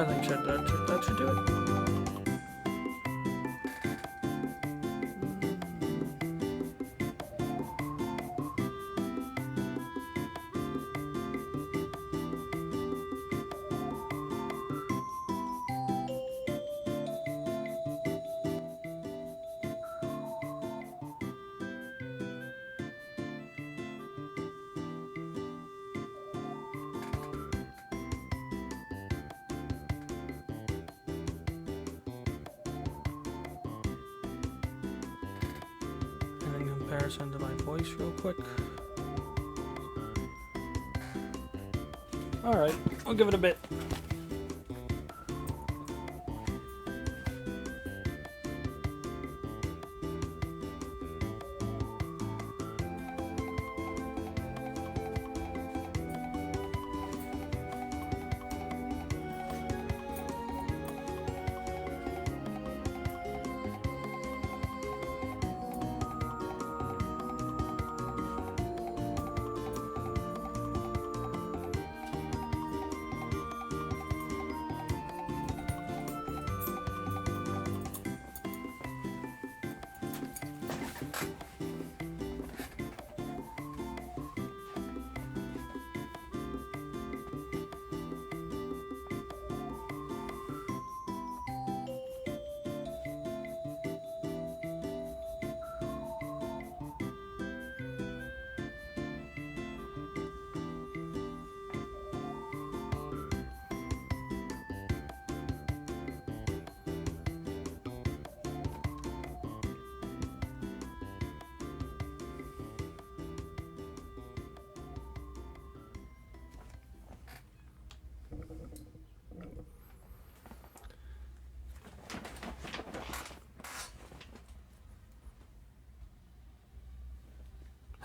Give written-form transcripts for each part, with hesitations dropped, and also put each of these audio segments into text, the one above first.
I think that should do it. And in comparison to my voice real quick. Alright, I'll give it a bit.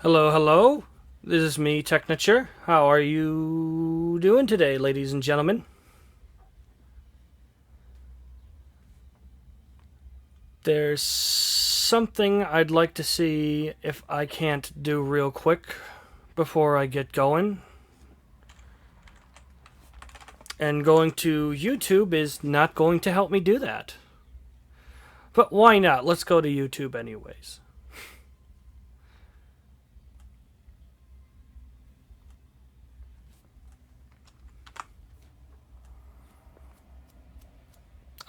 Hello, hello. This is me, Technature. How are you doing today, ladies and gentlemen? There's something I'd like to see if I can't do real quick before I get going. And going to YouTube is not going to help me do that. But why not? Let's go to YouTube anyways.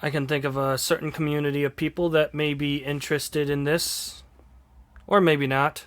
I can think of a certain community of people that may be interested in this, or maybe not.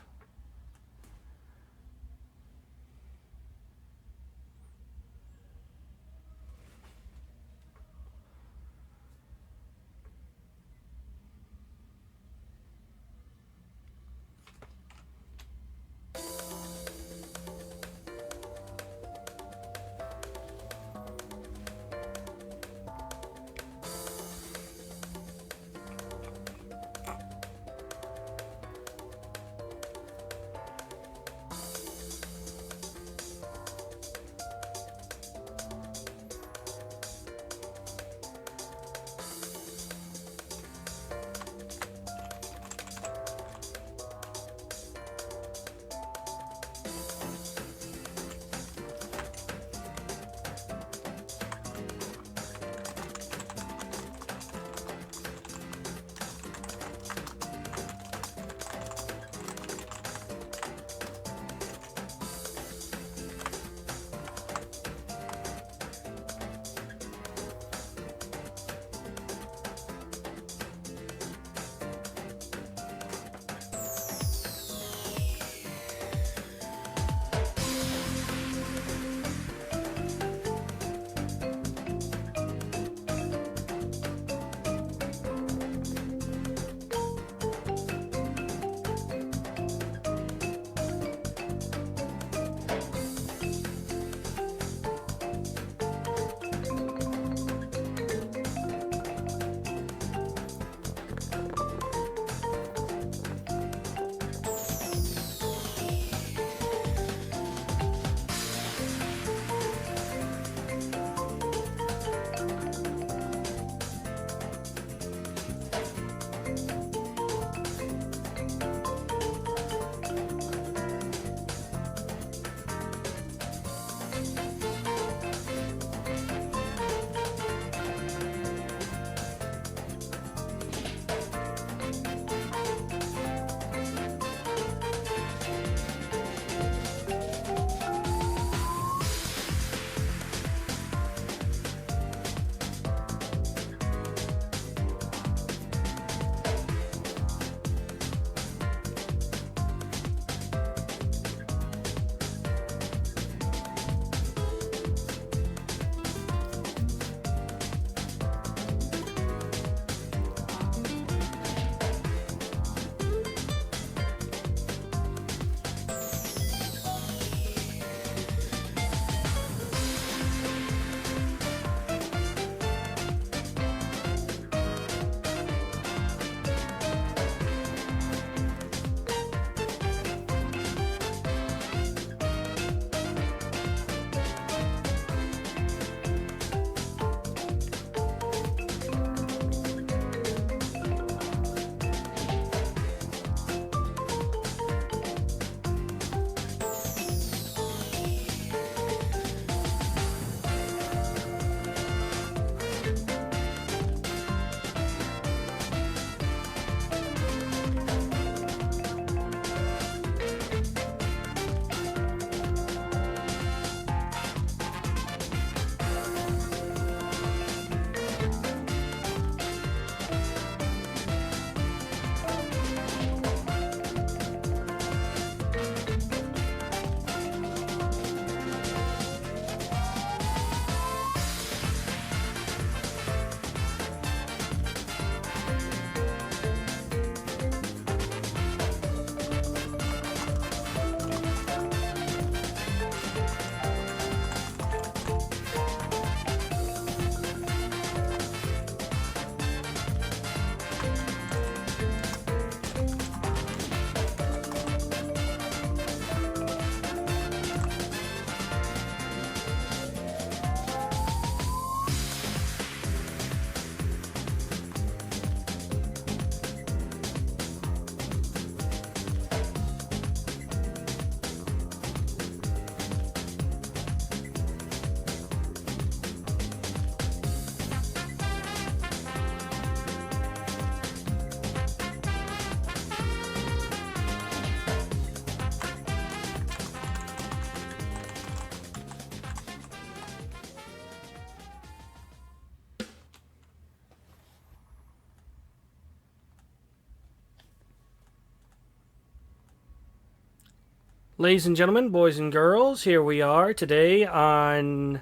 Ladies and gentlemen, boys and girls, here we are today on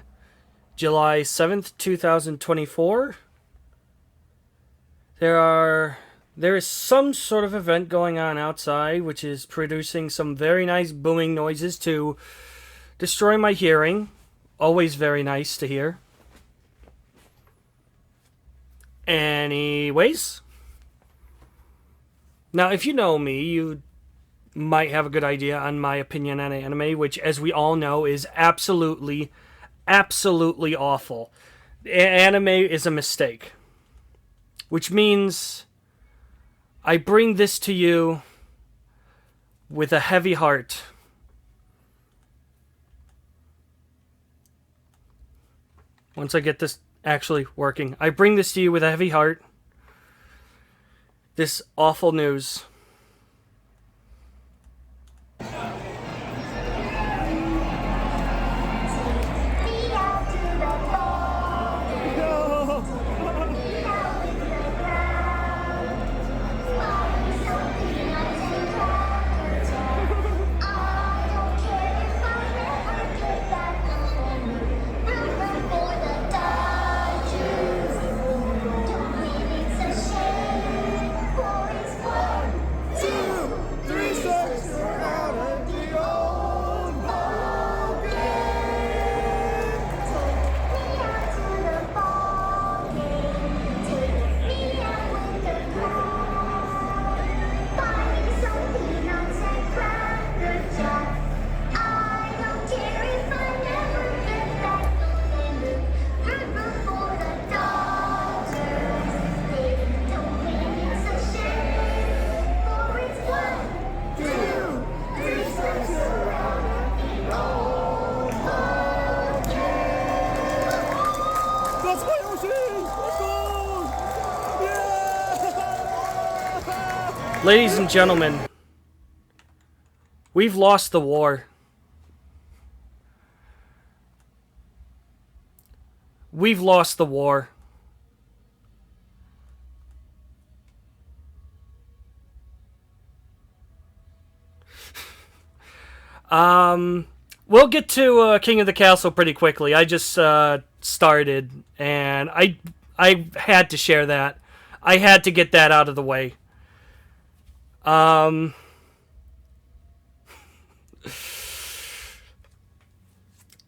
July 7th, 2024. There is some sort of event going on outside which is producing some very nice booming noises to destroy my hearing. Always very nice to hear. Anyways, now if you know me, you might have a good idea on my opinion on anime, which, as we all know, is absolutely awful. Anime is a mistake. Which means I bring this to you with a heavy heart. Once I get this actually working, I bring this to you with a heavy heart. This awful news. Ladies and gentlemen, we've lost the war. We've lost the war. We'll get to King of the Castle pretty quickly. I just started, and I had to share that. I had to get that out of the way.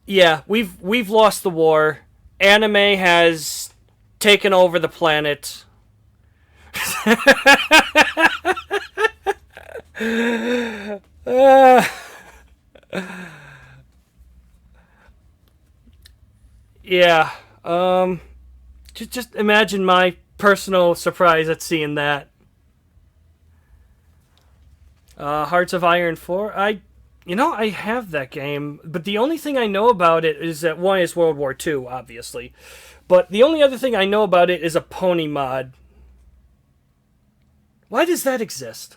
Yeah, we've lost the war. Anime has taken over the planet. Yeah. Just imagine my personal surprise at seeing that. Hearts of Iron 4. I have that game, but the only thing I know about it is that one is World War II, obviously. But the only other thing I know about it is a pony mod. Why does that exist?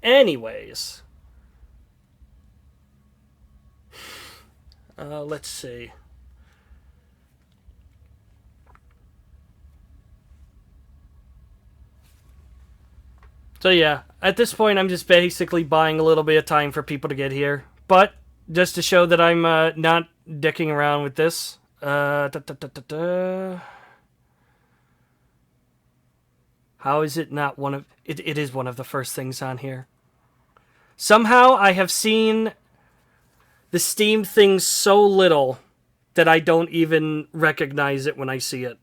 Anyways. Let's see. So yeah, at this point I'm just basically buying a little bit of time for people to get here. But just to show that I'm not dicking around with this. How is it not one of... It is one of the first things on here. Somehow I have seen the Steam thing so little that I don't even recognize it when I see it.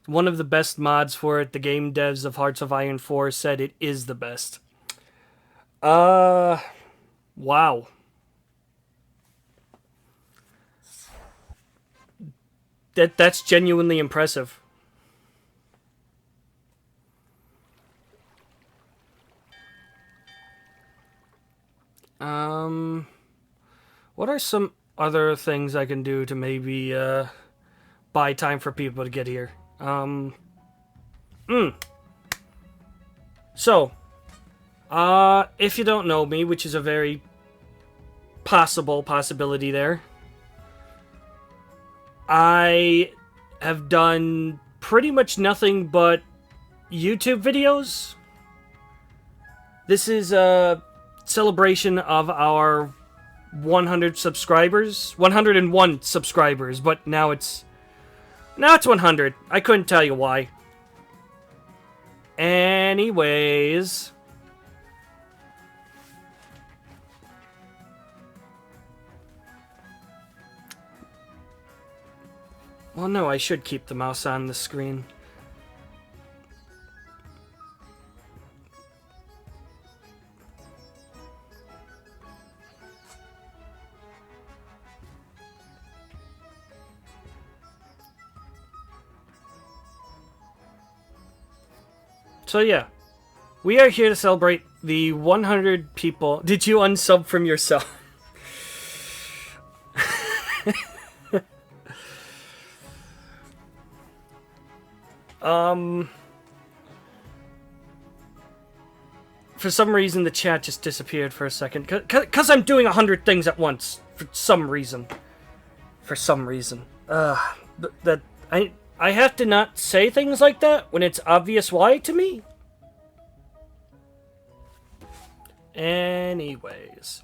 One of the best mods for it, the game devs of Hearts of Iron 4 said it is the best. Wow. That's genuinely impressive. What are some other things I can do to maybe buy time for people to get here? So, if you don't know me, which is a very possibility there, I have done pretty much nothing but YouTube videos. This is a celebration of our 100 subscribers. 101 subscribers, but now it's 100. I couldn't tell you why. Anyways, well, no, I should keep the mouse on the screen. So yeah, we are here to celebrate the 100 people. Did you unsub from yourself? For some reason, the chat just disappeared for a second. Because I'm doing 100 things at once. For some reason. That I have to not say things like that when it's obvious why to me. Anyways.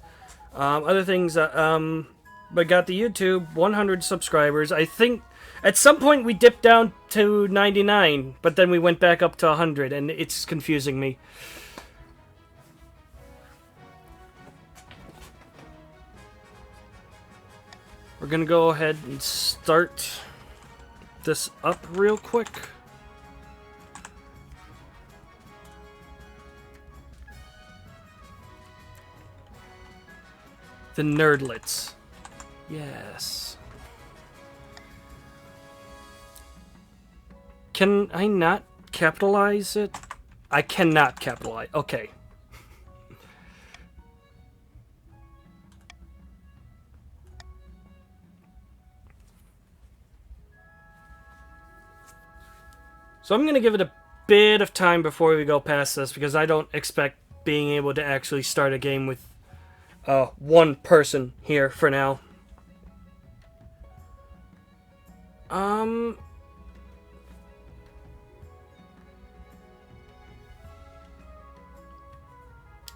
Other things, but got the YouTube 100 subscribers. I think at some point we dipped down to 99, but then we went back up to 100, and it's confusing me. We're gonna go ahead and start this up real quick. The nerdlets. Yes. Can I not capitalize it? I cannot capitalize. Okay. So I'm going to give it a bit of time before we go past this, because I don't expect being able to actually start a game with one person here for now.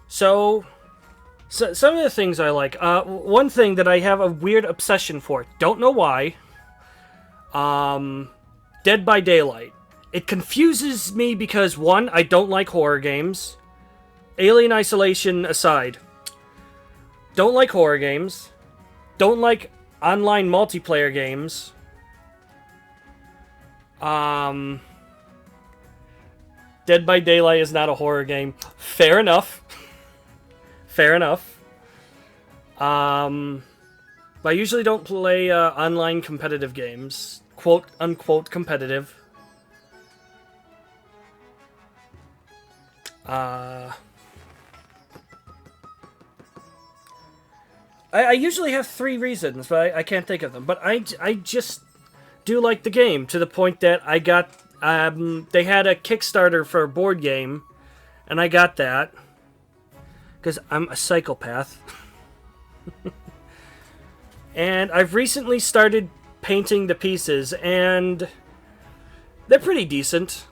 So some of the things I like. One thing that I have a weird obsession for. Don't know why. Dead by Daylight. It confuses me because, one, I don't like horror games. Alien Isolation aside. Don't like horror games. Don't like online multiplayer games. Dead by Daylight is not a horror game. Fair enough. Fair enough. But I usually don't play online competitive games. Quote, unquote, competitive. I usually have 3 reasons, but I can't think of them. But I just do like the game, to the point that I got... they had a Kickstarter for a board game, and I got that. Because I'm a psychopath. And I've recently started painting the pieces, and they're pretty decent.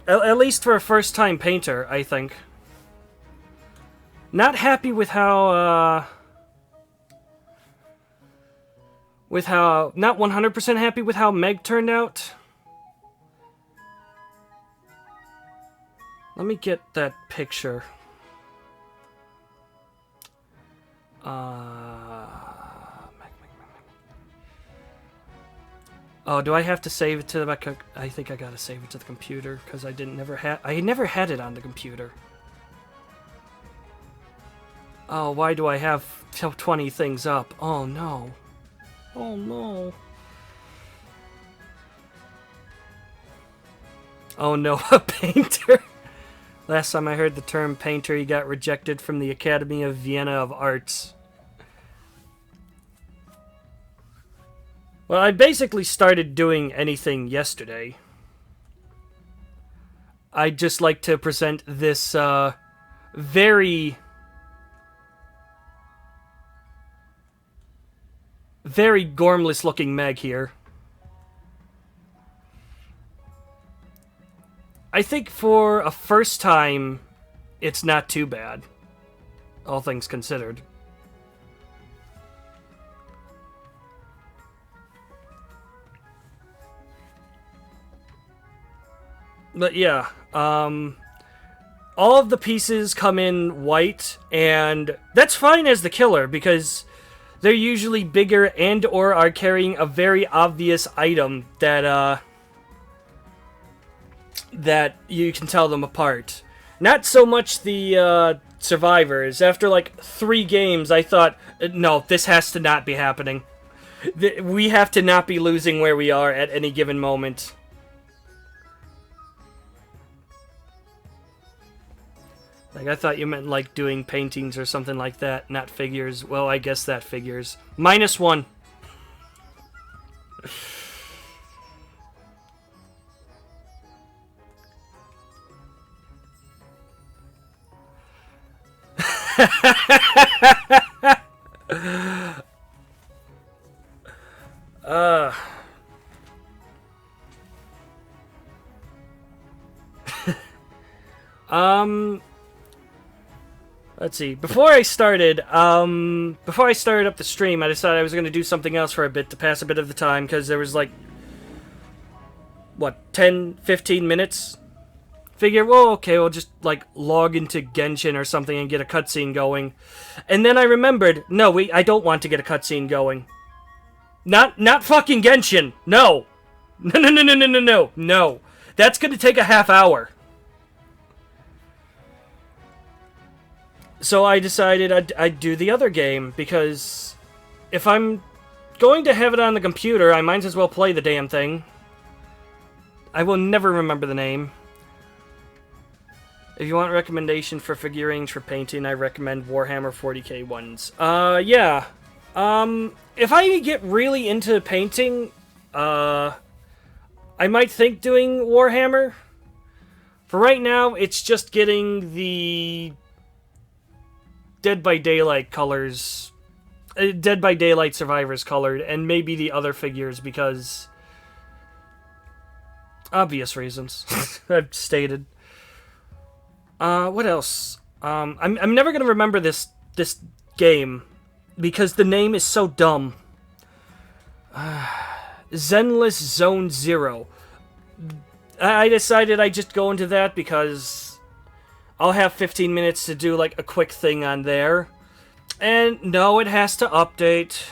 At least for a first-time painter, I think. Not happy with how, not 100% happy with how Meg turned out. Let me get that picture. Oh, do I have to save it to the... I think I gotta save it to the computer, because I never had it on the computer. Oh, why do I have 20 things up? Oh, no. Oh, no. Oh, no, a painter. Last time I heard the term painter, he got rejected from the Academy of Vienna of Arts. Well, I basically started doing anything yesterday. I'd just like to present this very very gormless looking Meg here. I think for a first time, it's not too bad. All things considered. But yeah, all of the pieces come in white, and that's fine as the killer, because they're usually bigger and or are carrying a very obvious item that that you can tell them apart. Not so much the survivors. After like 3 games, I thought, no, this has to not be happening. We have to not be losing where we are at any given moment. Like, I thought you meant like doing paintings or something like that, not figures. Well, I guess that figures. -1. Let's see. Before I started up the stream, I decided I was going to do something else for a bit to pass a bit of the time, because there was like, what, 10, 15 minutes? Figure, well, okay, we'll just like log into Genshin or something and get a cutscene going. And then I remembered, no, I don't want to get a cutscene going. Not fucking Genshin. No. No. That's going to take a half hour. So I decided I'd do the other game, because if I'm going to have it on the computer, I might as well play the damn thing. I will never remember the name. If you want recommendation for figurines for painting, I recommend Warhammer 40k ones. Yeah. If I get really into painting, I might think doing Warhammer. For right now, it's just getting the Dead by Daylight colors, Dead by Daylight survivors colored, and maybe the other figures, because obvious reasons I've stated. What else? I'm never gonna remember this game because the name is so dumb. Zenless Zone Zero. I decided I'd just go into that because I'll have 15 minutes to do like a quick thing on there. And no, it has to update.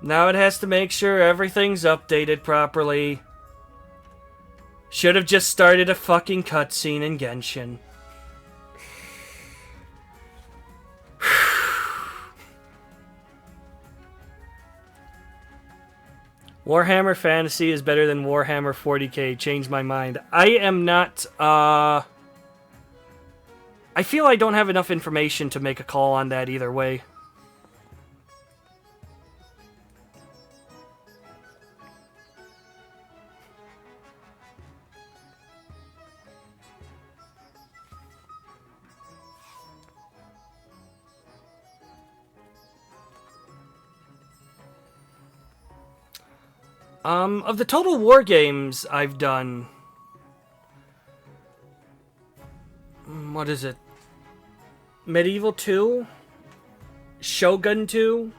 Now it has to make sure everything's updated properly. Should have just started a fucking cutscene in Genshin. Warhammer Fantasy is better than Warhammer 40k. Changed my mind. I am not, I feel I don't have enough information to make a call on that either way. Of the Total War games I've done, what is it? Medieval 2? Shogun 2?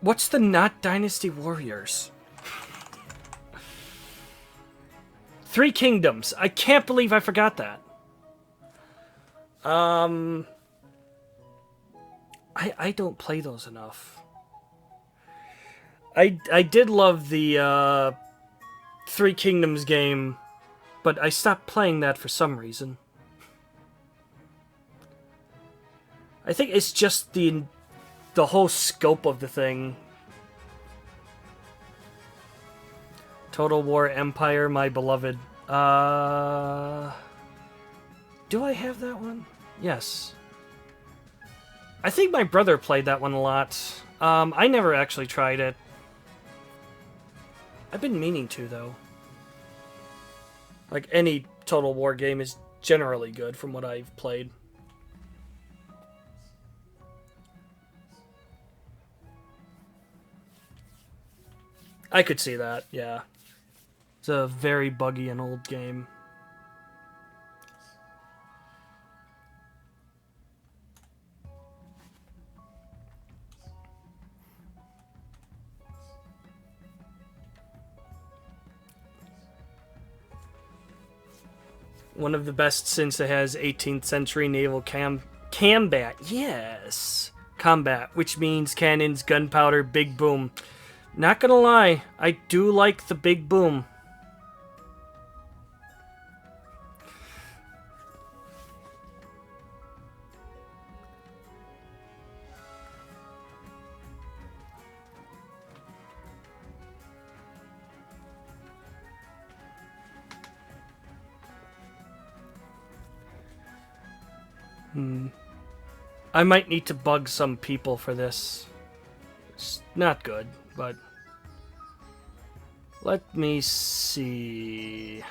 What's the not Dynasty Warriors? Three Kingdoms. I can't believe I forgot that. I don't play those enough. I did love the Three Kingdoms game, but I stopped playing that for some reason. I think it's just the whole scope of the thing. Total War Empire, my beloved. Do I have that one? Yes. I think my brother played that one a lot. I never actually tried it. I've been meaning to, though. Like, any Total War game is generally good from what I've played. I could see that, yeah. It's a very buggy and old game. One of the best since it has 18th century naval combat. Yes. Combat, which means cannons, gunpowder, big boom. Not gonna lie, I do like the big boom. I might need to bug some people for this. It's not good, but... Let me see...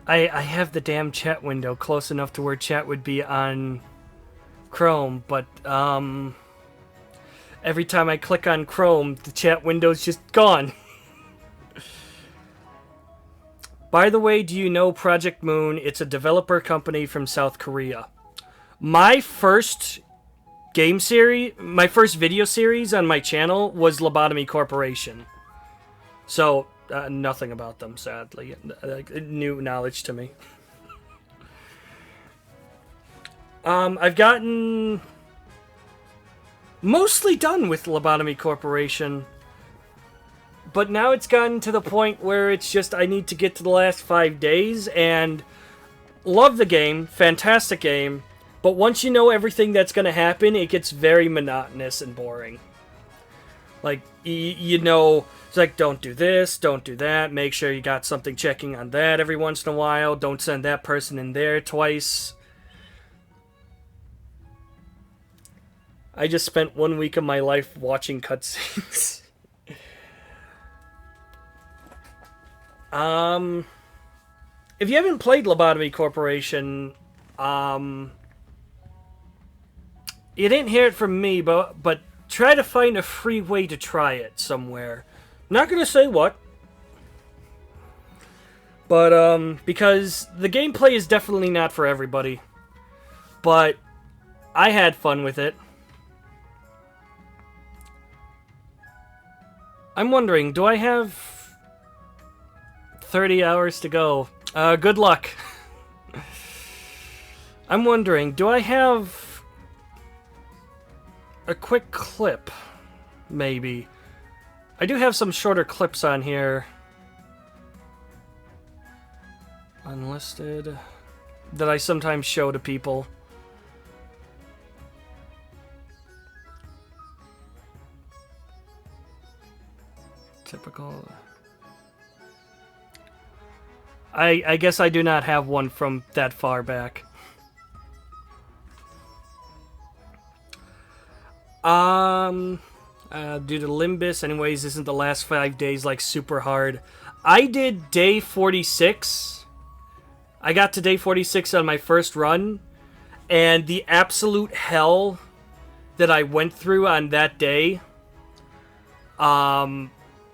I have the damn chat window close enough to where chat would be on Chrome, but every time I click on Chrome, the chat window's just gone. By the way, do you know Project Moon? It's a developer company from South Korea. My first game series, my first video series on my channel was Lobotomy Corporation. So... nothing about them, sadly. New knowledge to me. I've gotten mostly done with Lobotomy Corporation, but now it's gotten to the point where it's just I need to get to the last 5 days, and love the game, fantastic game, but once you know everything that's going to happen, it gets very monotonous and boring. Like, you know... It's like, don't do this, don't do that, make sure you got something checking on that every once in a while, don't send that person in there twice. I just spent 1 week of my life watching cutscenes. If you haven't played Lobotomy Corporation, you didn't hear it from me, but try to find a free way to try it somewhere. Not gonna say what, but because the gameplay is definitely not for everybody, but I had fun with it. I'm wondering, do I have 30 hours to go? Good luck. I'm wondering, do I have a quick clip? Maybe. I do have some shorter clips on here. Unlisted. That I sometimes show to people. Typical. I guess I do not have one from that far back. Due to Limbus, anyways, isn't the last 5 days like super hard. I did day 46. I got to day 46 on my first run, and the absolute hell that I went through on that day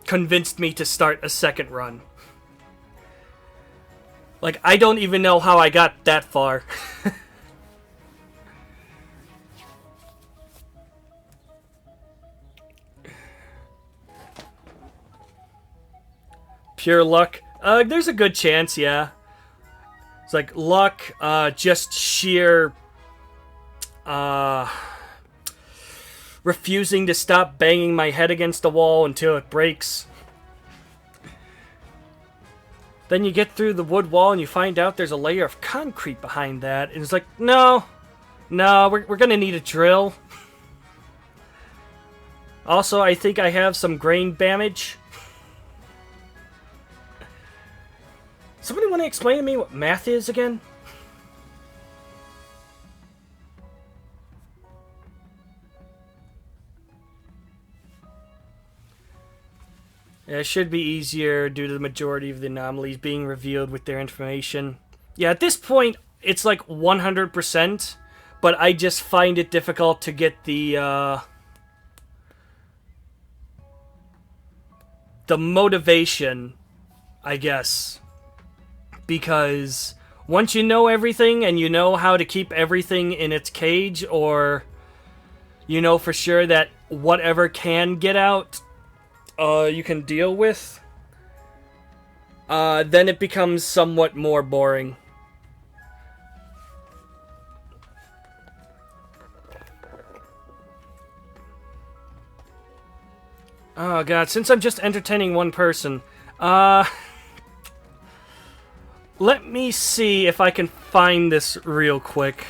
convinced me to start a second run. Like, I don't even know how I got that far. Pure luck. There's a good chance, yeah. It's like luck, just sheer refusing to stop banging my head against the wall until it breaks. Then you get through the wood wall and you find out there's a layer of concrete behind that. And it's like, no, we're gonna need a drill. Also, I think I have some grain damage. Somebody want to explain to me what math is again? Yeah, it should be easier due to the majority of the anomalies being revealed with their information. Yeah, at this point, it's like 100%, but I just find it difficult to get the motivation, I guess. Because once you know everything and you know how to keep everything in its cage, or you know for sure that whatever can get out, you can deal with, then it becomes somewhat more boring. Oh god, since I'm just entertaining one person, let me see if I can find this real quick.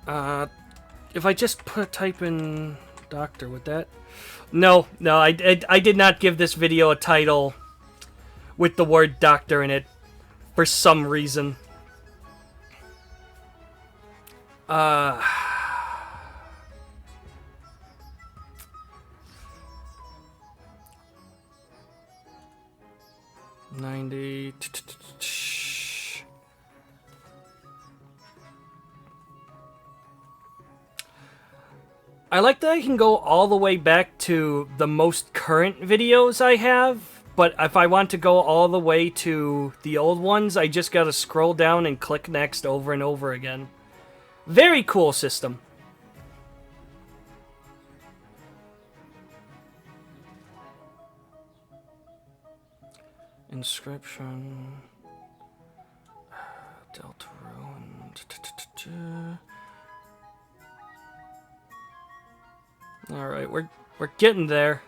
If I just type in doctor, would that... No, I did not give this video a title with the word doctor in it for some reason. 90... I like that I can go all the way back to the most current videos I have, but if I want to go all the way to the old ones, I just gotta scroll down and click next over and over again. Very cool system. Inscription... Deltarune... Alright, we're getting there.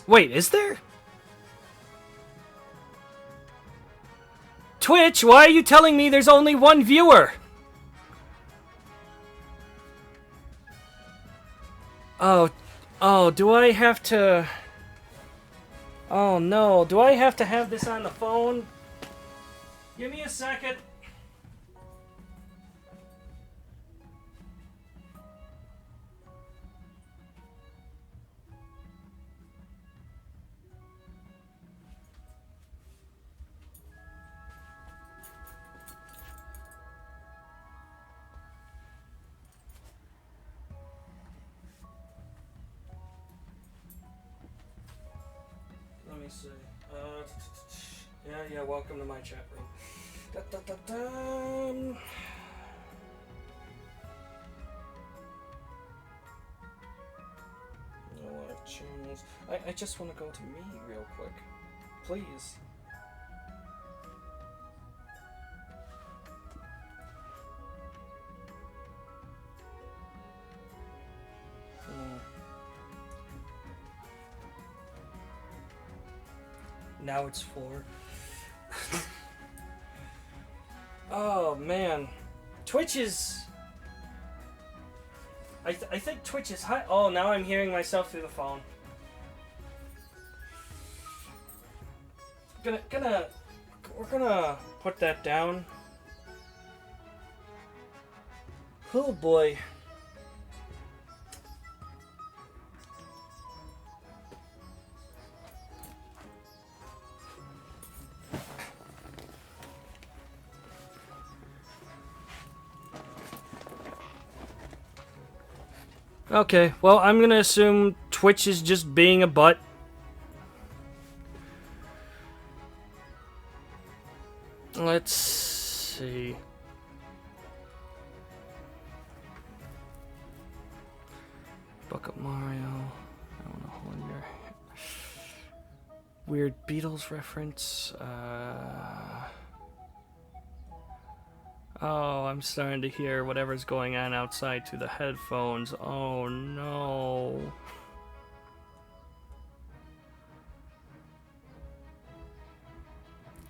Wait, is there? Twitch, why are you telling me there's only one viewer? Oh, do I have to... Oh no, do I have to have this on the phone? Give me a second. Let me see. Yeah, welcome to my chat room. Live channels. I just want to go to me real quick. Please. Now it's 4. Oh man, Twitch is... I think Twitch is high. Oh, now I'm hearing myself through the phone. We're gonna put that down. Oh boy. Okay, well, I'm gonna assume Twitch is just being a butt. Let's see. Book of Mario. I don't know when you're... Weird Beatles reference. Oh, I'm starting to hear whatever's going on outside through the headphones. Oh no.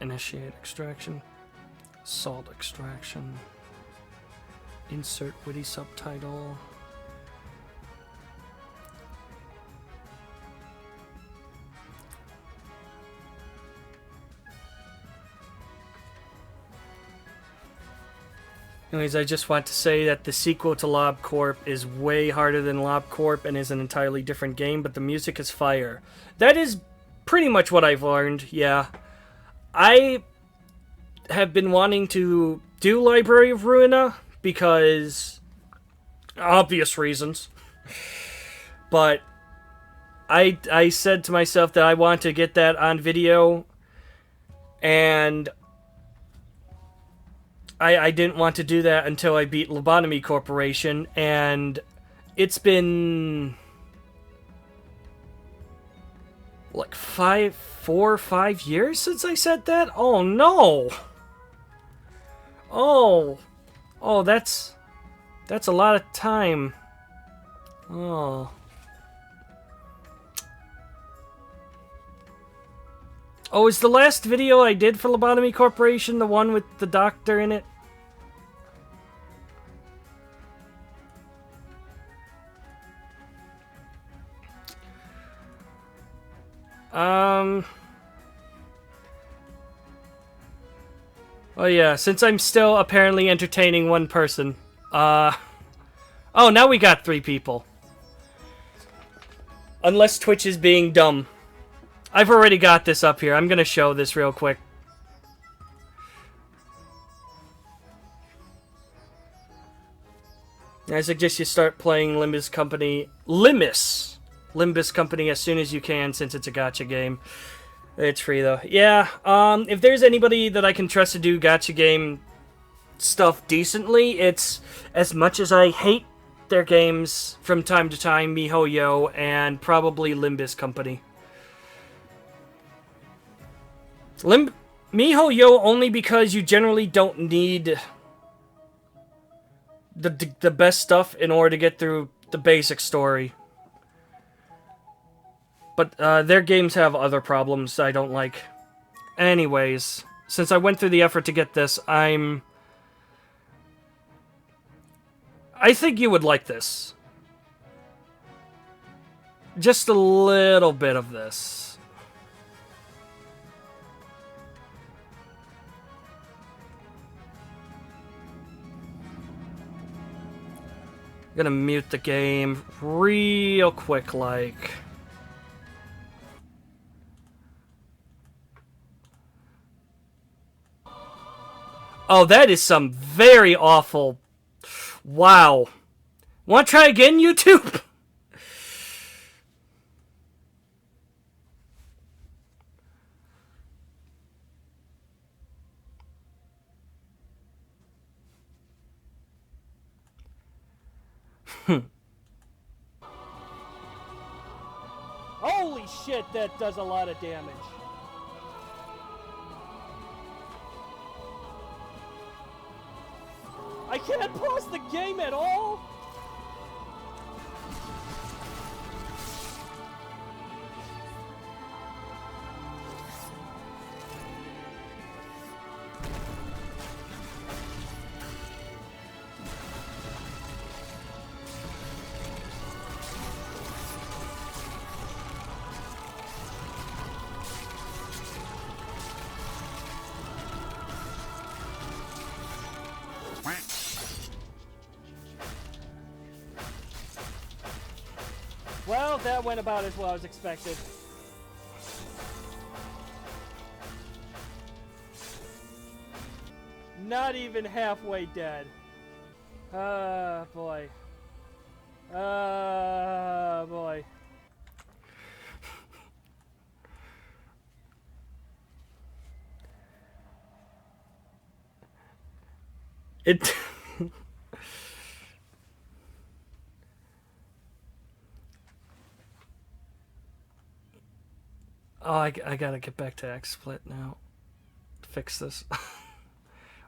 Initiate extraction. Salt extraction. Insert witty subtitle. Anyways, I just want to say that the sequel to LobCorp is way harder than LobCorp and is an entirely different game, but the music is fire. That is pretty much what I've learned, yeah. I have been wanting to do Library of Ruina because obvious reasons. But I said to myself that I want to get that on video, and I didn't want to do that until I beat Lobotomy Corporation, and it's been like 4 or 5 years since I said that? Oh no! Oh, that's a lot of time. Oh. Oh, is the last video I did for Lobotomy Corporation the one with the doctor in it? Oh yeah, since I'm still apparently entertaining one person. Oh, now we got 3 people. Unless Twitch is being dumb. I've already got this up here. I'm gonna show this real quick. I suggest you start playing Limbus Company as soon as you can, since it's a gacha game. It's free though. Yeah, if there's anybody that I can trust to do gacha game stuff decently, it's, as much as I hate their games from time to time, MiHoYo and probably Limbus Company. MiHoYo only because you generally don't need the best stuff in order to get through the basic story. But their games have other problems I don't like. Anyways, since I went through the effort to get this, I think you would like this. Just a little bit of this. I'm gonna mute the game real quick, like. Oh, that is some very awful... Wow. Want to try again, YouTube? Holy shit, that does a lot of damage. I can't pause the game at all? Well, that went about as well as expected. Not even halfway dead. Ah, boy. Ah, boy. It... Oh, I gotta get back to XSplit now. Fix this.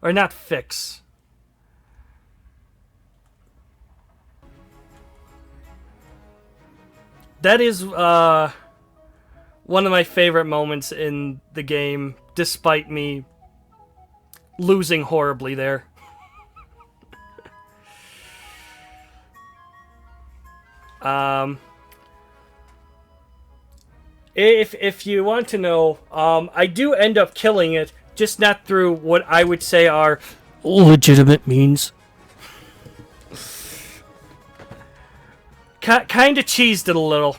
Or not fix. That is, one of my favorite moments in the game, despite me losing horribly there. Um, if you want to know, I do end up killing it, just not through what I would say are legitimate means. Kind of cheesed it a little.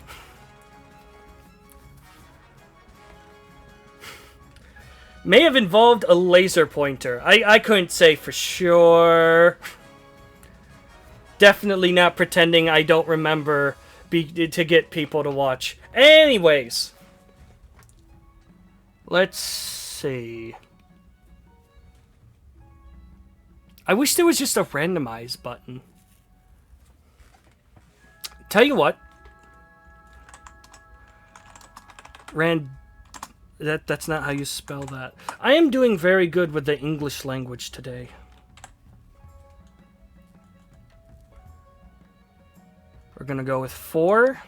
May have involved a laser pointer. I couldn't say for sure. Definitely not pretending I don't remember to get people to watch. Anyways. Let's see. I wish there was just a randomize button. Tell you what. That's not how you spell that. I am doing very good with the English language today. We're gonna go with 4,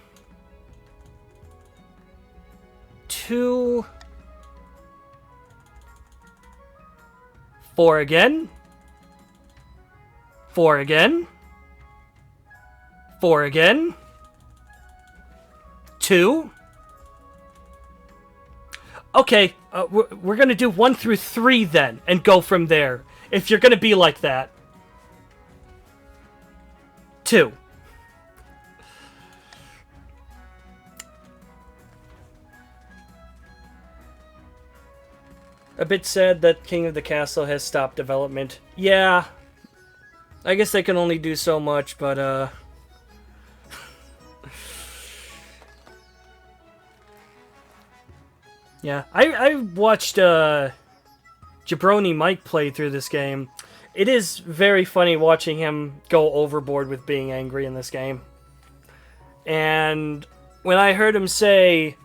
2, 4 again, 4 again, 4 again, 2. Okay, we're gonna do 1 through 3 then, and go from there. If you're gonna be like that. 2. A bit sad that King of the Castle has stopped development. Yeah. I guess they can only do so much, but, yeah. I watched, Jabroni Mike play through this game. It is very funny watching him go overboard with being angry in this game. And when I heard him say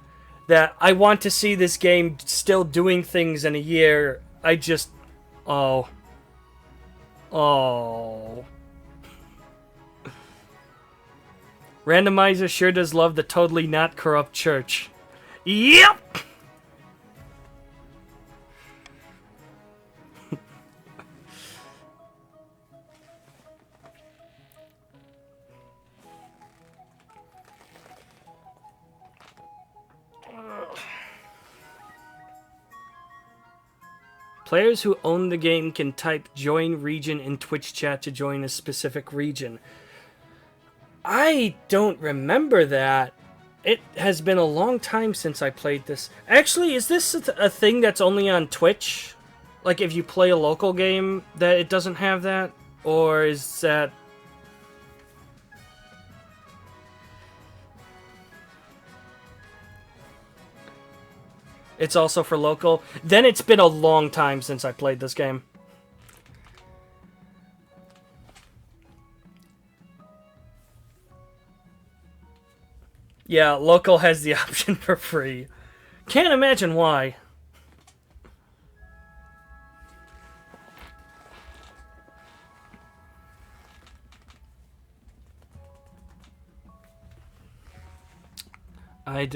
that I want to see this game still doing things in a year, I just... Oh. Randomizer sure does love the totally not corrupt church. Yep! Players who own the game can type join region in Twitch chat to join a specific region. I don't remember that. It has been a long time since I played this. Actually, is this a thing that's only on Twitch? Like if you play a local game that it doesn't have that? Or is that... It's also for local? Then it's been a long time since I played this game. Yeah, local has the option for free. Can't imagine why. Why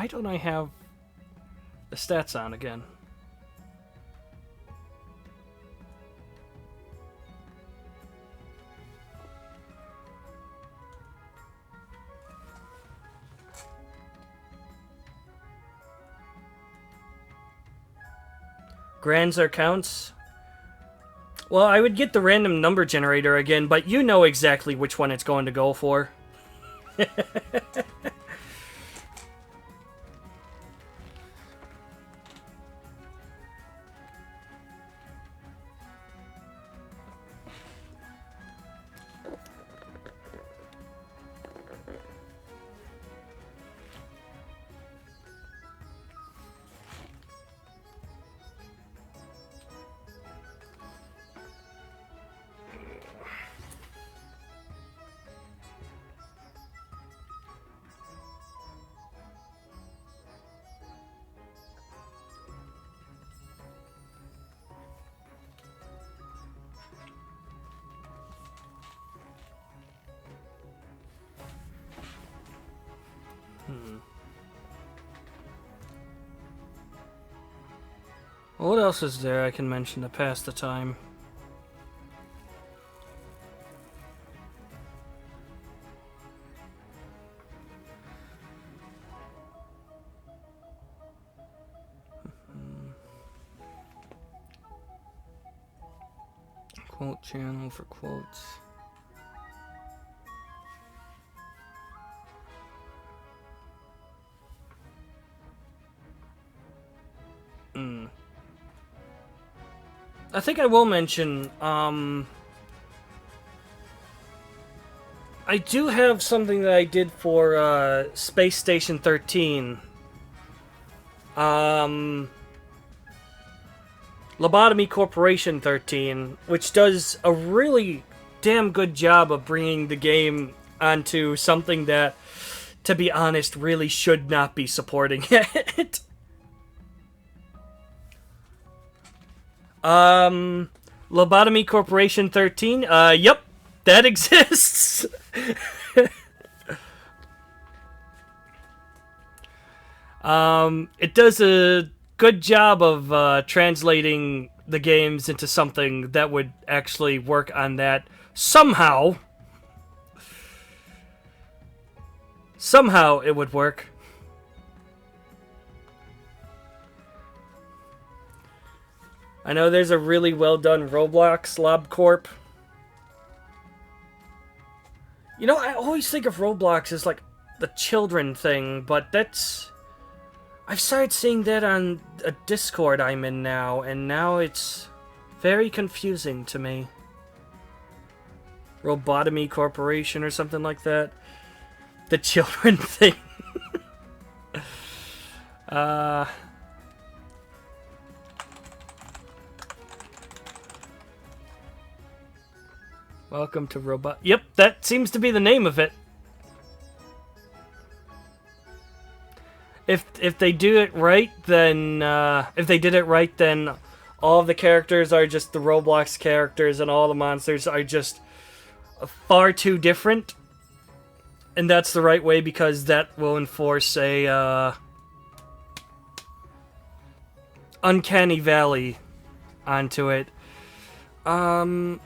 don't I have the stats on again? Grands are counts? Well, I would get the random number generator again, but you know exactly which one it's going to go for. What else is there I can mention to pass the time? Quote channel for quotes. I think I will mention, I do have something that I did for Space Station 13. Lobotomy Corporation 13, which does a really damn good job of bringing the game onto something that, to be honest, really should not be supporting it. Lobotomy Corporation 13, yep, that exists. It does a good job of translating the games into something that would actually work on that somehow. Somehow it would work. I know there's a really well done Roblox LobCorp. You know, I always think of Roblox as like the children thing, but that's... I've started seeing that on a Discord I'm in now, and now it's very confusing to me. Robotomy Corporation or something like that. The children thing. Welcome to Robot... Yep, that seems to be the name of it. If they do it right, then if they did it right, then all of the characters are just the Roblox characters, and all the monsters are just far too different. And that's the right way, because that will enforce a uncanny valley onto it. I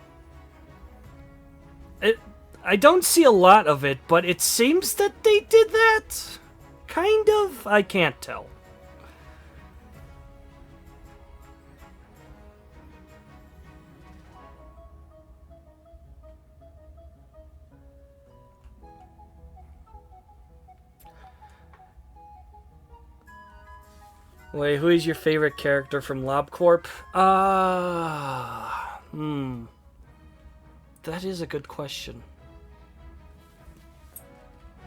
don't see a lot of it, but it seems that they did that. Kind of? I can't tell. Wait, who is your favorite character from LobCorp? That is a good question.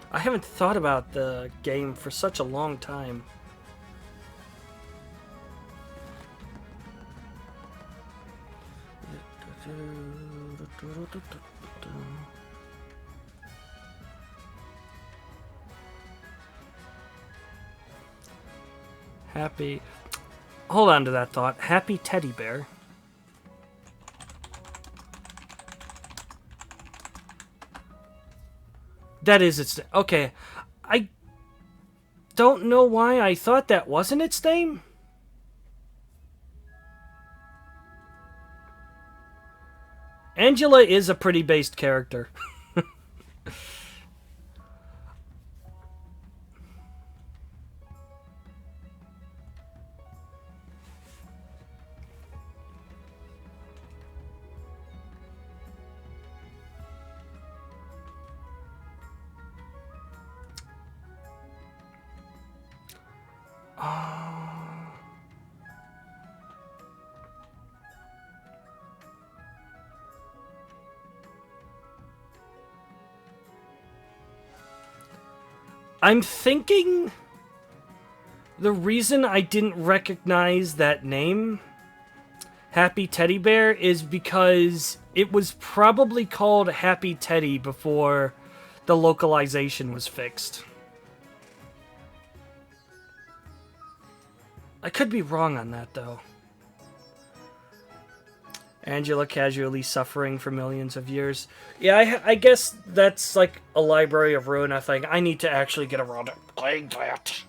I haven't thought about the game for such a long time. Happy... Hold on to that thought. Happy Teddy Bear. That is its... Okay. I don't know why I thought that wasn't its name. Angela is a pretty based character. I'm thinking the reason I didn't recognize that name, Happy Teddy Bear, is because it was probably called Happy Teddy before the localization was fixed. I could be wrong on that, though. Angela casually suffering for millions of years. Yeah, I guess that's like a Library of Ruina thing. I need to actually get around to playing that.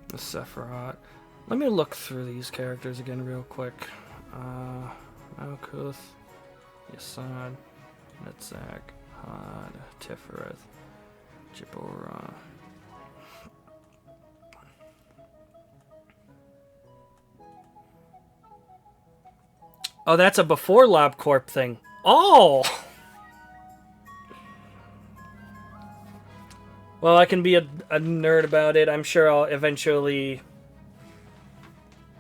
The Sephiroth. Let me look through these characters again real quick. Malkuth, Yasad, Netzak, Had, Tifereth, Jibora. Oh, that's a before LabCorp thing. Oh! Well, I can be a nerd about it. I'm sure I'll eventually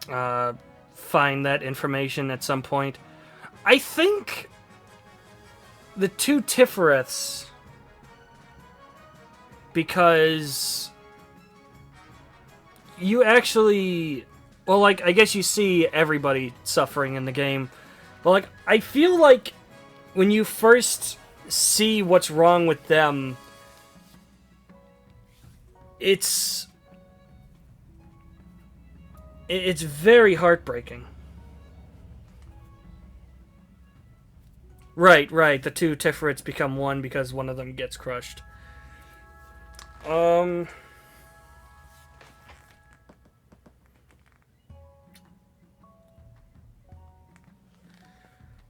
find that information at some point. I think the two Tifereths, because you actually, well, like, I guess you see everybody suffering in the game, but, like, I feel like when you first see what's wrong with them, it's very heartbreaking. Right. The two Tiferates become one because one of them gets crushed.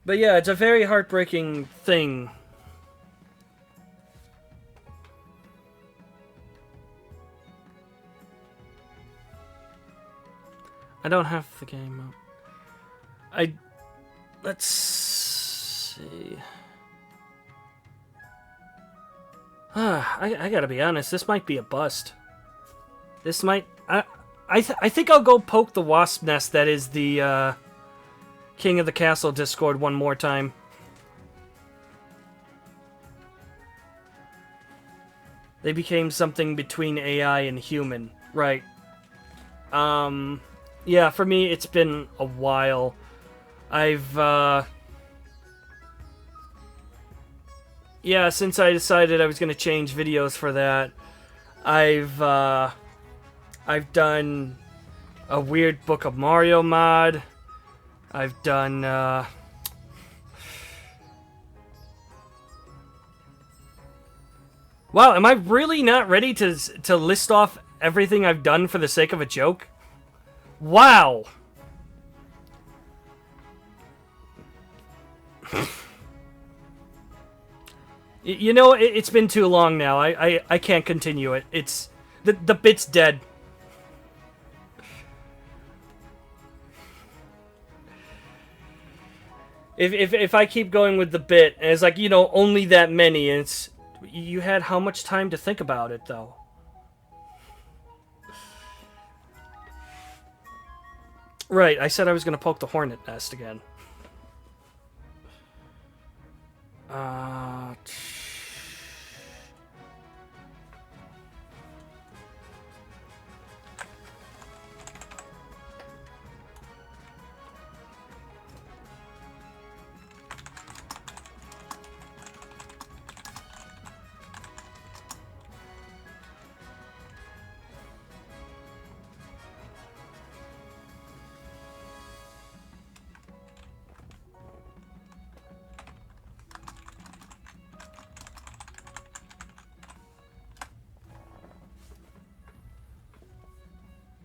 But yeah, it's a very heartbreaking thing. I don't have the game up. Let's see. I gotta be honest, this might be a bust. This might... I think I'll go poke the wasp nest that is the, King of the Castle Discord one more time. They became something between AI and human. Right. Yeah, for me, it's been a while. Yeah, since I decided I was going to change videos for that, I've done a weird Book of Mario mod. I've done, wow, am I really not ready to list off everything I've done for the sake of a joke? Wow! You know, it's been too long now. I can't continue it. It's... The bit's dead. If I keep going with the bit, and it's like, you know, only that many, and it's... You had how much time to think about it, though? Right, I said I was going to poke the hornet nest again.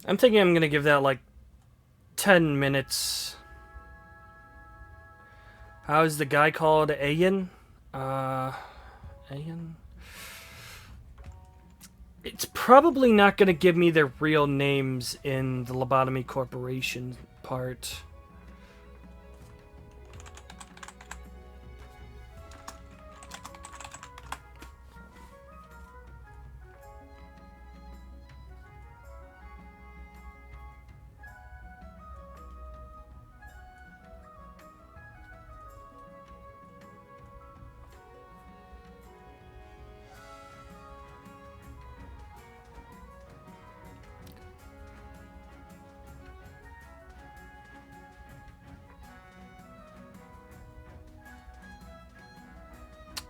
I'm thinking I'm gonna give that like 10 minutes. How's the guy called? Ayan? Ayan? It's probably not gonna give me their real names in the Lobotomy Corporation part.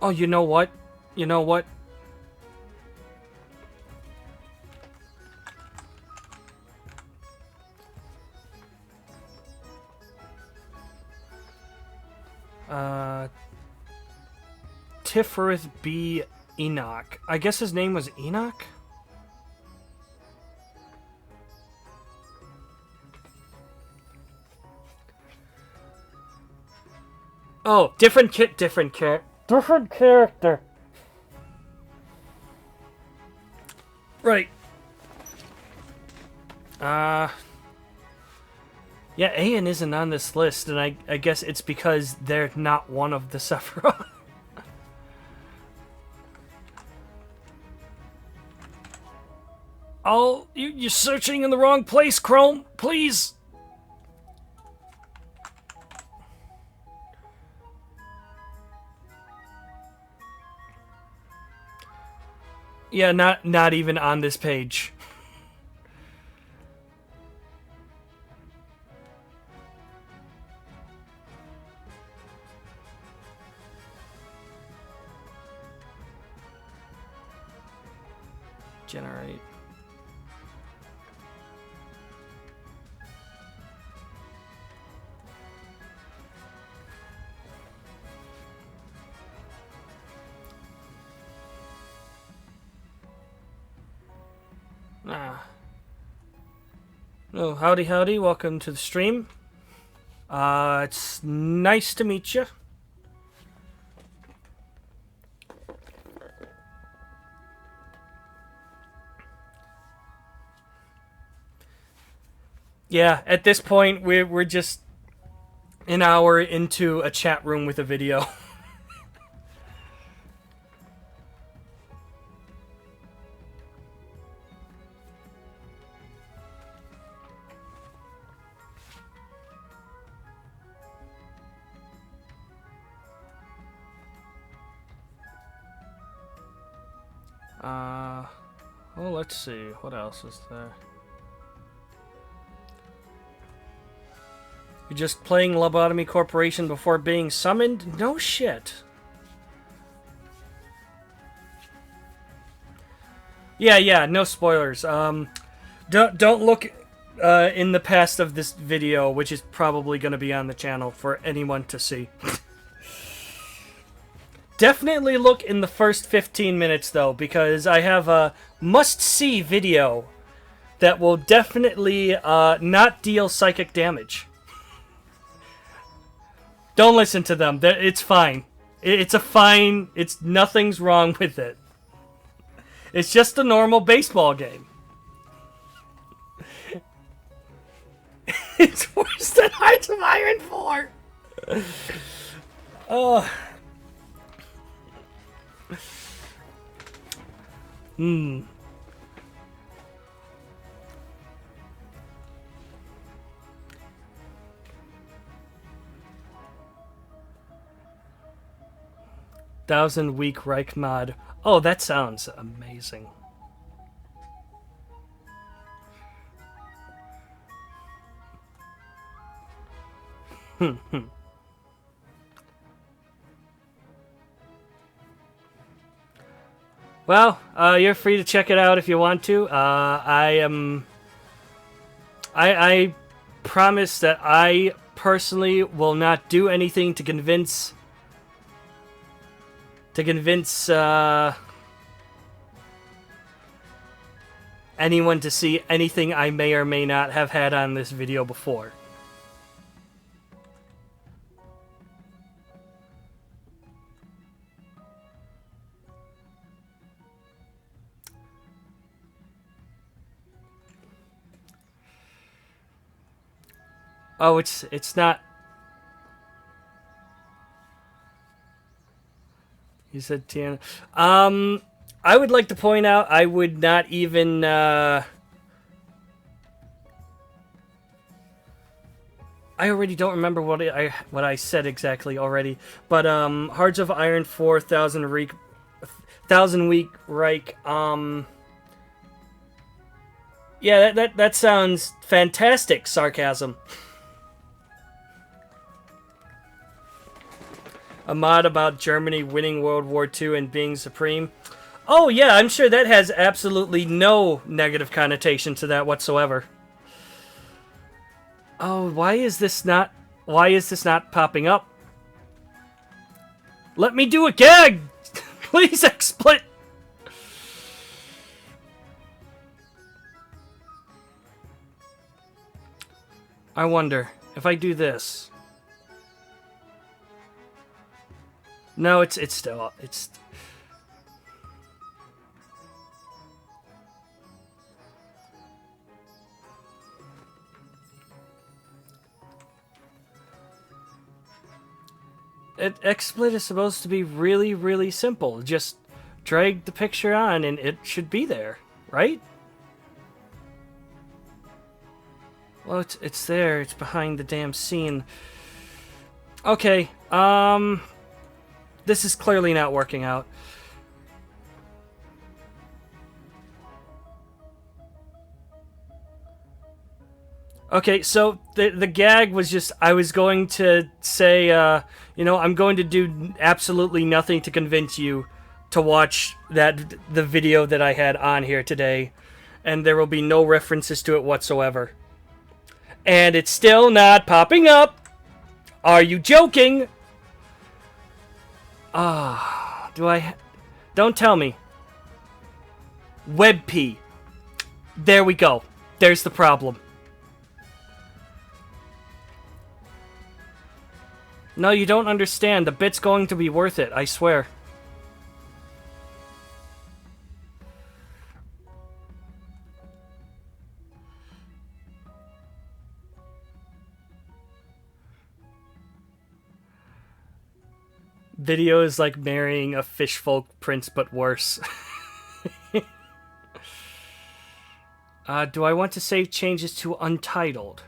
Oh, you know what? You know what? Tifereth B. Enoch. I guess his name was Enoch? Oh, different character. Right. Yeah, Ayan isn't on this list, and I guess it's because they're not one of the Sephiroth. Oh, you're searching in the wrong place, Chrome. Please. Yeah, not even on this page. Generate. Oh, howdy, welcome to the stream. It's nice to meet you. Yeah, at this point, we're just an hour into a chat room with a video. Well, let's see. What else is there? You're just playing Lobotomy Corporation before being summoned? No shit. Yeah, no spoilers. Don't look in the past of this video, which is probably going to be on the channel for anyone to see. Definitely look in the first 15 minutes, though, because I have a must-see video that will definitely not deal psychic damage. Don't listen to them. It's fine. It's a fine... nothing's wrong with it. It's just a normal baseball game. It's worse than Hearts of Iron 4! Oh... 1,000-week Reich mod. Oh, that sounds amazing. Well, you're free to check it out if you want to. I promise that I personally will not do anything to convince anyone to see anything I may or may not have had on this video before. Oh, it's not. You said Tiana. I would like to point out I would not even I already don't remember what I said exactly already, but Hearts of Iron 4 1,000 week Reich. Yeah, that sounds fantastic. Sarcasm. A mod about Germany winning World War II and being supreme. Oh yeah, I'm sure that has absolutely no negative connotation to that whatsoever. Oh, why is this not popping up? Let me do a gag! Please XSplit! I wonder if I do this. No, it's still it's. XSplit is supposed to be really, really simple. Just drag the picture on and it should be there, right? Well, it's there. It's behind the damn scene. Okay, this is clearly not working out. Okay, so the gag was just, I was going to say, you know, I'm going to do absolutely nothing to convince you to watch the video that I had on here today, and there will be no references to it whatsoever. And it's still not popping up. Are you joking? Don't tell me. WebP. There we go. There's the problem. No, you don't understand. The bit's going to be worth it, I swear. Video is like marrying a fishfolk prince, but worse. Do I want to save changes to Untitled?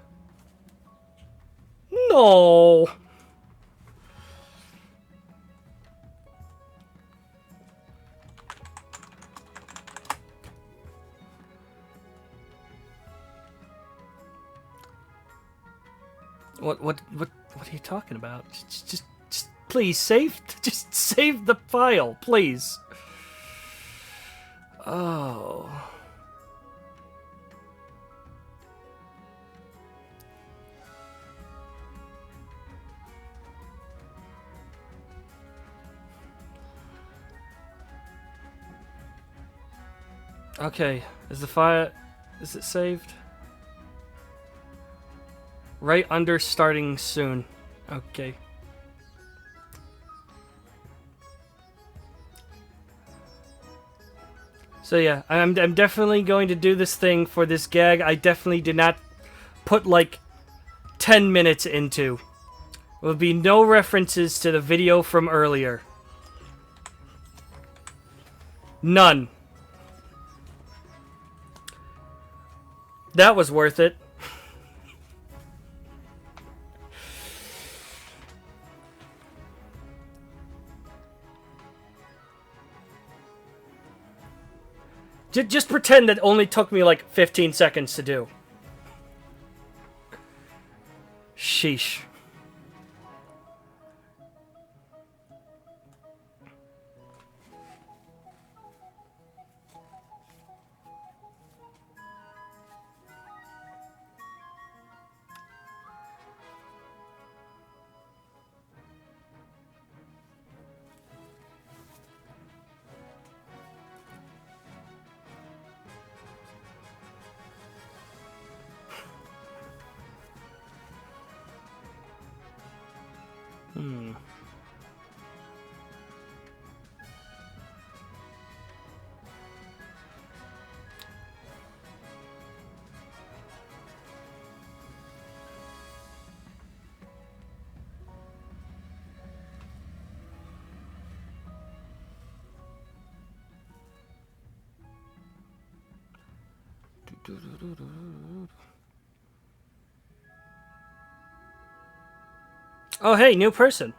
No. What are you talking about? Just please save. Just save the file, please. Oh. Okay, is the file... Is it saved? Right under starting soon. Okay. So yeah, I'm definitely going to do this thing for this gag. I definitely did not put like 10 minutes into. There will be no references to the video from earlier. None. That was worth it. Just pretend that only took me like 15 seconds to do. Sheesh. Oh, hey, new person.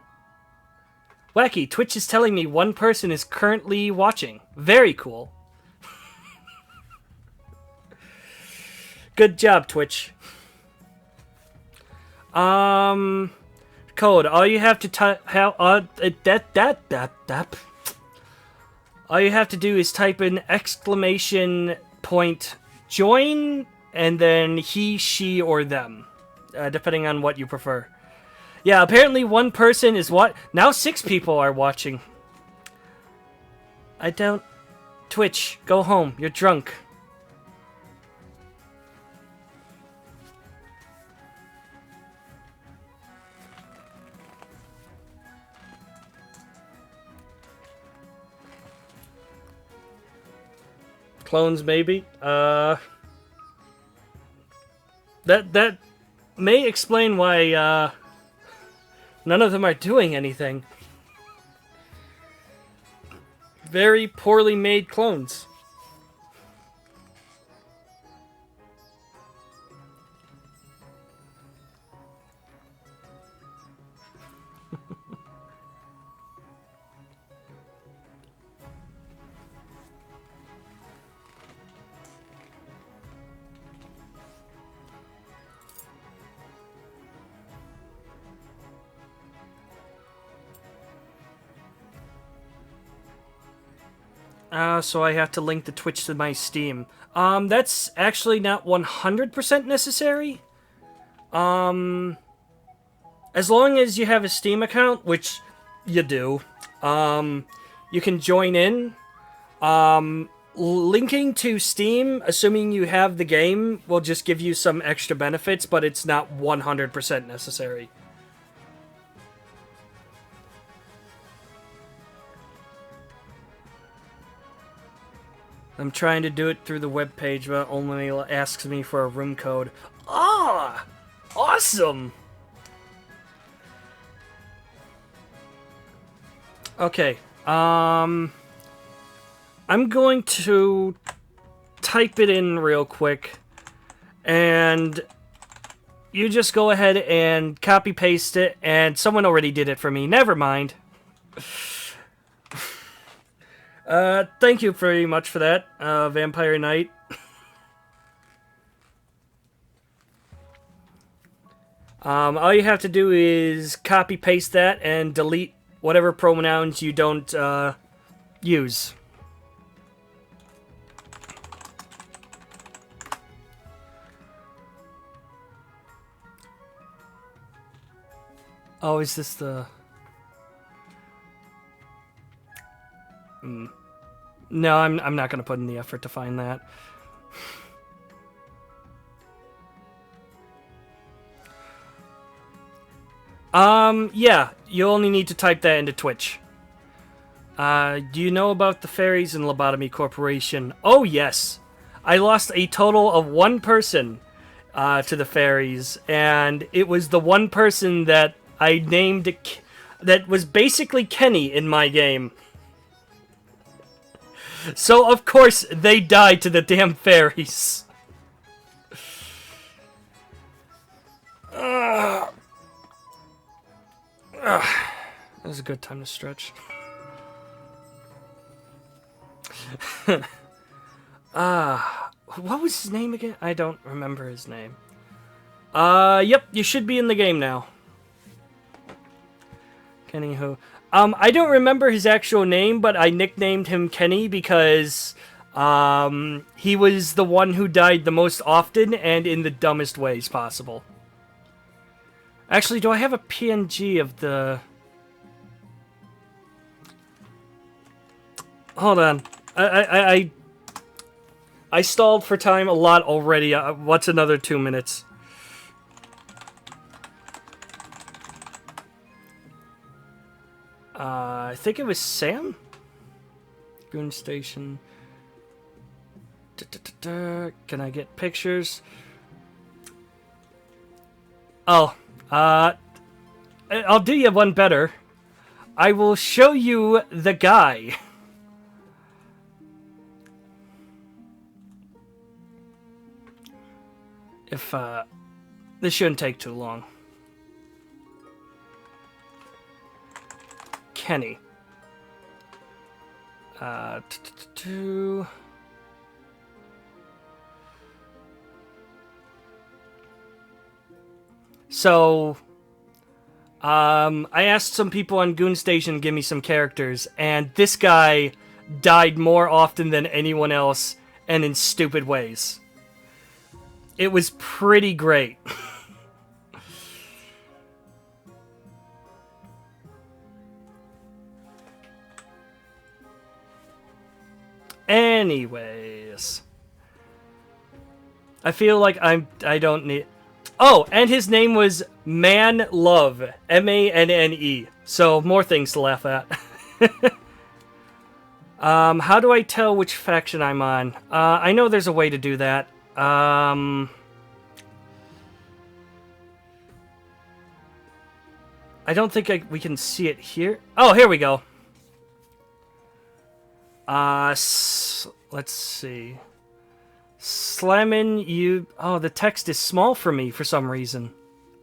Wacky, Twitch is telling me one person is currently watching. Very cool. Good job, Twitch. Code. All you have to all you have to do is type in exclamation point join and then he, she, or them, depending on what you prefer. Yeah, apparently one person is now 6 people are watching. I don't... Twitch, go home. You're drunk. clones, maybe. That may explain why none of them are doing anything. Very poorly made clones. So I have to link the Twitch to my Steam. That's actually not 100% necessary. As long as you have a Steam account, which you do, you can join in. Linking to Steam, assuming you have the game, will just give you some extra benefits, but it's not 100% necessary. I'm trying to do it through the webpage, but only asks me for a room code. Ah! Awesome! Okay, I'm going to type it in real quick, and you just go ahead and copy-paste it, and someone already did it for me. Never mind. Thank you very much for that, Vampire Knight. All you have to do is copy-paste that and delete whatever pronouns you don't, use. Oh, is this the... No, I'm not going to put in the effort to find that. Yeah, you only need to type that into Twitch. Do you know about the fairies and Lobotomy Corporation? Oh, yes. I lost a total of one person to the fairies, and it was the one person that I named that was basically Kenny in my game. So, of course, they died to the damn fairies. That was a good time to stretch. What was his name again? I don't remember his name. Yep, you should be in the game now. Kenny who? I don't remember his actual name, but I nicknamed him Kenny because, he was the one who died the most often and in the dumbest ways possible. Actually, do I have a PNG of the... Hold on. I stalled for time a lot already. What's another 2 minutes? I think it was Sam? Goon Station. Can I get pictures? Oh, I'll do you one better. I will show you the guy. If, this shouldn't take too long. Kenny. So, I asked some people on Goon Station to give me some characters, and this guy died more often than anyone else, and in stupid ways. It was pretty great. Anyways, I feel like I don't need... Oh, and his name was Man Love, Manne. So more things to laugh at. How do I tell which faction I'm on? I know there's a way to do that. I don't think we can see it here. Oh, here we go. Let's see. Slammin', you... Oh, the text is small for me for some reason.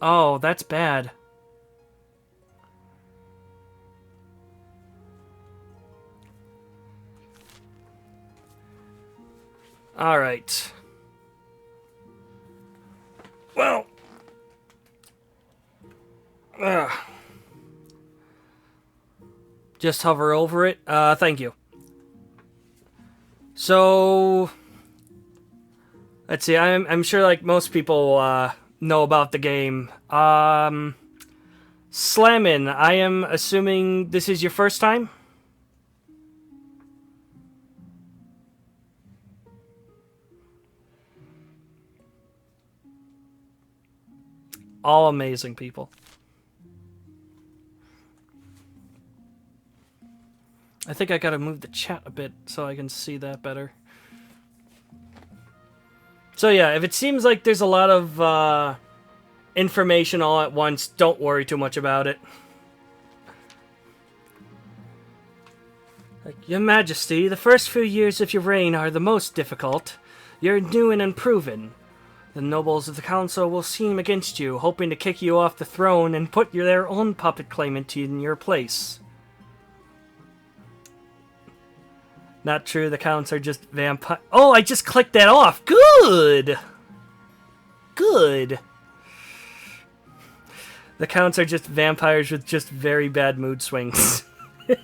Oh, that's bad. Alright. Well... Just hover over it. Thank you. So... Let's see, I'm sure like most people know about the game. Slammin', I am assuming this is your first time? All amazing people. I think I gotta move the chat a bit so I can see that better. So yeah, if it seems like there's a lot of information all at once, don't worry too much about it. Like, Your Majesty, the first few years of your reign are the most difficult. You're new and unproven. The nobles of the council will scheme against you, hoping to kick you off the throne and put their own puppet claimant in your place. Not true, the counts are just vampire... Oh, I just clicked that off! Good! Good! The counts are just vampires with just very bad mood swings. Like,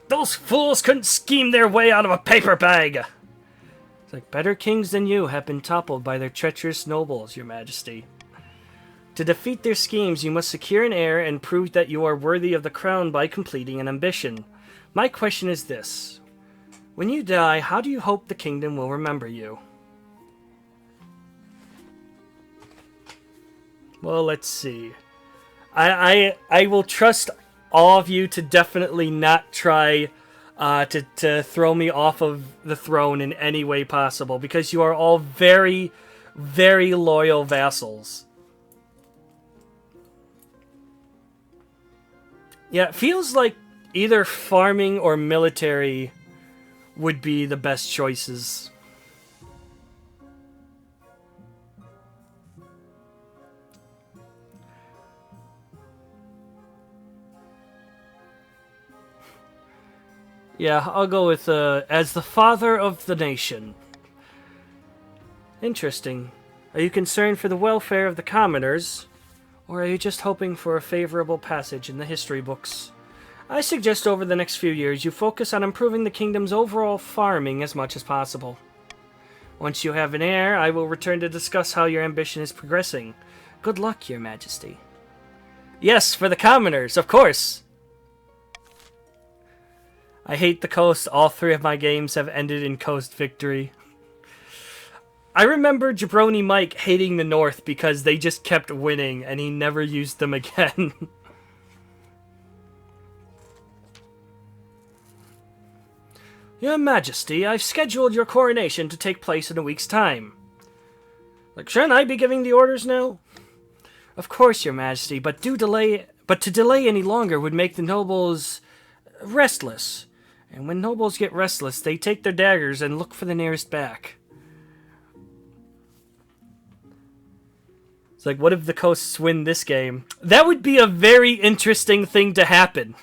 those fools couldn't scheme their way out of a paper bag! It's like, better kings than you have been toppled by their treacherous nobles, Your Majesty. To defeat their schemes, you must secure an heir and prove that you are worthy of the crown by completing an ambition. My question is this. When you die, how do you hope the kingdom will remember you? Well, let's see. I will trust all of you to definitely not try to throw me off of the throne in any way possible, because you are all very, very loyal vassals. Yeah, it feels like either farming or military would be the best choices. Yeah, I'll go with, as the father of the nation. Interesting. Are you concerned for the welfare of the commoners, or are you just hoping for a favorable passage in the history books? I suggest over the next few years you focus on improving the kingdom's overall farming as much as possible. Once you have an heir, I will return to discuss how your ambition is progressing. Good luck, Your Majesty. Yes, for the commoners, of course! I hate the coast. All 3 of my games have ended in coast victory. I remember Jabroni Mike hating the North because they just kept winning and he never used them again. Your Majesty, I've scheduled your coronation to take place in a week's time. Like, shouldn't I be giving the orders now? Of course, Your Majesty, but to delay any longer would make the nobles restless. And when nobles get restless, they take their daggers and look for the nearest back. It's like, what if the coasts win this game? That would be a very interesting thing to happen.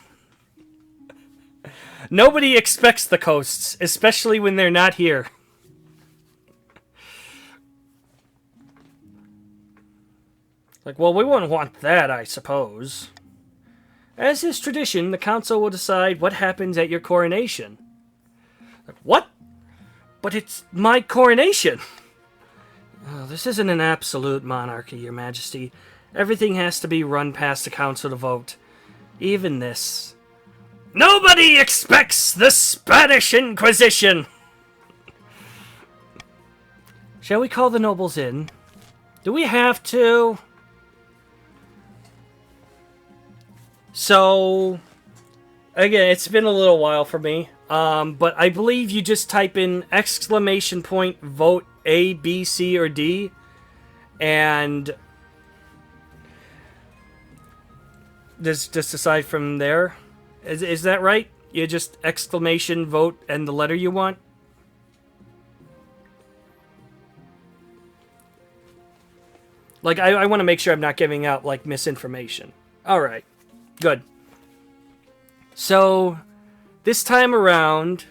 Nobody expects the coasts, especially when they're not here. Like, well, we wouldn't want that, I suppose. As is tradition, the council will decide what happens at your coronation. Like, what? But it's my coronation! Oh, this isn't an absolute monarchy, Your Majesty. Everything has to be run past the council to vote. Even this. Nobody expects the Spanish Inquisition! Shall we call the nobles in? Do we have to? So, Again, it's been a little while for me. But I believe you just type in exclamation point vote A, B, C, or D, and just decide from there. Is that right? You just exclamation vote and the letter you want? Like, I want to make sure I'm not giving out, like, misinformation. Alright. Good. So, this time around,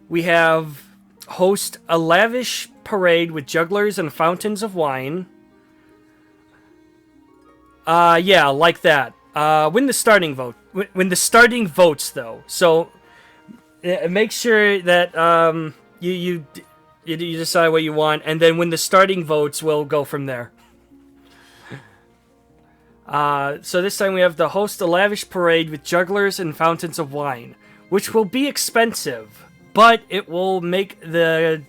we have host a lavish parade with jugglers and fountains of wine. Yeah, like that. Win the starting vote. When the starting votes, though. So, make sure that, you decide what you want, and then when the starting votes, we'll go from there. So this time we have the host a lavish parade with jugglers and fountains of wine, which will be expensive, but it will make everything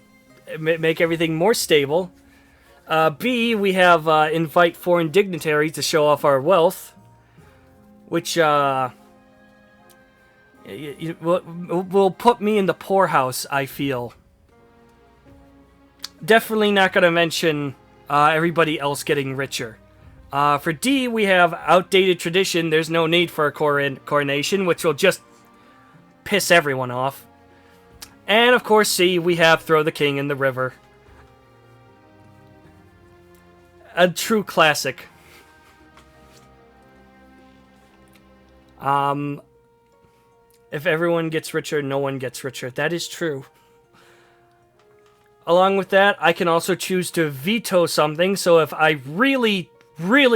more stable. B, we have invite foreign dignitaries to show off our wealth, which will put me in the poorhouse, I feel. Definitely not going to mention everybody else getting richer. For D, we have outdated tradition. There's no need for a coronation, which will just piss everyone off. And of course, C, we have throw the king in the river. A true classic. If everyone gets richer, no one gets richer. That is true. Along with that, I can also choose to veto something, so if I really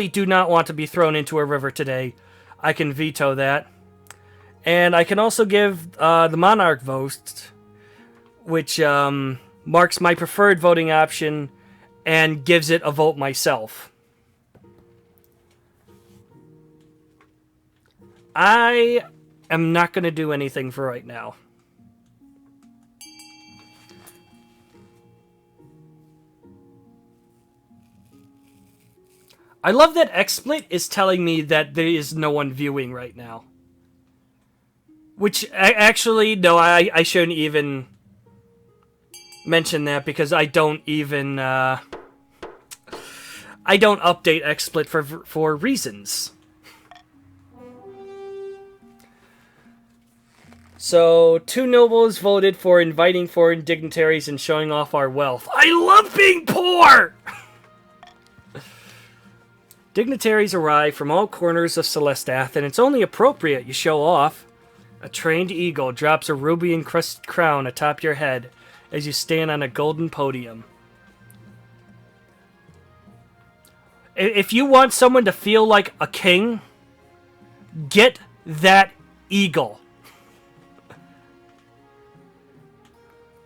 do not want to be thrown into a river today, I can veto that. And I can also give the monarch vote, which marks my preferred voting option and gives it a vote myself. I am not going to do anything for right now. I love that XSplit is telling me that there is no one viewing right now. Which, actually, no, I shouldn't even mention that because I don't even, I don't update XSplit for reasons. So, 2 nobles voted for inviting foreign dignitaries and showing off our wealth. I love being poor! Dignitaries arrive from all corners of Celestath, and it's only appropriate you show off. A trained eagle drops a ruby-encrusted crown atop your head as you stand on a golden podium. If you want someone to feel like a king, get that eagle.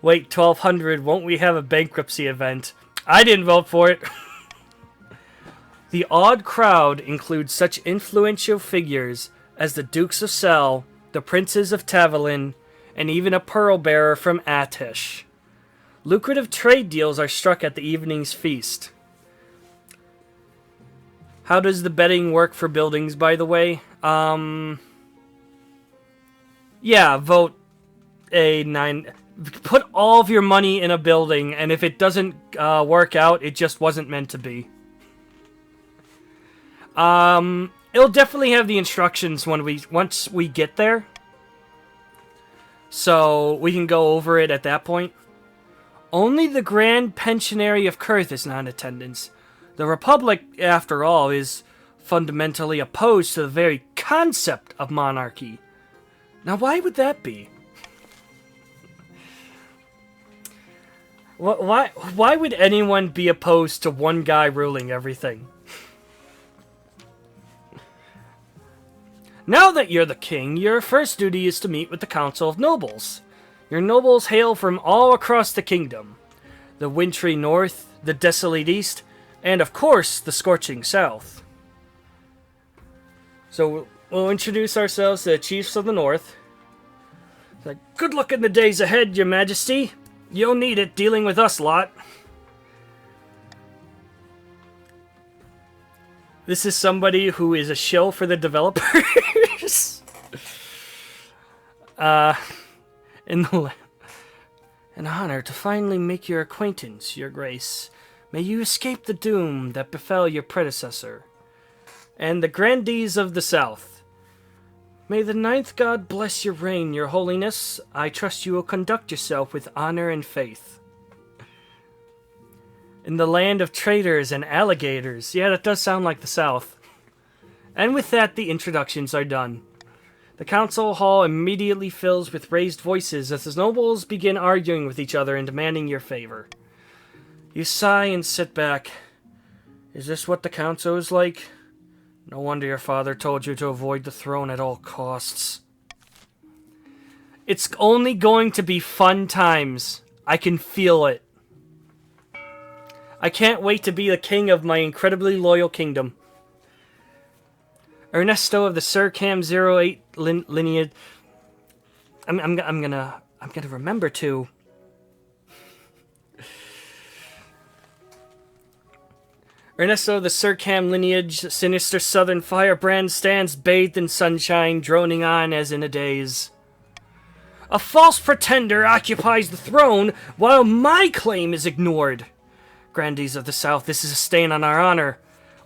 Wait, 1200, won't we have a bankruptcy event? I didn't vote for it. The odd crowd includes such influential figures as the Dukes of Sel, the Princes of Tavalin, and even a pearl bearer from Atish. Lucrative trade deals are struck at the evening's feast. How does the betting work for buildings, by the way? Yeah, vote a 9. Put all of your money in a building, and if it doesn't work out, it just wasn't meant to be. It'll definitely have the instructions once we get there. So, we can go over it at that point. Only the Grand Pensionary of Kurth is not in attendance. The Republic, after all, is fundamentally opposed to the very concept of monarchy. Now, why would that be? Why would anyone be opposed to one guy ruling everything? Now that you're the king, your first duty is to meet with the Council of Nobles. Your nobles hail from all across the kingdom. The wintry north, the desolate east, and of course, the scorching south. So we'll introduce ourselves to the chiefs of the north. It's like, good luck in the days ahead, your majesty. You'll need it dealing with us lot. This is somebody who is a shill for the developers. In the an honor to finally make your acquaintance, your grace. May you escape the doom that befell your predecessor. And the grandees of the south. May the ninth god bless your reign, your holiness. I trust you will conduct yourself with honor and faith. In the land of traitors and alligators. Yeah, that does sound like the south. And with that, the introductions are done. The council hall immediately fills with raised voices as the nobles begin arguing with each other and demanding your favor. You sigh and sit back. Is this what the council is like? No wonder your father told you to avoid the throne at all costs. It's only going to be fun times. I can feel it. I can't wait to be the king of my incredibly loyal kingdom. Ernesto of the Sir Cam 08 lineage. I'm gonna remember to. Ernesto of the Sir Cam lineage, sinister southern firebrand stands bathed in sunshine, droning on as in a daze. A false pretender occupies the throne while my claim is ignored. Grandees of the South, this is a stain on our honor.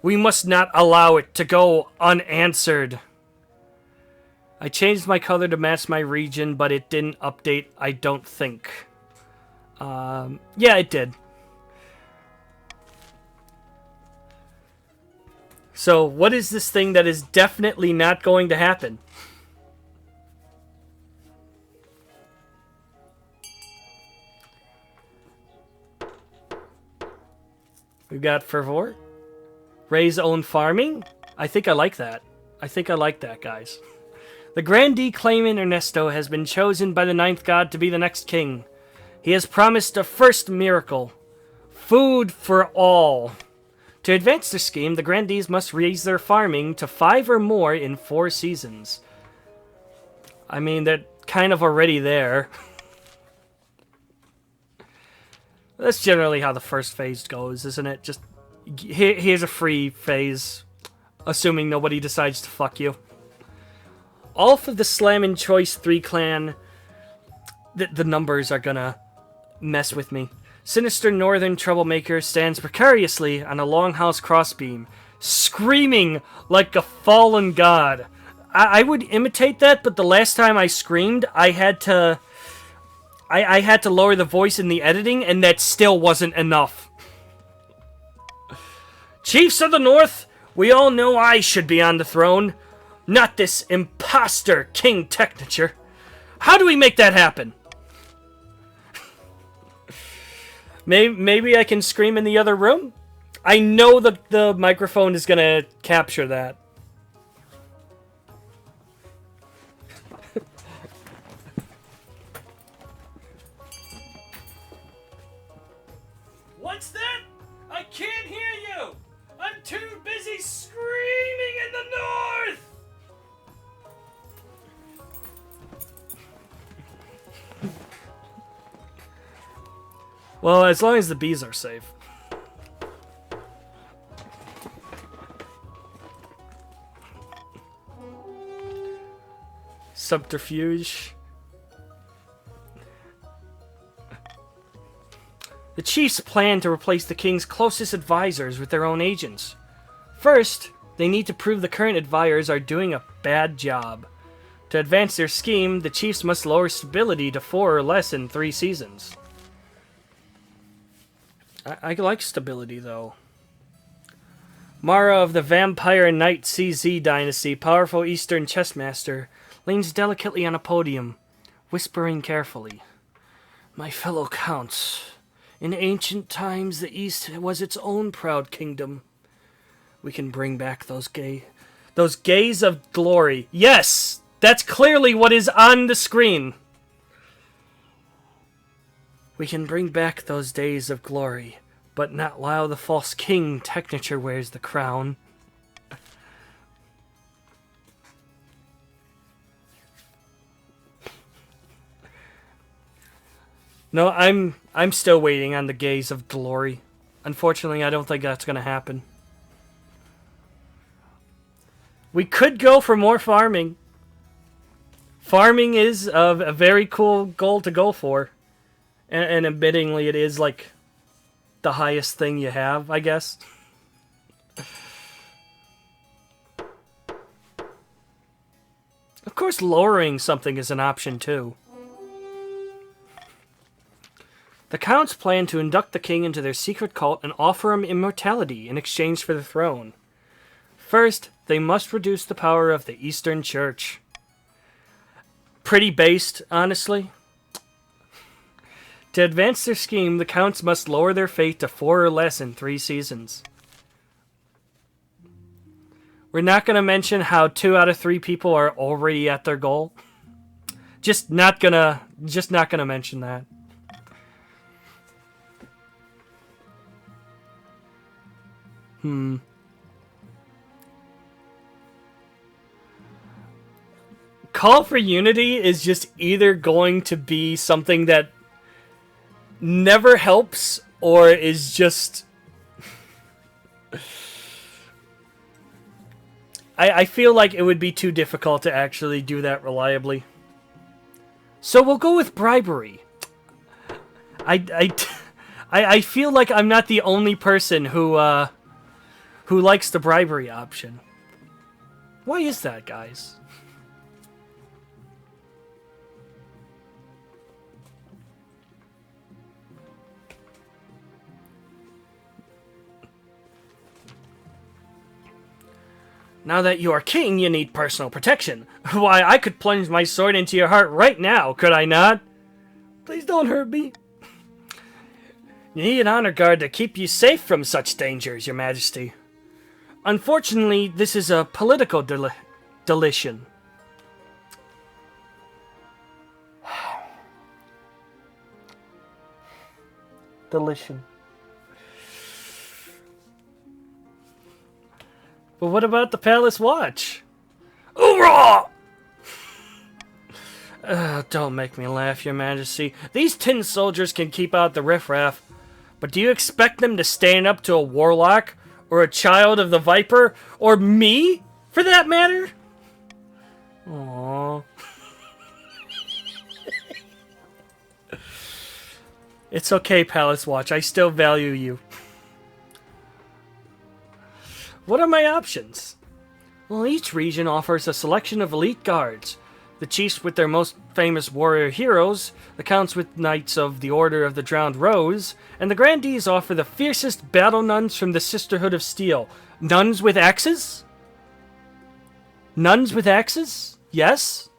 We must not allow it to go unanswered. I changed my color to match my region, but it didn't update, I don't think. Yeah, it did. So, what is this thing that is definitely not going to happen? We've got Fervor. Ray's own farming? I think I like that. I think I like that, guys. The grandee claimant Ernesto has been chosen by the ninth god to be the next king. He has promised a first miracle. Food for all. To advance their scheme, the grandees must raise their farming to 5 or more in 4 seasons. I mean, they're kind of already there. That's generally how the first phase goes, isn't it? Just, here's a free phase, assuming nobody decides to fuck you. All for the Slammin' Choice 3 clan, the numbers are gonna mess with me. Sinister northern troublemaker stands precariously on a longhouse crossbeam, screaming like a fallen god. I would imitate that, but the last time I screamed, I had to lower the voice in the editing, and that still wasn't enough. Chiefs of the North, we all know I should be on the throne, not this imposter King Technature. How do we make that happen? Maybe I can scream in the other room? I know the microphone is gonna capture that. What's that? I can't hear you! I'm too busy screaming in the north! Well, as long as the bees are safe. Subterfuge. The chiefs plan to replace the king's closest advisors with their own agents. First, they need to prove the current advisors are doing a bad job. To advance their scheme, the chiefs must lower stability to 4 or less in 3 seasons. I like stability, though. Mara of the Vampire Knight CZ dynasty, powerful Eastern chessmaster, leans delicately on a podium, whispering carefully. My fellow counts, in ancient times the East was its own proud kingdom. We can bring back those gays of glory. Yes! That's clearly what is on the screen. We can bring back those days of glory, but not while the false king Technature wears the crown. No, I'm still waiting on the gaze of glory. Unfortunately, I don't think that's gonna happen. We could go for more farming. Farming is a very cool goal to go for. And admittingly, it is like the highest thing you have, I guess. Of course, lowering something is an option too. The counts plan to induct the king into their secret cult and offer him immortality in exchange for the throne. First, they must reduce the power of the Eastern Church. Pretty based, honestly. To advance their scheme, the counts must lower their fate to 4 or less in 3 seasons. We're not going to mention how 2 out of 3 people are already at their goal. Just not gonna mention that. Call for Unity is just either going to be something that never helps or is just... I feel like it would be too difficult to actually do that reliably. So we'll go with bribery. I feel like I'm not the only person who likes the bribery option. Why is that, guys? Now that you are king, you need personal protection. Why, I could plunge my sword into your heart right now, could I not? Please don't hurt me. You need an honor guard to keep you safe from such dangers, your majesty. Unfortunately, this is a political deletion. Deletion. But what about the Palace Watch? Hoorah! Don't make me laugh, your majesty. These tin soldiers can keep out the riffraff, but do you expect them to stand up to a warlock, or a child of the Viper, or me, for that matter? Aww. It's okay, Palace Watch. I still value you. What are my options? Well, each region offers a selection of elite guards. The chiefs with their most famous warrior heroes, the counts with knights of the Order of the Drowned Rose, and the grandees offer the fiercest battle nuns from the Sisterhood of Steel. Nuns with axes? Nuns with axes? Yes?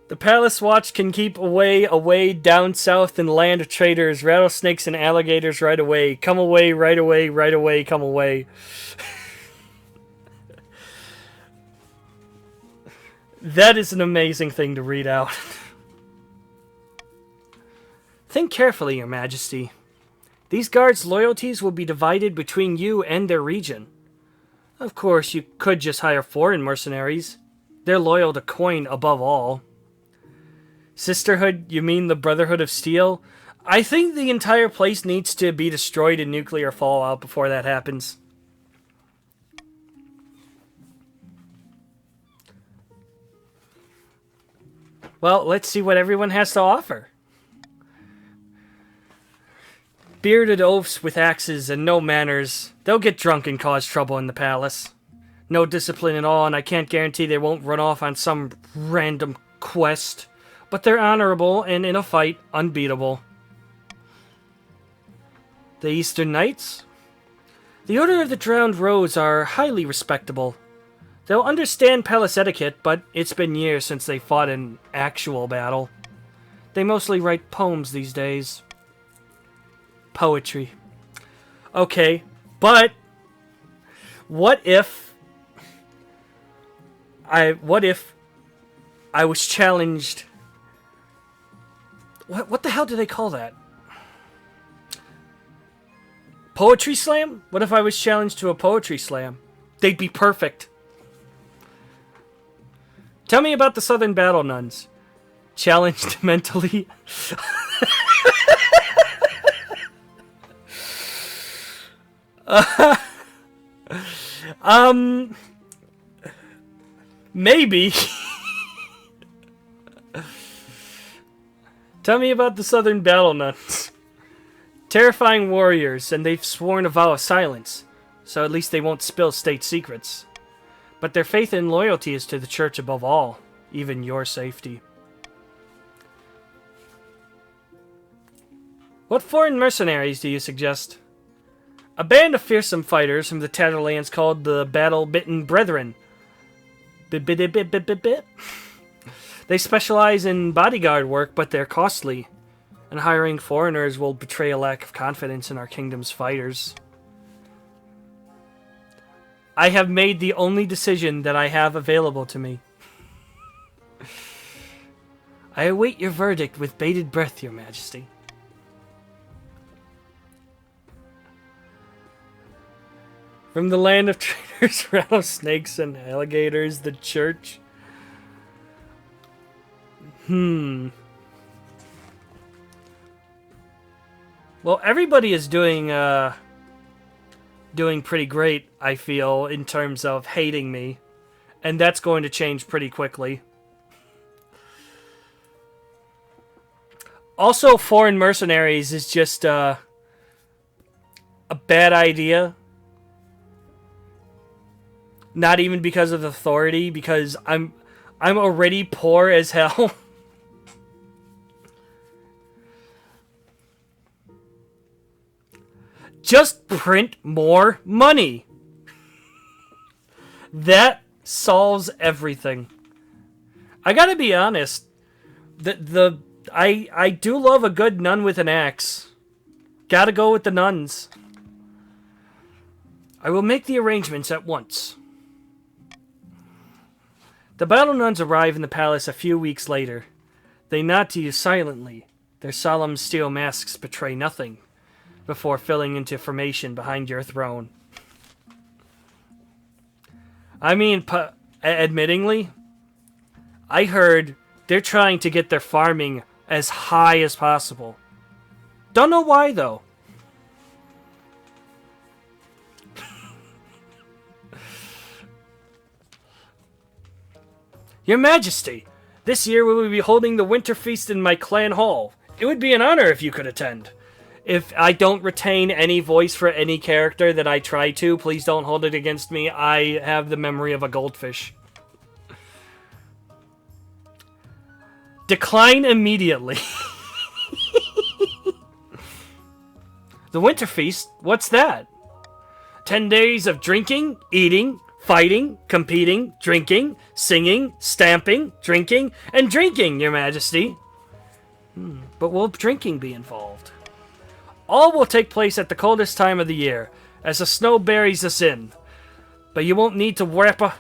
The Palace Watch can keep away down south and land traders, rattlesnakes, and alligators right away. Come away, right away, right away, come away. That is an amazing thing to read out. Think carefully, your majesty. These guards' loyalties will be divided between you and their region. Of course, you could just hire foreign mercenaries. They're loyal to coin above all. Sisterhood, you mean the Brotherhood of Steel? I think the entire place needs to be destroyed in nuclear fallout before that happens. Well, let's see what everyone has to offer. Bearded oafs with axes and no manners. They'll get drunk and cause trouble in the palace. No discipline at all, and I can't guarantee they won't run off on some random quest. But they're honorable and, in a fight, unbeatable. The Eastern Knights? The Order of the Drowned Rose are highly respectable. They'll understand palace etiquette, but it's been years since they fought in actual battle. They mostly write poems these days. Poetry. Okay, but what if I was challenged? What the hell do they call that? Poetry slam? What if I was challenged to a poetry slam? They'd be perfect. Tell me about the Southern Battle Nuns. Challenged mentally. Um, maybe. Tell me about the Southern Battle Nuns. Terrifying warriors, and they've sworn a vow of silence, so at least they won't spill state secrets. But their faith and loyalty is to the church above all, even your safety. What foreign mercenaries do you suggest? A band of fearsome fighters from the Tatterlands called the Battle-Bitten Brethren. Bit. They specialize in bodyguard work, but they're costly, and hiring foreigners will betray a lack of confidence in our kingdom's fighters. I have made the only decision that I have available to me. I await your verdict with bated breath, Your Majesty. From the land of traitors, rattlesnakes, and alligators, the church. Well, everybody is doing pretty great, I feel, in terms of hating me. And that's going to change pretty quickly. Also, foreign mercenaries is just a bad idea. Not even because of authority, because I'm already poor as hell. Just print more money. That solves everything. I gotta be honest. I do love a good nun with an axe. Gotta go with the nuns. I will make the arrangements at once. The battle nuns arrive in the palace a few weeks later. They nod to you silently. Their solemn steel masks betray nothing, before filling into formation behind your throne. I mean, admittingly, I heard they're trying to get their farming as high as possible. Don't know why, though. Your Majesty, this year we will be holding the winter feast in my clan hall. It would be an honor if you could attend. If I don't retain any voice for any character that I try to, please don't hold it against me. I have the memory of a goldfish. Decline immediately. The Winter Feast? What's that? 10 days of drinking, eating, fighting, competing, drinking, singing, stamping, drinking, and drinking, Your Majesty. But will drinking be involved? All will take place at the coldest time of the year, as the snow buries us in. But you won't need to wrap up...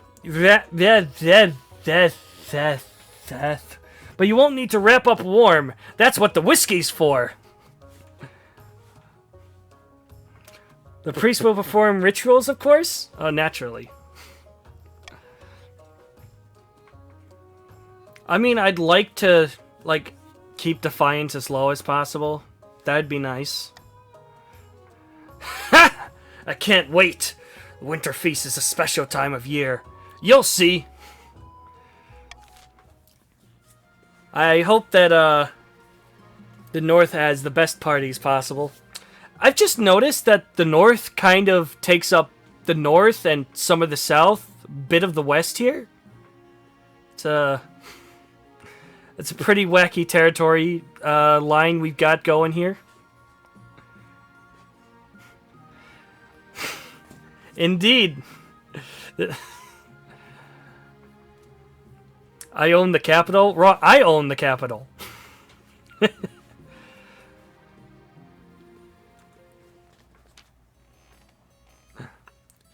But you won't need to wrap up warm. That's what the whiskey's for. The priest will perform rituals, of course? Oh, naturally. I mean, I'd like to, keep Defiance as low as possible. That'd be nice. Ha! I can't wait. The Winter Feast is a special time of year. You'll see. I hope that, the North has the best parties possible. I've just noticed that the North kind of takes up the North and some of the South, bit of the West here. It's a pretty wacky territory line we've got going here. Indeed. I own the capital. I own the capital.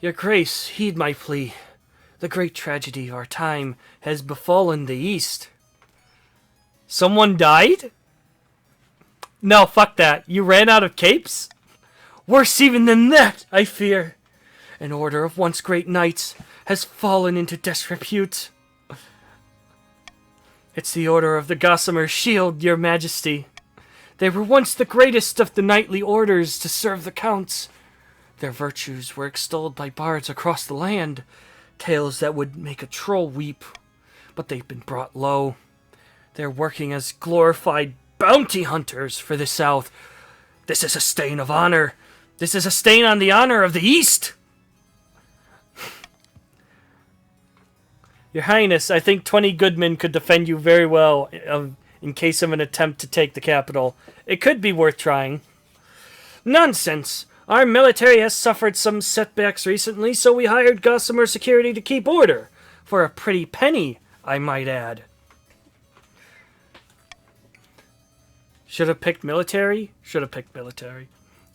Your Grace, heed my plea. The great tragedy of our time has befallen the East. Someone died? No, fuck that. You ran out of capes? Worse even than that, I fear. An order of once great knights has fallen into disrepute. It's the order of the Gossamer Shield, Your Majesty. They were once the greatest of the knightly orders to serve the counts. Their virtues were extolled by bards across the land, tales that would make a troll weep, but they've been brought low. They're working as glorified bounty hunters for the South. This is a stain of honor. This is a stain on the honor of the East. Your Highness, I think 20 Goodmen could defend you very well in case of an attempt to take the capital. It could be worth trying. Nonsense! Our military has suffered some setbacks recently, so we hired Gossamer Security to keep order. For a pretty penny, I might add. Should have picked military? Should have picked military.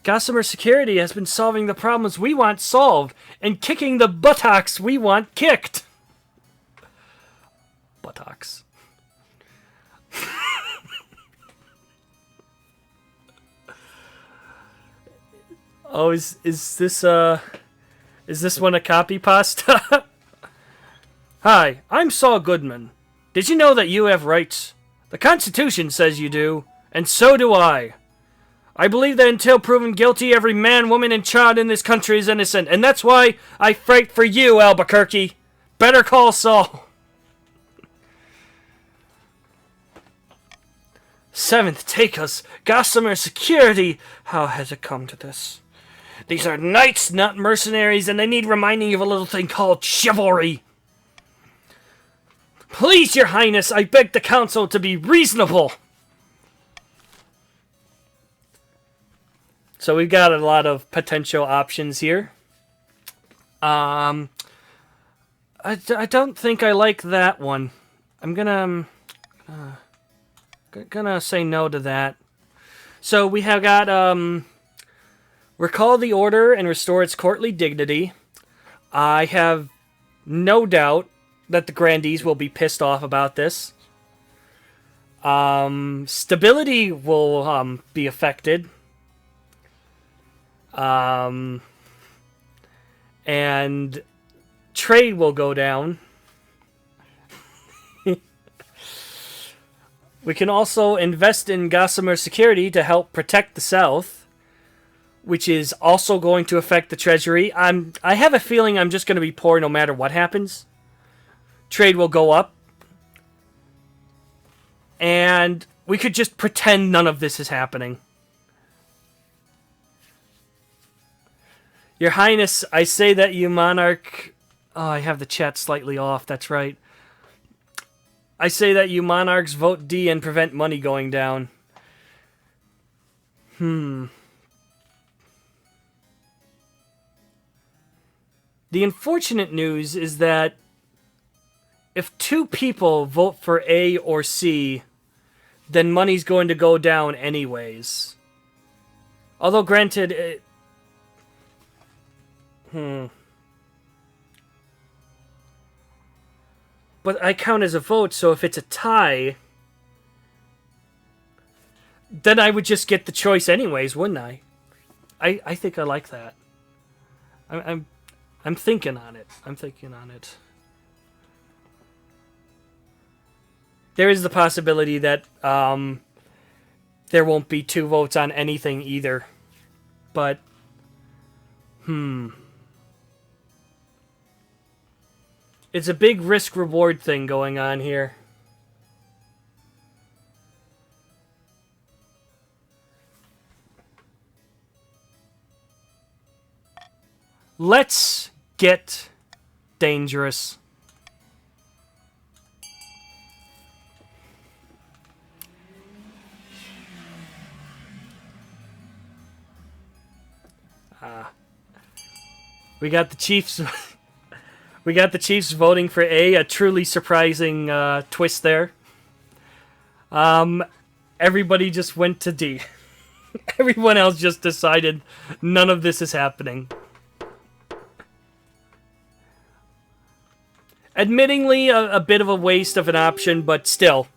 Gossamer Security has been solving the problems we want solved and kicking the buttocks we want kicked. Buttocks. Oh, is this one a copy pasta? Hi, I'm Saul Goodman. Did you know that you have rights? The Constitution says you do, and so do I. I believe that until proven guilty, every man, woman, and child in this country is innocent, and that's why I fight for you, Albuquerque. Better call Saul. Seventh, take us. Gossamer Security. How has it come to this? These are knights, not mercenaries, and they need reminding of a little thing called chivalry. Please, Your Highness, I beg the council to be reasonable. So we've got a lot of potential options here. I don't think I like that one. I'm gonna say no to that. So we have got recall the order and restore its courtly dignity. I have no doubt that the grandees will be pissed off about this. Stability will be affected. And trade will go down. We can also invest in Gossamer Security to help protect the South, which is also going to affect the treasury. I have a feeling I'm just going to be poor no matter what happens. Trade will go up. And we could just pretend none of this is happening. Your Highness, I say that you monarch... Oh, I have the chat slightly off, that's right. I say that you monarchs vote D and prevent money going down. The unfortunate news is that if two people vote for A or C, then money's going to go down anyways. Although granted... But I count as a vote, so if it's a tie, then I would just get the choice anyways, wouldn't I? I think I like that. I'm thinking on it. I'm thinking on it. There is the possibility that there won't be two votes on anything either. But it's a big risk-reward thing going on here. Let's get dangerous. We got the Chiefs... We got the Chiefs voting for A truly surprising twist there. Everybody just went to D. Everyone else just decided none of this is happening. Admittingly, a bit of a waste of an option, but still.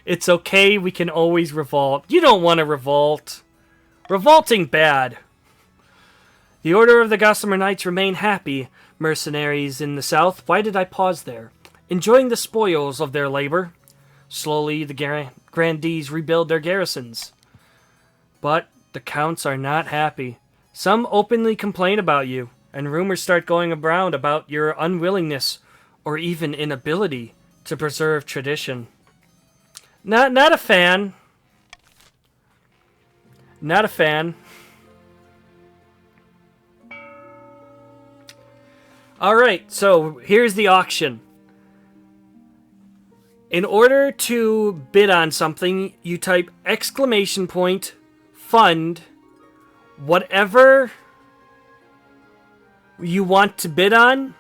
It's okay, we can always revolt. You don't want to revolt. Revolting bad. The Order of the Gossamer Knights remain happy. Mercenaries in the South, why did I pause there? Enjoying the spoils of their labor. Slowly, the grandees rebuild their garrisons. But the counts are not happy. Some openly complain about you, and rumors start going around about your unwillingness or even inability to preserve tradition. Not a fan. Not a fan. Alright, so here's the auction. In order to bid on something, you type exclamation point, fund, whatever you want to bid on,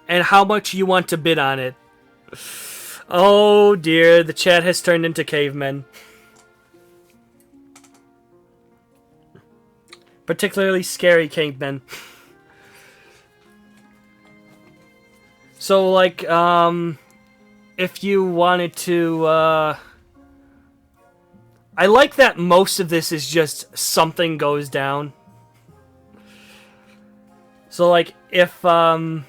and how much you want to bid on it. Oh dear, the chat has turned into cavemen. Particularly scary cavemen. So, like, if you wanted to, I like that most of this is just something goes down. So, like, if the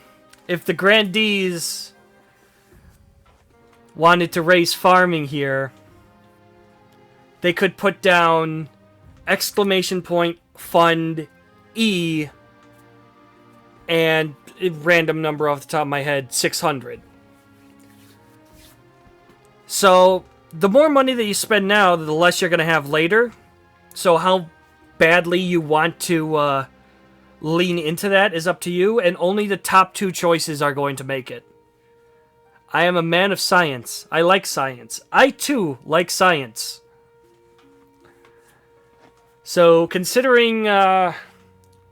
grandees wanted to raise farming here, they could put down exclamation point fund E and a random number off the top of my head, 600. So the more money that you spend now, the less you're going to have later. So how badly you want to lean into that is up to you, and only the top two choices are going to make it. I am a man of science. I like science. I too like science. So considering, what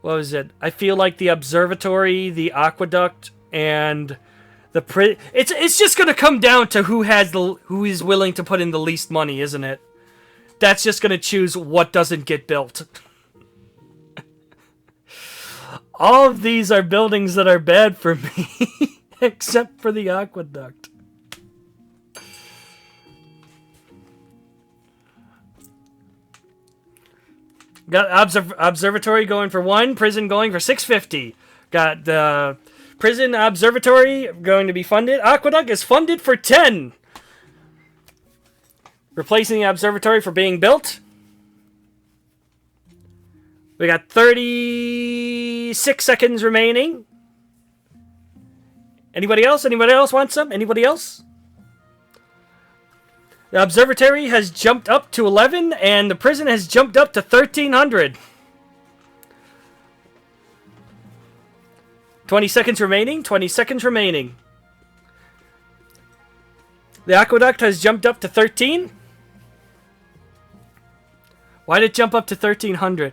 was it? I feel like the observatory, the aqueduct, and the it's just gonna come down to who is willing to put in the least money, isn't it? That's just gonna choose what doesn't get built. All of these are buildings that are bad for me, except for the aqueduct. Got observatory going for 1, prison going for 650. Got the prison observatory going to be funded. Aqueduct is funded for 10. Replacing the observatory for being built. We got 36 seconds remaining. Anybody else? Anybody else want some? Anybody else? The observatory has jumped up to 11, and the prison has jumped up to 1,300. 20 seconds remaining. 20 seconds remaining. The aqueduct has jumped up to 13. Why did it jump up to 1,300?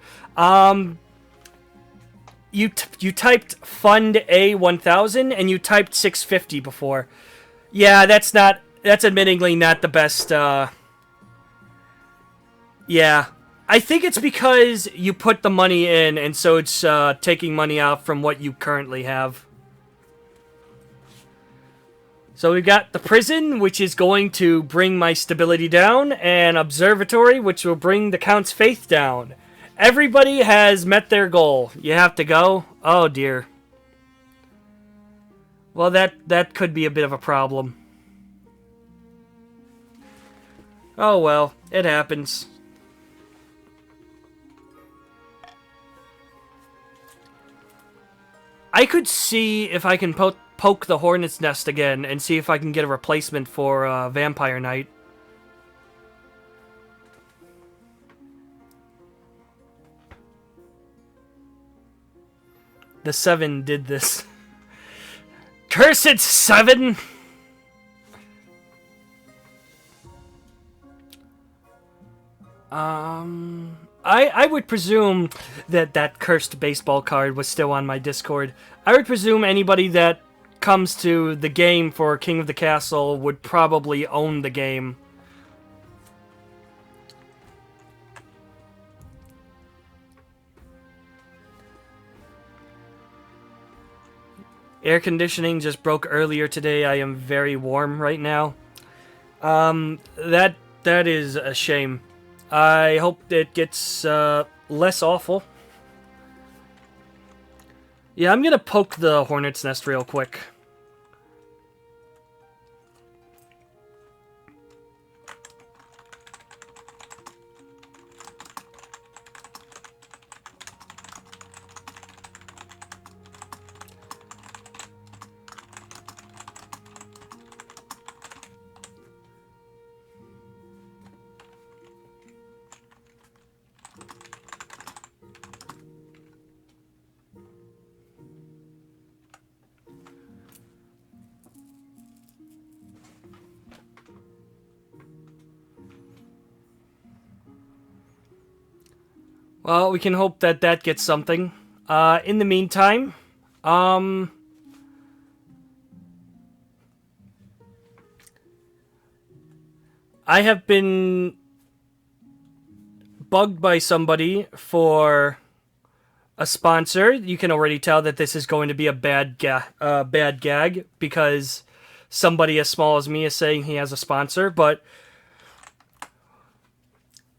You typed fund A 1,000 and you typed 650 before. Yeah, that's admittingly not the best. Yeah, I think it's because you put the money in, and so it's taking money out from what you currently have. So we've got the prison, which is going to bring my stability down, and observatory, which will bring the Count's faith down. Everybody has met their goal. You have to go? Oh dear. Well, that could be a bit of a problem. Oh well, it happens. I could see if I can poke the hornet's nest again and see if I can get a replacement for Vampire Knight. The 7 did this. Cursed 7! I would presume that cursed baseball card was still on my Discord. I would presume anybody that comes to the game for King of the Castle would probably own the game. Air conditioning just broke earlier today. I am very warm right now. That is a shame. I hope it gets less awful. Yeah, I'm gonna poke the hornet's nest real quick. Well, we can hope that that gets something. In the meantime, um, I have been bugged by somebody for a sponsor. You can already tell that this is going to be a bad gag because somebody as small as me is saying he has a sponsor. But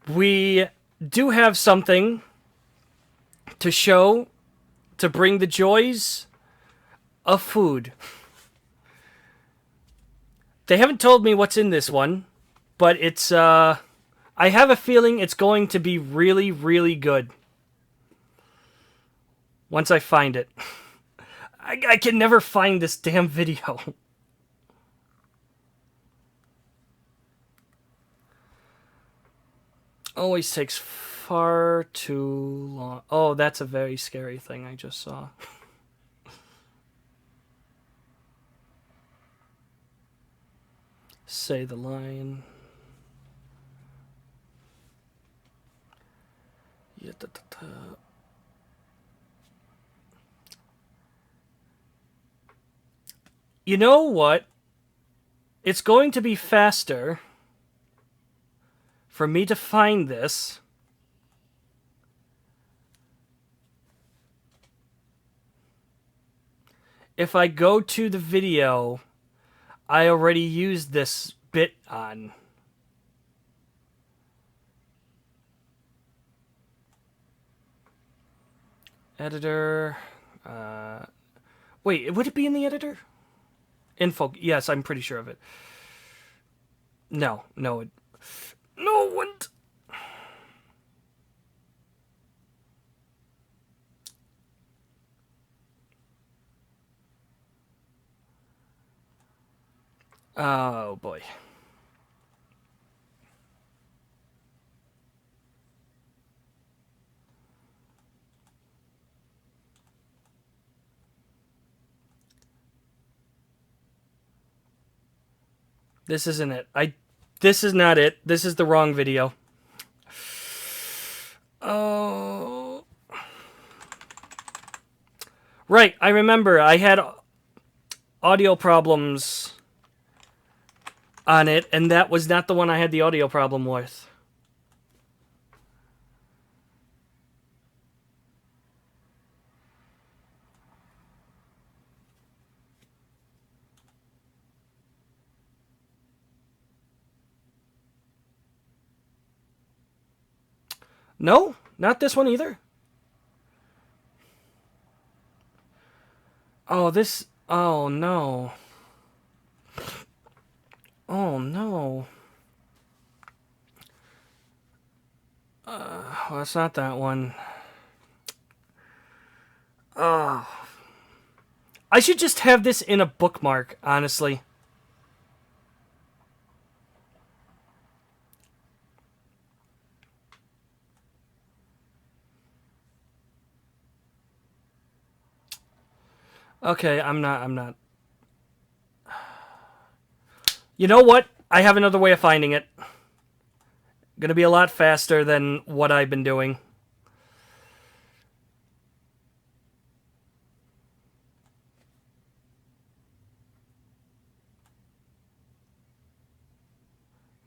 we do have something to show to bring the joys of food. They haven't told me what's in this one, but it's I have a feeling it's going to be really, really good. Once I find it. I can never find this damn video. Always takes far too long. Oh, that's a very scary thing I just saw. Say the line. You know what? It's going to be faster for me to find this if I go to the video I already used this bit on. Editor. Wait, would it be in the editor? Info. Yes, I'm pretty sure of it. No, it wouldn't. Oh boy. This isn't it. This is not it. This is the wrong video. Oh. Right, I remember. I had audio problems on it, and that was not the one I had the audio problem with. No, not this one either. Oh, this. Oh, no. Oh, no. Well, it's not that one. Oh. I should just have this in a bookmark, honestly. Okay, I'm not. You know what? I have another way of finding it. Gonna be a lot faster than what I've been doing.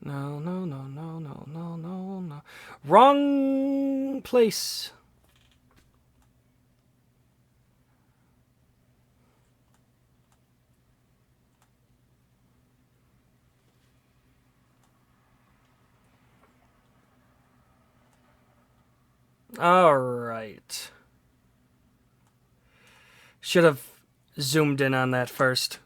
No. Wrong place. Alright. Should have zoomed in on that first.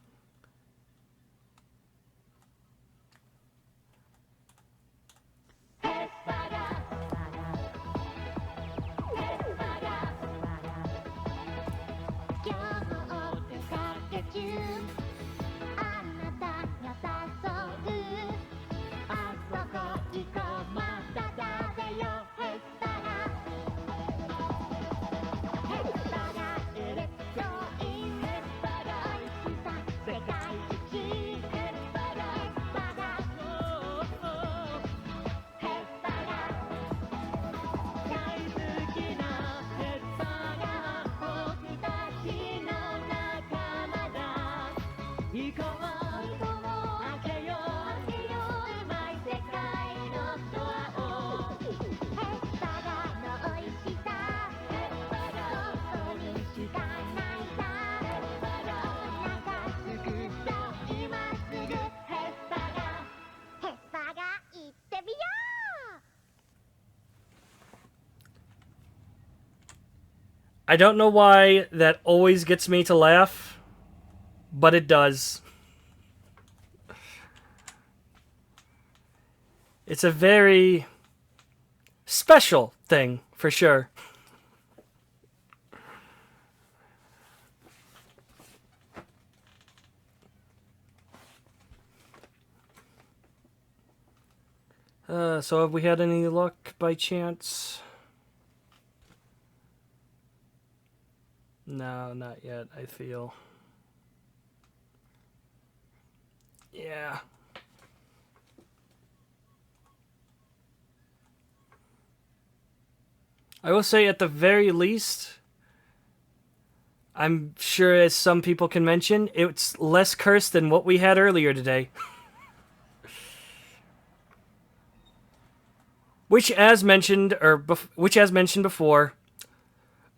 I don't know why that always gets me to laugh, but it does. It's a very special thing, for sure. So have we had any luck by chance? No, not yet, I feel. Yeah. I will say, at the very least, I'm sure, as some people can mention, it's less cursed than what we had earlier today. Which, as mentioned, which, as mentioned before,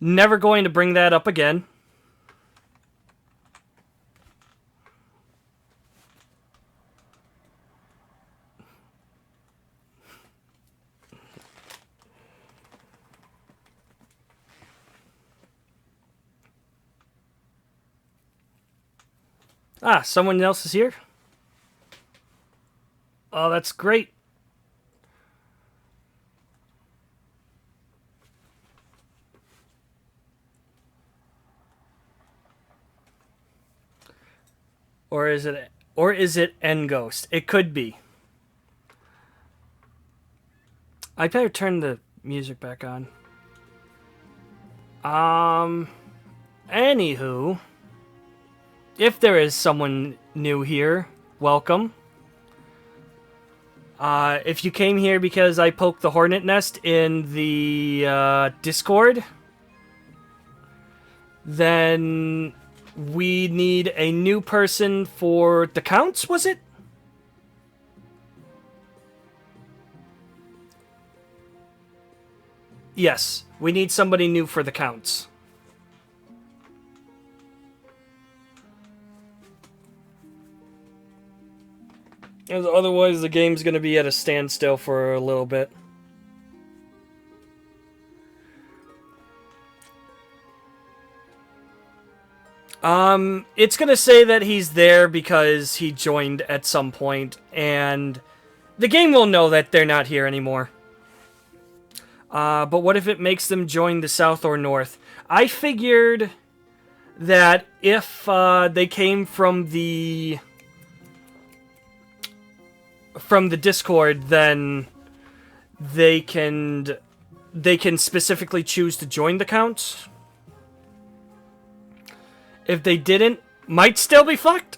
never going to bring that up again. Ah, someone else is here? Oh, that's great. Or is it N-Ghost? It could be. I better turn the music back on. Anywho, if there is someone new here, welcome. If you came here because I poked the hornet nest in the Discord, then we need a new person for the counts, was it? Yes, we need somebody new for the counts. Otherwise, the game's going to be at a standstill for a little bit. It's going to say that he's there because he joined at some point, and the game will know that they're not here anymore. But what if it makes them join the south or north? I figured that if they came from the Discord, then they can specifically choose to join the counts. If they didn't, might still be fucked.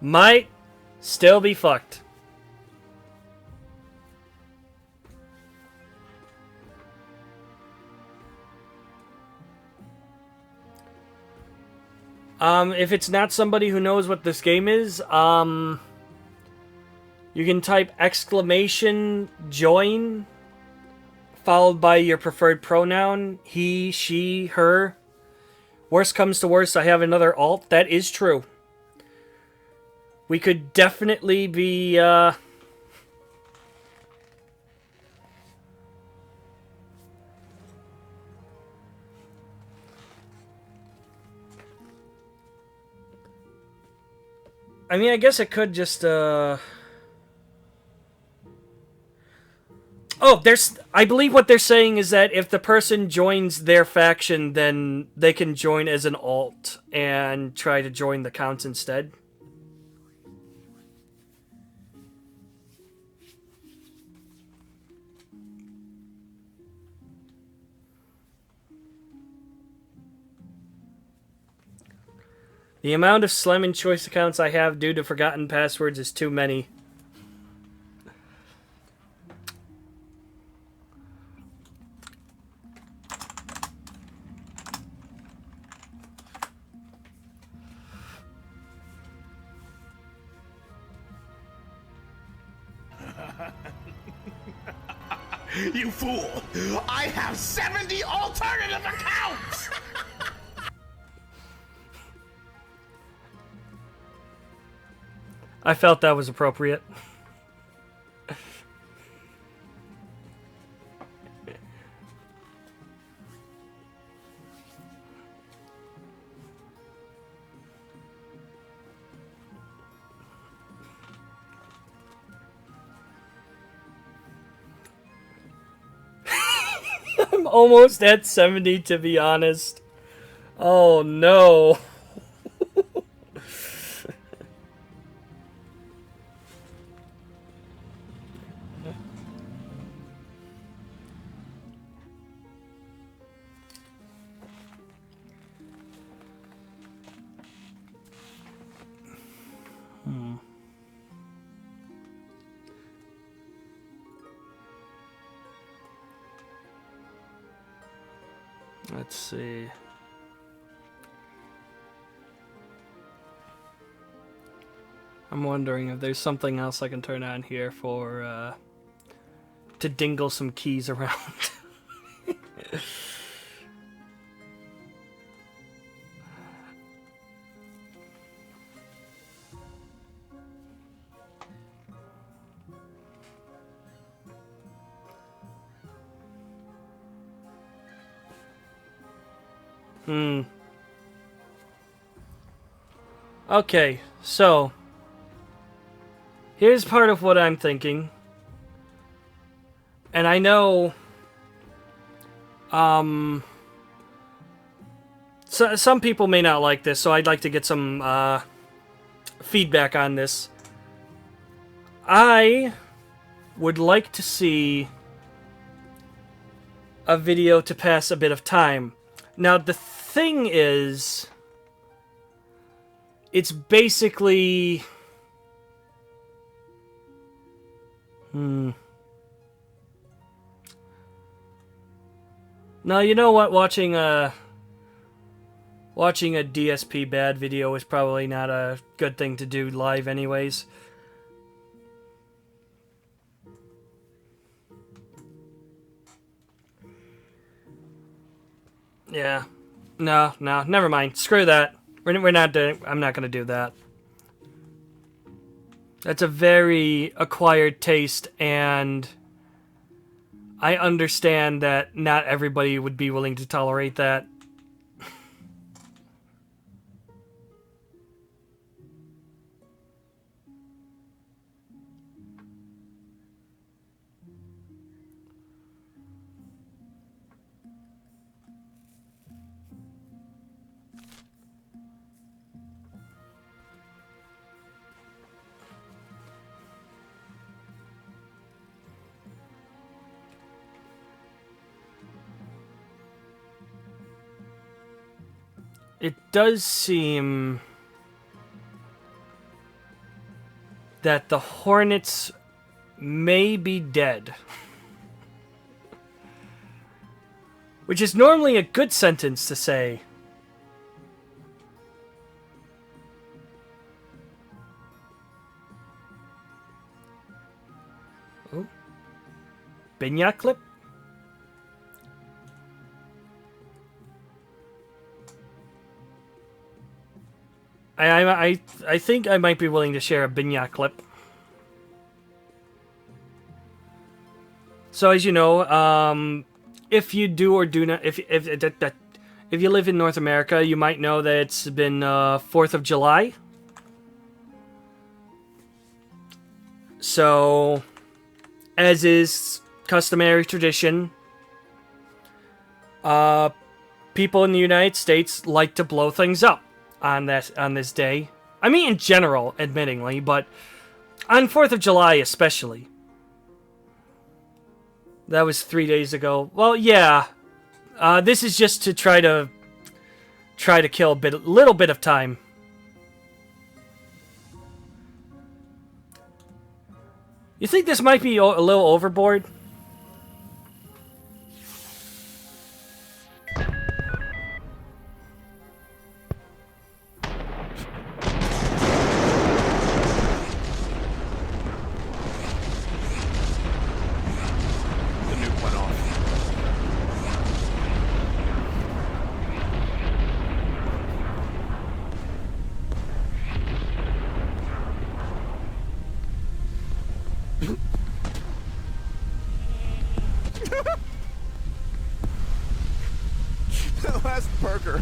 Might still be fucked. If it's not somebody who knows what this game is, you can type exclamation join followed by your preferred pronoun, he, she, her. Worst comes to worst, I have another alt. That is true. We could definitely be, I mean, I guess it could just, Oh, I believe what they're saying is that if the person joins their faction, then they can join as an alt and try to join the counts instead. The amount of Slim and Choice accounts I have due to forgotten passwords is too many. You fool! I have 70 alternative accounts! I felt that was appropriate. I'm almost at 70, to be honest. Oh no. Let's see. I'm wondering if there's something else I can turn on here for to dingle some keys around. Okay, so here's part of what I'm thinking. And I know so, some people may not like this, so I'd like to get some feedback on this. I would like to see a video to pass a bit of time. Now, the thing is, it's basically... Now, you know what? Watching a DSP bad video is probably not a good thing to do live anyways. Yeah. No, never mind. Screw that. We're not doing... I'm not going to do that. That's a very acquired taste, and I understand that not everybody would be willing to tolerate that. It does seem that the Hornets may be dead. Which is normally a good sentence to say. Oh. Binya clip? I think I might be willing to share a Binya clip. So as you know, if you do or do not, if you live in North America, you might know that it's been 4th of July. So, as is customary tradition, people in the United States like to blow things up on this day. I mean, in general, admittingly, but on 4th of July especially. That was 3 days ago. Well, yeah. This is just to try to kill a little bit of time. You think this might be a little overboard? Last burger.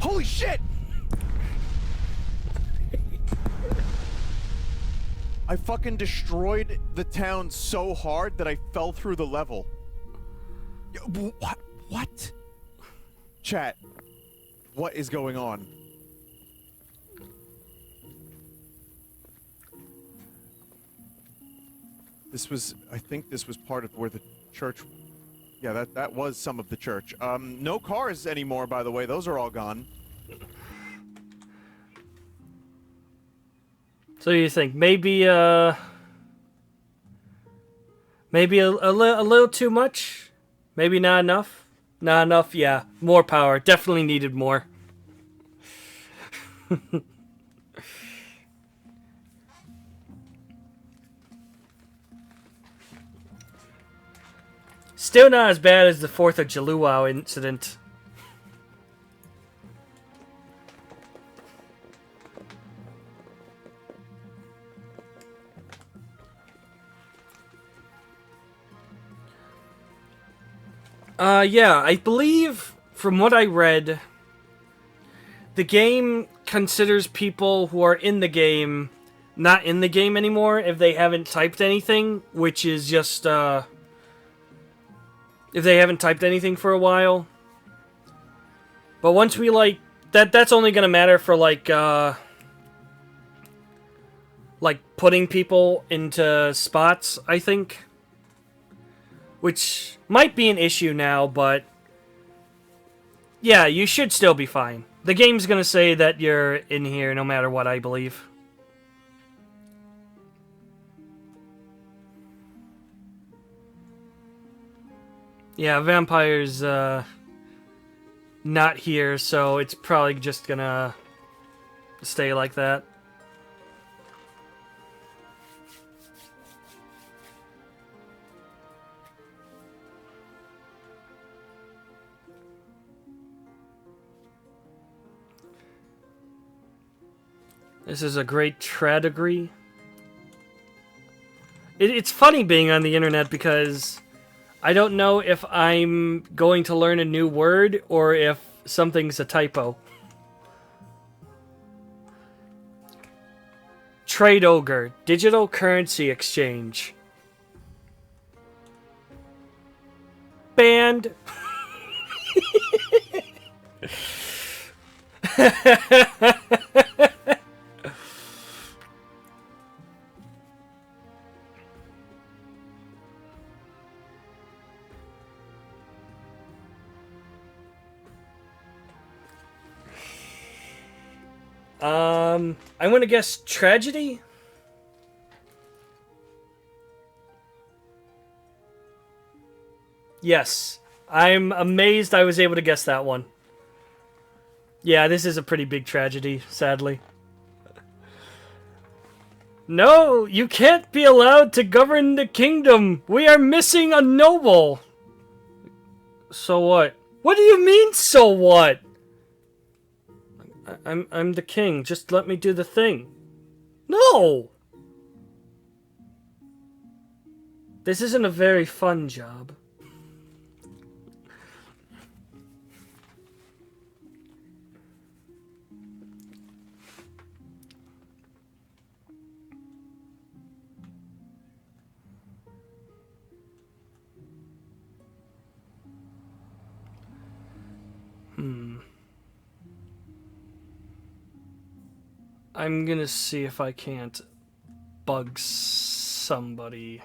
Holy shit! I fucking destroyed the town so hard that I fell through the level. What? What? Chat, what is going on? I think this was part of where the church... Yeah, that was some of the church. No cars anymore, by the way. Those are all gone. So you think maybe maybe a little too much? Maybe not enough? Not enough, yeah. More power. Definitely needed more. Still not as bad as the 4th of July incident. Yeah, I believe, from what I read, the game considers people who are in the game not in the game anymore if they haven't typed anything, which is just, if they haven't typed anything for a while. But once we, like, that's only gonna matter for, like putting people into spots, I think. Which might be an issue now, but yeah, you should still be fine. The game's gonna say that you're in here no matter what, I believe. Yeah, Vampire's not here, so it's probably just gonna stay like that. This is a great tragedy. It's funny being on the internet because I don't know if I'm going to learn a new word or if something's a typo. Trade Ogre. Digital currency exchange. Banned. I'm gonna guess tragedy? Yes. I'm amazed I was able to guess that one. Yeah, this is a pretty big tragedy, sadly. No, you can't be allowed to govern the kingdom. We are missing a noble. So what? What do you mean, so what? I'm the king. Just let me do the thing. No! This isn't a very fun job. I'm gonna see if I can't bug somebody.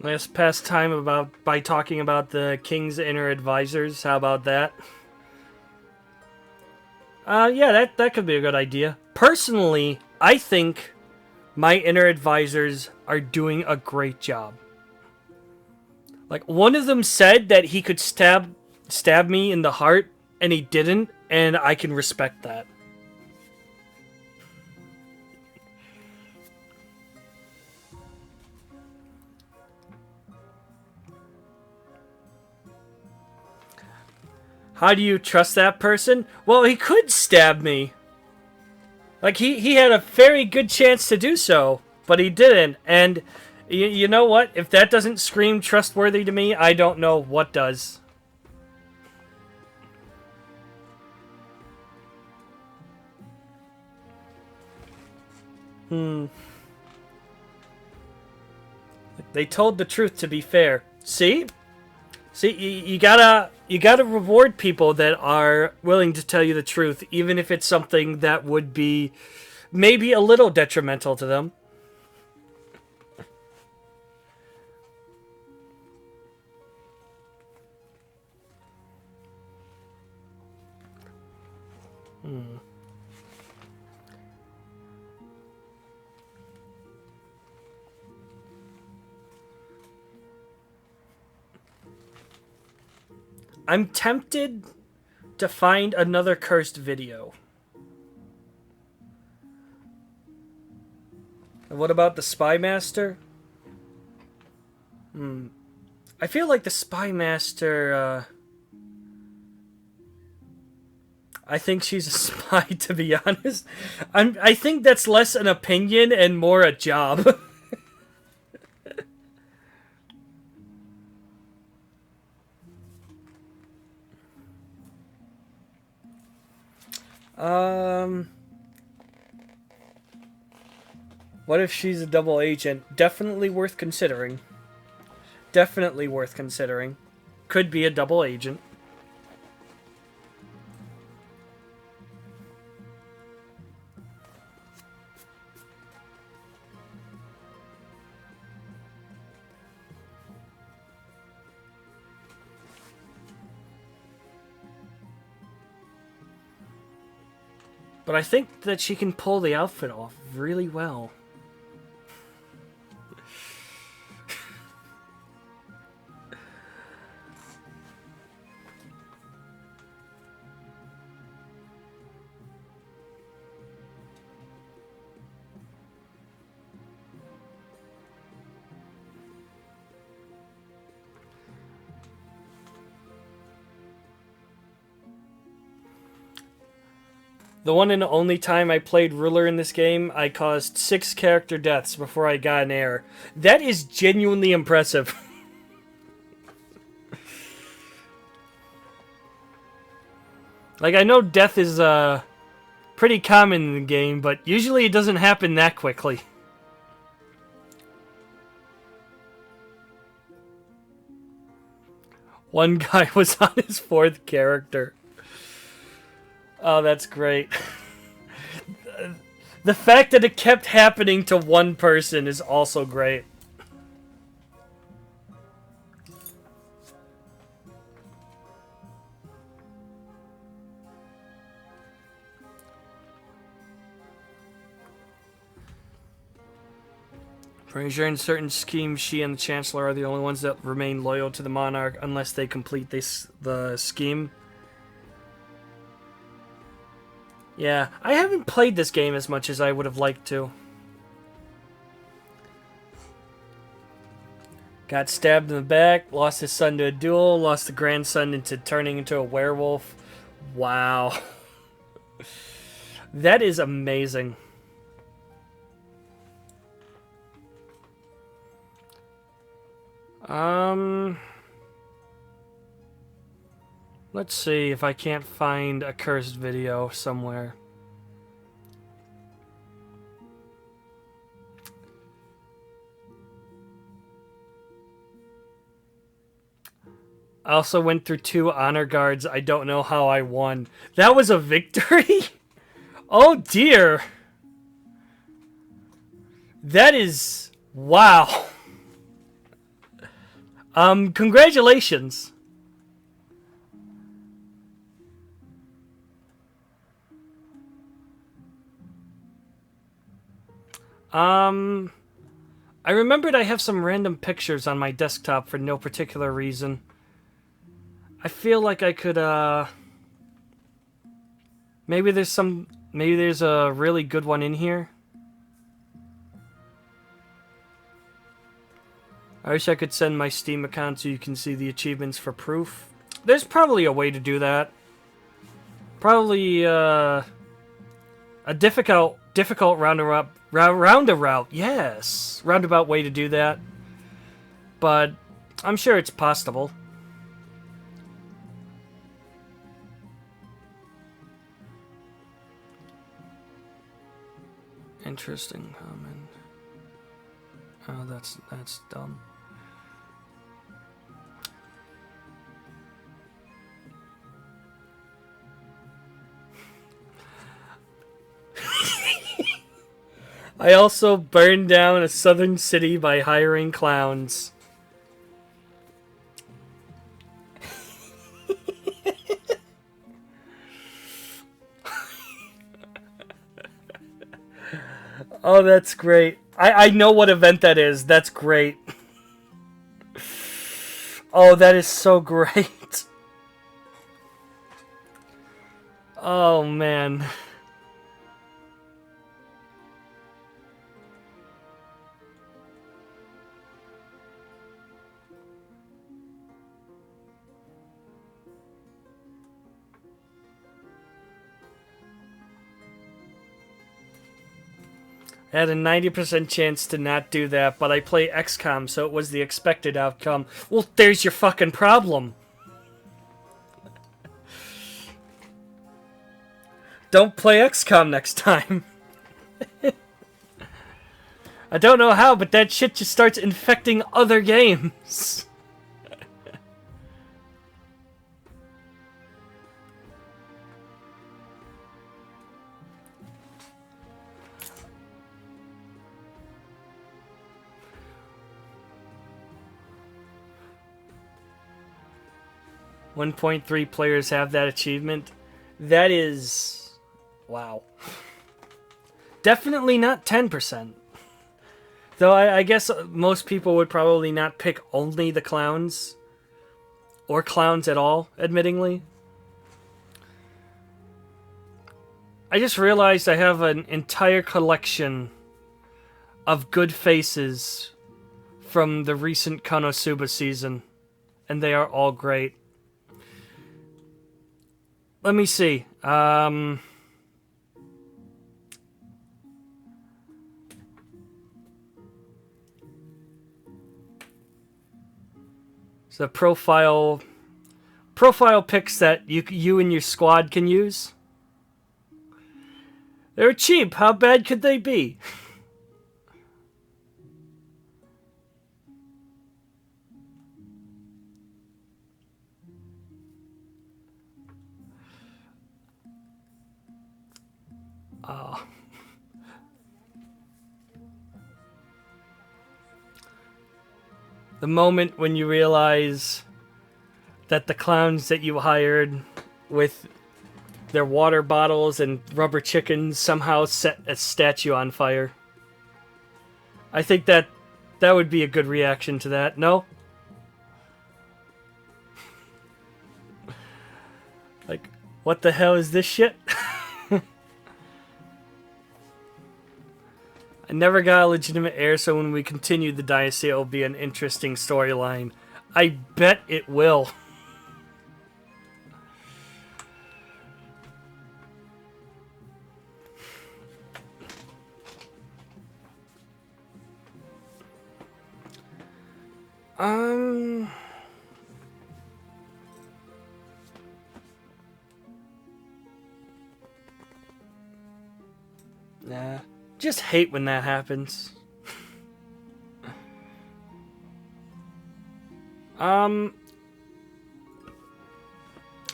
Let's pass time by talking about the king's inner advisors. How about that? Yeah, that could be a good idea. Personally, I think my inner advisors are doing a great job. Like, one of them said that he could stab me in the heart, and he didn't, and I can respect that. How do you trust that person? Well, he could stab me. Like, he had a very good chance to do so, but he didn't. And you know what? If that doesn't scream trustworthy to me, I don't know what does. They told the truth, to be fair. See? See, you gotta reward people that are willing to tell you the truth, even if it's something that would be maybe a little detrimental to them. I'm tempted to find another cursed video. And what about the Spy Master? I feel like the Spy Master, I think she's a spy, to be honest. I think that's less an opinion and more a job. What if she's a double agent? Definitely worth considering. Definitely worth considering. Could be a double agent. But I think that she can pull the outfit off really well. The one and only time I played Ruler in this game, I caused 6 character deaths before I got an error. That is genuinely impressive. Like, I know death is pretty common in the game, but usually it doesn't happen that quickly. One guy was on his 4th character. Oh, that's great. The fact that it kept happening to one person is also great. Pretty sure in certain schemes, she and the Chancellor are the only ones that remain loyal to the Monarch unless they complete the scheme. Yeah, I haven't played this game as much as I would have liked to. Got stabbed in the back, lost his son to a duel, lost the grandson into turning into a werewolf. Wow. That is amazing. Let's see if I can't find a cursed video somewhere. I also went through 2 honor guards. I don't know how I won. That was a victory? Oh dear. That is... wow. Congratulations. I remembered I have some random pictures on my desktop for no particular reason. I feel like I could, maybe there's a really good one in here. I wish I could send my Steam account so you can see the achievements for proof. There's probably a way to do that. Probably, a difficult roundabout, yes, roundabout way to do that. But I'm sure it's possible. Interesting comment. Oh, that's dumb. I also burned down a southern city by hiring clowns. Oh, that's great. I know what event that is. That's great. Oh, that is so great. Oh, man. I had a 90% chance to not do that, but I play XCOM, so it was the expected outcome. Well, there's your fucking problem. Don't play XCOM next time. I don't know how, but that shit just starts infecting other games. 1.3 players have that achievement. That is... wow. Definitely not 10%. Though I guess most people would probably not pick only the clowns. Or clowns at all, admittingly. I just realized I have an entire collection of good faces from the recent Konosuba season. And they are all great. Let me see. So profile pics that you and your squad can use. They're cheap. How bad could they be? Oh. The moment when you realize that the clowns that you hired with their water bottles and rubber chickens somehow set a statue on fire. I think that would be a good reaction to that, no? Like, what the hell is this shit? I never got a legitimate heir, so when we continue the dynasty, it'll be an interesting storyline. I bet it will. Nah. Just hate when that happens.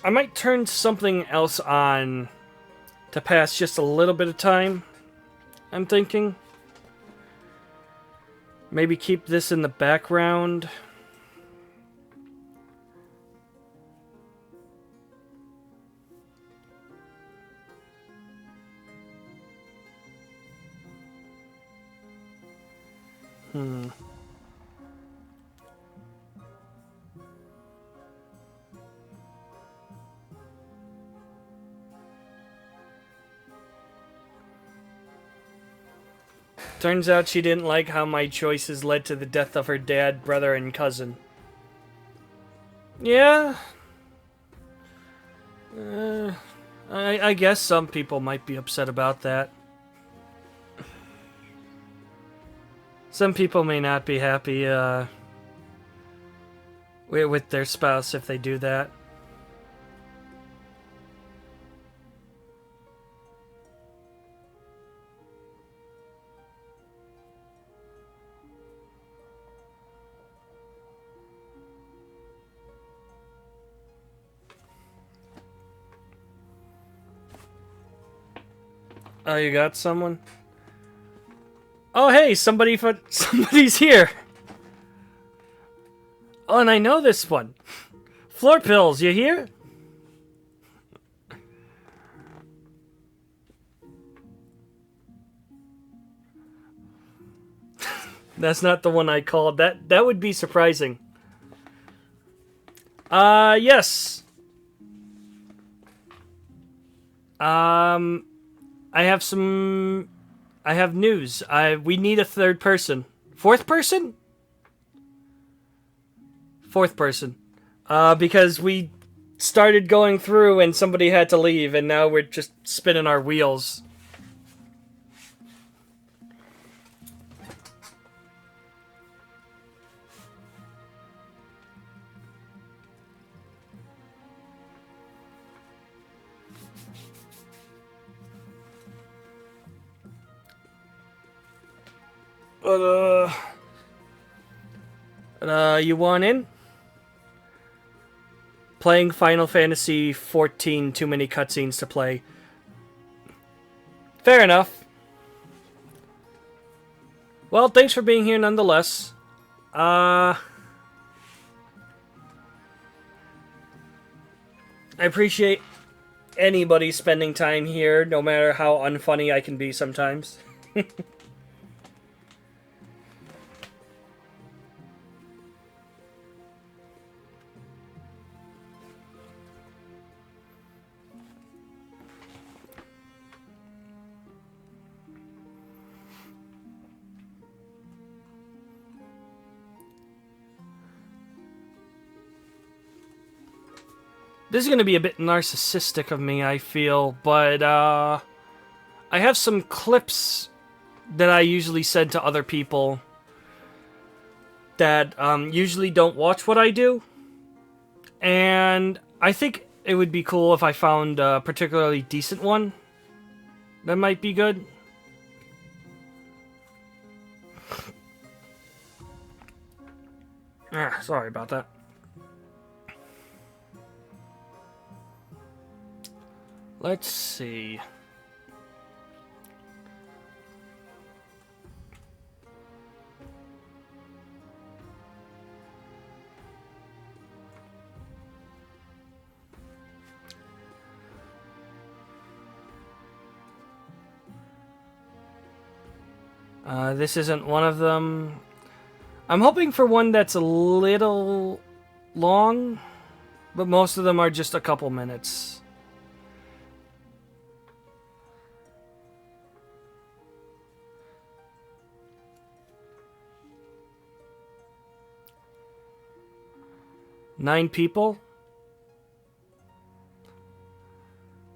I might turn something else on to pass just a little bit of time. I'm thinking. Maybe keep this in the background. Turns out she didn't like how my choices led to the death of her dad, brother, and cousin. Yeah. I guess some people might be upset about that. Some people may not be happy with their spouse if they do that. Oh, you got someone? Oh, hey, somebody's here. Oh, and I know this one. Floor pills, you here? That's not the one I called. That would be surprising. Yes. I have news. We need a third person. Fourth person? Fourth person. Because we started going through and somebody had to leave and now we're just spinning our wheels. You want in? Playing Final Fantasy 14, too many cutscenes to play. Fair enough. Well, thanks for being here nonetheless. I appreciate anybody spending time here, no matter how unfunny I can be sometimes. This is going to be a bit narcissistic of me, I feel, but I have some clips that I usually send to other people that usually don't watch what I do, and I think it would be cool if I found a particularly decent one that might be good. Sorry about that. Let's see. This isn't one of them. I'm hoping for one that's a little long, but most of them are just a couple minutes. Nine people?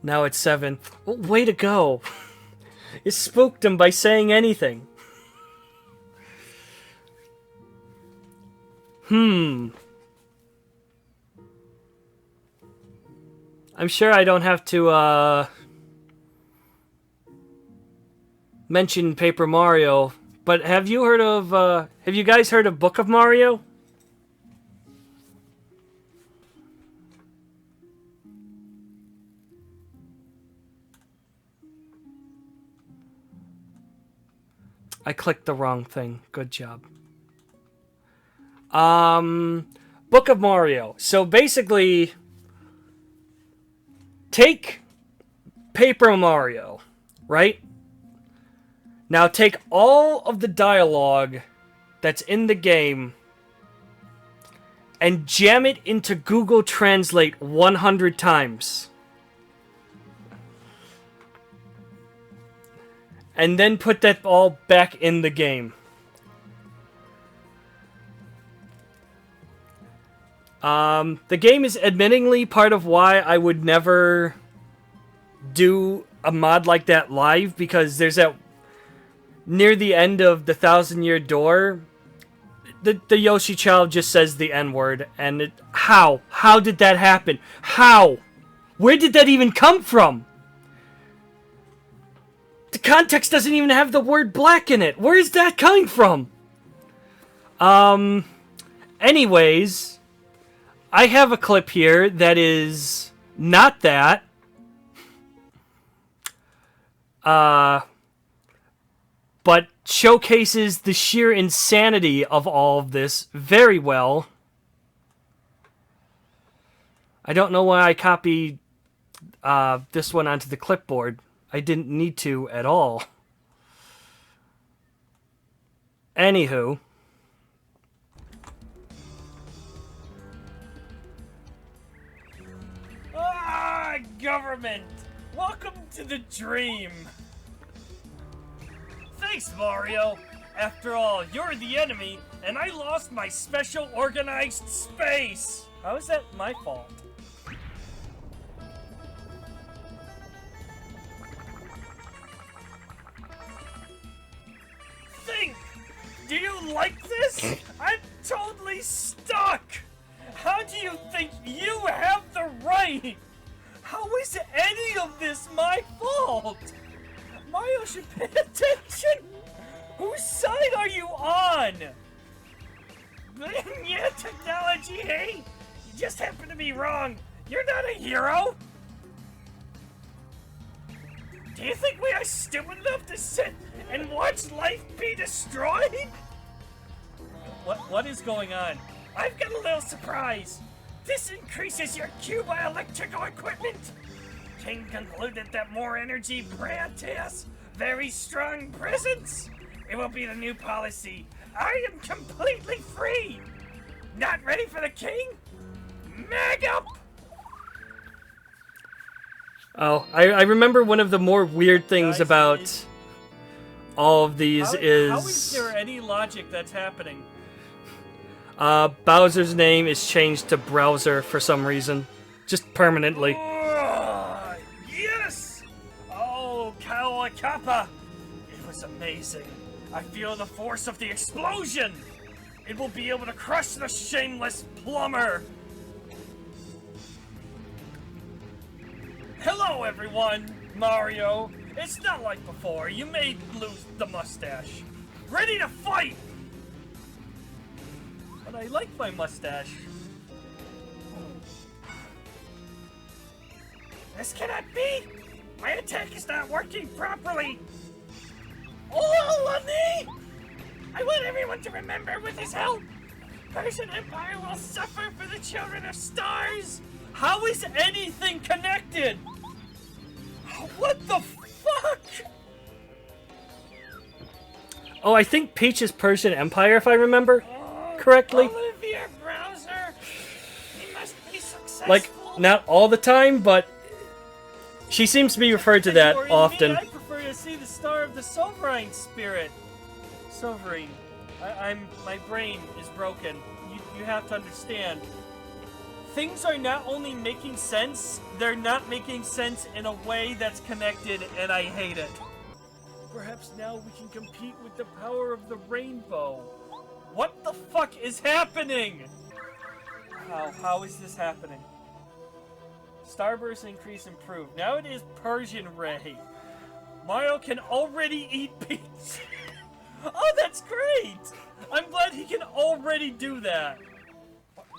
Now it's 7. Oh, way to go! You spooked him by saying anything. I'm sure I don't have to, mention Paper Mario, but have you guys heard of Book of Mario? I clicked the wrong thing. Good job. Book of Mario. So basically, take Paper Mario, right? Now take all of the dialogue that's in the game and jam it into Google Translate 100 times. And then put that all back in the game. The game is admittingly part of why I would never do a mod like that live, because there's that near the end of the 1,000-Year Door, the Yoshi child just says the N-word, and how did that happen? How? Where did that even come from? The context doesn't even have the word black in it. Where is that coming from? Anyways, I have a clip here that is not that. But showcases the sheer insanity of all of this very well. I don't know why I copied this one onto the clipboard. I didn't need to at all. Anywho. Government! Welcome to the dream! Thanks, Mario! After all, you're the enemy, and I lost my special organized space! How is that my fault? Think! Do you like this? I'm totally stuck! How do you think you have the right? How is any of this my fault? Mario should pay attention! Whose side are you on? Yeah, technology, hey? You just happen to be wrong. You're not a hero! Do you think we are stupid enough to sit and watch life be destroyed? What is going on? I've got a little surprise. This increases your Q by electrical equipment. King concluded that more energy grants us very strong presence. It will be the new policy. I am completely free. Not ready for the king? Mag up! Oh, I remember one of the more weird things about all of these how is there any logic that's happening? Bowser's name is changed to Browser for some reason. Just permanently. Yes! Oh, Kawakappa! It was amazing. I feel the force of the explosion! It will be able to crush the shameless plumber! Hello, everyone! Mario! It's not like before. You may lose the mustache. Ready to fight! But I like my mustache. This cannot be! My attack is not working properly! Oh, Lundy! I want everyone to remember with his help! Persian Empire will suffer for the children of stars! How is anything connected? What the fuck? Oh, I think Peach is Persian Empire, if I remember correctly. Olivia Browser, he must be successful. Like, not all the time, but she seems to be referred to that often. I prefer to see the star of the Sovereign spirit. Sovereign. My brain is broken. You have to understand. Things are not only making sense, they're not making sense in a way that's connected, and I hate it. Perhaps now we can compete with the power of the rainbow. What the fuck is happening? How is this happening? Starburst increase improved. Now it is Persian Ray. Mario can already eat Peach. Oh, that's great! I'm glad he can already do that.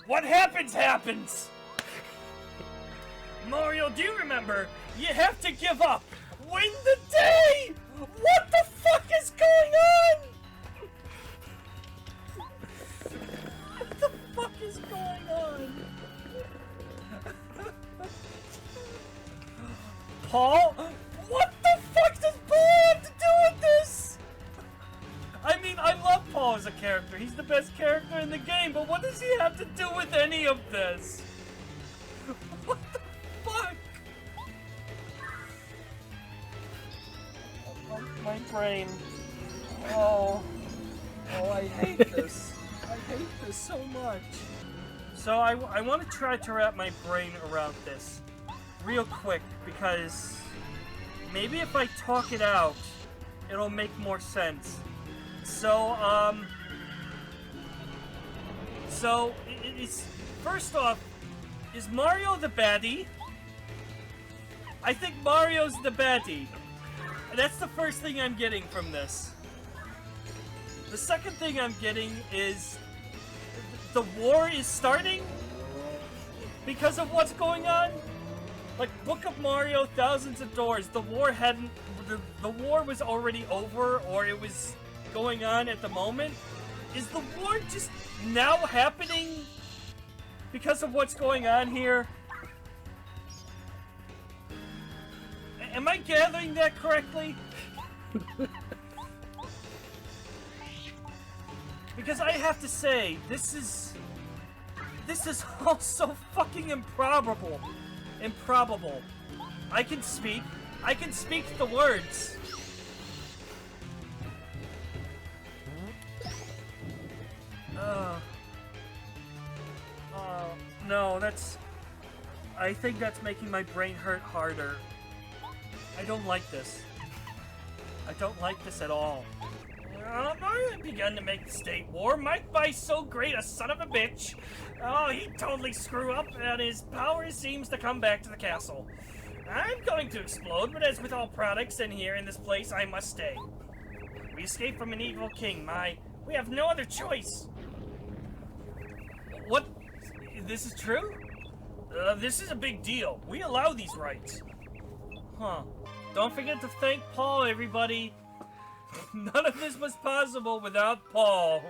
What happens! Mario, do you remember? You have to give up. Win the day! What the fuck is going on? What the fuck is going on? Paul? What the fuck does Paul have to do with this? I mean, I love Paul as a character. He's the best character in the game, but what does he have to do with any of this? What the fuck? Oh, my brain. Oh, I hate this. I hate this so much. So I want to try to wrap my brain around this real quick, because maybe if I talk it out, it'll make more sense. So, it's first off, is Mario the baddie? I think Mario's the baddie. That's the first thing I'm getting from this. The second thing I'm getting is the war is starting because of what's going on. Like Book of Mario, Thousands of Doors, the war was already over, or it was going on at the moment. Is the war just now happening because of what's going on here? Am I gathering that correctly? Because I have to say, this is all so fucking improbable. Improbable. I can speak the words. No, I think that's making my brain hurt harder. I don't like this. I don't like this at all. I begun to make the state war. Mike Bice's so great a son of a bitch. Oh, he totally screw up, and his power seems to come back to the castle. I'm going to explode, but as with all products in here in this place, I must stay. We escaped from an evil king, we have no other choice. What? This is true? This is a big deal. We allow these rights. Huh. Don't forget to thank Paul, everybody. None of this was possible without Paul.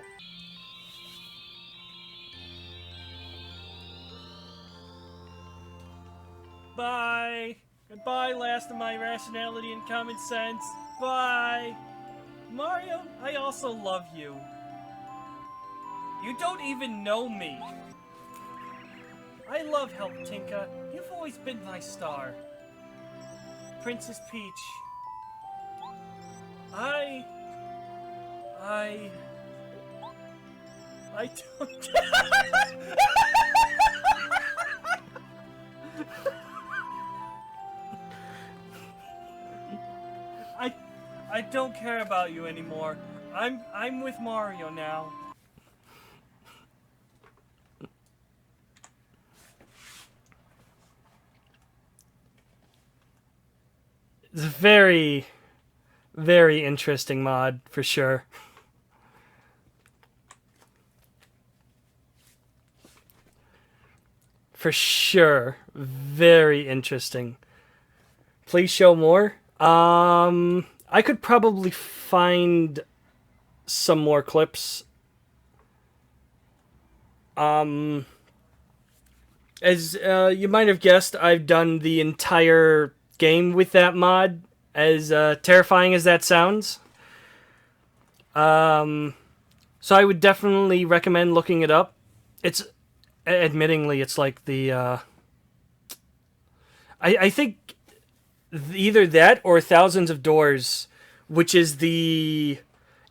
Bye. Goodbye, last of my rationality and common sense. Bye. Mario, I also love you. You don't even know me. I love Help Tinka. You've always been my star. Princess Peach. I don't I don't care about you anymore. I'm with Mario now. It's a very, very interesting mod, for sure. For sure. Very interesting. Please show more. I could probably find some more clips. As you might have guessed, I've done the entire game with that mod, as terrifying as that sounds. So I would definitely recommend looking it up. It's, admittingly, it's like the, I think either that or Thousands of Doors, which is the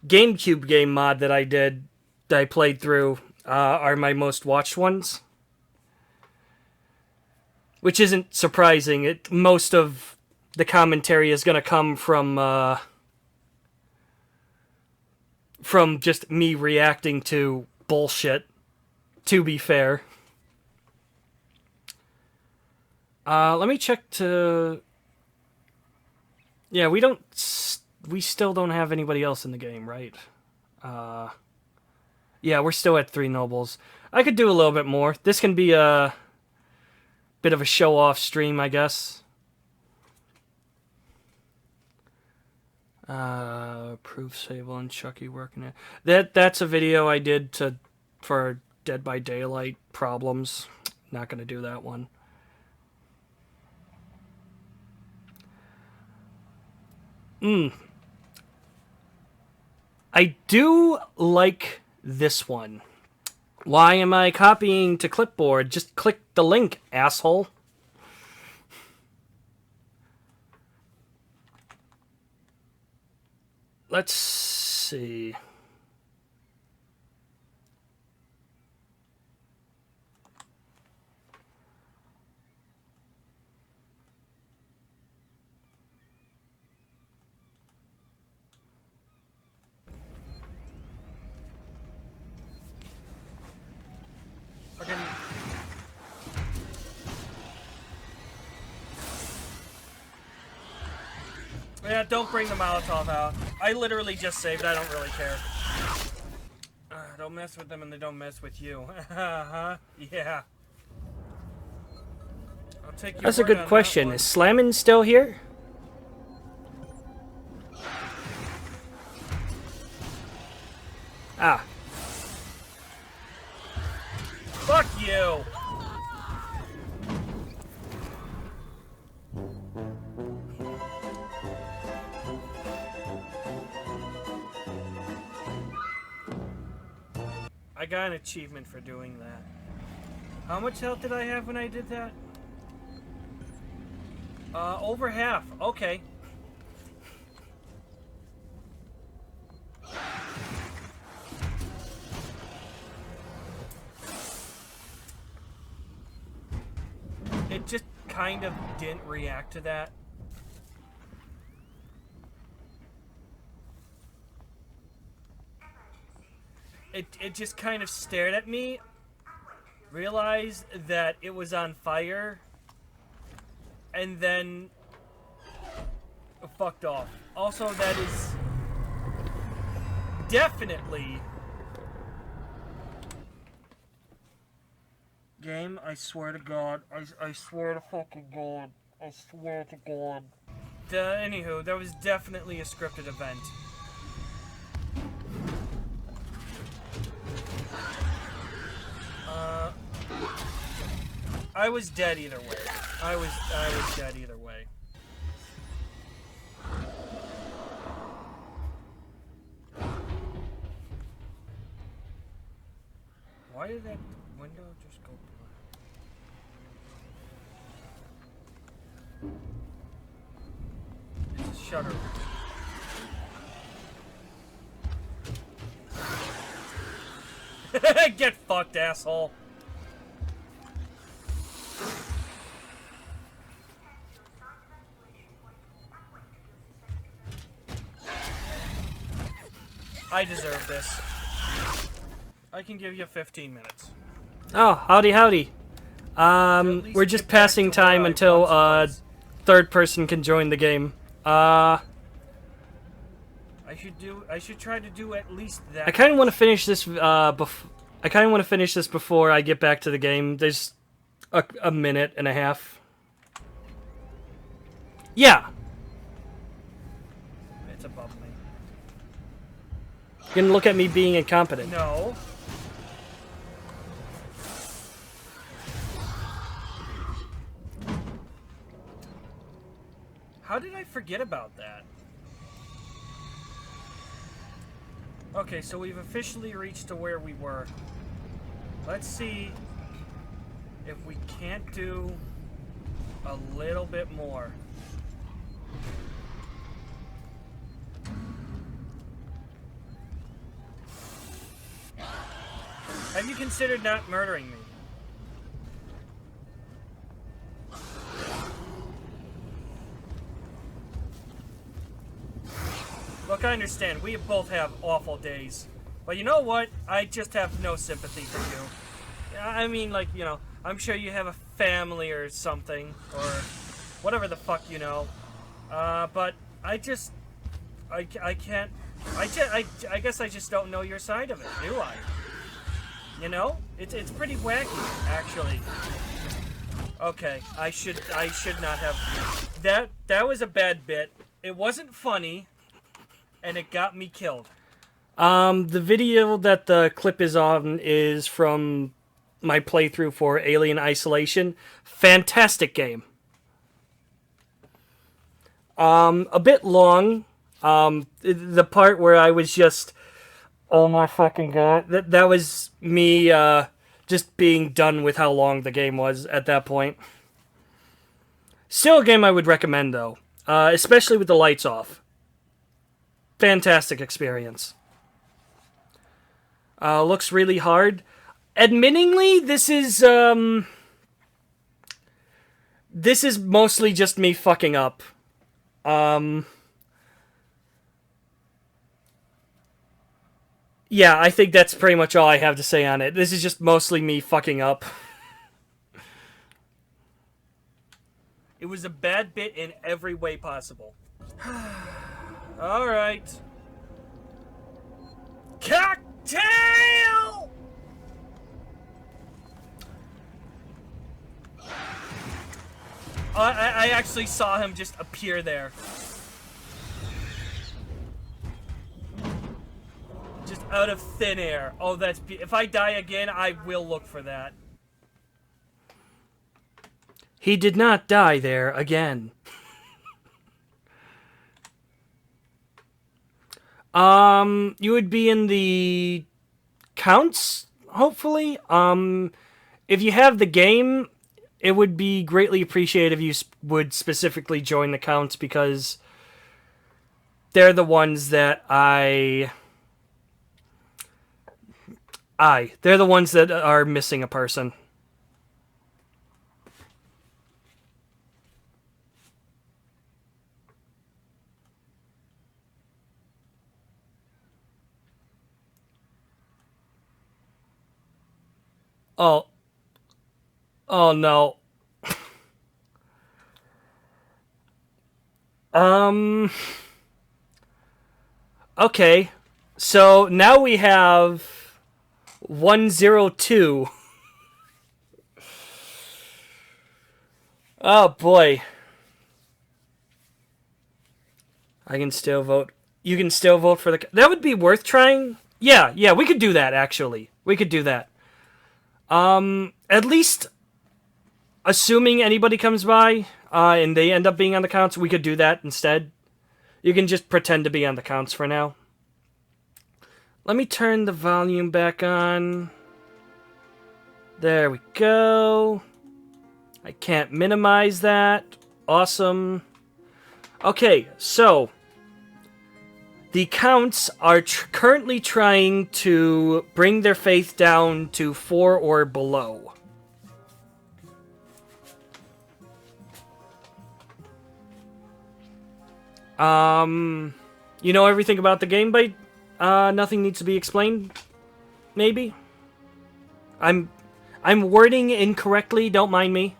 GameCube game mod that I played through, are my most watched ones. Which isn't surprising. Most of the commentary is going to come from just me reacting to bullshit, to be fair. Let me check to... Yeah, we still don't have anybody else in the game, right? Yeah, we're still at 3 nobles. I could do a little bit more. This can be a bit of a show-off stream, I guess. Proof Sable and Chucky working it. That's a video I did for Dead by Daylight problems. Not gonna do that one. I do like this one. Why am I copying to clipboard? Just click the link, asshole. Let's see. Fucking... Yeah, don't bring the Molotov out. I literally just saved. I don't really care. Don't mess with them and they don't mess with you. Huh? Yeah. I'll take your That's a word good on question. that Is Slammin' still here? Ah. Fuck you! I got an achievement for doing that. How much health did I have when I did that? Over half. Okay. It just kind of didn't react to that. It just kind of stared at me, realized that it was on fire, and then fucked off. Also, that is definitely... Game, I swear to God. I swear to fucking God. I swear to God. Anywho, there was definitely a scripted event. I was dead either way. I was dead either way. Why did that window just go black? It's a shutter. Get fucked, asshole. I deserve this. I can give you 15 minutes. Oh, howdy, howdy. We're just passing time until third person can join the game. I should try to do at least that. I kind of want to finish this. I kind of want to finish this before I get back to the game. There's a minute and a half. Yeah. It's above me. You're gonna look at me being incompetent. No. How did I forget about that? Okay, so we've officially reached to where we were. Let's see if we can't do a little bit more. Have you considered not murdering me? Look, I understand. We both have awful days. But you know what? I just have no sympathy for you. I mean, like, you know, I'm sure you have a family or something. Or whatever the fuck you know. But I just... I can't... I guess I just don't know your side of it, do I? You know? It's pretty wacky, actually. Okay, I should not have... That was a bad bit. It wasn't funny. And it got me killed. The video that the clip is on is from my playthrough for Alien Isolation. Fantastic game. A bit long. The part where I was just Oh my fucking god. That was me just being done with how long the game was at that point. Still a game I would recommend though, especially with the lights off. Fantastic experience. Looks really hard. Admittingly, this is mostly just me fucking up. Yeah, I think that's pretty much all I have to say on it. This is just mostly me fucking up. It was a bad bit in every way possible. Alright. Cocktail! I actually saw him just appear there. Just out of thin air. Oh, that's... If I die again, I will look for that. He did not die there again. You would be in the counts, hopefully. If you have the game, it would be greatly appreciated if you would specifically join the counts, because they're the ones that they're the ones that are missing a person. Oh. Oh no. Okay. So now we have 102. Oh boy. I can still vote. You can still vote for the... That would be worth trying. Yeah, we could do that, actually. We could do that. At least, assuming anybody comes by, and they end up being on the counts, we could do that instead. You can just pretend to be on the counts for now. Let me turn the volume back on. There we go. I can't minimize that. Awesome. Okay, so the counts are currently trying to bring their faith down to 4 or below. You know everything about the game, but nothing needs to be explained. Maybe. I'm wording incorrectly. Don't mind me.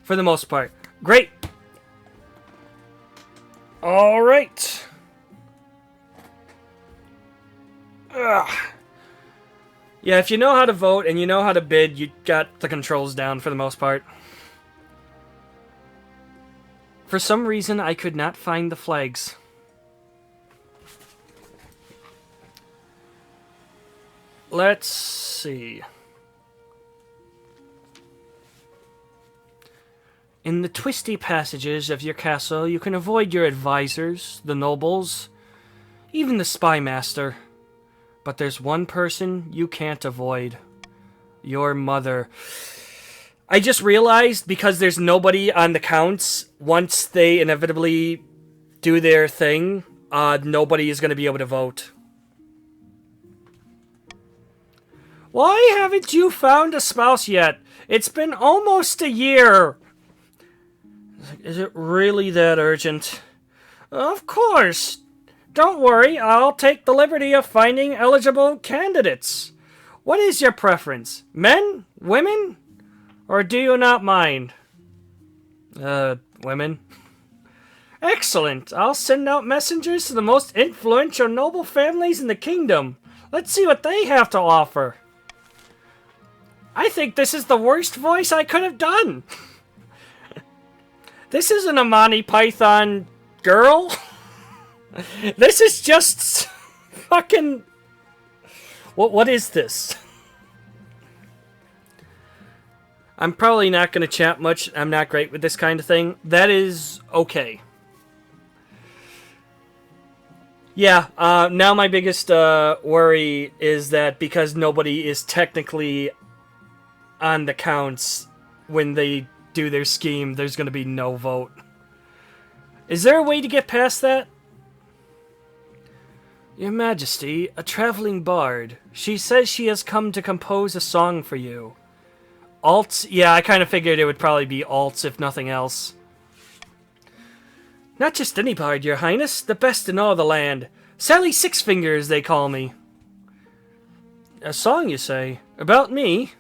For the most part, great. All right. Ugh. Yeah, if you know how to vote and you know how to bid, you got the controls down for the most part. For some reason, I could not find the flags. Let's see. In the twisty passages of your castle, you can avoid your advisors, the nobles, even the spy master. But there's one person you can't avoid. Your mother. I just realized, because there's nobody on the counts, once they inevitably do their thing, nobody is going to be able to vote. Why haven't you found a spouse yet? It's been almost a year. Is it really that urgent? Of course. Don't worry, I'll take the liberty of finding eligible candidates. What is your preference? Men? Women? Or do you not mind? Women. Excellent. I'll send out messengers to the most influential noble families in the kingdom. Let's see what they have to offer. I think this is the worst voice I could have done. This isn't a Monty Python girl. This is just fucking... What is this? I'm probably not going to chat much. I'm not great with this kind of thing. That is okay. Yeah, now my biggest worry is that because nobody is technically on the counts when they do their scheme, there's going to be no vote. Is there a way to get past that? Your Majesty, a traveling bard. She says she has come to compose a song for you. Alts? Yeah, I kind of figured it would probably be alts, if nothing else. Not just any bard, your highness. The best in all the land. Sally Six Fingers, they call me. A song, you say? About me?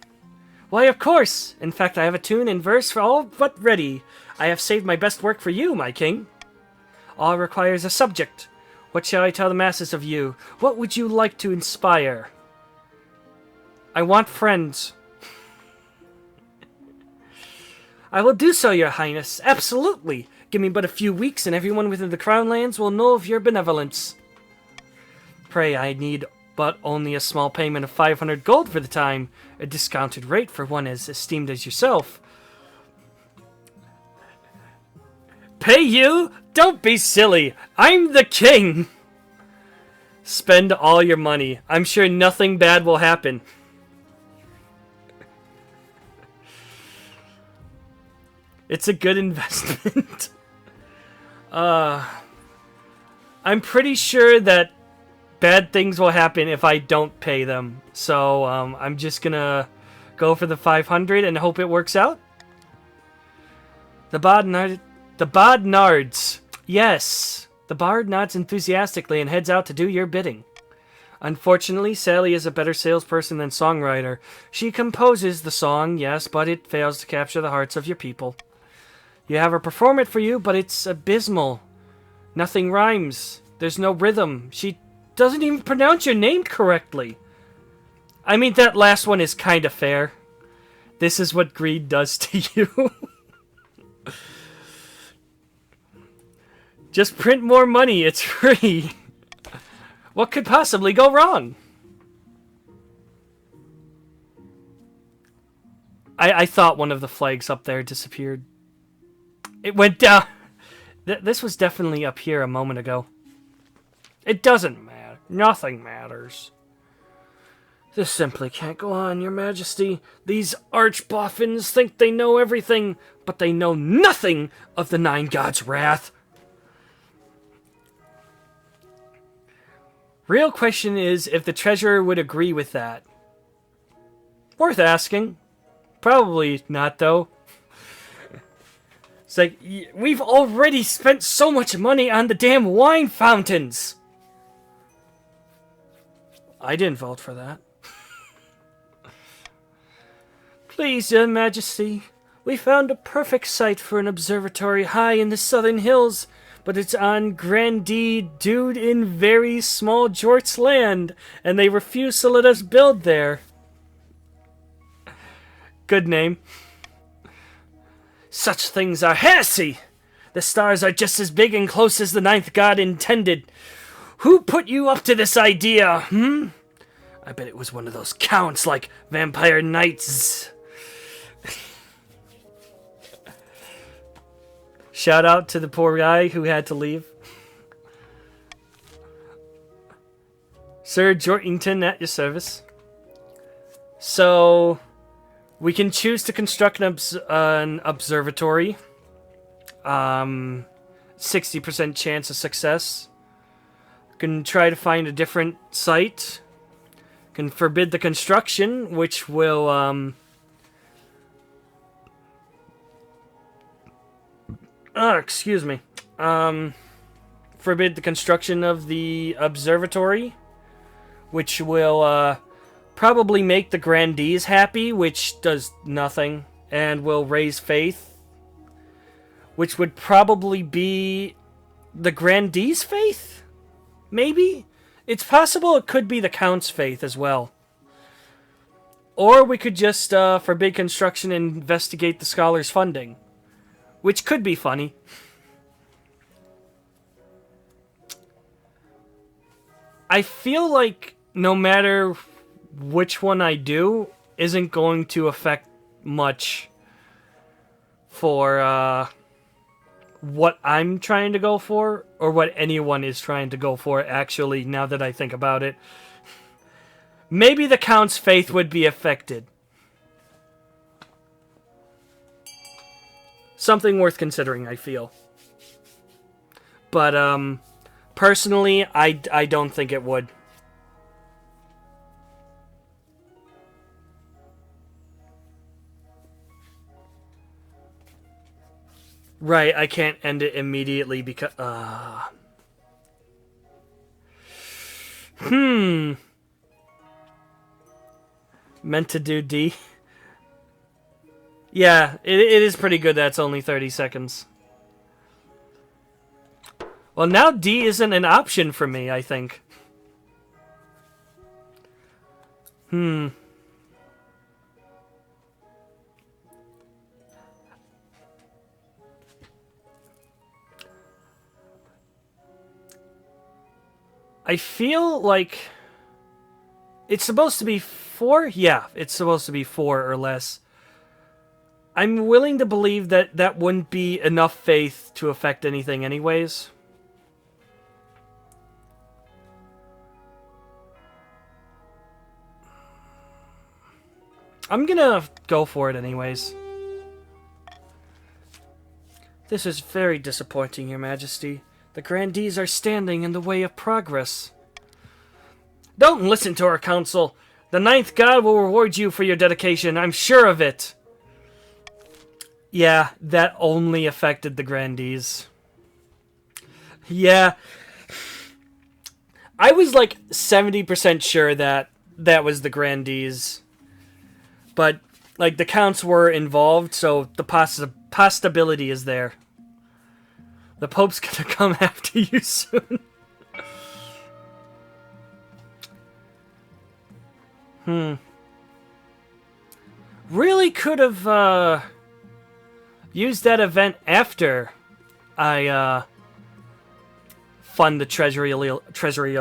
Why, of course. In fact, I have a tune and verse for all but ready. I have saved my best work for you, my king. All requires a subject. What shall I tell the masses of you? What would you like to inspire? I want friends. I will do so, your highness. Absolutely. Give me but a few weeks, and everyone within the Crown Lands will know of your benevolence. Pray, I need but only a small payment of 500 gold for the time, a discounted rate for one as esteemed as yourself. Pay you? Don't be silly. I'm the king. Spend all your money. I'm sure nothing bad will happen. It's a good investment. I'm pretty sure that bad things will happen if I don't pay them. So, I'm just gonna go for the 500 and hope it works out. The Bard nods. Yes. The Bard nods enthusiastically and heads out to do your bidding. Unfortunately, Sally is a better salesperson than songwriter. She composes the song, yes, but it fails to capture the hearts of your people. You have her perform it for you, but it's abysmal. Nothing rhymes. There's no rhythm. She doesn't even pronounce your name correctly. I mean, that last one is kind of fair. This is what greed does to you. Just print more money. It's free. What could possibly go wrong? I thought one of the flags up there disappeared. It went down. This was definitely up here a moment ago. It doesn't matter. Nothing matters. This simply can't go on, your majesty. These archboffins think they know everything, but they know nothing of the Nine Gods' wrath. Real question is if the treasurer would agree with that. Worth asking. Probably not, though. It's like, we've already spent so much money on the damn wine fountains. I didn't vote for that. Please, your majesty, we found a perfect site for an observatory high in the southern hills, but it's on Grandee Dude in very small Jort's land, and they refuse to let us build there. Good name. Such things are heresy! The stars are just as big and close as the ninth god intended. Who put you up to this idea, I bet it was one of those counts like Vampire Knights. Shout out to the poor guy who had to leave. Sir Jortington at your service. So, we can choose to construct an observatory. 60% chance of success. Can try to find a different site. Can forbid the construction, which will, excuse me. Forbid the construction of the observatory, which will, probably make the grandees happy, which does nothing, and will raise faith, which would probably be the grandees' faith? Maybe? It's possible it could be the count's faith as well. Or we could just forbid construction and investigate the scholars' funding, which could be funny. I feel like no matter which one I do isn't going to affect much for what I'm trying to go for. or what anyone is trying to go for, actually, now that I think about it. Maybe the Count's faith would be affected. Something worth considering, I feel. But, personally, I don't think it would. Right, I can't end it immediately because... Meant to do D? Yeah, it is pretty good that's only 30 seconds. Well, now D isn't an option for me, I think. I feel like it's supposed to be 4? Yeah, it's supposed to be 4 or less. I'm willing to believe that that wouldn't be enough faith to affect anything anyways. I'm gonna go for it anyways. This is very disappointing, Your Majesty. The grandees are standing in the way of progress. Don't listen to our counsel. The ninth god will reward you for your dedication. I'm sure of it. Yeah, that only affected the grandees. Yeah. I was like 70% sure that that was the grandees. But, like, the counts were involved, so the possibility is there. The Pope's gonna come after you soon. Really could have, used that event after I, fund the treasury a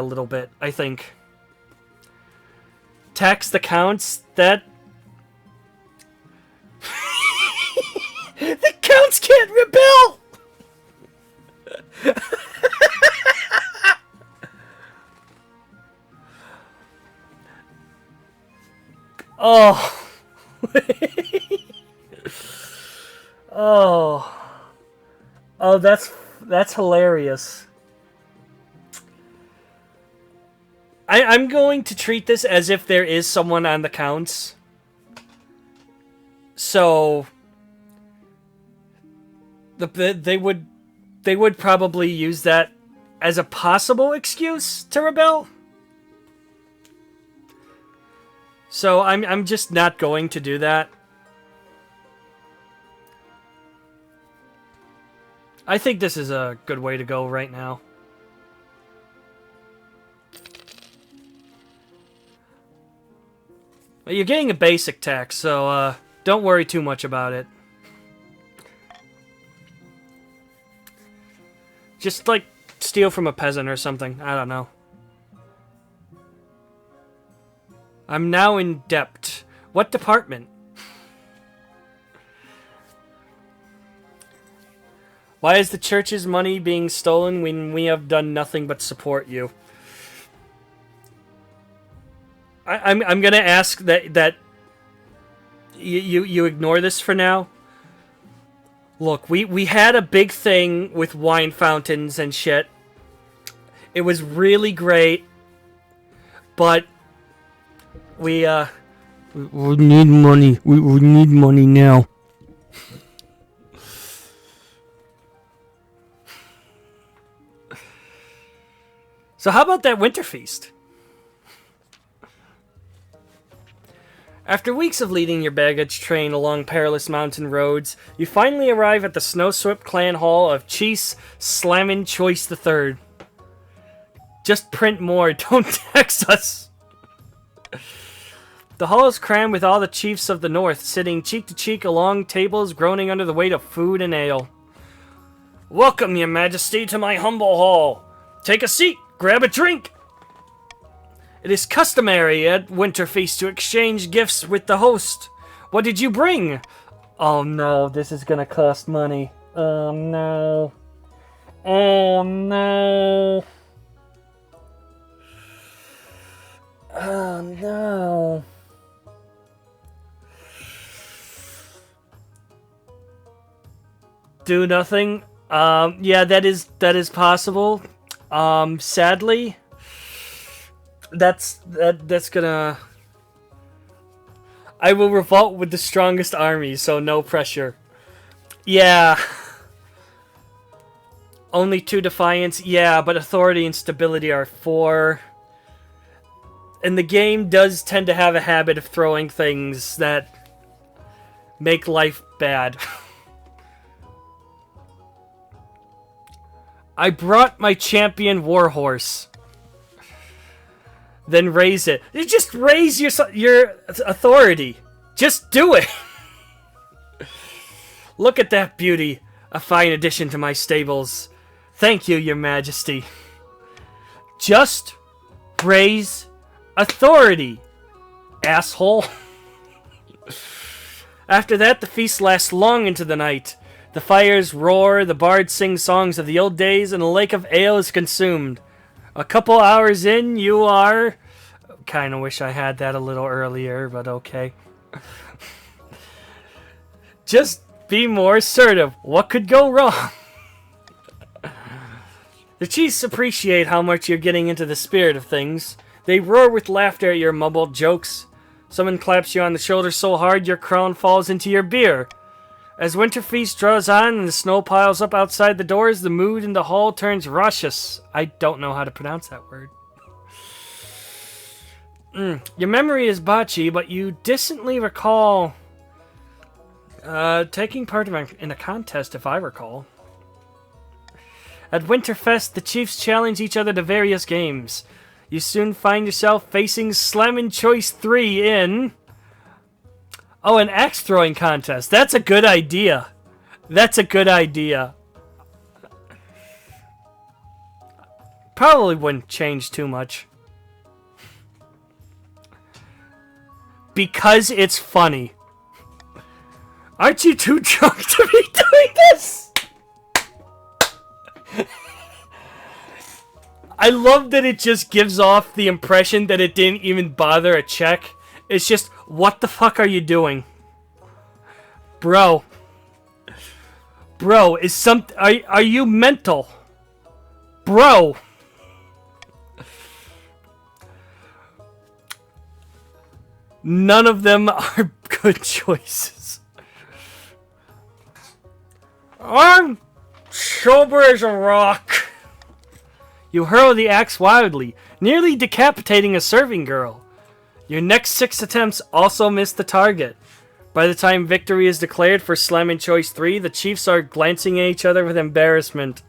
little bit, I think. Tax the counts, that... The counts can't rebel! Oh. Oh, that's hilarious. I'm going to treat this as if there is someone on the counts. So they would probably use that as a possible excuse to rebel. So I'm just not going to do that. I think this is a good way to go right now. You're getting a basic tax, so don't worry too much about it. Just, like, steal from a peasant or something. I don't know. I'm now in debt. What department? Why is the church's money being stolen when we have done nothing but support you? I'm gonna ask that you ignore this for now. Look, we had a big thing with wine fountains and shit. It was really great, but we need money. We need money now. So how about that winter feast? After weeks of leading your baggage train along perilous mountain roads, you finally arrive at the snow-swept clan hall of Chief Slammin' Choice III. Just print more, don't tax us. The hall is crammed with all the chiefs of the north, sitting cheek to cheek along tables, groaning under the weight of food and ale. Welcome, your majesty, to my humble hall. Take a seat, grab a drink. It is customary at Winter Feast to exchange gifts with the host. What did you bring? Oh no, this is gonna cost money. Oh no. Oh no. Oh no. Do nothing. Yeah, that is possible. Sadly, that's gonna. I will revolt with the strongest army, so no pressure. Yeah. Only 2 defiance. Yeah, but authority and stability are 4. And the game does tend to have a habit of throwing things that make life bad. I brought my champion warhorse. Then raise it. You just raise your authority. Just do it. Look at that beauty. A fine addition to my stables. Thank you, your majesty. Just raise authority, asshole. After that, the feast lasts long into the night. The fires roar, the bards sing songs of the old days, and a lake of ale is consumed. A couple hours in, you are... Kinda wish I had that a little earlier, but okay. Just be more assertive. What could go wrong? The chiefs appreciate how much you're getting into the spirit of things. They roar with laughter at your mumbled jokes. Someone claps you on the shoulder so hard your crown falls into your beer. As winter feast draws on and the snow piles up outside the doors, the mood in the hall turns raucous. I don't know how to pronounce that word. Your memory is botchy, but you distantly recall taking part in a contest, if I recall. At Winterfest, the chiefs challenge each other to various games. You soon find yourself facing Slammin' Choice 3 in... Oh, an axe throwing contest. That's a good idea. That's a good idea. Probably wouldn't change too much. Because it's funny. Aren't you too drunk to be doing this? I love that it just gives off the impression that it didn't even bother a check. It's just, what the fuck are you doing? Bro. Bro, are you mental? Bro. None of them are good choices. I'm sober as a rock. You hurl the axe wildly, nearly decapitating a serving girl. Your next 6 attempts also miss the target. By the time victory is declared for Slammin' Choice 3, the chiefs are glancing at each other with embarrassment.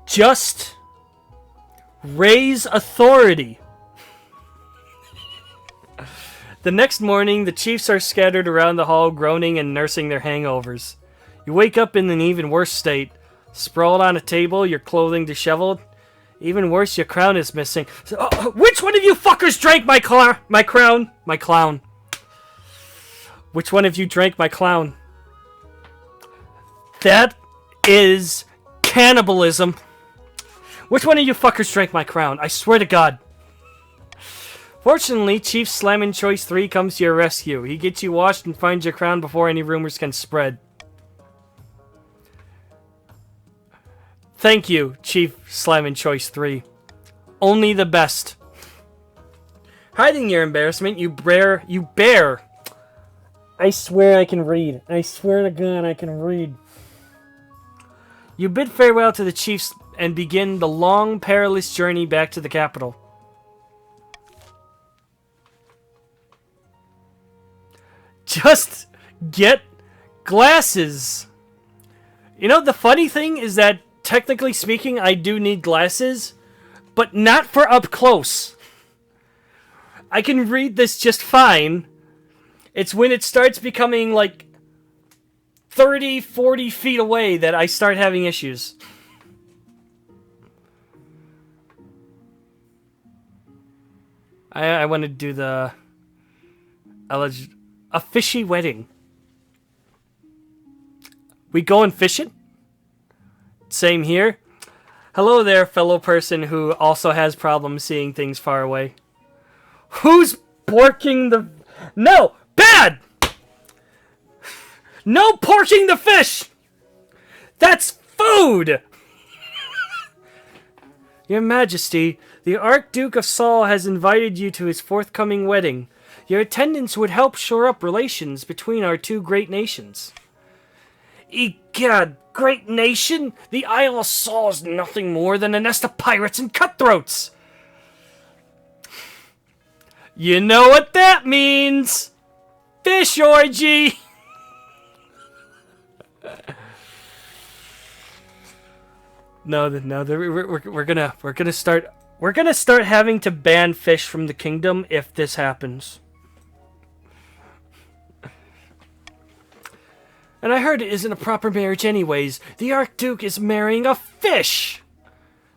Just raise authority. The next morning, the chiefs are scattered around the hall, groaning and nursing their hangovers. You wake up in an even worse state. Sprawled on a table, your clothing disheveled. Even worse, your crown is missing. Which one of you fuckers drank my crown? My clown. Which one of you drank my clown? That is cannibalism. Which one of you fuckers drank my crown? I swear to God. Fortunately, Chief Slammin' Choice 3 comes to your rescue. He gets you washed and finds your crown before any rumors can spread. Thank you, Chief Slammin' Choice 3. Only the best. Hiding your embarrassment, you bear. I swear I can read. I swear to God I can read. You bid farewell to the chiefs and begin the long, perilous journey back to the capital. Just get glasses. You know, the funny thing is that technically speaking, I do need glasses, but not for up close. I can read this just fine. It's when it starts becoming like 30, 40 feet away that I start having issues. I want to do a fishy wedding. We going fishing? Same here. Hello there, fellow person who also has problems seeing things far away. Who's porking the... No! Bad! No porking the fish! That's food! Your Majesty, the Archduke of Saul has invited you to his forthcoming wedding. Your attendance would help shore up relations between our two great nations. Egad, great nation? The Isle of Saul is nothing more than a nest of pirates and cutthroats. You know what that means. Fish orgy. No, we're gonna start having to ban fish from the kingdom if this happens. And I heard it isn't a proper marriage anyways. The Archduke is marrying a fish!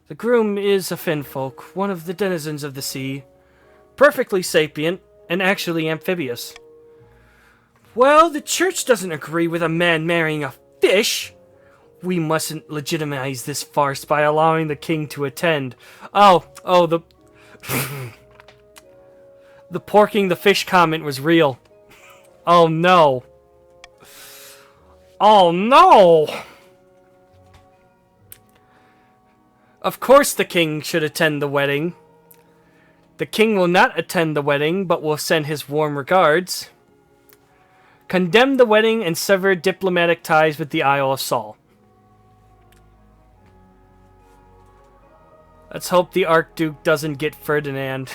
The groom is a finfolk, one of the denizens of the sea. Perfectly sapient, and actually amphibious. Well, the church doesn't agree with a man marrying a fish. We mustn't legitimize this farce by allowing the king to attend. The porking the fish comment was real. Oh no. Oh no! Of course the king should attend the wedding. The king will not attend the wedding, but will send his warm regards. Condemn the wedding and sever diplomatic ties with the Isle of Saul. Let's hope the Archduke doesn't get Ferdinand.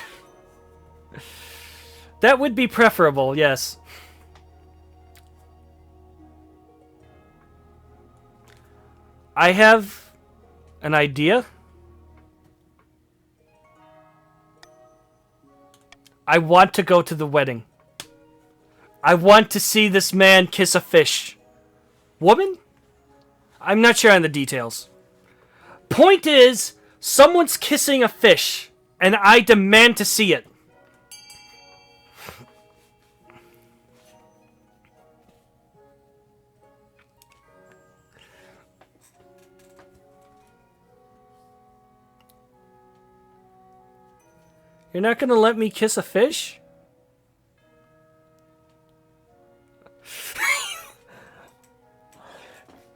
That would be preferable, yes. I have an idea. I want to go to the wedding. I want to see this man kiss a fish. Woman? I'm not sure on the details. Point is, someone's kissing a fish, and I demand to see it. You're not gonna let me kiss a fish?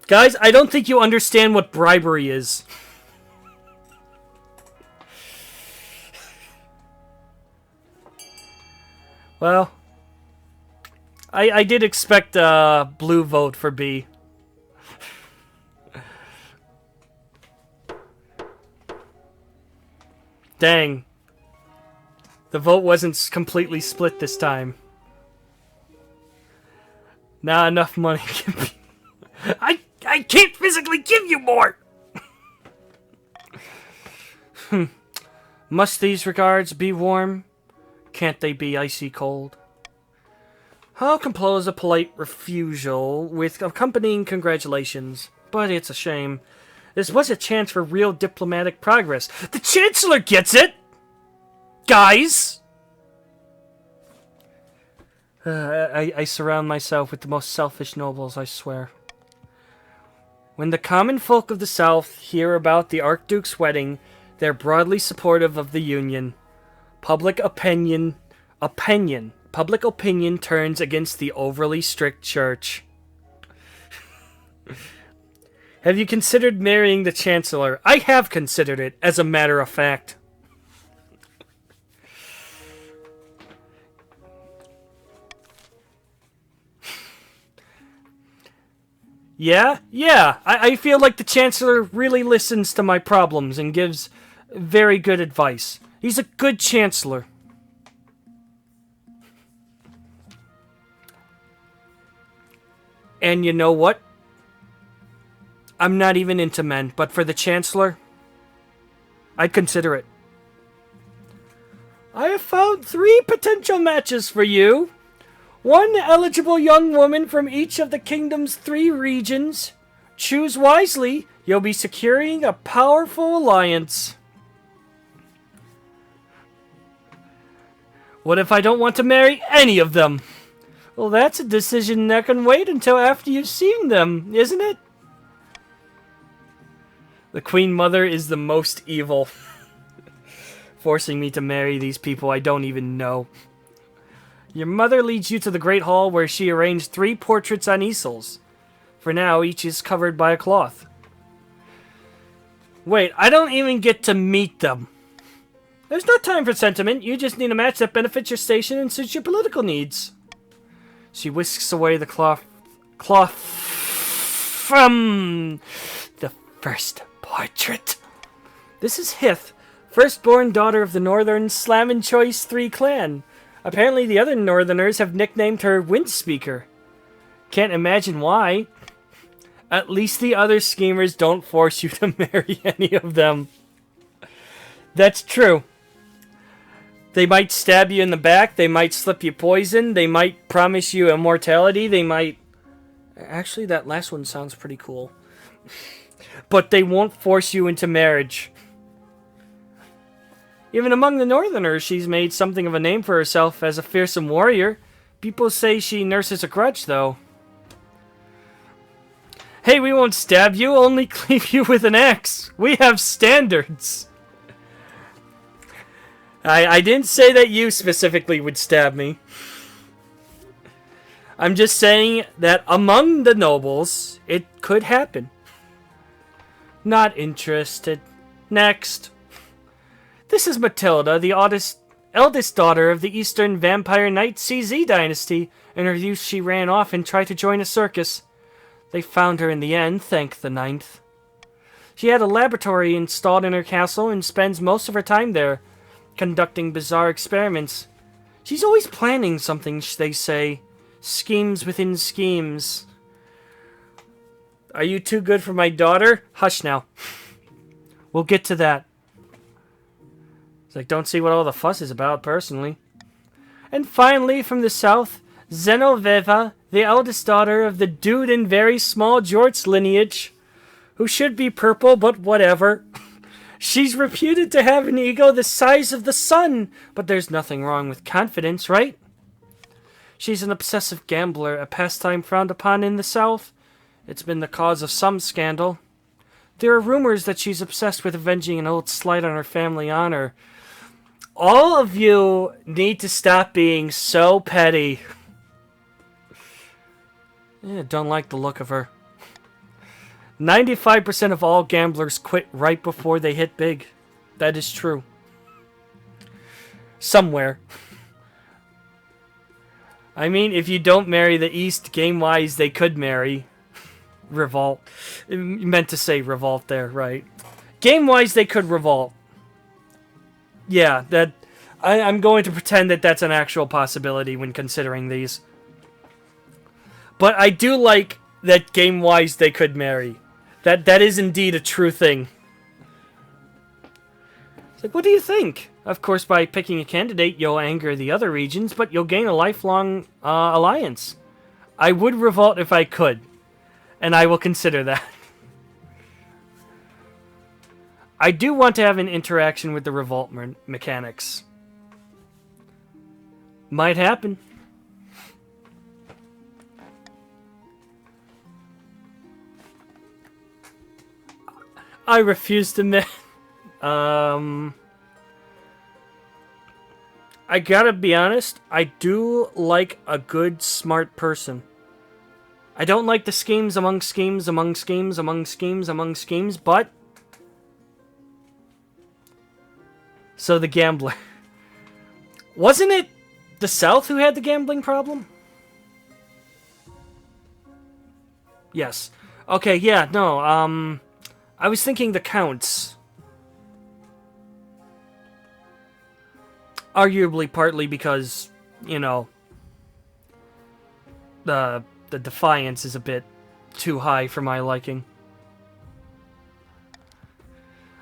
Guys, I don't think you understand what bribery is. Well, I did expect a blue vote for B. Dang. The vote wasn't completely split this time. Not enough money. I can't physically give you more! Must these regards be warm? Can't they be icy cold? I'll compose a polite refusal with accompanying congratulations. But it's a shame. This was a chance for real diplomatic progress. The Chancellor gets it! Guys! I surround myself with the most selfish nobles, I swear. When the common folk of the South hear about the Archduke's wedding, they're broadly supportive of the union. Public opinion turns against the overly strict church. Have you considered marrying the Chancellor? I have considered it, as a matter of fact. Yeah. I feel like the Chancellor really listens to my problems and gives very good advice. He's a good Chancellor. And you know what? I'm not even into men, but for the Chancellor, I'd consider it. I have found 3 potential matches for you. 1 eligible young woman from each of the kingdom's 3 regions. Choose wisely, you'll be securing a powerful alliance. What if I don't want to marry any of them? Well, that's a decision that can wait until after you've seen them, isn't it? The Queen Mother is the most evil. Forcing me to marry these people I don't even know. Your mother leads you to the Great Hall where she arranged 3 portraits on easels. For now, each is covered by a cloth. Wait, I don't even get to meet them. There's no time for sentiment. You just need a match that benefits your station and suits your political needs. She whisks away the cloth from the first portrait. This is Hith, firstborn daughter of the Northern Slammin' Choice 3 clan. Apparently the other Northerners have nicknamed her Windspeaker. Can't imagine why. At least the other schemers don't force you to marry any of them. That's true. They might stab you in the back, they might slip you poison, they might promise you immortality, they might... Actually, that last one sounds pretty cool. But they won't force you into marriage. Even among the Northerners, she's made something of a name for herself as a fearsome warrior. People say she nurses a grudge, though. Hey, we won't stab you, only cleave you with an axe. We have standards. I didn't say that you specifically would stab me. I'm just saying that among the nobles, it could happen. Not interested. Next. This is Matilda, the eldest daughter of the Eastern Vampire Knight CZ dynasty. In her youth, she ran off and tried to join a circus. They found her in the end, thank the ninth. She had a laboratory installed in her castle and spends most of her time there, conducting bizarre experiments. She's always planning something, they say. Schemes within schemes. Are you too good for my daughter? Hush now. We'll get to that. It's like, don't see what all the fuss is about, personally. And finally, from the south, Zenoveva, the eldest daughter of the dude in very small Jort's lineage, who should be purple, but whatever. She's reputed to have an ego the size of the sun, but there's nothing wrong with confidence, right? She's an obsessive gambler, a pastime frowned upon in the South. It's been the cause of some scandal. There are rumors that she's obsessed with avenging an old slight on her family honor. All of you need to stop being so petty. Don't like the look of her. 95% of all gamblers quit right before they hit big. That is true. Somewhere. I mean, if you don't marry the East, game-wise, they could marry. Revolt. You meant to say revolt there, right? Game-wise, they could revolt. Yeah, that... I'm going to pretend that that's an actual possibility when considering these. But I do like that game-wise they could marry. That is indeed a true thing. It's like, what do you think? Of course, by picking a candidate, you'll anger the other regions, but you'll gain a lifelong alliance. I would revolt if I could, and I will consider that. I do want to have an interaction with the revolt mechanics. Might happen. I refuse to admit. I gotta be honest, I do like a good, smart person. I don't like the schemes among schemes, among schemes, among schemes, among schemes, but... So the gambler. Wasn't it the South who had the gambling problem? Yes. Okay, yeah, no, I was thinking the Counts. Arguably partly because, you know, the defiance is a bit too high for my liking.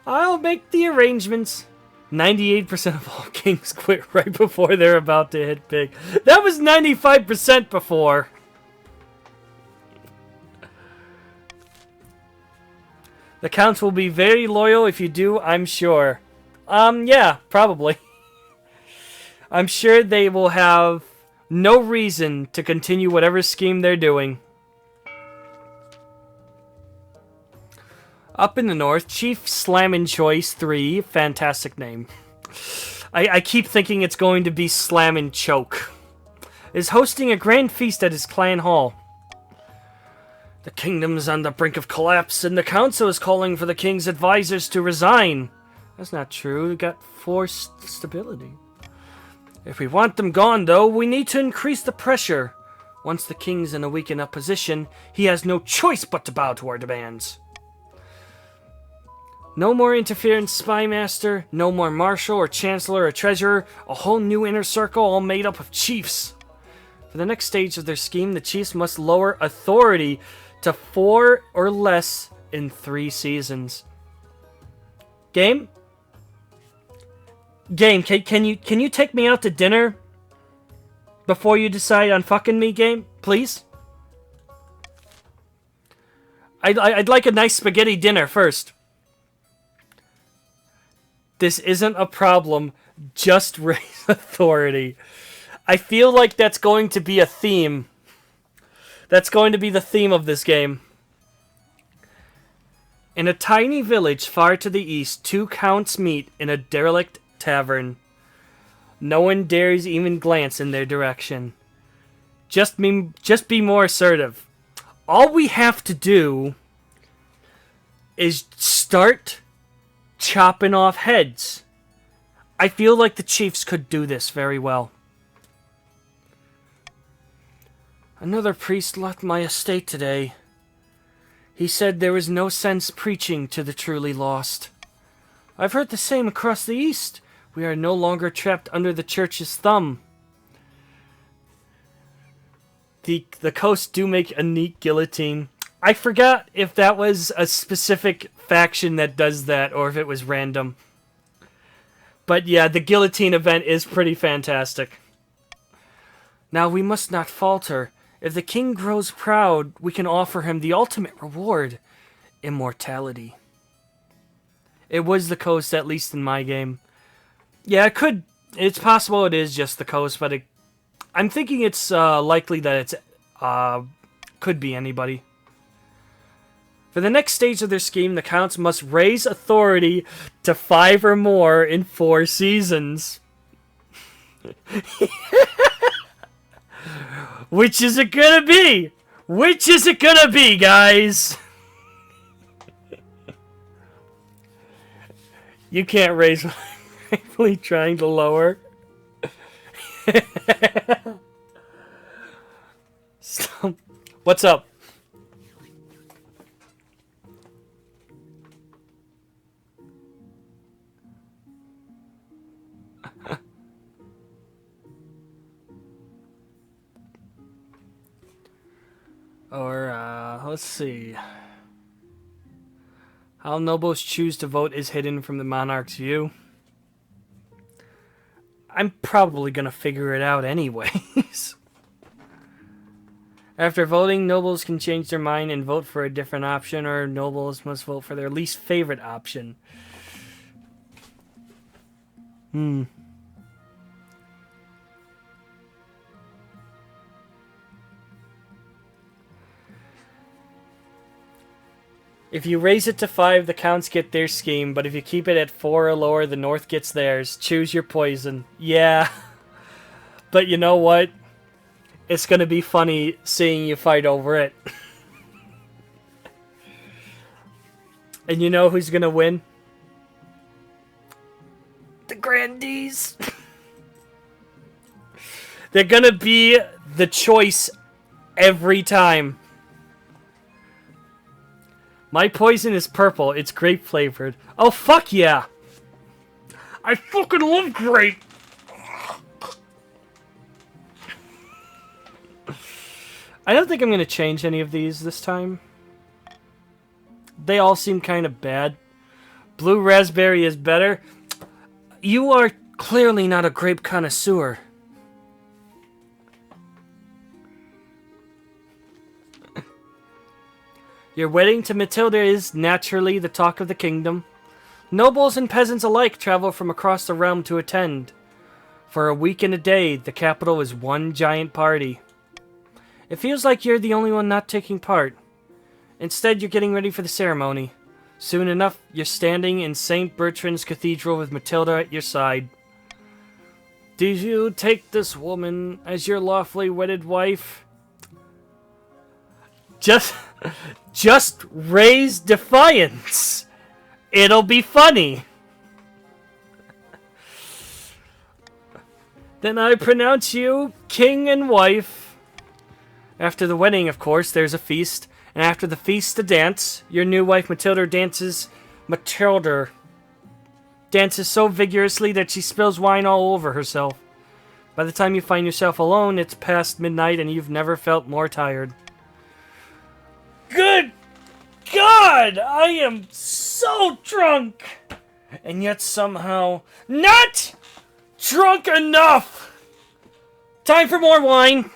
I'll make the arrangements. 98% of all kings quit right before they're about to hit big. That was 95% before. The Counts will be very loyal if you do, I'm sure. Yeah, probably. I'm sure they will have no reason to continue whatever scheme they're doing. Up in the north, Chief Slammin' Choice 3, fantastic name. I keep thinking it's going to be Slammin' Choke, is hosting a grand feast at his clan hall. The kingdom's on the brink of collapse, and the council is calling for the king's advisors to resign. That's not true. We got forced stability. If we want them gone, though, we need to increase the pressure. Once the king's in a weak enough position, he has no choice but to bow to our demands. No more interference, spy master. No more marshal or chancellor or treasurer. A whole new inner circle all made up of chiefs. For the next stage of their scheme, the chiefs must lower authority to 4 or less in 3 seasons. Game? Game, can you take me out to dinner before you decide on fucking me, game? Please? I'd like a nice spaghetti dinner first. This isn't a problem. Just raise authority. I feel like that's going to be a theme. That's going to be the theme of this game. In a tiny village far to the east, 2 counts meet in a derelict tavern. No one dares even glance in their direction. Just be more assertive. All we have to do is start chopping off heads. I feel like the chiefs could do this very well. Another priest left my estate today. He said there was no sense preaching to the truly lost. I've heard the same across the east. We are no longer trapped under the church's thumb. The coasts do make a neat guillotine. I forgot if that was a specific faction that does that or if it was random. But yeah, the guillotine event is pretty fantastic. Now we must not falter. If the king grows proud, we can offer him the ultimate reward, immortality. It was the coast, at least in my game. Yeah, it's possible it is just the coast, but I'm thinking it's likely that it's could be anybody. For the next stage of their scheme, the counts must raise authority to 5 or more in 4 seasons. Which is it gonna be? Which is it gonna be, guys? You can't raise what I'm rightfully trying to lower. So, what's up? Or, let's see. How nobles choose to vote is hidden from the monarch's view. I'm probably gonna figure it out anyways. After voting, nobles can change their mind and vote for a different option, or nobles must vote for their least favorite option. If you raise it to 5, the counts get their scheme, but if you keep it at 4 or lower, the north gets theirs. Choose your poison. Yeah. But you know what? It's gonna be funny seeing you fight over it. And you know who's gonna win? The grandees. They're gonna be the choice every time. My poison is purple. It's grape flavored. Oh, fuck yeah! I fucking love grape! I don't think I'm going to change any of these this time. They all seem kind of bad. Blue raspberry is better. You are clearly not a grape connoisseur. Your wedding to Matilda is, naturally, the talk of the kingdom. Nobles and peasants alike travel from across the realm to attend. For a week and a day, the capital is one giant party. It feels like you're the only one not taking part. Instead, you're getting ready for the ceremony. Soon enough, you're standing in St. Bertrand's Cathedral with Matilda at your side. Do you take this woman as your lawfully wedded wife? Just raise defiance. It'll be funny. Then I pronounce you king and wife. After the wedding, of course, there's a feast. And after the feast, a dance. Your new wife, Matilda, dances so vigorously that she spills wine all over herself. By the time you find yourself alone, it's past midnight and you've never felt more tired. Good God! I am so drunk! And yet somehow not drunk enough! Time for more wine!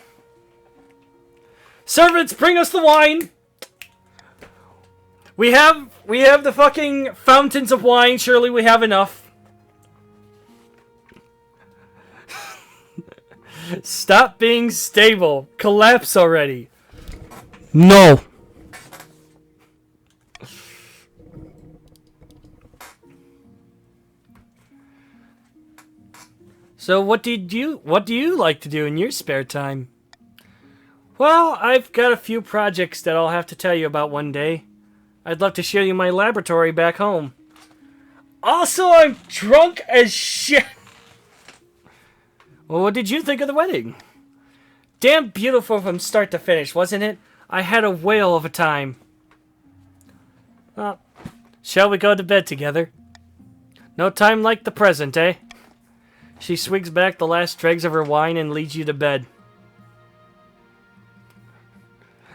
Servants, bring us the wine! We have the fucking fountains of wine. Surely we have enough. Stop being stable. Collapse already. No. So what do you like to do in your spare time? Well, I've got a few projects that I'll have to tell you about one day. I'd love to show you my laboratory back home. Also, I'm drunk as shit. Well, what did you think of the wedding? Damn beautiful from start to finish, wasn't it? I had a whale of a time. Well, shall we go to bed together? No time like the present, eh? She swigs back the last dregs of her wine and leads you to bed.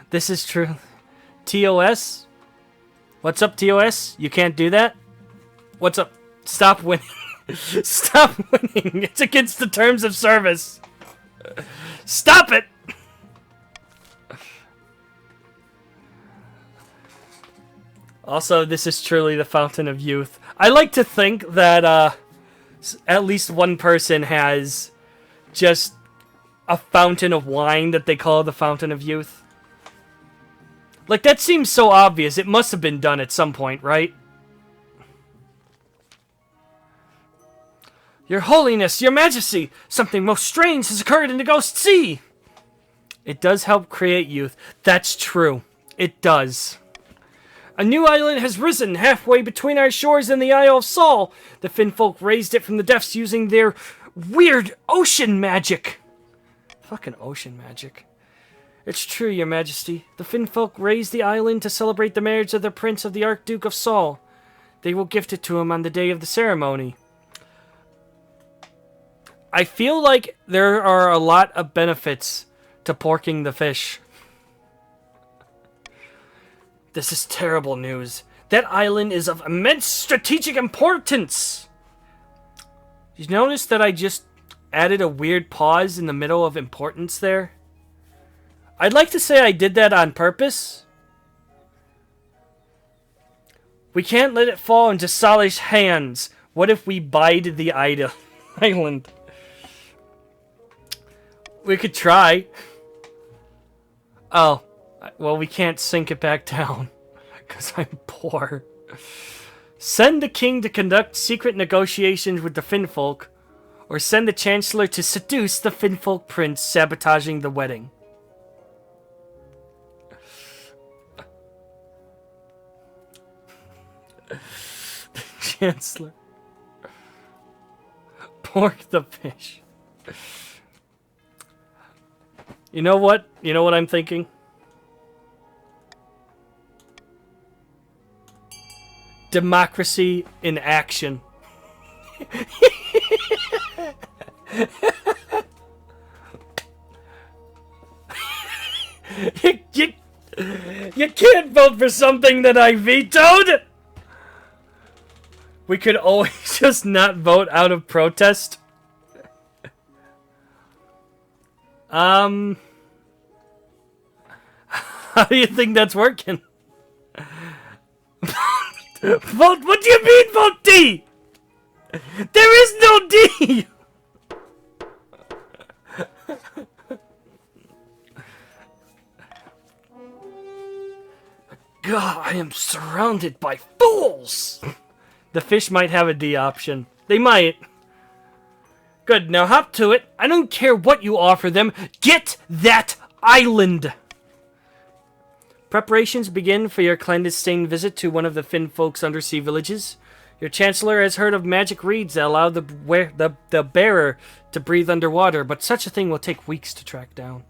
This is true. TOS? What's up, TOS? You can't do that? What's up? Stop winning. Stop winning. It's against the terms of service. Stop it! Also, this is truly the fountain of youth. I like to think that at least one person has just a fountain of wine that they call the fountain of youth. Like, that seems so obvious. It must have been done at some point, right? Your Holiness, Your Majesty, something most strange has occurred in the Ghost Sea. It does help create youth. That's true. It does. A new island has risen halfway between our shores and the Isle of Sol. The Finfolk raised it from the depths using their weird ocean magic. Fucking ocean magic. It's true, Your Majesty. The Finfolk raised the island to celebrate the marriage of the Prince of the Archduke of Sol. They will gift it to him on the day of the ceremony. I feel like there are a lot of benefits to porking the fish. This is terrible news. That island is of immense strategic importance. You notice that I just added a weird pause in the middle of importance there? I'd like to say I did that on purpose. We can't let it fall into Salih's hands. What if we bide the island? We could try. Oh, well, we can't sink it back down because I'm poor. Send the king to conduct secret negotiations with the Finfolk, or send the chancellor to seduce the Finfolk prince, sabotaging the wedding. The chancellor. Pork the fish. You know what? You know what I'm thinking? Democracy in action. You can't vote for something that I vetoed! We could always just not vote out of protest. How do you think that's working? Vote, what do you mean vote D? There is no D! God, I am surrounded by fools! The fish might have a D option. They might. Good, now hop to it. I don't care what you offer them. Get that island! Preparations begin for your clandestine visit to one of the Finn folks' undersea villages. Your Chancellor has heard of magic reeds that allow the bearer to breathe underwater, but such a thing will take weeks to track down.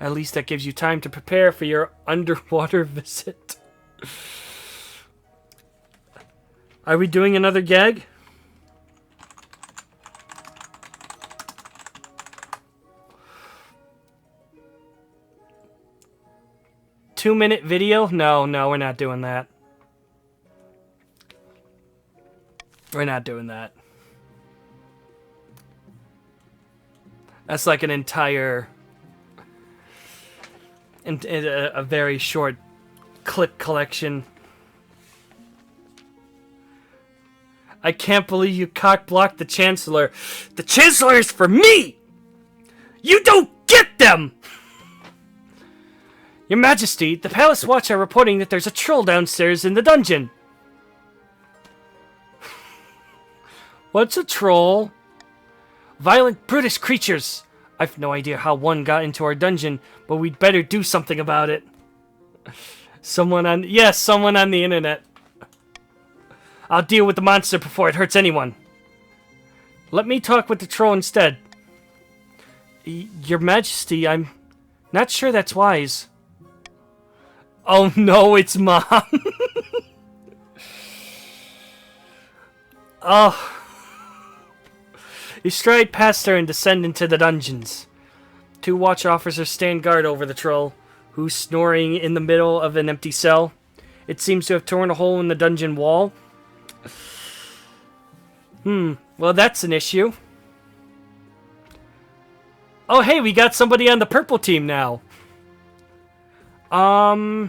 At least that gives you time to prepare for your underwater visit. Are we doing another gag? Two-minute video? No, we're not doing that. We're not doing that. That's like an entire... a very short clip collection. I can't believe you cock-blocked the Chancellor. The Chancellor is for me! You don't get them! Your Majesty, the Palace Watch are reporting that there's a troll downstairs in the dungeon. What's a troll? Violent, brutish creatures. I've no idea how one got into our dungeon, but we'd better do something about it. Someone on the internet. I'll deal with the monster before it hurts anyone. Let me talk with the troll instead. Your Majesty, I'm not sure that's wise. Oh no, it's Mom. Oh. You stride past her and descend into the dungeons. Two watch officers stand guard over the troll, who's snoring in the middle of an empty cell. It seems to have torn a hole in the dungeon wall. Well, that's an issue. Oh, hey, we got somebody on the purple team now. Hello.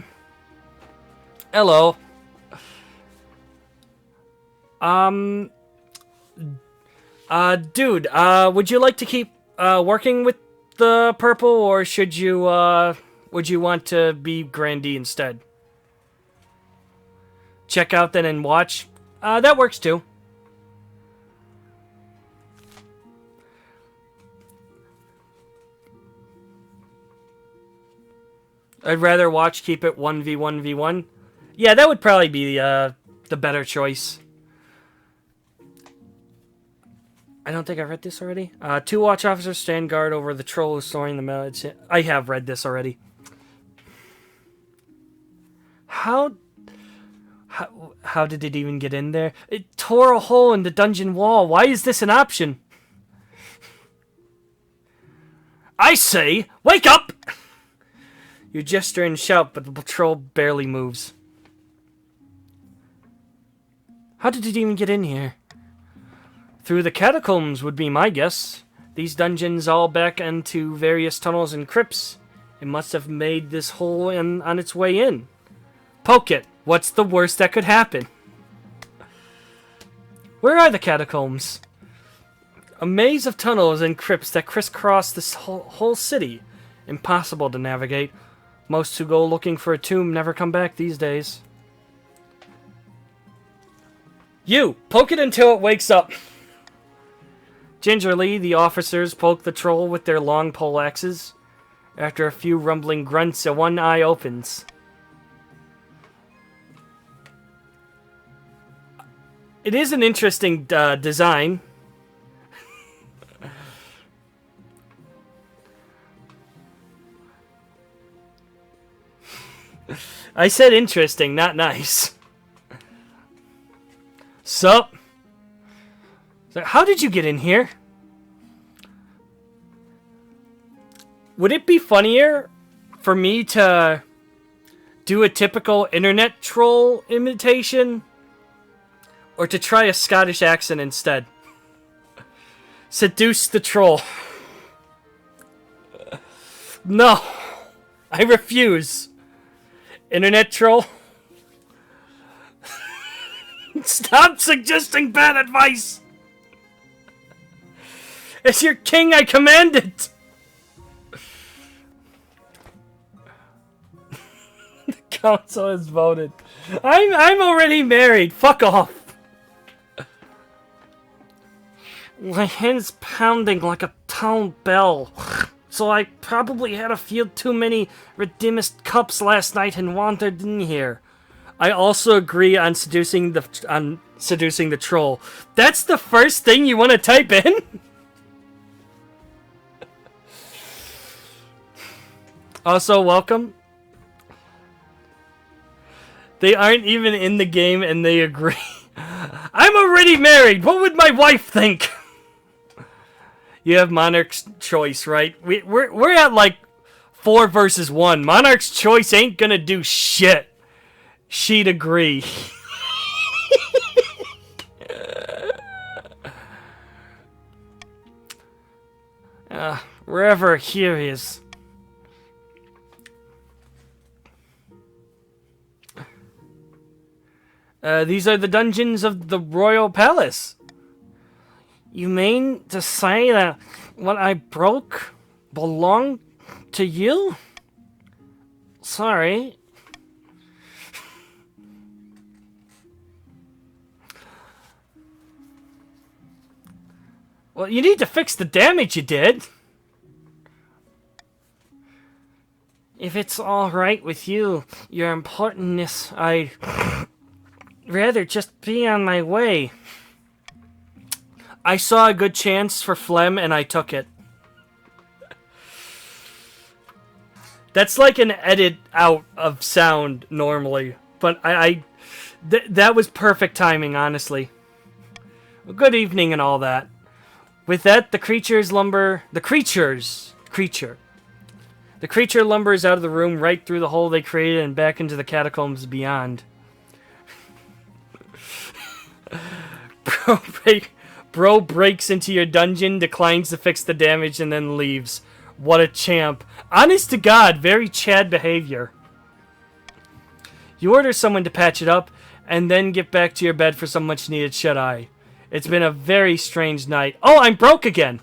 Dude, would you like to keep, working with the purple, or would you want to be Grandee instead? Check out then and watch. That works too. I'd rather watch, keep it 1v1v1. Yeah, that would probably be the better choice. I don't think I read this already. Two watch officers stand guard over the troll who's storing the mail. I have read this already. How did it even get in there? It tore a hole in the dungeon wall. Why is this an option? I say, wake up! You gesture and shout, but the patrol barely moves. How did it even get in here? Through the catacombs would be my guess. These dungeons all back into various tunnels and crypts. It must have made this hole on its way in. Poke it. What's the worst that could happen? Where are the catacombs? A maze of tunnels and crypts that crisscross this whole city. Impossible to navigate. Most who go looking for a tomb never come back these days. You! Poke it until it wakes up! Gingerly, the officers poke the troll with their long poleaxes. After a few rumbling grunts, one eye opens. It is an interesting design. I said interesting, not nice. Sup? How did you get in here? Would it be funnier for me to do a typical internet troll imitation? Or to try a Scottish accent instead? Seduce the troll. No. I refuse. Internet troll. Stop suggesting bad advice. As your king, I command it. council has voted. I'm already married. Fuck off. My head's pounding like a town bell. So I probably had a few too many Redeemist cups last night and wandered in here. I also agree on seducing the troll. That's the first thing you want to type in? Also, welcome. They aren't even in the game and they agree. I'm already married. What would my wife think? You have Monarch's Choice, right? We're at like 4 versus 1. Monarch's Choice ain't gonna do shit. She'd agree. Wherever here is. These are the dungeons of the Royal Palace. You mean to say that what I broke belonged to you? Sorry. Well, you need to fix the damage you did. If it's alright with you, your importantness, I'd rather just be on my way. I saw a good chance for phlegm and I took it. That's like an edit out of sound normally, but that was perfect timing, honestly. Well, good evening and all that. With that, the creature lumbers out of the room, right through the hole they created and back into the catacombs beyond. Bro breaks into your dungeon, declines to fix the damage, and then leaves. What a champ. Honest to God, very Chad behavior. You order someone to patch it up, and then get back to your bed for some much needed shut-eye. It's been a very strange night. Oh, I'm broke again!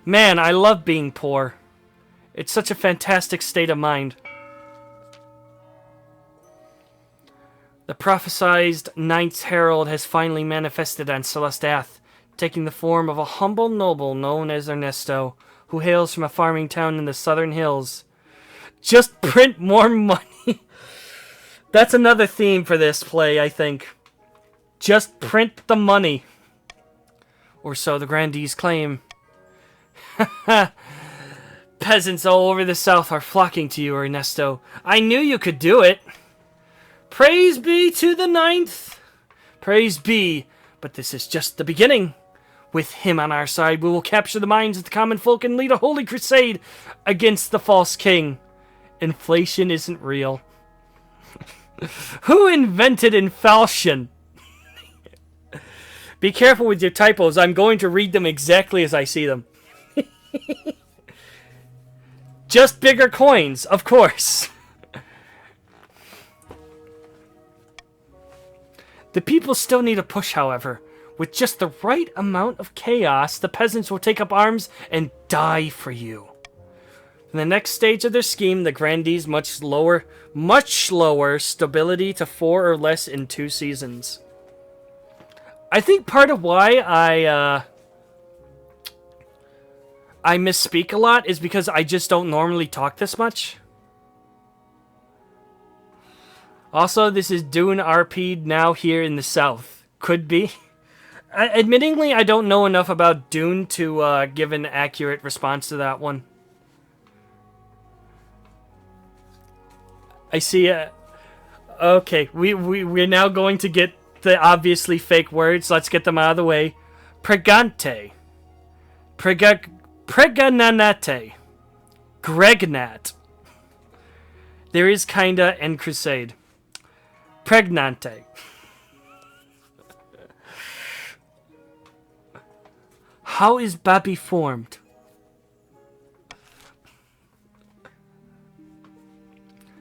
Man, I love being poor. It's such a fantastic state of mind. The prophesized Knight's Herald has finally manifested on Celestath, taking the form of a humble noble known as Ernesto, who hails from a farming town in the southern hills. Just print more money. That's another theme for this play, I think. Just print the money. Or so the grandees claim. Peasants all over the south are flocking to you, Ernesto. I knew you could do it. Praise be to the 9th. Praise be, but this is just the beginning. With him on our side, we will capture the minds of the common folk and lead a holy crusade against the false king. Inflation isn't real. Who invented inflation? Be careful with your typos. I'm going to read them exactly as I see them. Just bigger coins, of course. The people still need a push, however. With just the right amount of chaos, the peasants will take up arms and die for you. In the next stage of their scheme, the grandees much lower stability to 4 or less in 2 seasons. I think part of why I misspeak a lot is because I just don't normally talk this much. Also, this is Dune RP'd now here in the south. Could be. Admittingly, I don't know enough about Dune to give an accurate response to that one. I see. Okay, we're now going to get the obviously fake words. Let's get them out of the way. Pregante. Pregananate. Gregnat. There is kinda and crusade. Pregnante. How is Babi formed?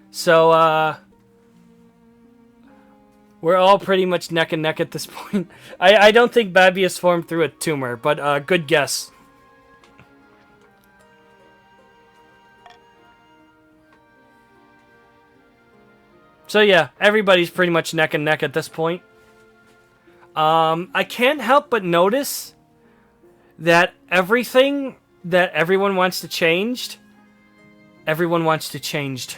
So, we're all pretty much neck and neck at this point. I don't think Babi is formed through a tumor, but good guess. So yeah, everybody's pretty much neck and neck at this point. I can't help but notice that everything that everyone wants to change, everyone wants to changed.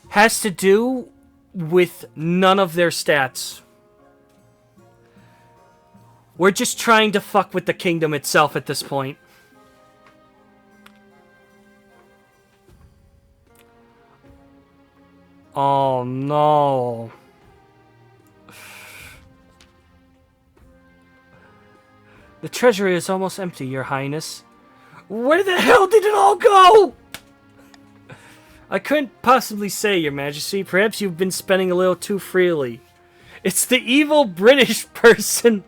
Has to do with none of their stats. We're just trying to fuck with the kingdom itself at this point. Oh no. The treasury is almost empty, Your Highness. Where the hell did it all go? I couldn't possibly say, Your Majesty. Perhaps you've been spending a little too freely. It's the evil British person.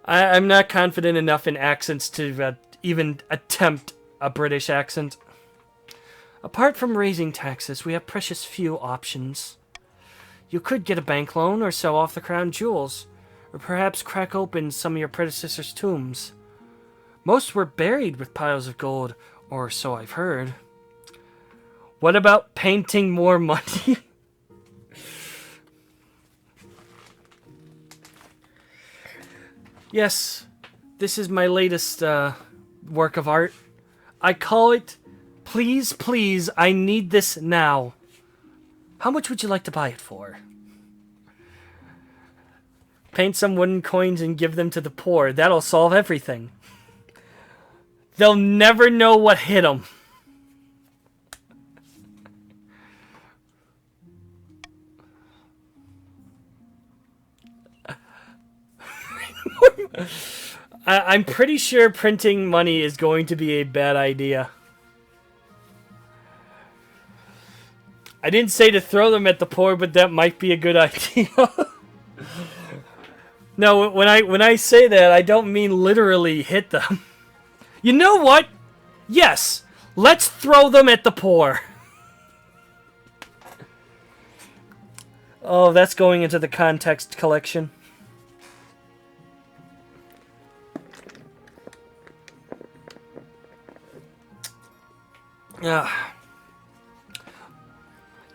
I'm not confident enough in accents to even attempt a British accent. Apart from raising taxes, we have precious few options. You could get a bank loan or sell off the crown jewels, or perhaps crack open some of your predecessors' tombs. Most were buried with piles of gold, or so I've heard. What about painting more money? Yes, this is my latest work of art. I call it, Please, Please, I Need This Now. How much would you like to buy it for? Paint some wooden coins and give them to the poor. That'll solve everything. They'll never know what hit them. I'm pretty sure printing money is going to be a bad idea. I didn't say to throw them at the poor, but that might be a good idea. No, when I say that, I don't mean literally hit them. You know what? Yes, let's throw them at the poor. Oh, that's going into the context collection.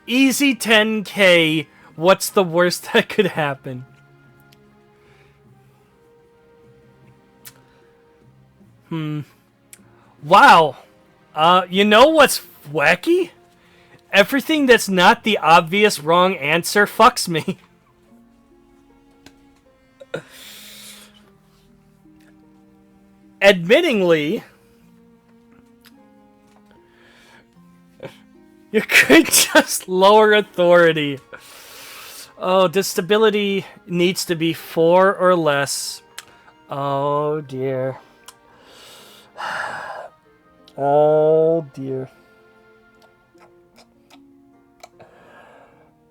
Easy 10K. What's the worst that could happen? Wow. You know what's wacky? Everything that's not the obvious wrong answer fucks me. Admittingly, you could just lower authority. Oh, the stability needs to be 4 or less. Oh dear. Oh dear.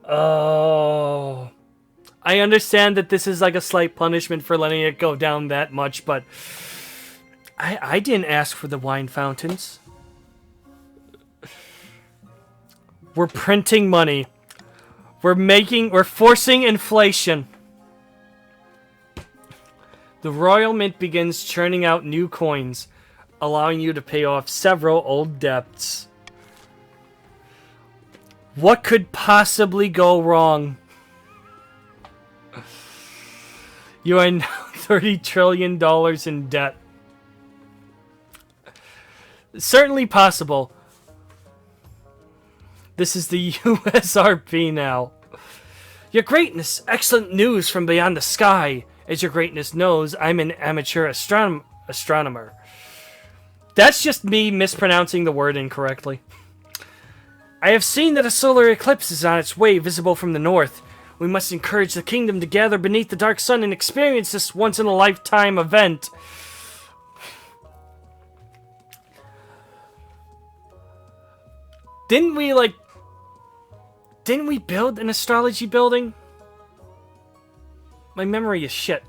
Oh. I understand that this is like a slight punishment for letting it go down that much, but I didn't ask for the wine fountains. We're printing money. We're forcing inflation. The Royal Mint begins churning out new coins, allowing you to pay off several old debts. What could possibly go wrong? You are now $30 trillion in debt. Certainly possible. This is the USRP now. Your Greatness, excellent news from beyond the sky. As your Greatness knows, I'm an amateur astronomer. That's just me mispronouncing the word incorrectly. I have seen that a solar eclipse is on its way, visible from the north. We must encourage the kingdom to gather beneath the dark sun and experience this once-in-a-lifetime event. Didn't we build an astrology building? My memory is shit.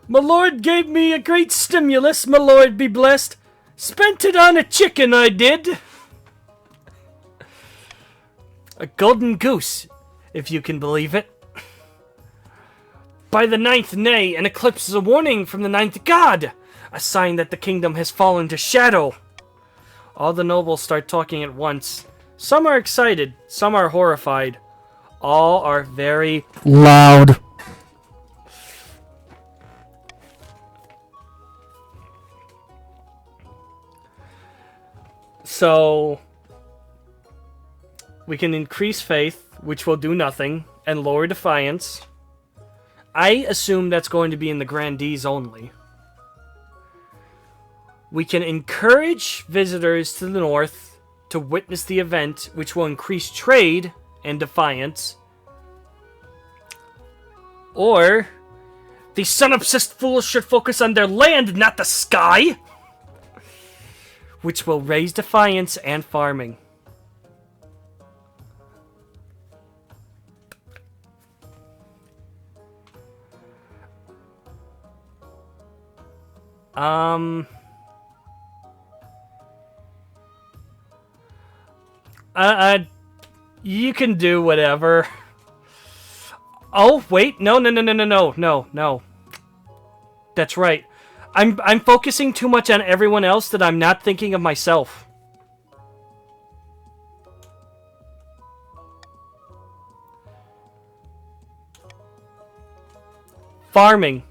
My lord gave me a great stimulus, my lord be blessed. Spent it on a chicken, I did. A golden goose. if you can believe it. By the ninth nay, an eclipse is a warning from the ninth god, a sign that the kingdom has fallen to shadow. All the nobles start talking at once. Some are excited, some are horrified. All are very loud. So, we can increase faith, which will do nothing, and lower defiance. I assume that's going to be in the grandees only. We can encourage visitors to the north to witness the event, which will increase trade and defiance. Or, the sun-obsessed fools should focus on their land, not the sky, which will raise defiance and farming. You can do whatever. Oh, wait, no. That's right. I'm focusing too much on everyone else that I'm not thinking of myself. Farming.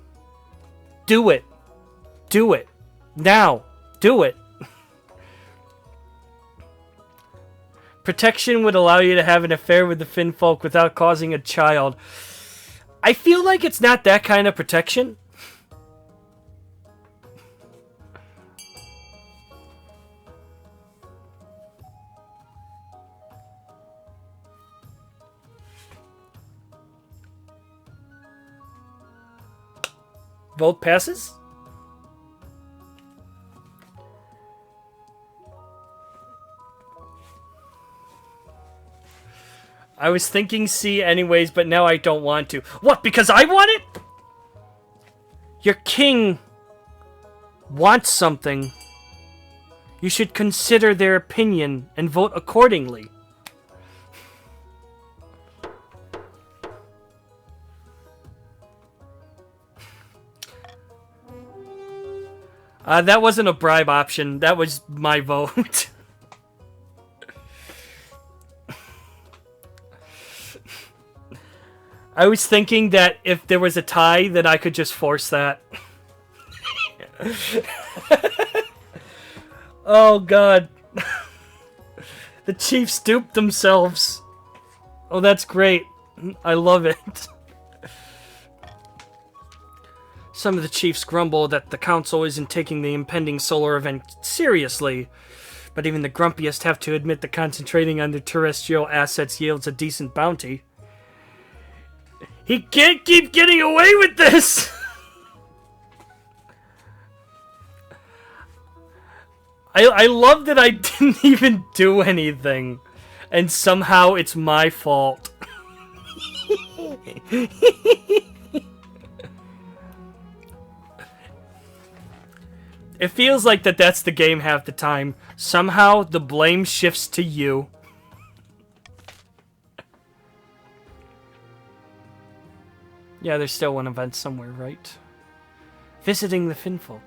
Do it. Do it. Now. Do it. Protection would allow you to have an affair with the Finn folk without causing a child. I feel like it's not that kind of protection. Vote passes? I was thinking C anyways, but now I don't want to. What, because I want it? Your king wants something. You should consider their opinion and vote accordingly. That wasn't a bribe option. That was my vote. I was thinking that if there was a tie, then I could just force that. Oh, God. The Chiefs duped themselves. Oh, that's great. I love it. Some of the Chiefs grumble that the Council isn't taking the impending solar event seriously, but even the grumpiest have to admit that concentrating on their terrestrial assets yields a decent bounty. He can't keep getting away with this! I love that I didn't even do anything, and somehow it's my fault. It feels like that's the game half the time. Somehow the blame shifts to you. Yeah, there's still one event somewhere, right? Visiting the Finfolk.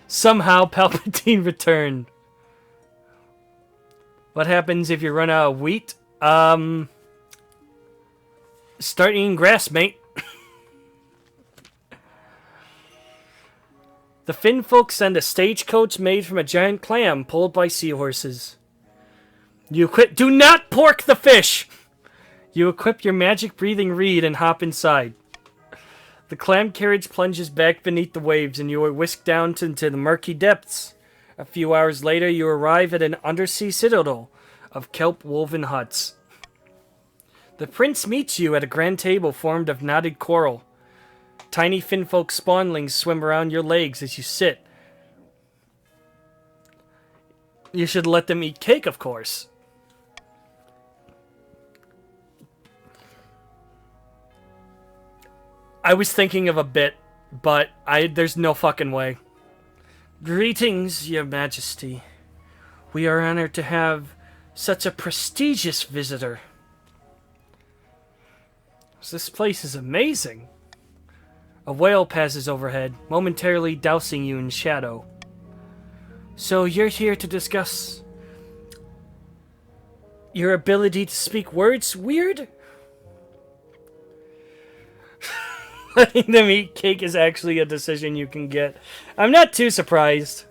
Somehow Palpatine returned. What happens if you run out of wheat? Start eating grass, mate. The Finfolk send a stagecoach made from a giant clam pulled by seahorses. Do not pork the fish! You equip your magic-breathing reed and hop inside. The clam carriage plunges back beneath the waves, and you are whisked down into the murky depths. A few hours later, you arrive at an undersea citadel of kelp-woven huts. The prince meets you at a grand table formed of knotted coral. Tiny Finfolk spawnlings swim around your legs as you sit. You should let them eat cake, of course. I was thinking of a bit, but there's no fucking way. Greetings, your majesty. We are honored to have such a prestigious visitor. This place is amazing. A whale passes overhead, momentarily dousing you in shadow. So you're here to discuss your ability to speak words? Weird? Letting them eat cake is actually a decision you can get. I'm not too surprised.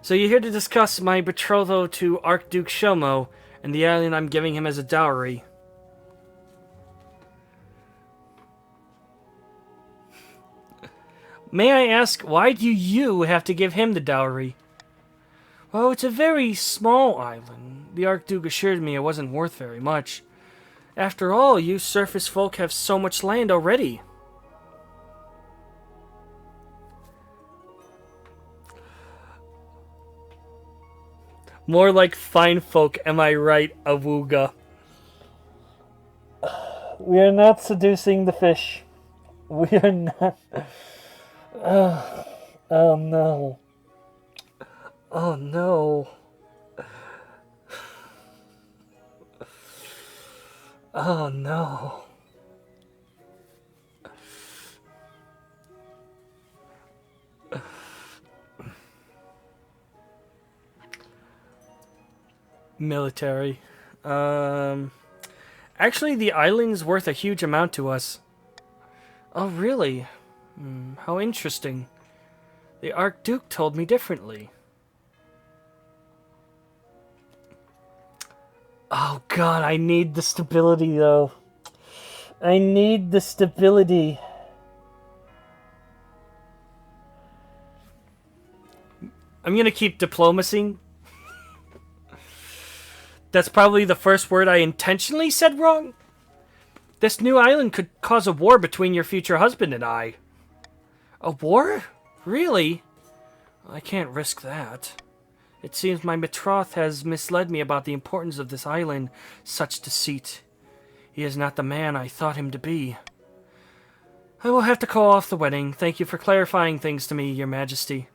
So you're here to discuss my betrothal to Archduke Shomo and the island I'm giving him as a dowry. May I ask, why do you have to give him the dowry? Well, it's a very small island. The Archduke assured me it wasn't worth very much. After all, you surface folk have so much land already. More like fine folk, am I right, Awooga? We are not seducing the fish. We are not... oh no. Oh no. Oh no. Military. Actually, the island's worth a huge amount to us. Oh, really? How interesting. The Archduke told me differently. Oh god, I need the stability though. I need the stability. I'm gonna keep diplomacy. That's probably the first word I intentionally said wrong. This new island could cause a war between your future husband and I. A war? Really? I can't risk that. It seems my betrothed has misled me about the importance of this island. Such deceit. He is not the man I thought him to be. I will have to call off the wedding. Thank you for clarifying things to me, Your Majesty.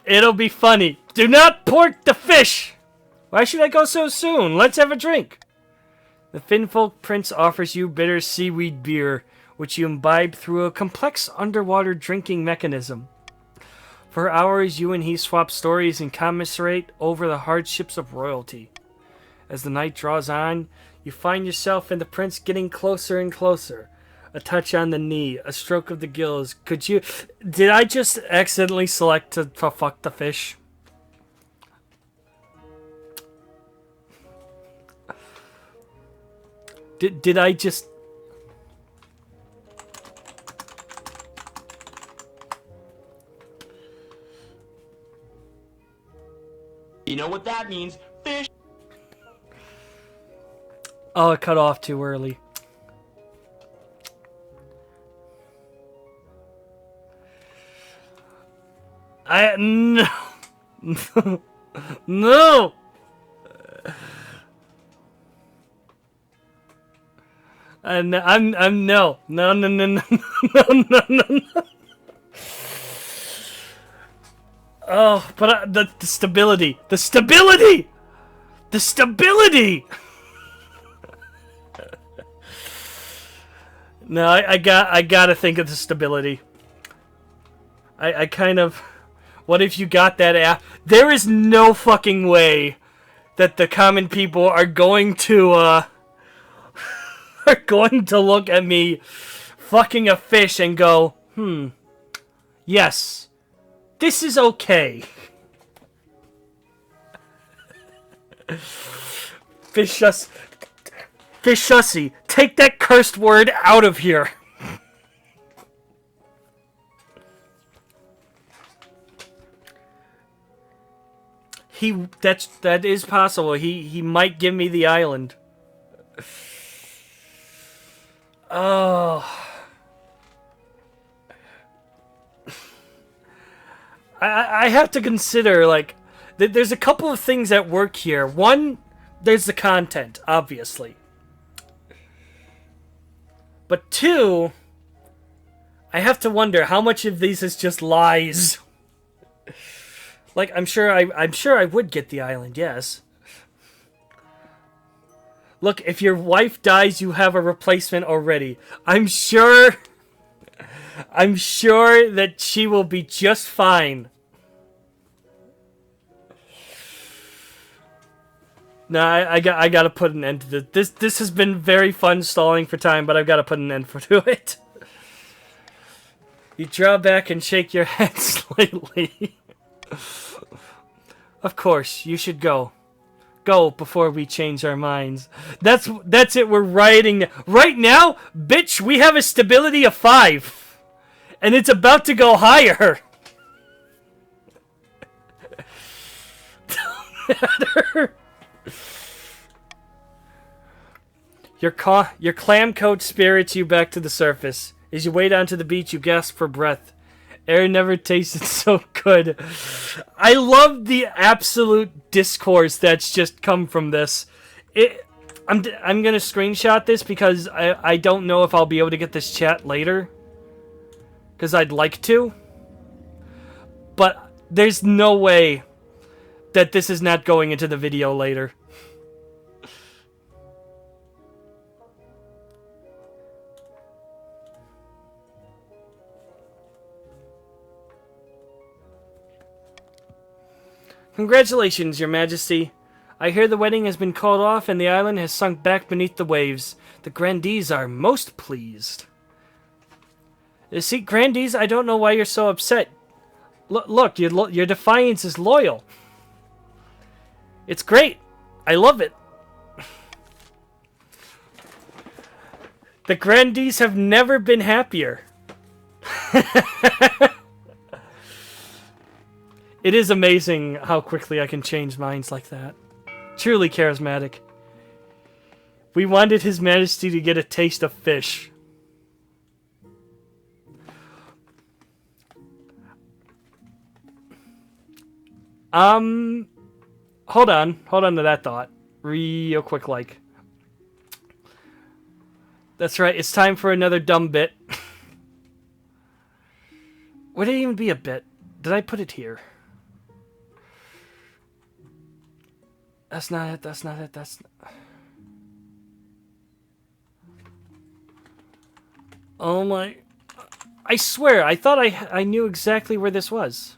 It'll be funny. Do not pork the fish! Why should I go so soon? Let's have a drink. The Finfolk Prince offers you bitter seaweed beer, which you imbibe through a complex underwater drinking mechanism. For hours, you and he swap stories and commiserate over the hardships of royalty. As the night draws on, you find yourself and the prince getting closer and closer. A touch on the knee, a stroke of the gills. Did I just accidentally select to fuck the fish? Did I just... You know what that means? Fish! Oh, it cut off too early. No. No. I'm no. No, no, no, no, no, no, no, no. Oh, but the stability. The stability! The stability! No, I gotta think of the stability. I kind of... What if you got that app? There is no fucking way that the common people are going to, are going to look at me fucking a fish and go, yes, this is okay. Fish-sussy, take that cursed word out of here. That is possible. He might give me the island. Oh. I have to consider, like, there's a couple of things at work here. One, there's the content, obviously. But two, I have to wonder how much of these is just lies. Like, I'm sure I would get the island, yes. Look, if your wife dies, you have a replacement already. I'm sure that she will be just fine. No, I gotta put an end to this. This has been very fun stalling for time, but I've got to put an end to it. You draw back and shake your head slightly. Of course, you should go. Go before we change our minds. That's it. We're rioting right now, bitch. We have a stability of 5, and it's about to go higher. Don't matter. Your clam coat spirits you back to the surface. As you wade onto the beach, you gasp for breath. Air never tasted so good. I love the absolute discourse that's just come from this. I'm gonna screenshot this because I don't know if I'll be able to get this chat later. Because I'd like to. But there's no way that this is not going into the video later. Congratulations, Your Majesty. I hear the wedding has been called off and the island has sunk back beneath the waves. The grandees are most pleased. See, grandees, I don't know why you're so upset. Look, your defiance is loyal. It's great. I love it. The grandees have never been happier. It is amazing how quickly I can change minds like that. Truly charismatic. We wanted His Majesty to get a taste of fish. Hold on to that thought. Real quick, like. That's right, it's time for another dumb bit. Would it even be a bit? Did I put it here? That's not it, that's not it, that's... Oh my... I swear, I thought I knew exactly where this was.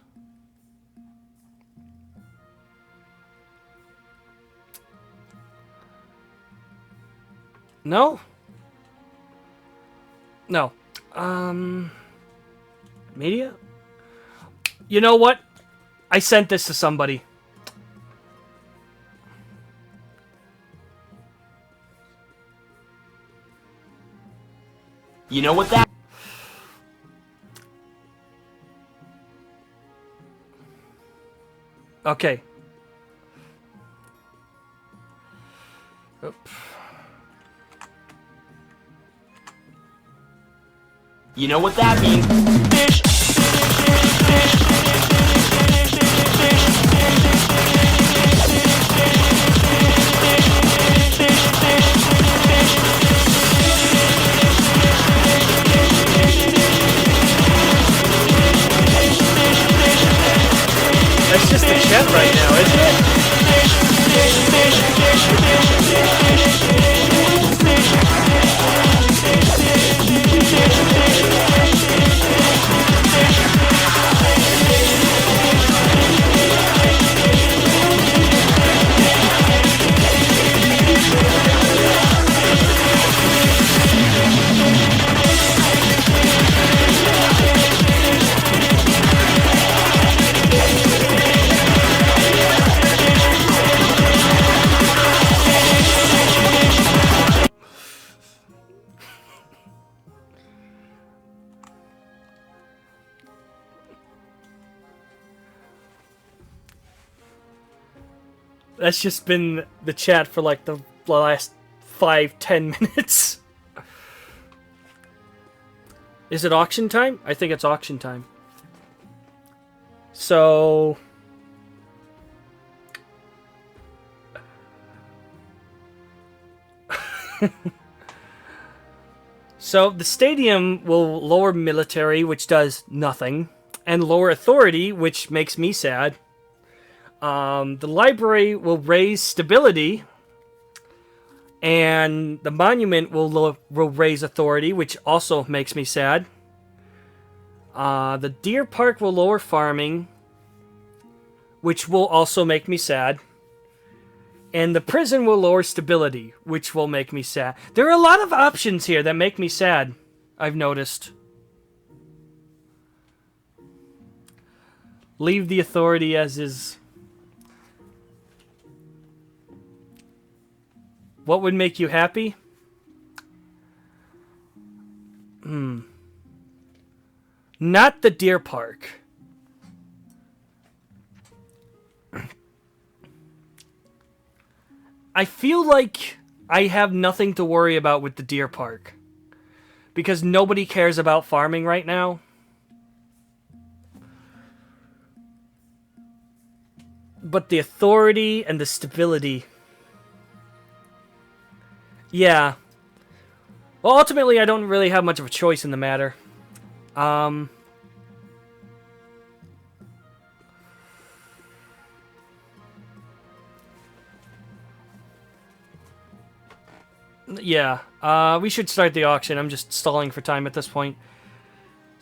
No? No. Media? You know what? I sent this to somebody. You know what that... Okay. Oop. You know what that means? Fish! That's just the chat right now, isn't it? That's just been the chat for like the last 5-10 minutes. Is it auction time? I think it's auction time. So... So the stadium will lower military, which does nothing, and lower authority, which makes me sad. The library will raise stability, and the monument will raise authority, which also makes me sad. The deer park will lower farming, which will also make me sad. And the prison will lower stability, which will make me sad. There are a lot of options here that make me sad, I've noticed. Leave the authority as is. What would make you happy? Not the deer park. I feel like I have nothing to worry about with the deer park. Because nobody cares about farming right now. But the authority and the stability. Yeah. Well, ultimately, I don't really have much of a choice in the matter. Yeah, we should start the auction. I'm just stalling for time at this point.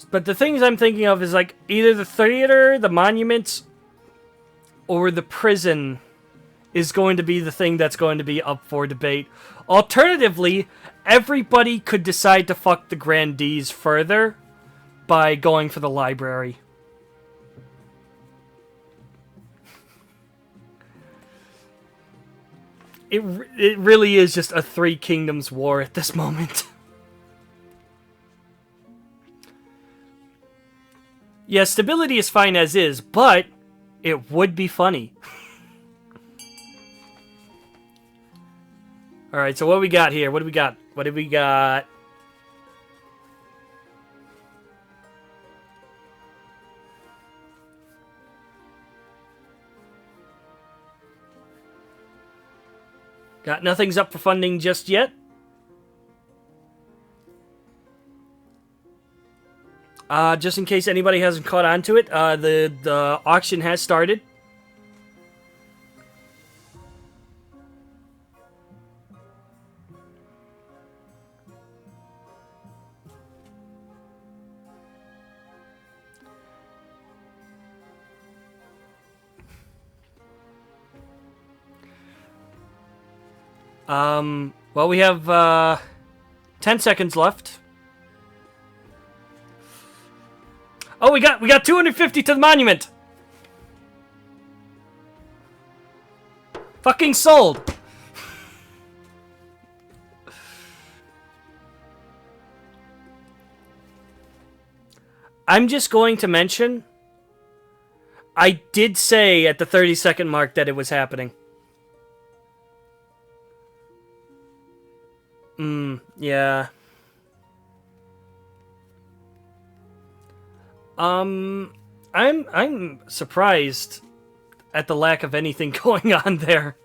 But the things I'm thinking of is like either the theater, the monuments, or the prison is going to be the thing that's going to be up for debate. Alternatively, everybody could decide to fuck the grandees further by going for the library. It really is just a Three Kingdoms war at this moment. Yeah, stability is fine as is, but it would be funny. Alright, so what do we got here? What do we got? What do we got? Got nothing's up for funding just yet. Just in case anybody hasn't caught on to it, the auction has started. Well, we have 10 seconds left. Oh, we got 250 to the monument. Fucking sold. I'm just going to mention I did say at the 30-second mark that it was happening. Yeah. I'm surprised at the lack of anything going on there.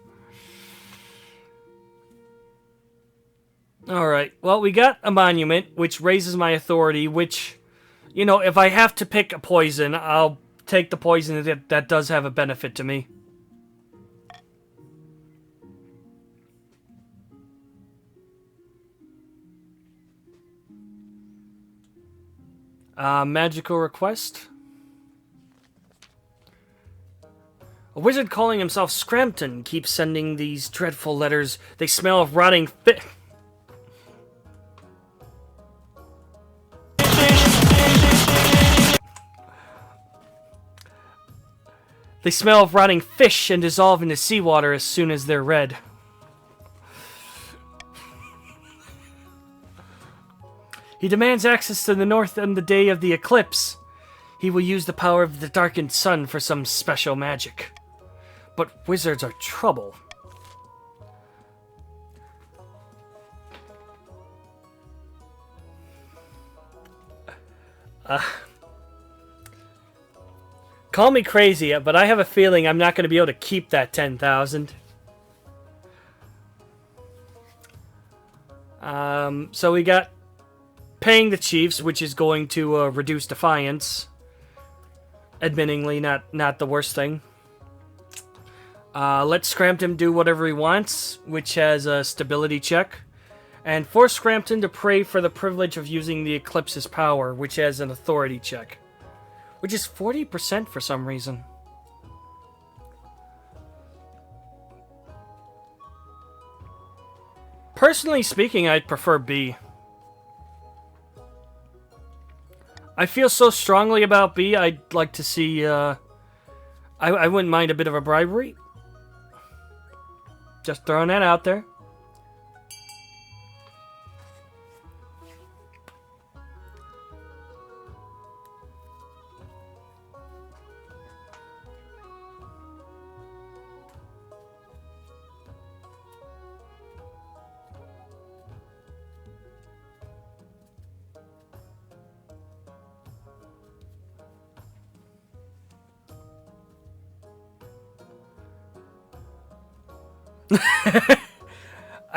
Alright, well, we got a monument, which raises my authority, which, you know, if I have to pick a poison, I'll take the poison that does have a benefit to me. Magical request. A wizard calling himself Scrampton keeps sending these dreadful letters. They smell of rotting fish. They smell of rotting fish and dissolve into seawater as soon as they're read. He demands access to the north on the day of the eclipse. He will use the power of the darkened sun for some special magic. But wizards are trouble. Call me crazy, but I have a feeling I'm not going to be able to keep that 10,000. So we got paying the chiefs, which is going to reduce defiance. Admittingly, not the worst thing. Let Scrampton do whatever he wants, which has a stability check. And force Scrampton to pray for the privilege of using the Eclipse's power, which has an authority check. Which is 40% for some reason. Personally speaking, I'd prefer B. I feel so strongly about B, I'd like to see, I wouldn't mind a bit of a bribery. Just throwing that out there.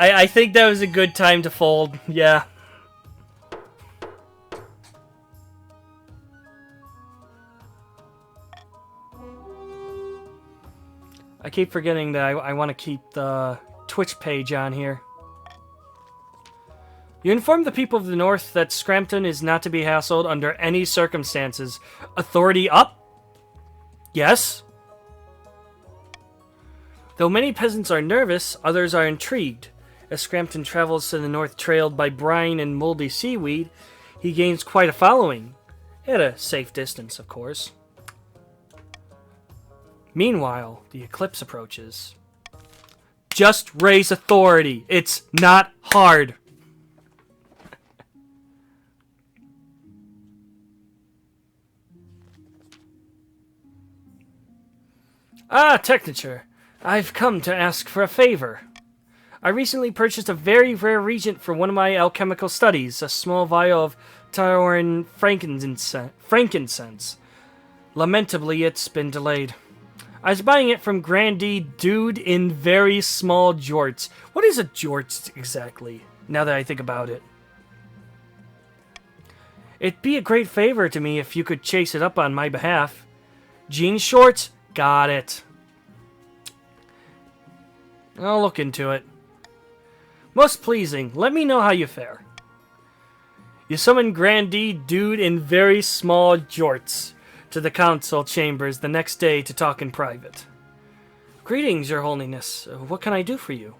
I think that was a good time to fold, yeah. I keep forgetting that I want to keep the Twitch page on here. You inform the people of the North that Scrampton is not to be hassled under any circumstances. Authority up? Yes. Though many peasants are nervous, others are intrigued. As Scrampton travels to the north trailed by brine and moldy seaweed, he gains quite a following. At a safe distance, of course. Meanwhile, the eclipse approaches. Just raise authority. It's not hard. Technature. I've come to ask for a favor. I recently purchased a very rare reagent for one of my alchemical studies, a small vial of Tauren frankincense. Lamentably, it's been delayed. I was buying it from Grandee Dude in very small jorts. What is a jort exactly, now that I think about it? It'd be a great favor to me if you could chase it up on my behalf. Jean shorts? Got it. I'll look into it. Most pleasing. Let me know how you fare. You summon Grandee Dude in very small jorts to the council chambers the next day to talk in private. Greetings, Your Holiness. What can I do for you?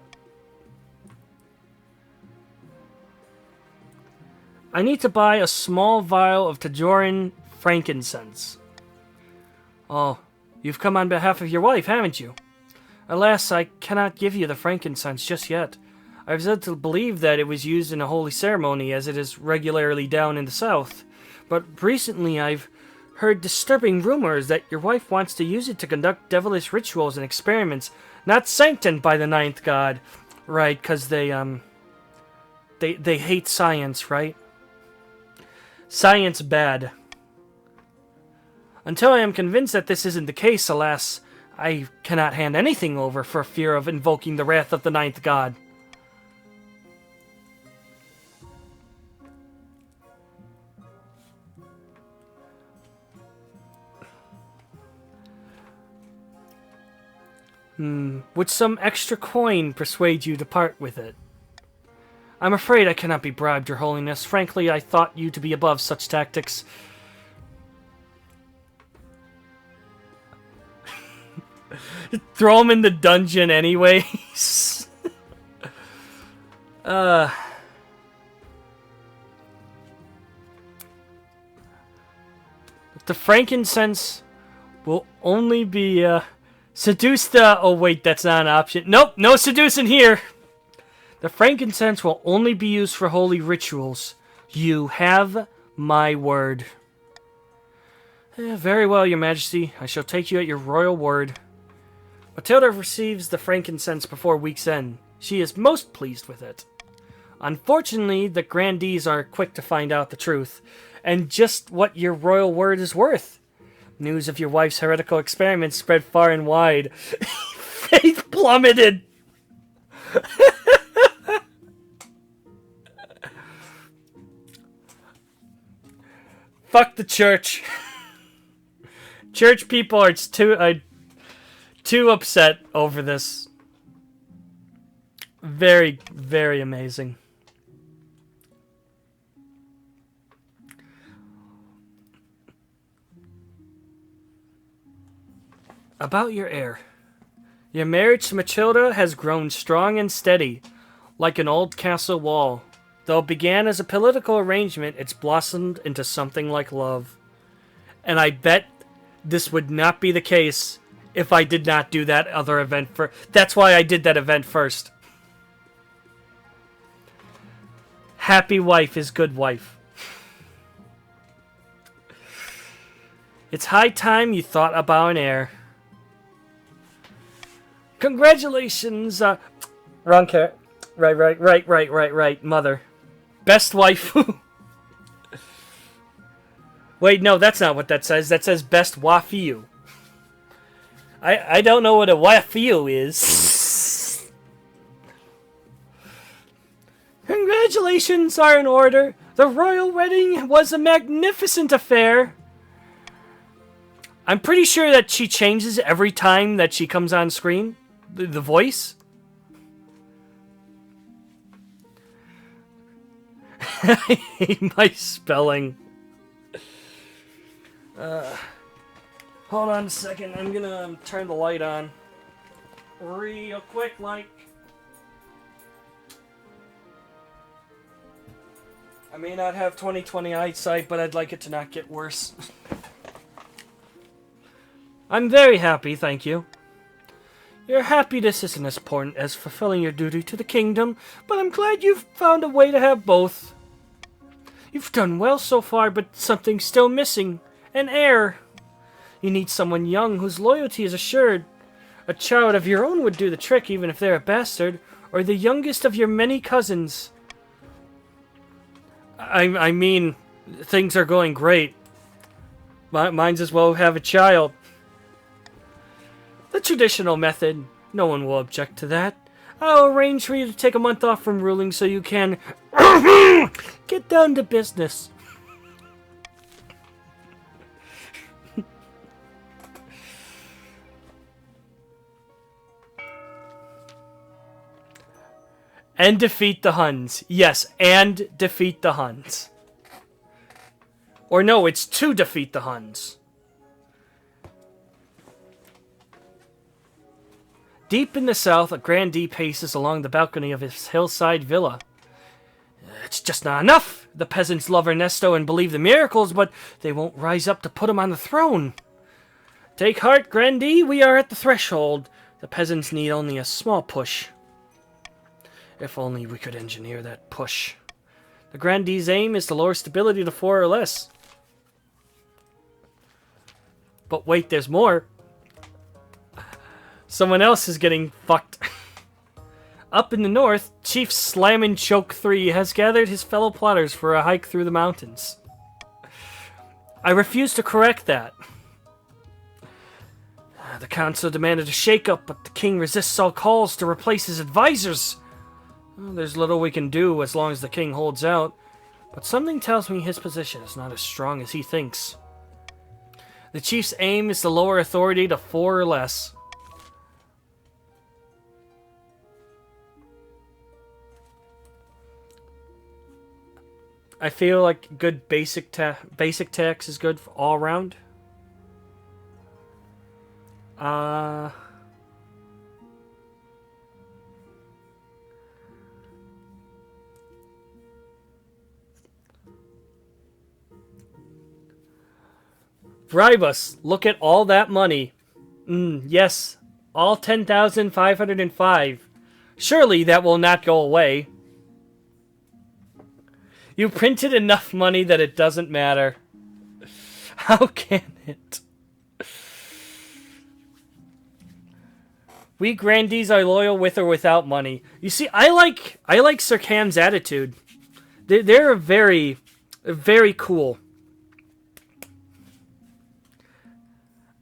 I need to buy a small vial of Tajoran frankincense. Oh, you've come on behalf of your wife, haven't you? Alas, I cannot give you the frankincense just yet. I've said to believe that it was used in a holy ceremony, as it is regularly down in the south. But recently I've heard disturbing rumors that your wife wants to use it to conduct devilish rituals and experiments not sanctioned by the ninth god. Right, because they hate science, right? Science bad. Until I am convinced that this isn't the case, alas, I cannot hand anything over for fear of invoking the wrath of the ninth god. Would some extra coin persuade you to part with it? I'm afraid I cannot be bribed, Your Holiness. Frankly, I thought you to be above such tactics. Throw him in the dungeon anyways. The frankincense will only be, seduce the... Oh, wait, that's not an option. Nope, no seducing here. The frankincense will only be used for holy rituals. You have my word. Very well, Your Majesty. I shall take you at your royal word. Matilda receives the frankincense before week's end. She is most pleased with it. Unfortunately, the grandees are quick to find out the truth, and just what your royal word is worth. News of your wife's heretical experiments spread far and wide. Faith plummeted! Fuck the church. Church people are too upset over this. Very, very amazing. About your heir. Your marriage to Matilda has grown strong and steady, like an old castle wall. Though it began as a political arrangement, it's blossomed into something like love. And I bet this would not be the case if I did not do that other event first. That's why I did that event first. Happy wife is good wife. It's high time you thought about an heir. Congratulations, wrong cat. Right, mother. Best wife. Wait, no, that's not what that says. That says best waifu. I don't know what a waifu is. Congratulations are in order. The royal wedding was a magnificent affair. I'm pretty sure that she changes every time that she comes on screen. The voice. I hate my spelling. Hold on a second. I'm gonna turn the light on. Real quick, like. I may not have 20/20 eyesight, but I'd like it to not get worse. I'm very happy, thank you. Your happiness isn't as important as fulfilling your duty to the kingdom, but I'm glad you've found a way to have both. You've done well so far, but something's still missing. An heir. You need someone young whose loyalty is assured. A child of your own would do the trick, even if they're a bastard, or the youngest of your many cousins. I mean, things are going great. Might as well have a child. The traditional method. No one will object to that. I'll arrange for you to take a month off from ruling so you can get down to business. And defeat the Huns. Yes, and defeat the Huns. Or no, it's to defeat the Huns. Deep in the south, a grandee paces along the balcony of his hillside villa. It's just not enough. The peasants love Ernesto and believe the miracles, but they won't rise up to put him on the throne. Take heart, grandee, we are at the threshold. The peasants need only a small push. If only we could engineer that push. The grandee's aim is to lower stability to 4 or less. But wait, there's more. Someone else is getting fucked. Up in the north, Chief Slammin' Choke 3 has gathered his fellow plotters for a hike through the mountains. I refuse to correct that. The council demanded a shake-up, but the king resists all calls to replace his advisors. Well, there's little we can do as long as the king holds out, but something tells me his position is not as strong as he thinks. The chief's aim is to lower authority to 4 or less. I feel like good basic tax is good for all around. Bribe us. Look at all that money. Yes, all 10,505. Surely that will not go away. You printed enough money that it doesn't matter. How can it? We grandees are loyal with or without money. You see, I like Sir Cam's attitude. They're very, very cool.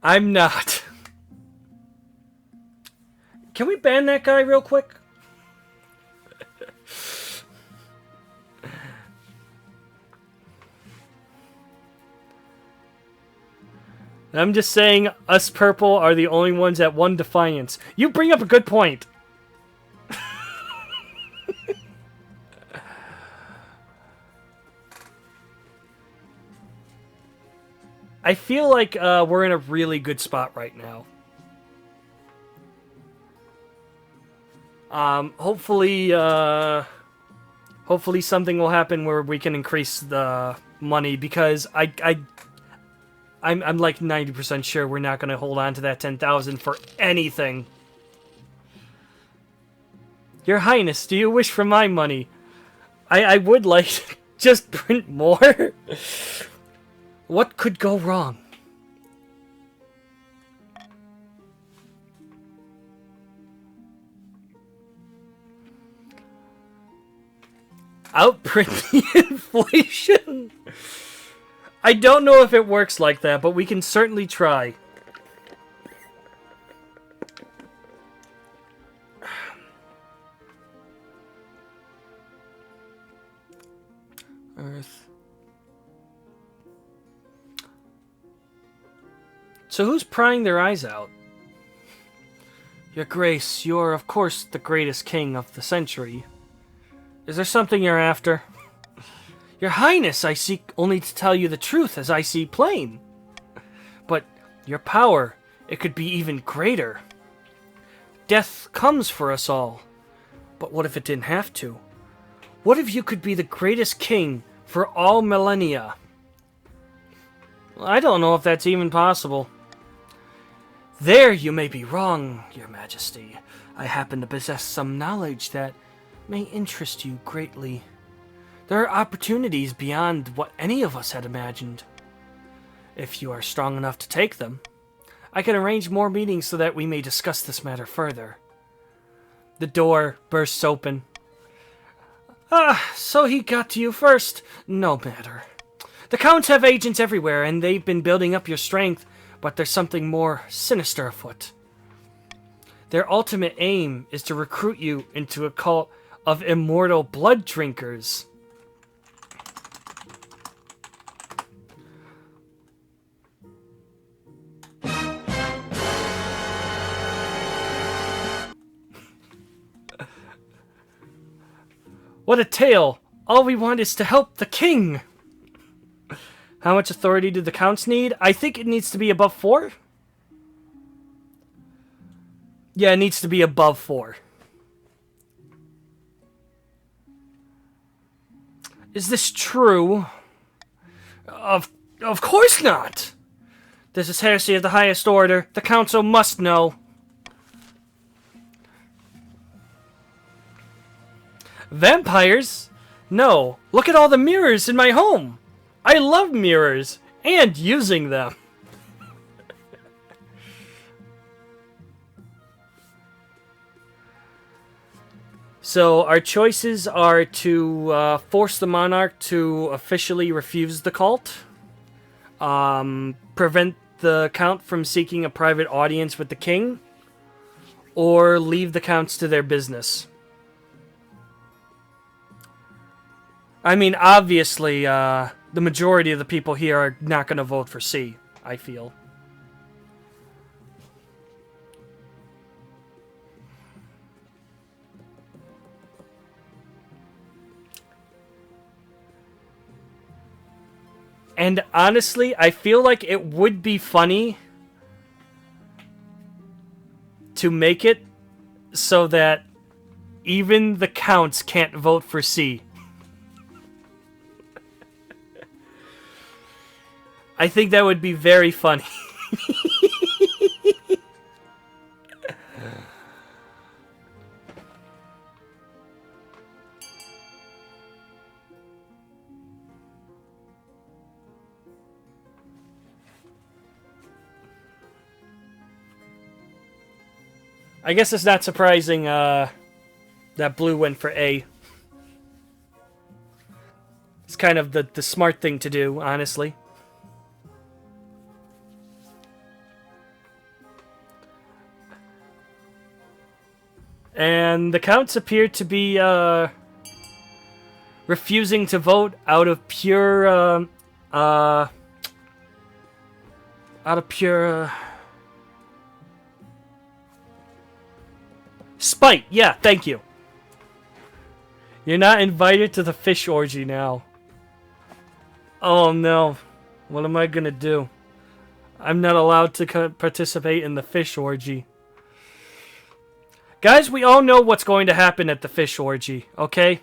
I'm not. Can we ban that guy real quick? I'm just saying, us purple are the only ones that won Defiance. You bring up a good point. I feel like we're in a really good spot right now. Hopefully something will happen where we can increase the money, because I'm like 90% sure we're not going to hold on to that 10,000 for anything. Your Highness, do you wish for my money? I would like to just print more. What could go wrong? Outprint the inflation? I don't know if it works like that, but we can certainly try. Earth. So who's prying their eyes out? Your Grace, you're of course the greatest king of the century. Is there something you're after? Your Highness, I seek only to tell you the truth as I see plain. But your power, it could be even greater. Death comes for us all. But what if it didn't have to? What if you could be the greatest king for all millennia? Well, I don't know if that's even possible. There you may be wrong, Your Majesty. I happen to possess some knowledge that may interest you greatly. There are opportunities beyond what any of us had imagined. If you are strong enough to take them, I can arrange more meetings so that we may discuss this matter further. The door bursts open. Ah, so he got to you first. No matter. The Counts have agents everywhere, and they've been building up your strength, but there's something more sinister afoot. Their ultimate aim is to recruit you into a cult of immortal blood drinkers. What a tale! All we want is to help the king! How much authority do the Counts need? I think it needs to be above 4. Yeah, it needs to be above 4. Is this true? Of course not! This is heresy of the highest order. The council must know. Vampires? No. Look at all the mirrors in my home. I love mirrors and using them. So our choices are to force the monarch to officially refuse the cult, prevent the count from seeking a private audience with the king, or leave the counts to their business. I mean, obviously, the majority of the people here are not going to vote for C, I feel. And honestly, I feel like it would be funny to make it so that even the counts can't vote for C. I think that would be very funny. I guess it's not surprising that blue went for A. It's kind of the smart thing to do, honestly. And the counts appear to be refusing to vote out of pure Out of pure... spite! Yeah, thank you. You're not invited to the fish orgy now. Oh no. What am I gonna do? I'm not allowed to participate in the fish orgy. Guys, we all know what's going to happen at the fish orgy, okay?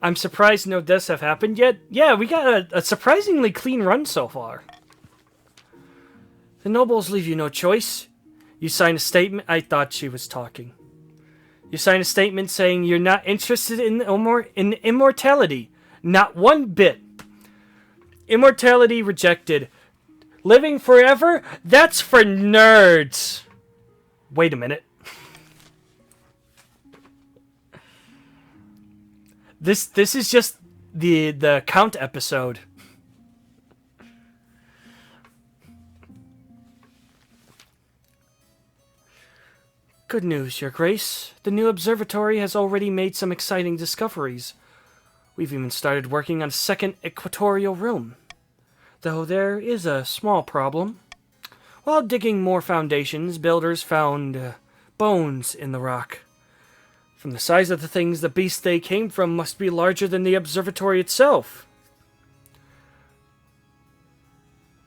I'm surprised no deaths have happened yet. Yeah, we got a surprisingly clean run so far. The nobles leave you no choice. You sign a statement. I thought she was talking. You sign a statement saying you're not interested in immortality. Not one bit. Immortality rejected. Living forever? That's for nerds. Wait a minute. This is just the count episode. Good news, Your Grace. The new observatory has already made some exciting discoveries. We've even started working on a second equatorial room. Though there is a small problem. While digging more foundations, builders found bones in the rock. From the size of the things, the beast they came from must be larger than the observatory itself.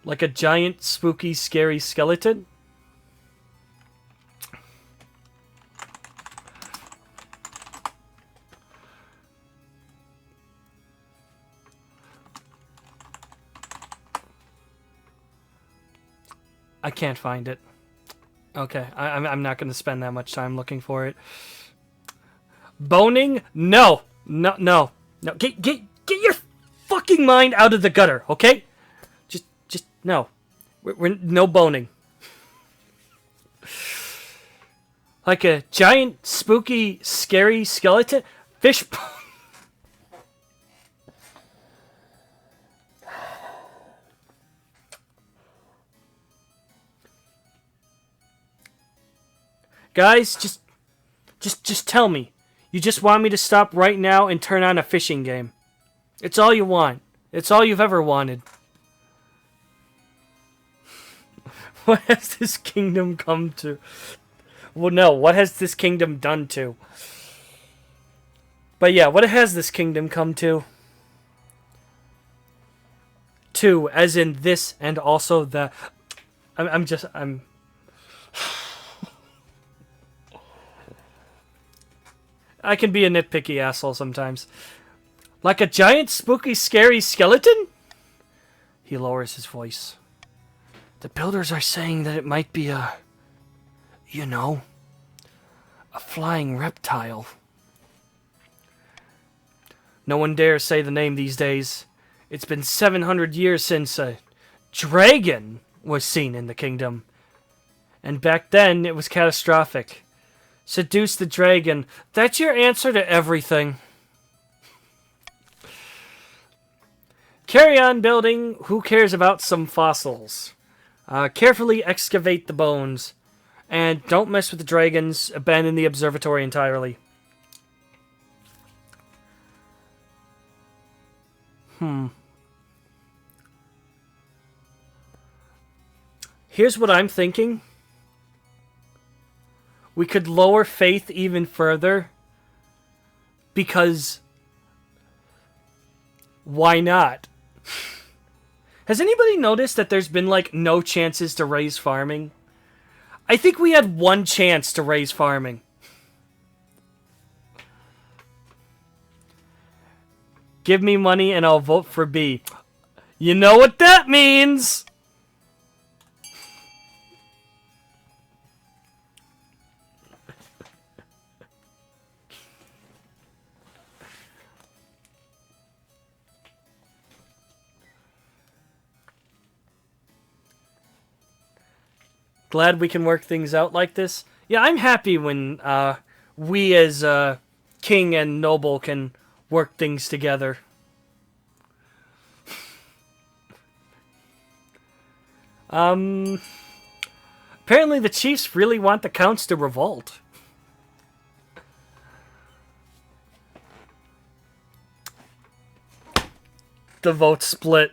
Like a giant, spooky, scary skeleton? I can't find it. Okay, I'm not going to spend that much time looking for it. Boning? No. No. Get your fucking mind out of the gutter, okay? Just no. We're no boning. Like a giant, spooky, scary skeleton? Fish. Guys, just tell me. You just want me to stop right now and turn on a fishing game. It's all you want. It's all you've ever wanted. What has this kingdom come to? Well, no. What has this kingdom done to? But yeah, what has this kingdom come to? To, as in this and also the... I'm... I can be a nitpicky asshole sometimes. Like a giant, spooky, scary skeleton? He lowers his voice. The builders are saying that it might be a flying reptile. No one dares say the name these days. It's been 700 years since a dragon was seen in the kingdom. And back then, it was catastrophic. Seduce the dragon. That's your answer to everything. Carry on building. Who cares about some fossils? Carefully excavate the bones. And don't mess with the dragons. Abandon the observatory entirely. Here's what I'm thinking. We could lower faith even further. Because... why not? Has anybody noticed that there's been, like, no chances to raise farming? I think we had one chance to raise farming. Give me money and I'll vote for B. You know what that means! Glad we can work things out like this. Yeah, I'm happy when we as king and noble can work things together. Apparently the chiefs really want the counts to revolt. The vote split.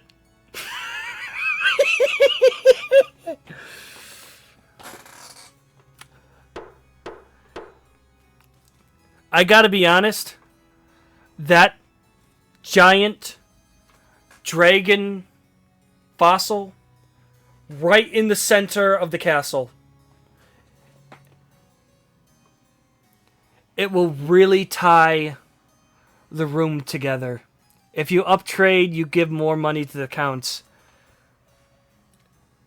I gotta be honest, that giant dragon fossil right in the center of the castle, it will really tie the room together. If you uptrade, you give more money to the counts.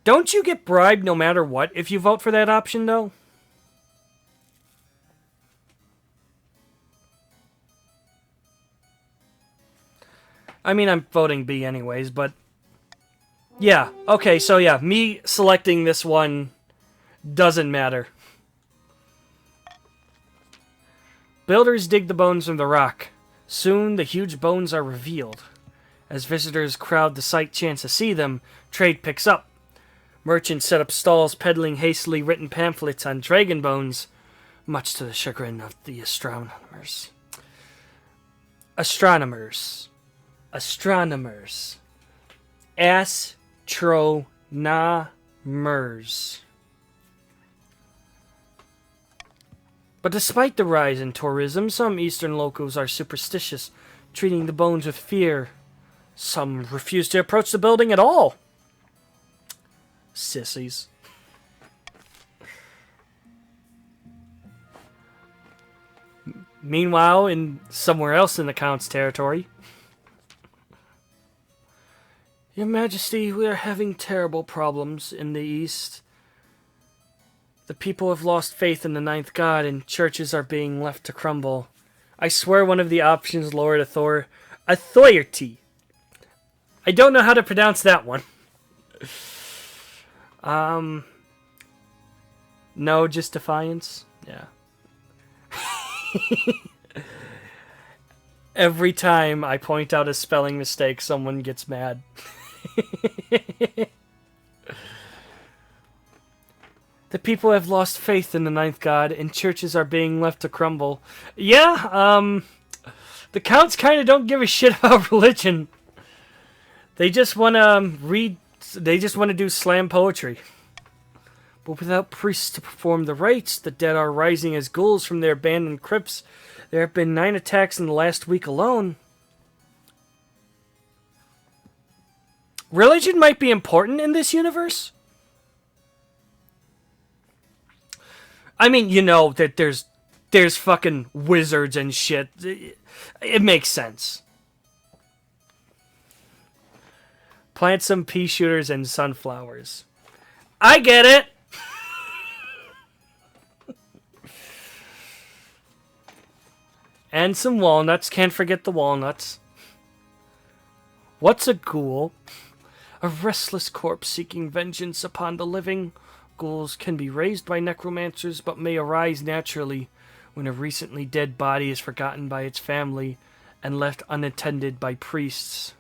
Don't you get bribed no matter what if you vote for that option, though? I mean, I'm voting B anyways, but... yeah, okay, so yeah, me selecting this one doesn't matter. Builders dig the bones from the rock. Soon, the huge bones are revealed. As visitors crowd the site chance to see them, trade picks up. Merchants set up stalls peddling hastily written pamphlets on dragon bones, much to the chagrin of the astronomers. Astronomers. But despite the rise in tourism, some eastern locals are superstitious, treating the bones with fear. Some refuse to approach the building at all. Sissies. Meanwhile, in somewhere else in the Count's territory, Your Majesty, we are having terrible problems in the East. The people have lost faith in the ninth god, and churches are being left to crumble. I swear one of the options lowered authority. I don't know how to pronounce that one. No, just defiance? Yeah. Every time I point out a spelling mistake, someone gets mad. The people have lost faith in the ninth god, and churches are being left to crumble. Yeah, the counts kind of don't give a shit about religion. They just want to they just want to do slam poetry. But without priests to perform the rites, the dead are rising as ghouls from their abandoned crypts. There have been 9 attacks in the last week alone. Religion might be important in this universe. I mean, you know that there's fucking wizards and shit. It makes sense. Plant some pea shooters and sunflowers. I get it. And some walnuts. Can't forget the walnuts. What's a ghoul? A restless corpse seeking vengeance upon the living. Ghouls can be raised by necromancers, but may arise naturally when a recently dead body is forgotten by its family and left unattended by priests.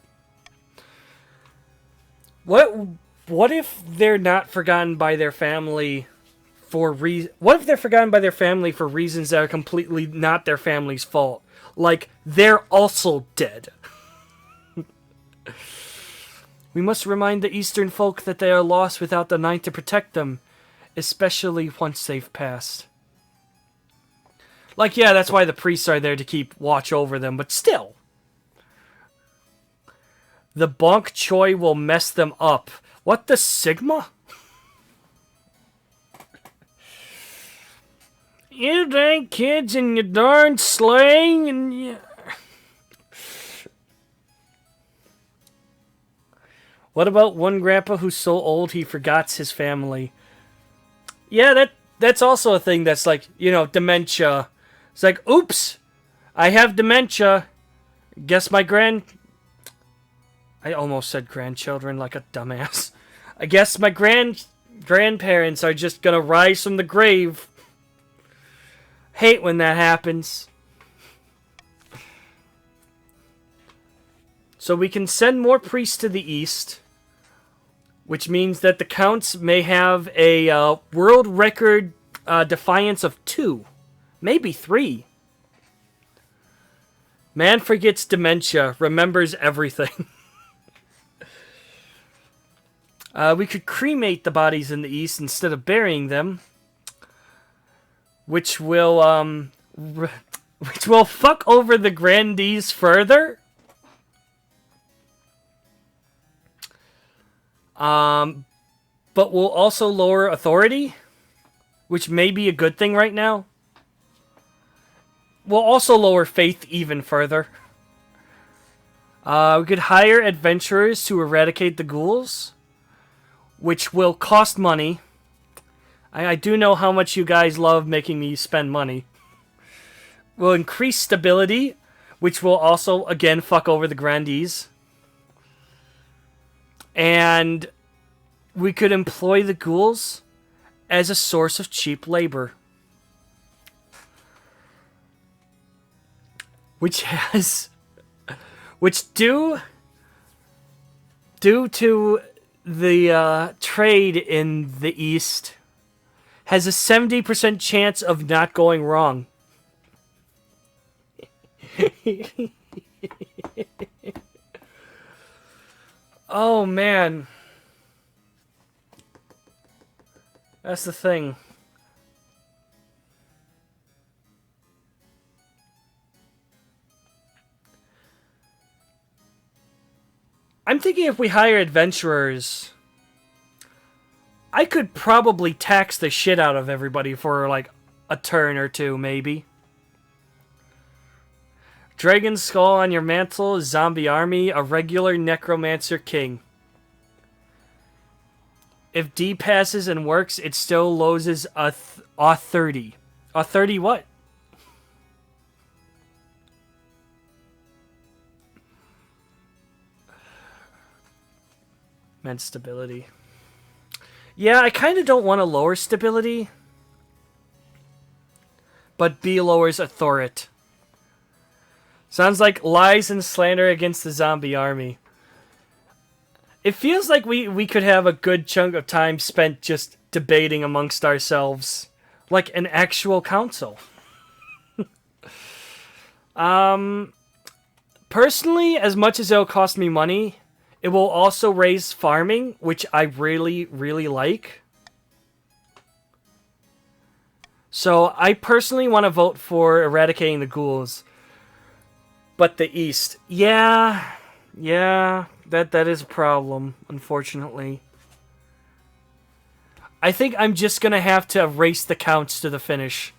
What if they're not forgotten by their family for what if they're forgotten by their family for reasons that are completely not their family's fault? Like, they're also dead. We must remind the Eastern folk that they are lost without the Night to protect them, especially once they've passed. Like, yeah, that's why the priests are there to keep watch over them, but still. The bonk choi will mess them up. What the Sigma? You dang kids and your darn slang and you... What about one grandpa who's so old he forgets his family? Yeah, that's also a thing that's like, you know, dementia. It's like, oops, I have dementia. Guess my I almost said grandchildren like a dumbass. I guess my grandparents are just gonna rise from the grave. Hate when that happens. So we can send more priests to the east. which means that the Counts may have a world record defiance of 2, maybe 3. Man forgets dementia, remembers everything. We could cremate the bodies in the east instead of burying them, which will fuck over the grandees further. But will also lower authority, which may be a good thing right now. Will also lower faith even further. We could hire adventurers to eradicate the ghouls, which will cost money. I do know how much you guys love making me spend money. Will increase stability, which will also, again, fuck over the grandees. And we could employ the ghouls as a source of cheap labor. Which due to the trade in the East, has a 70% chance of not going wrong. Oh, man. That's the thing. I'm thinking if we hire adventurers, I could probably tax the shit out of everybody for like a turn or two, maybe. Dragon skull on your mantle, zombie army, a regular necromancer king. If D passes and works, it still loses a 30. A 30 what? Meant stability. Yeah, I kind of don't want to lower stability. But B lowers authority. Sounds like lies and slander against the zombie army. It feels like we could have a good chunk of time spent just debating amongst ourselves. Like an actual council. Personally, as much as it'll cost me money, it will also raise farming, which I really, really like. So I personally want to vote for eradicating the ghouls. But the East, yeah, that is a problem, unfortunately. I think I'm just gonna have to race the Counts to the finish.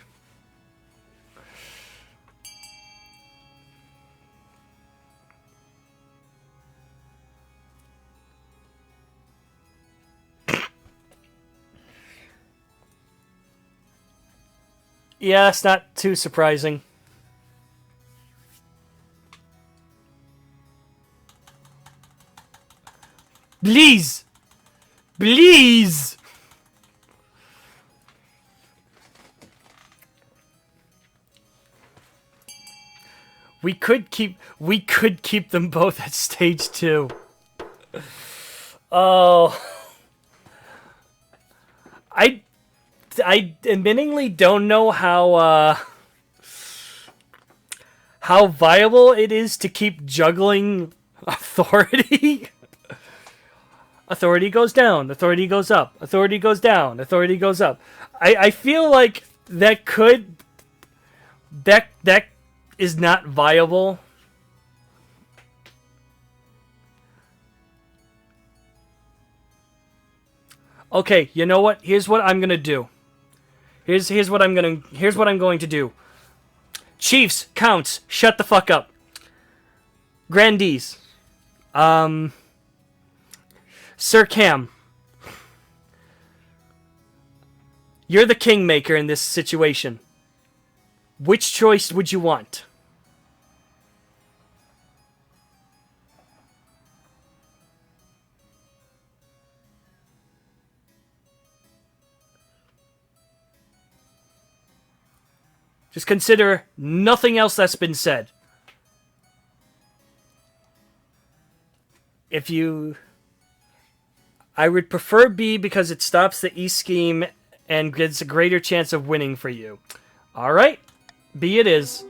Yeah, it's not too surprising. Please! Please! We could keep them both at stage 2. Oh. I admittingly don't know how viable it is to keep juggling authority. Authority goes down, authority goes up, authority goes down, authority goes up. I feel like that is not viable. Okay, you know what? Here's what I'm gonna do. Here's what I'm going to do. Chiefs, Counts, shut the fuck up. Grandees. Sir Cam. You're the kingmaker in this situation. Which choice would you want? Just consider nothing else that's been said. I would prefer B because it stops the E scheme and gives a greater chance of winning for you. Alright, B it is.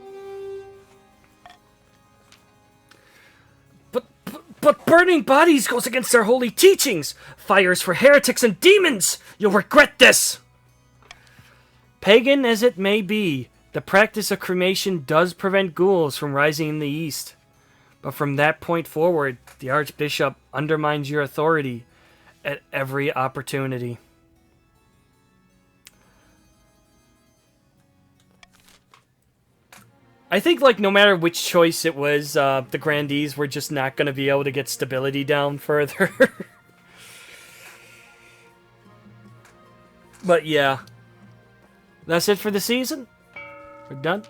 But burning bodies goes against our holy teachings. Fires for heretics and demons. You'll regret this. Pagan as it may be, the practice of cremation does prevent ghouls from rising in the east. But from that point forward, the Archbishop undermines your authority at every opportunity. I think, like, no matter which choice it was, the Grandees were just not going to be able to get stability down further. But yeah. That's it for the season. We're done.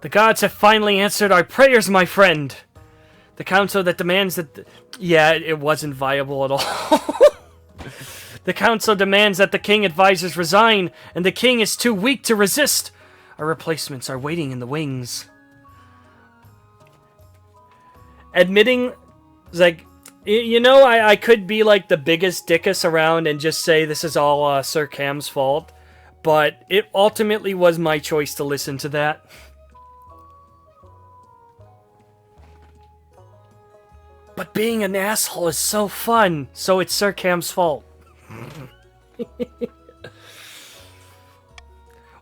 The gods have finally answered our prayers, my friend. The council that demands that... Yeah, it wasn't viable at all. The council demands that the king advisors resign, and the king is too weak to resist. Our replacements are waiting in the wings. Admitting, like, you know, I could be like the biggest dickus around and just say this is all Sir Cam's fault, but it ultimately was my choice to listen to that. But being an asshole is so fun, so it's Sir Cam's fault.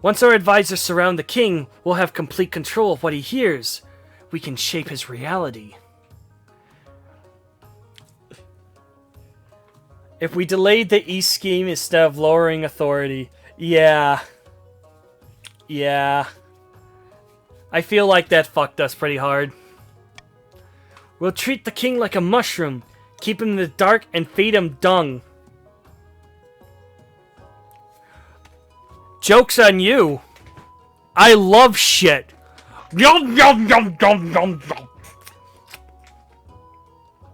Once our advisors surround the king, we'll have complete control of what he hears. We can shape his reality. If we delayed the East scheme instead of lowering authority, yeah. I feel like that fucked us pretty hard. We'll treat the king like a mushroom, keep him in the dark, and feed him dung. Joke's on you. I love shit. Yum, yum, yum, yum, yum, yum.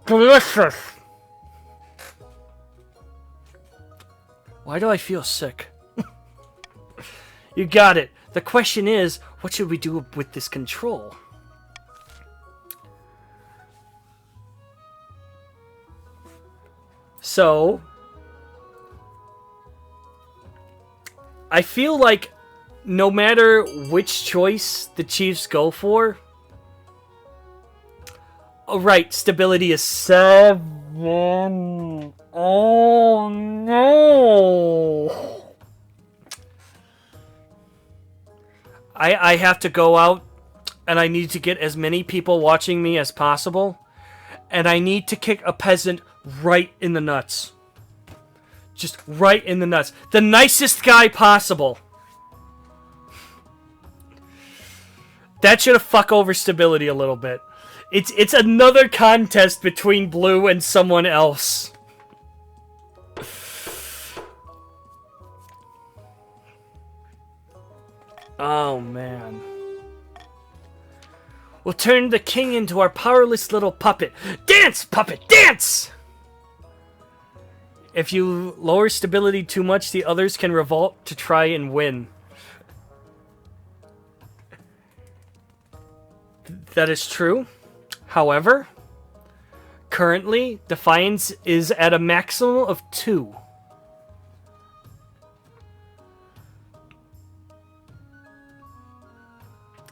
Delicious. Why do I feel sick? You got it. The question is, what should we do with this control? So, I feel like no matter which choice the Chiefs go for... Oh, right, stability is 7. Oh, no. I have to go out, and I need to get as many people watching me as possible, and I need to kick a peasant right in the nuts. Just right in the nuts. The nicest guy possible. That should have fucked over stability a little bit. It's another contest between Blue and someone else. Oh, man. We'll turn the king into our powerless little puppet. Dance, puppet, dance! If you lower stability too much, the others can revolt to try and win. That is true. However, currently, Defiance is at a maximum of 2.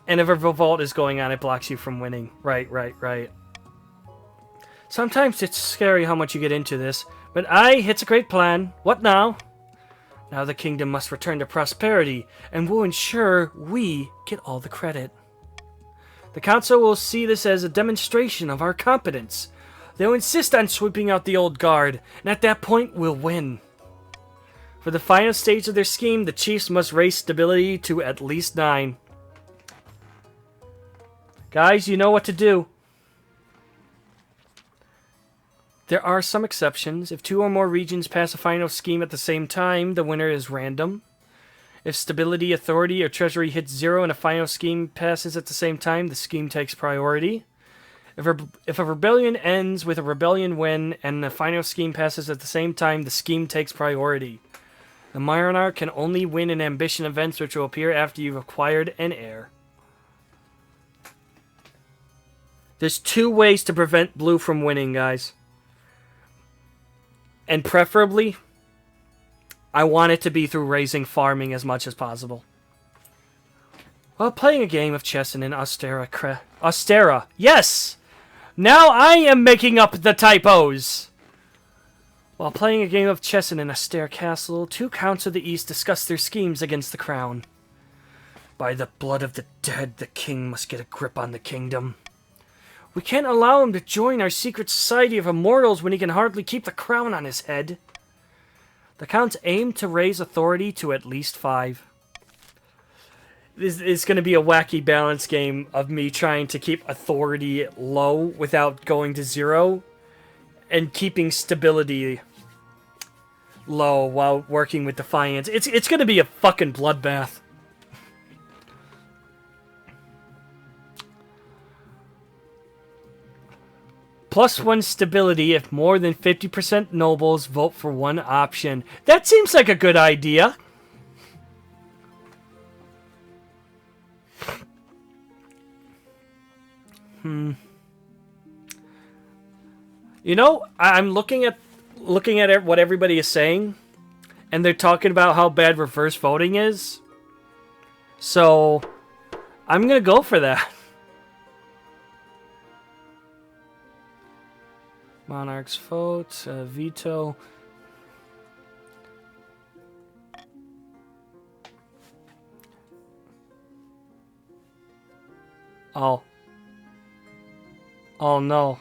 And if a revolt is going on, it blocks you from winning. Right. Sometimes it's scary how much you get into this. But it's a great plan. What now? Now the kingdom must return to prosperity, and we'll ensure we get all the credit. The council will see this as a demonstration of our competence. They'll insist on sweeping out the old guard, and at that point, we'll win. For the final stage of their scheme, the chiefs must raise stability to at least 9. Guys, you know what to do. There are some exceptions. If 2 or more regions pass a final scheme at the same time, the winner is random. If stability, authority, or treasury hits 0 and a final scheme passes at the same time, the scheme takes priority. If a rebellion ends with a rebellion win and the final scheme passes at the same time, the scheme takes priority. The monarch can only win in ambition events which will appear after you've acquired an heir. There's 2 ways to prevent blue from winning, guys. And preferably, I want it to be through raising farming as much as possible. While playing a game of chess in an Austera. Yes! Now I am making up the typos! While playing a game of chess in an austere castle, 2 counts of the East discuss their schemes against the crown. By the blood of the dead, the king must get a grip on the kingdom. We can't allow him to join our secret society of immortals when he can hardly keep the crown on his head. The counts aim to raise authority to at least 5. This is going to be a wacky balance game of me trying to keep authority low without going to 0, and keeping stability low while working with defiance. It's going to be a fucking bloodbath. +1 stability if more than 50% nobles vote for one option. That seems like a good idea. You know, I'm looking at what everybody is saying, and they're talking about how bad reverse voting is. So, I'm gonna go for that. Monarchs vote, veto. Oh. Oh no.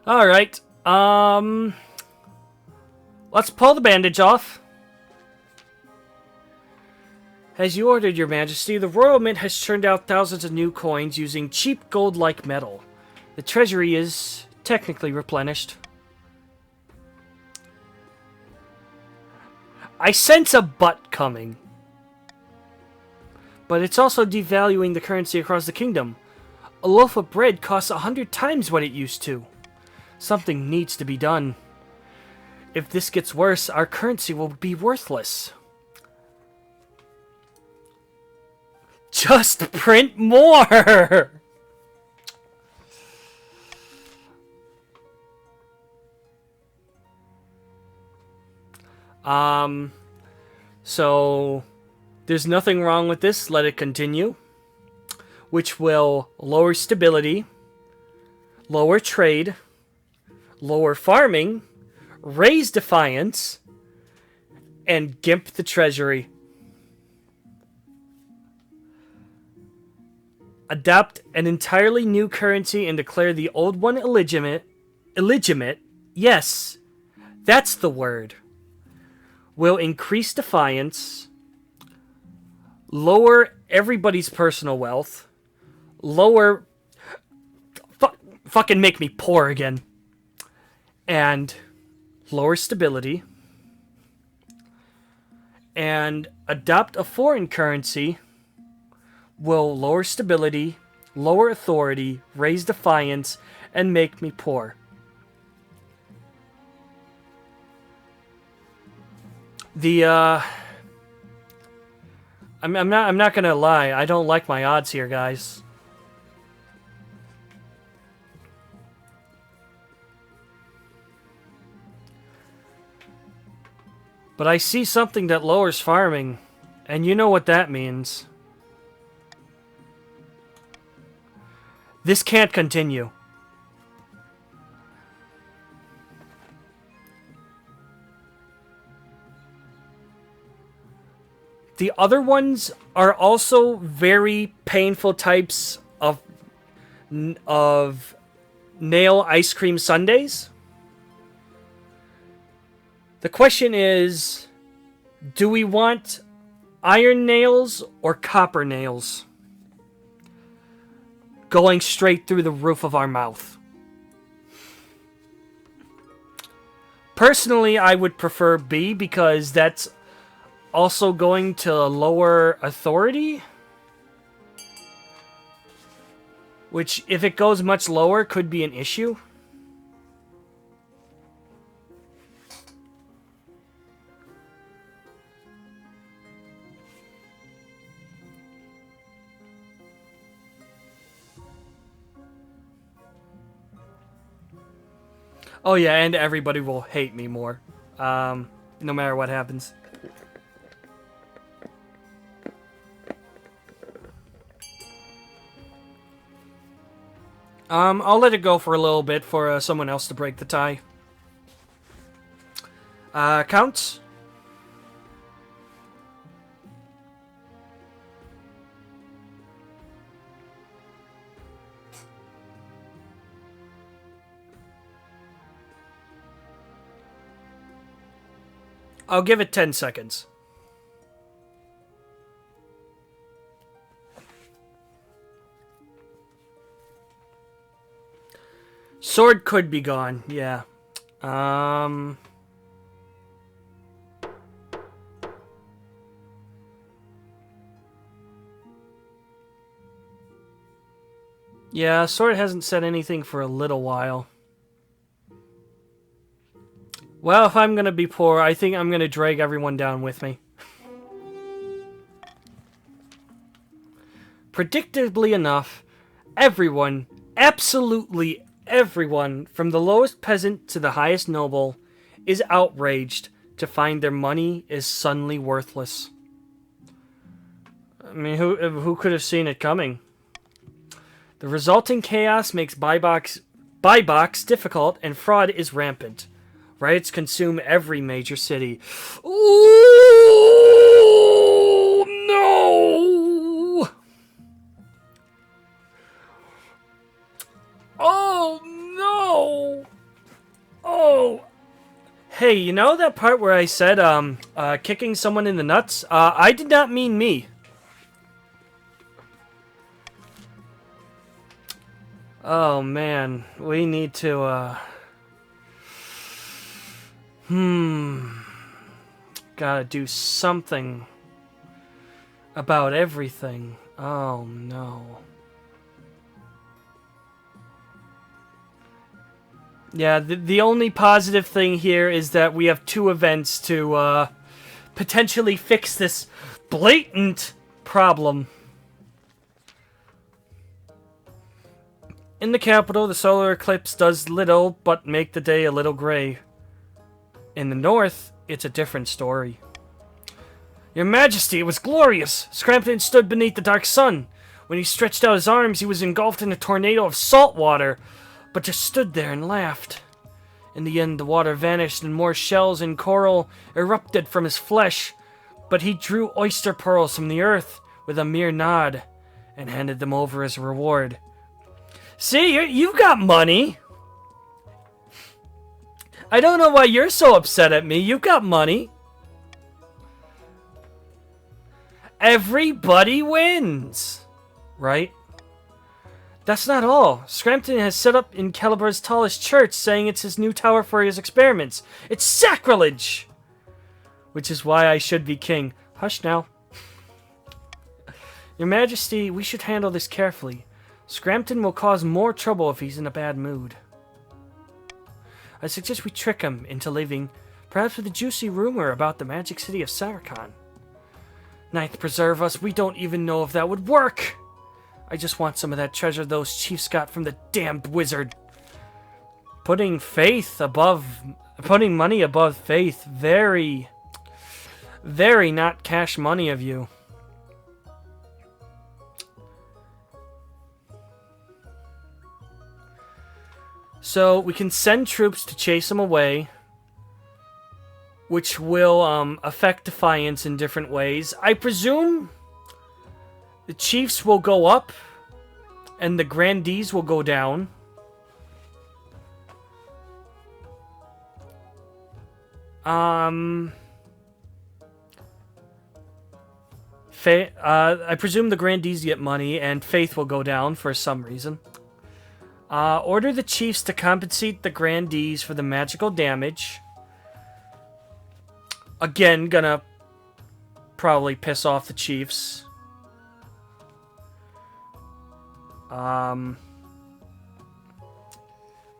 Alright. Let's pull the bandage off. As you ordered, Your Majesty, the Royal Mint has churned out thousands of new coins using cheap gold-like metal. The treasury is technically replenished. I sense a but coming. But it's also devaluing the currency across the kingdom. A loaf of bread costs 100 times what it used to. Something needs to be done. If this gets worse, our currency will be worthless. Just print more! So there's nothing wrong with this. Let it continue. Which will lower stability, lower trade, lower farming, raise defiance, and gimp the treasury. Adopt an entirely new currency and declare the old one illegitimate. Illegitimate? Yes, that's the word. Will increase defiance, lower everybody's personal wealth, lower... fucking make me poor again. And lower stability. And adopt a foreign currency will lower stability, lower authority, raise defiance, and make me poor. I'm not gonna lie, I don't like my odds here, guys. But I see something that lowers farming, and you know what that means. This can't continue. The other ones are also very painful types of nail ice cream sundaes. The question is, do we want iron nails or copper nails going straight through the roof of our mouth? Personally, I would prefer B because that's also going to lower authority, which, if it goes much lower, could be an issue. Oh yeah, and everybody will hate me more. No matter what happens. I'll let it go for a little bit for someone else to break the tie. Counts? I'll give it 10 seconds. Sword could be gone, yeah. Yeah, sword hasn't said anything for a little while. Well, if I'm gonna be poor, I think I'm gonna drag everyone down with me. Predictably enough, everyone, absolutely everyone, from the lowest peasant to the highest noble, is outraged to find their money is suddenly worthless. I mean, who could have seen it coming? The resulting chaos makes buy box difficult, and fraud is rampant. Riots consume every major city. Ooh, no! Oh, no! Oh! Hey, you know that part where I said, kicking someone in the nuts? I did not mean me. Oh, man. We need to, gotta do something about everything. Oh, no. Yeah, the only positive thing here is that we have 2 events to, potentially fix this blatant problem. In the capital, the solar eclipse does little but make the day a little gray. In the north, it's a different story. Your Majesty, it was glorious! Scrampton stood beneath the dark sun. When he stretched out his arms, he was engulfed in a tornado of salt water, but just stood there and laughed. In the end, the water vanished and more shells and coral erupted from his flesh, but he drew oyster pearls from the earth with a mere nod and handed them over as a reward. See, you've got money! I don't know why you're so upset at me. You've got money. Everybody wins. Right? That's not all. Scrampton has set up in Calibur's tallest church, saying it's his new tower for his experiments. It's sacrilege! Which is why I should be king. Hush now. Your Majesty, we should handle this carefully. Scrampton will cause more trouble if he's in a bad mood. I suggest we trick him into leaving, perhaps with a juicy rumor about the magic city of Sarikon. Ninth preserve us, we don't even know if that would work! I just want some of that treasure those chiefs got from the damned wizard. Putting money above faith, very, very not cash money of you. So we can send troops to chase him away, which will affect Defiance in different ways. I presume the chiefs will go up and the grandees will go down. I presume the grandees get money and faith will go down for some reason. Order the chiefs to compensate the grandees for the magical damage. Again, gonna probably piss off the chiefs.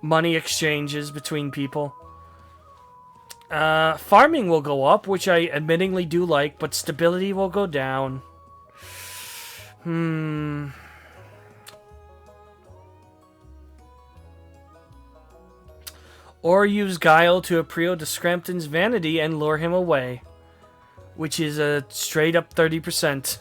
Money exchanges between people. Farming will go up, which I admittingly do like, but stability will go down. Or use guile to appeal to Scrampton's vanity and lure him away, which is a straight up 30%.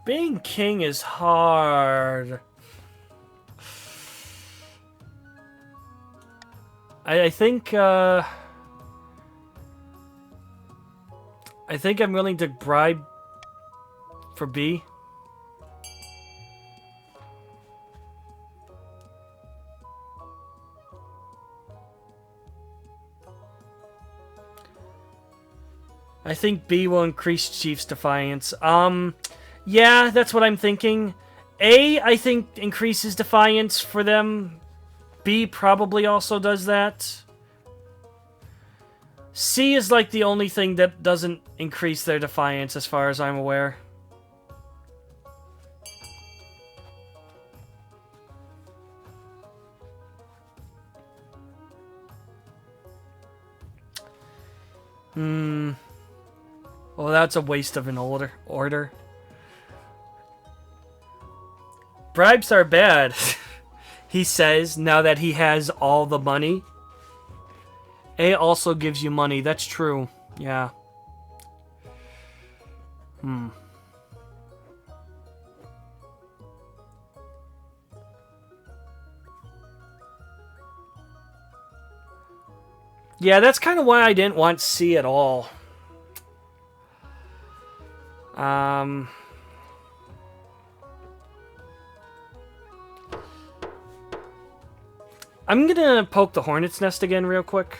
Being king is hard. I think I'm willing to bribe for B. I think B will increase Chief's defiance. Yeah, that's what I'm thinking. A, I think, increases defiance for them. B probably also does that. C is like the only thing that doesn't increase their defiance as far as I'm aware. Well, that's a waste of an order. Bribes are bad, he says, now that he has all the money. A also gives you money, that's true. Yeah. Yeah, that's kind of why I didn't want C at all. I'm gonna poke the hornet's nest again real quick.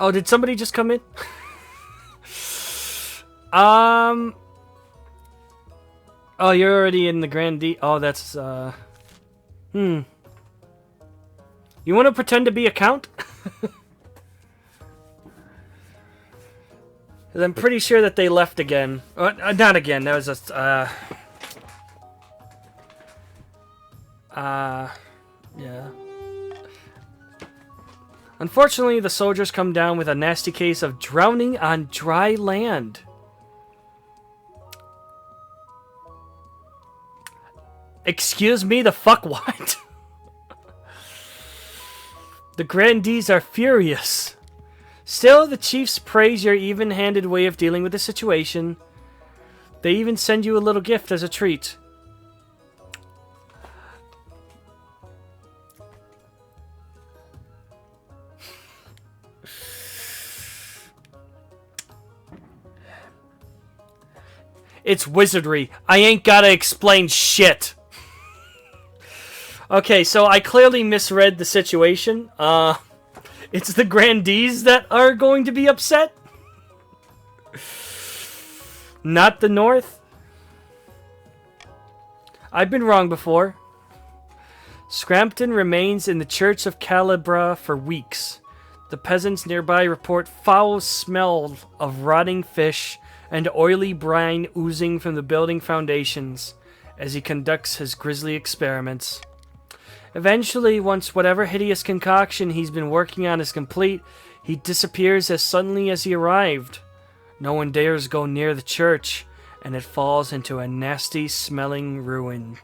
Oh, did somebody just come in? Oh, you're already in the Grandee. Oh, that's, You want to pretend to be a count? 'Cause I'm pretty sure that they left again. Not again, that was just, yeah. Unfortunately, the soldiers come down with a nasty case of drowning on dry land. Excuse me, the fuck what? The Grandees are furious. Still, the chiefs praise your even-handed way of dealing with the situation. They even send you a little gift as a treat. It's wizardry. I ain't gotta explain shit. Okay, so I clearly misread the situation. It's the Grandees that are going to be upset. Not the North. I've been wrong before. Scrampton remains in the Church of Calibra for weeks. The peasants nearby report foul smell of rotting fish and oily brine oozing from the building foundations as he conducts his grisly experiments. Eventually, once whatever hideous concoction he's been working on is complete, he disappears as suddenly as he arrived. No one dares go near the church, and it falls into a nasty-smelling ruin.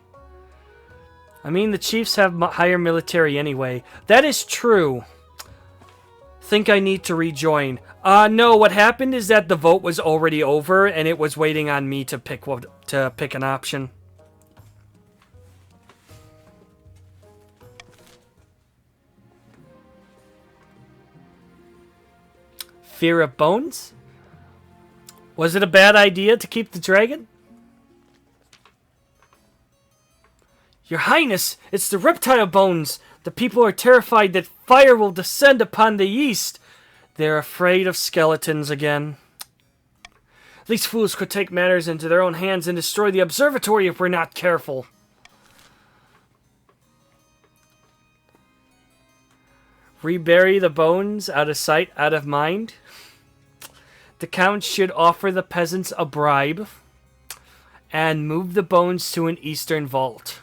I mean, the chiefs have higher military anyway. That is true. Think I need to rejoin. No, what happened is that the vote was already over, and it was waiting on me to pick an option. Fear of bones? Was it a bad idea to keep the dragon? Your Highness, it's the reptile bones. The people are terrified that fire will descend upon the east. They're afraid of skeletons again. These fools could take matters into their own hands and destroy the observatory if we're not careful. Rebury the bones out of sight, out of mind. The Count should offer the peasants a bribe and move the bones to an eastern vault.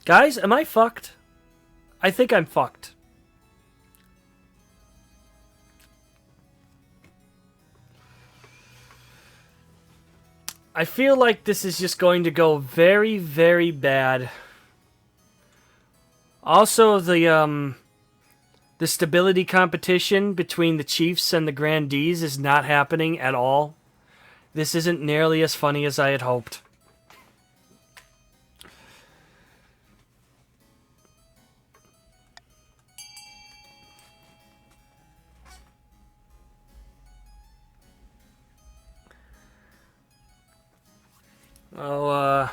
Guys, am I fucked? I think I'm fucked. I feel like this is just going to go very, very bad. Also, the stability competition between the chiefs and the grandees is not happening at all. This isn't nearly as funny as I had hoped. Oh,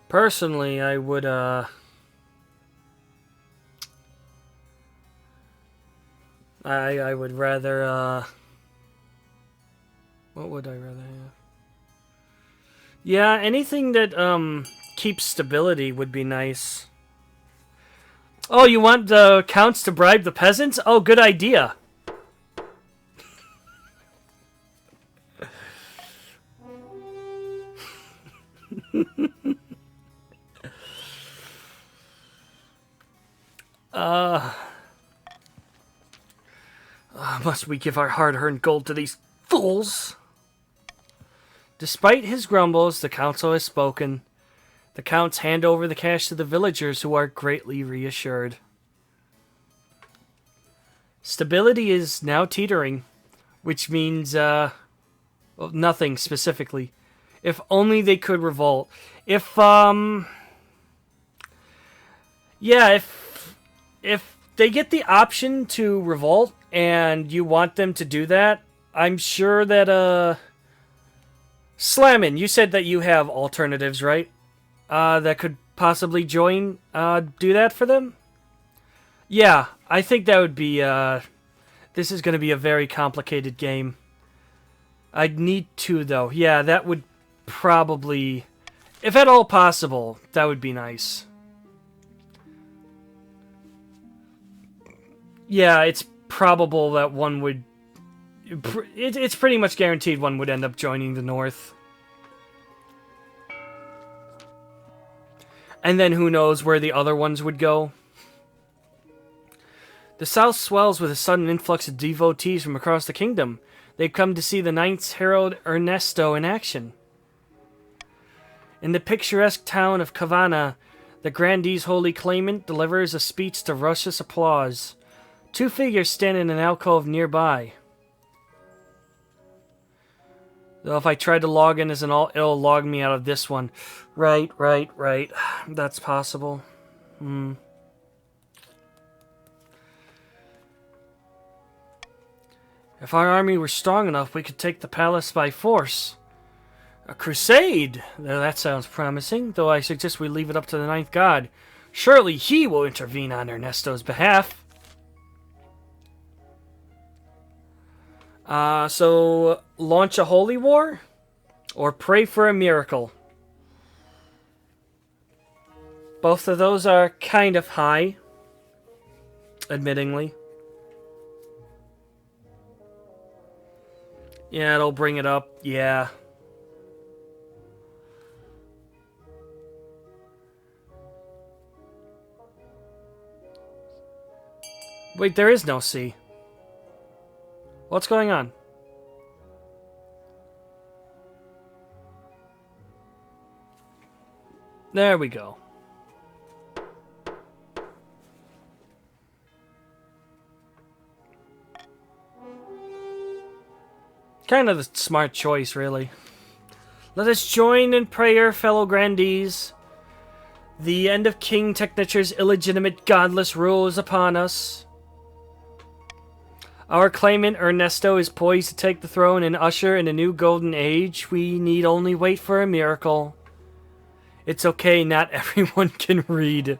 personally, I would, I would rather, what would I rather have? Yeah, anything that, keeps stability would be nice. Oh, you want the counts to bribe the peasants? Oh, good idea. Must we give our hard-earned gold to these fools? Despite his grumbles, the council has spoken. The counts hand over the cash to the villagers, who are greatly reassured. Stability is now teetering, which means, well, nothing specifically. If only they could revolt. If they get the option to revolt and you want them to do that, I'm sure that, Slammin', you said that you have alternatives, right? That could possibly join, do that for them? Yeah, I think that would be, this is going to be a very complicated game. I'd need to, though. Yeah, that would probably, if at all possible, that would be nice. Yeah, it's probable that one would, it's pretty much guaranteed one would end up joining the North. And then who knows where the other ones would go. The South swells with a sudden influx of devotees from across the kingdom. They've come to see the Knights Herald Ernesto in action. In the picturesque town of Cavana, the Grandee's holy claimant delivers a speech to raucous applause. Two figures stand in an alcove nearby. Though if I tried to log in as an alt, it'll log me out of this one. Right. That's possible. If our army were strong enough, we could take the palace by force. A crusade! Now that sounds promising, though I suggest we leave it up to the Ninth God. Surely he will intervene on Ernesto's behalf. So, launch a holy war? Or pray for a miracle? Both of those are kind of high, admittingly. Yeah, it'll bring it up. Yeah. Wait, there is no C. What's going on? There we go. Kind of the smart choice, really. Let us join in prayer, fellow grandees. The end of King Technature's illegitimate, godless rule is upon us. Our claimant, Ernesto, is poised to take the throne and usher in a new golden age. We need only wait for a miracle. It's okay, not everyone can read.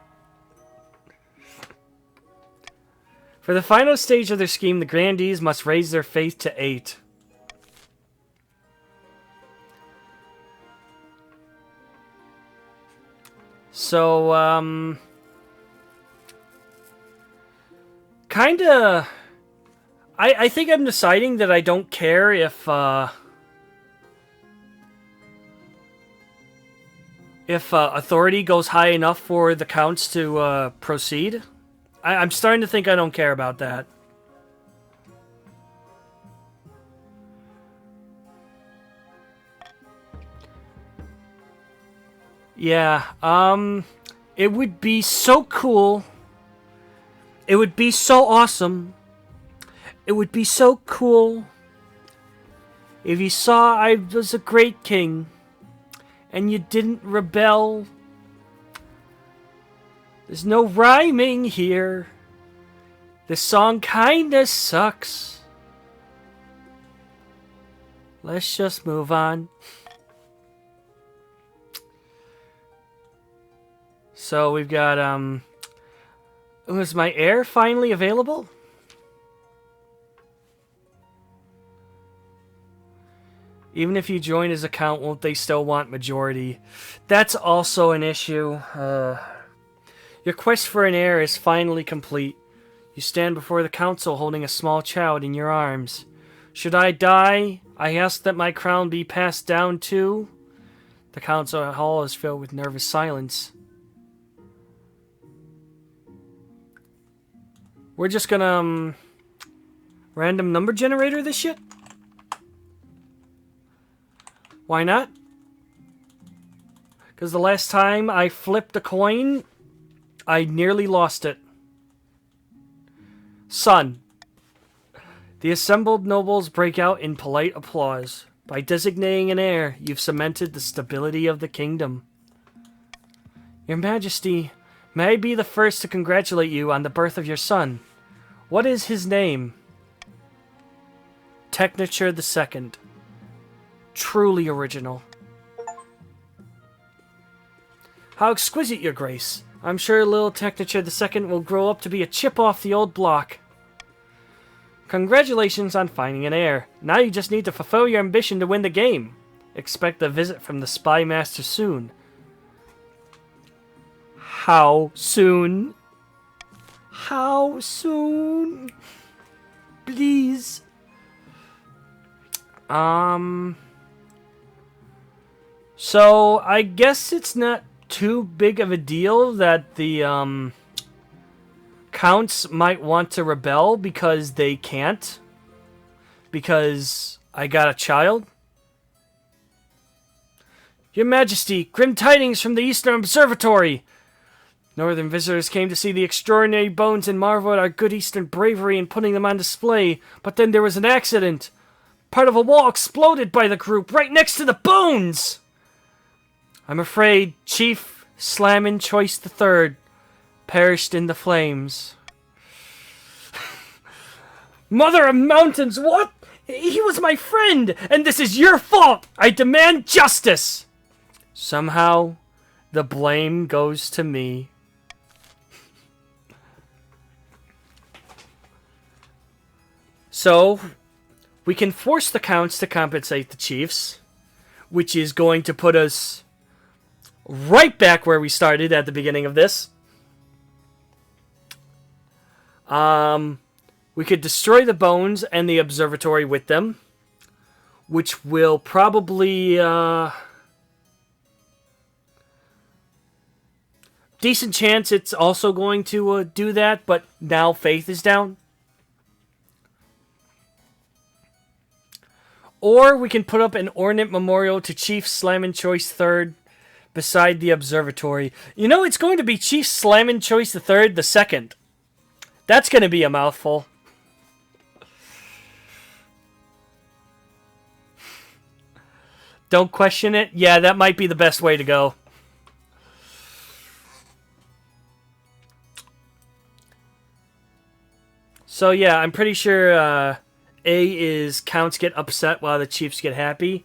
For the final stage of their scheme, the grandees must raise their faith to 8. So, kinda... I think I'm deciding that I don't care if authority goes high enough for the counts to proceed. I'm starting to think I don't care about that. Yeah, it would be so cool. It would be so awesome. It would be so cool if you saw I was a great king and you didn't rebel. There's no rhyming here. This song kinda sucks. Let's just move on. So we've got, is my heir finally available? Even if you join his account, won't they still want majority? That's also an issue. Your quest for an heir is finally complete. You stand before the council holding a small child in your arms. Should I die, I ask that my crown be passed down to... The council hall is filled with nervous silence. We're just gonna, random number generator this shit? Why not? Because the last time I flipped a coin, I nearly lost it. Son. The assembled nobles break out in polite applause. By designating an heir, you've cemented the stability of the kingdom. Your Majesty, may I be the first to congratulate you on the birth of your son. What is his name? Technature II. Truly original. How exquisite, Your Grace. I'm sure little Technature II will grow up to be a chip off the old block. Congratulations on finding an heir. Now you just need to fulfill your ambition to win the game. Expect a visit from the Spy Master soon. How soon? How soon? Please. So, I guess it's not too big of a deal that the, counts might want to rebel because they can't. Because I got a child. Your Majesty, grim tidings from the Eastern Observatory! Northern visitors came to see the extraordinary bones and marvel at our good Eastern bravery in putting them on display, but then there was an accident. Part of a wall exploded by the group, right next to the bones! I'm afraid Chief Slammin' Choice III perished in the flames. Mother of Mountains, what? He was my friend, and this is your fault! I demand justice! Somehow, the blame goes to me. So, we can force the counts to compensate the chiefs, which is going to put us right back where we started at the beginning of this. We could destroy the bones and the observatory with them, which will probably, decent chance it's also going to do that, but now faith is down. Or we can put up an ornate memorial to Chief Slammin' Choice III beside the observatory. You know, it's going to be Chief Slammin' Choice III the second. That's going to be a mouthful. Don't question it. Yeah, that might be the best way to go. So yeah, I'm pretty sure A is counts get upset while the Chiefs get happy.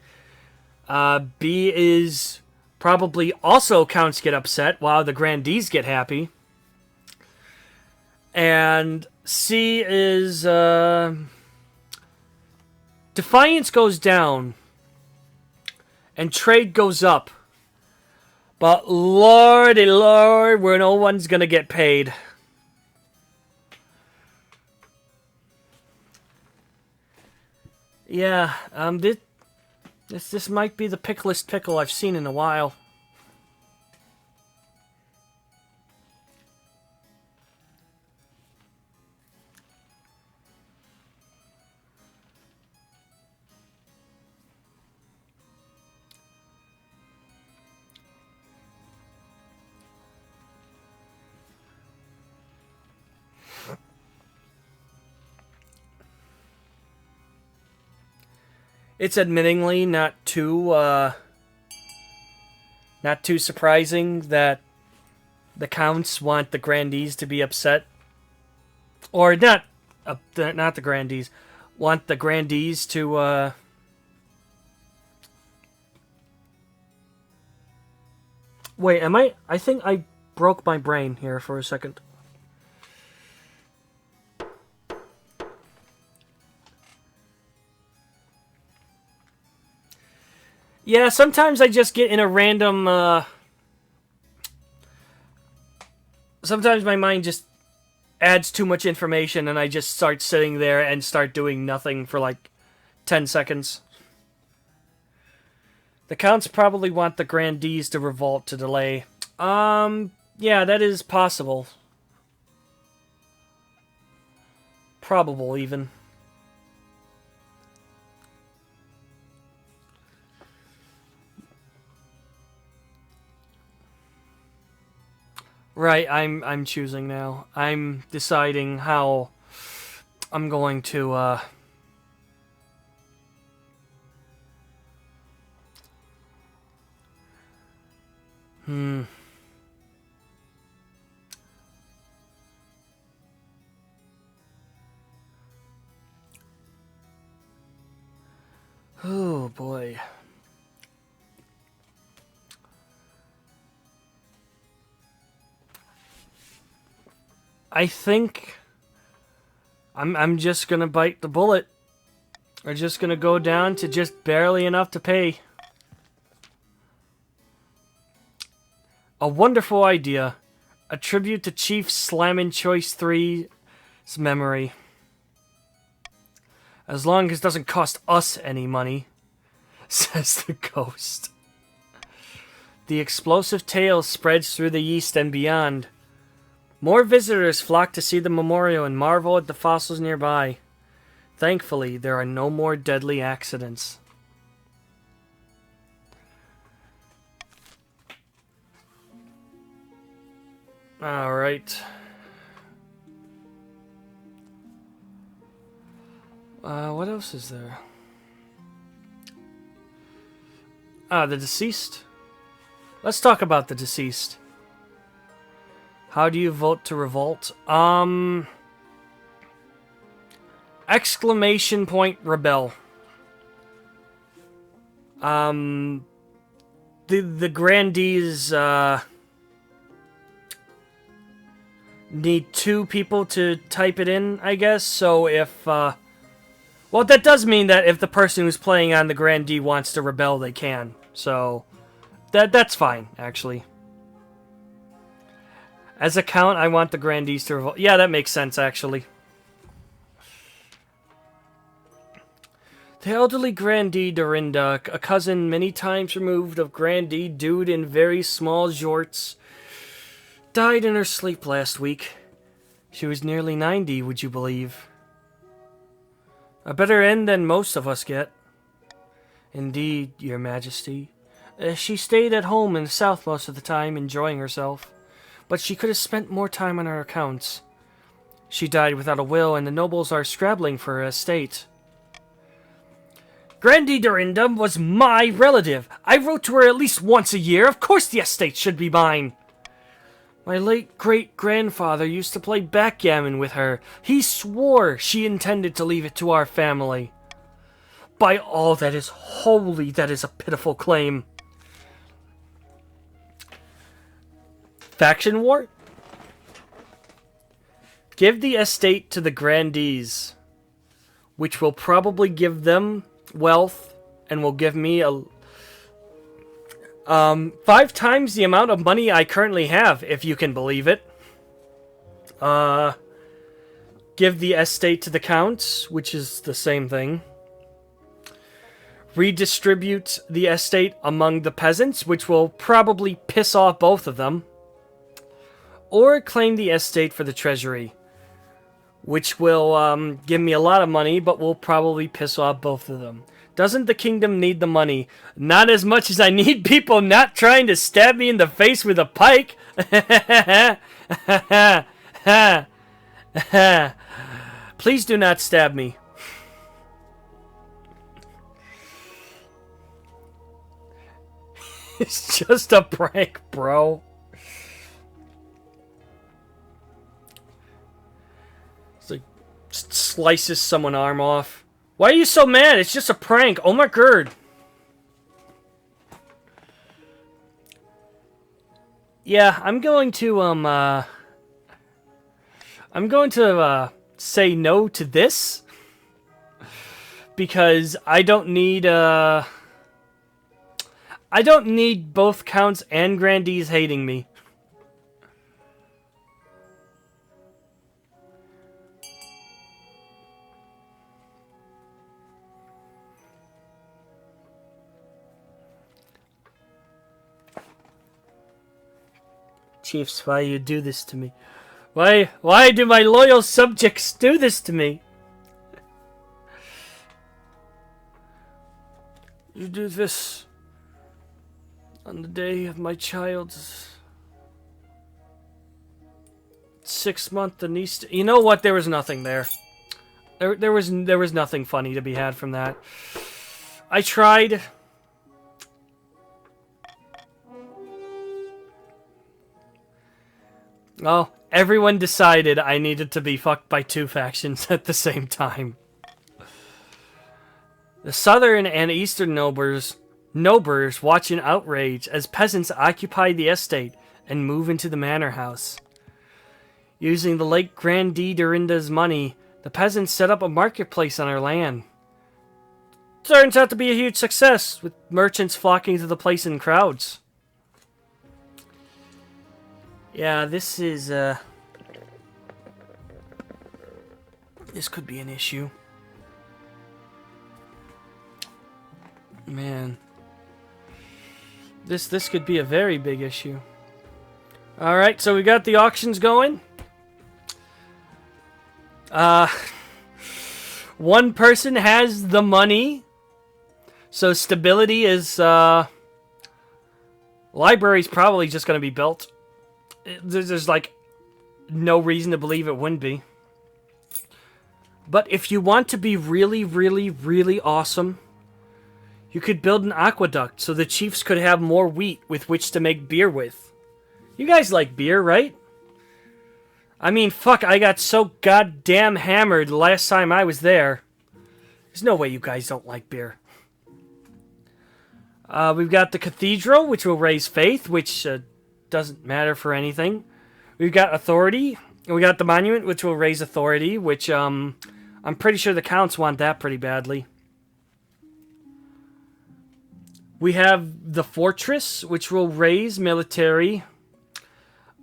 B is probably also counts get upset while the grandees get happy. And C is defiance goes down and trade goes up. But lordy lord, where no one's gonna get paid. Yeah, this might be the picklest pickle I've seen in a while. It's admittingly not too surprising that the counts want the grandees to be upset, or not the grandees want the grandees to wait. I think I broke my brain here for a second. Yeah, sometimes I just get in a random, sometimes my mind just adds too much information and I just start sitting there and start doing nothing for like 10 seconds. The counts probably want the grandees to revolt to delay. Yeah, that is possible. Probable, even. Right, I'm choosing now. I'm deciding how I'm going to Oh boy. I think I'm just gonna bite the bullet. We're just gonna go down to just barely enough to pay. A wonderful idea. A tribute to Chief Slammin' Choice 3's memory. As long as it doesn't cost us any money, says the ghost. The explosive tale spreads through the east and beyond. More visitors flock to see the memorial and marvel at the fossils nearby. Thankfully, there are no more deadly accidents. Alright. What else is there? The deceased. Let's talk about the deceased. How do you vote to revolt? Exclamation point rebel. The grandees, need 2 people to type it in, I guess. So if, well, that does mean that if the person who's playing on the grandee wants to rebel, they can. So, that's fine, actually. As a count, I want the grandees to revolt. Yeah, that makes sense, actually. The elderly Grandee Dorinda, a cousin many times removed of Grandee Dude in very small jorts, died in her sleep last week. She was nearly 90, would you believe? A better end than most of us get. Indeed, your majesty. She stayed at home in the south most of the time, enjoying herself. But she could have spent more time on her accounts. She died without a will, and the nobles are scrabbling for her estate. Grandee Dorinda was my relative. I wrote to her at least once a year. Of course the estate should be mine. My late great-grandfather used to play backgammon with her. He swore she intended to leave it to our family. By all that is holy, that is a pitiful claim. Faction war? Give the estate to the grandees, which will probably give them wealth and will give me a 5 times the amount of money I currently have, if you can believe it. Give the estate to the counts, which is the same thing. Redistribute the estate among the peasants, which will probably piss off both of them. Or claim the estate for the treasury, which will give me a lot of money, but will probably piss off both of them. Doesn't the kingdom need the money? Not as much as I need people not trying to stab me in the face with a pike. Please do not stab me. It's just a prank, bro. It's like, just slices someone's arm off. Why are you so mad? It's just a prank. Oh my god. Yeah, I'm going to say no to this because I don't need both counts and grandees hating me. Chiefs, why you do this to me? Why do my loyal subjects do this to me? You do this on the day of my child's 6-month and Easter. You know what? There was nothing there. There was nothing funny to be had from that. I tried. Well, everyone decided I needed to be fucked by 2 factions at the same time. The southern and eastern nobles watch in outrage as peasants occupy the estate and move into the manor house. Using the late Grandee Dorinda's money, the peasants set up a marketplace on her land. Turns out to be a huge success, with merchants flocking to the place in crowds. Yeah, this is, this could be an issue. Man. This could be a very big issue. Alright, so we got the auctions going. One person has the money. So stability is, library's probably just going to be built. There's like no reason to believe it wouldn't be. But if you want to be really, really, really awesome, you could build an aqueduct so the chiefs could have more wheat with which to make beer with. You guys like beer, right? I mean, fuck, I got so goddamn hammered the last time I was there. There's no way you guys don't like beer. We've got the cathedral, which will raise faith, which doesn't matter for anything. We've got authority. We got the monument, which will raise authority, which I'm pretty sure the counts want that pretty badly. We have the fortress, which will raise military.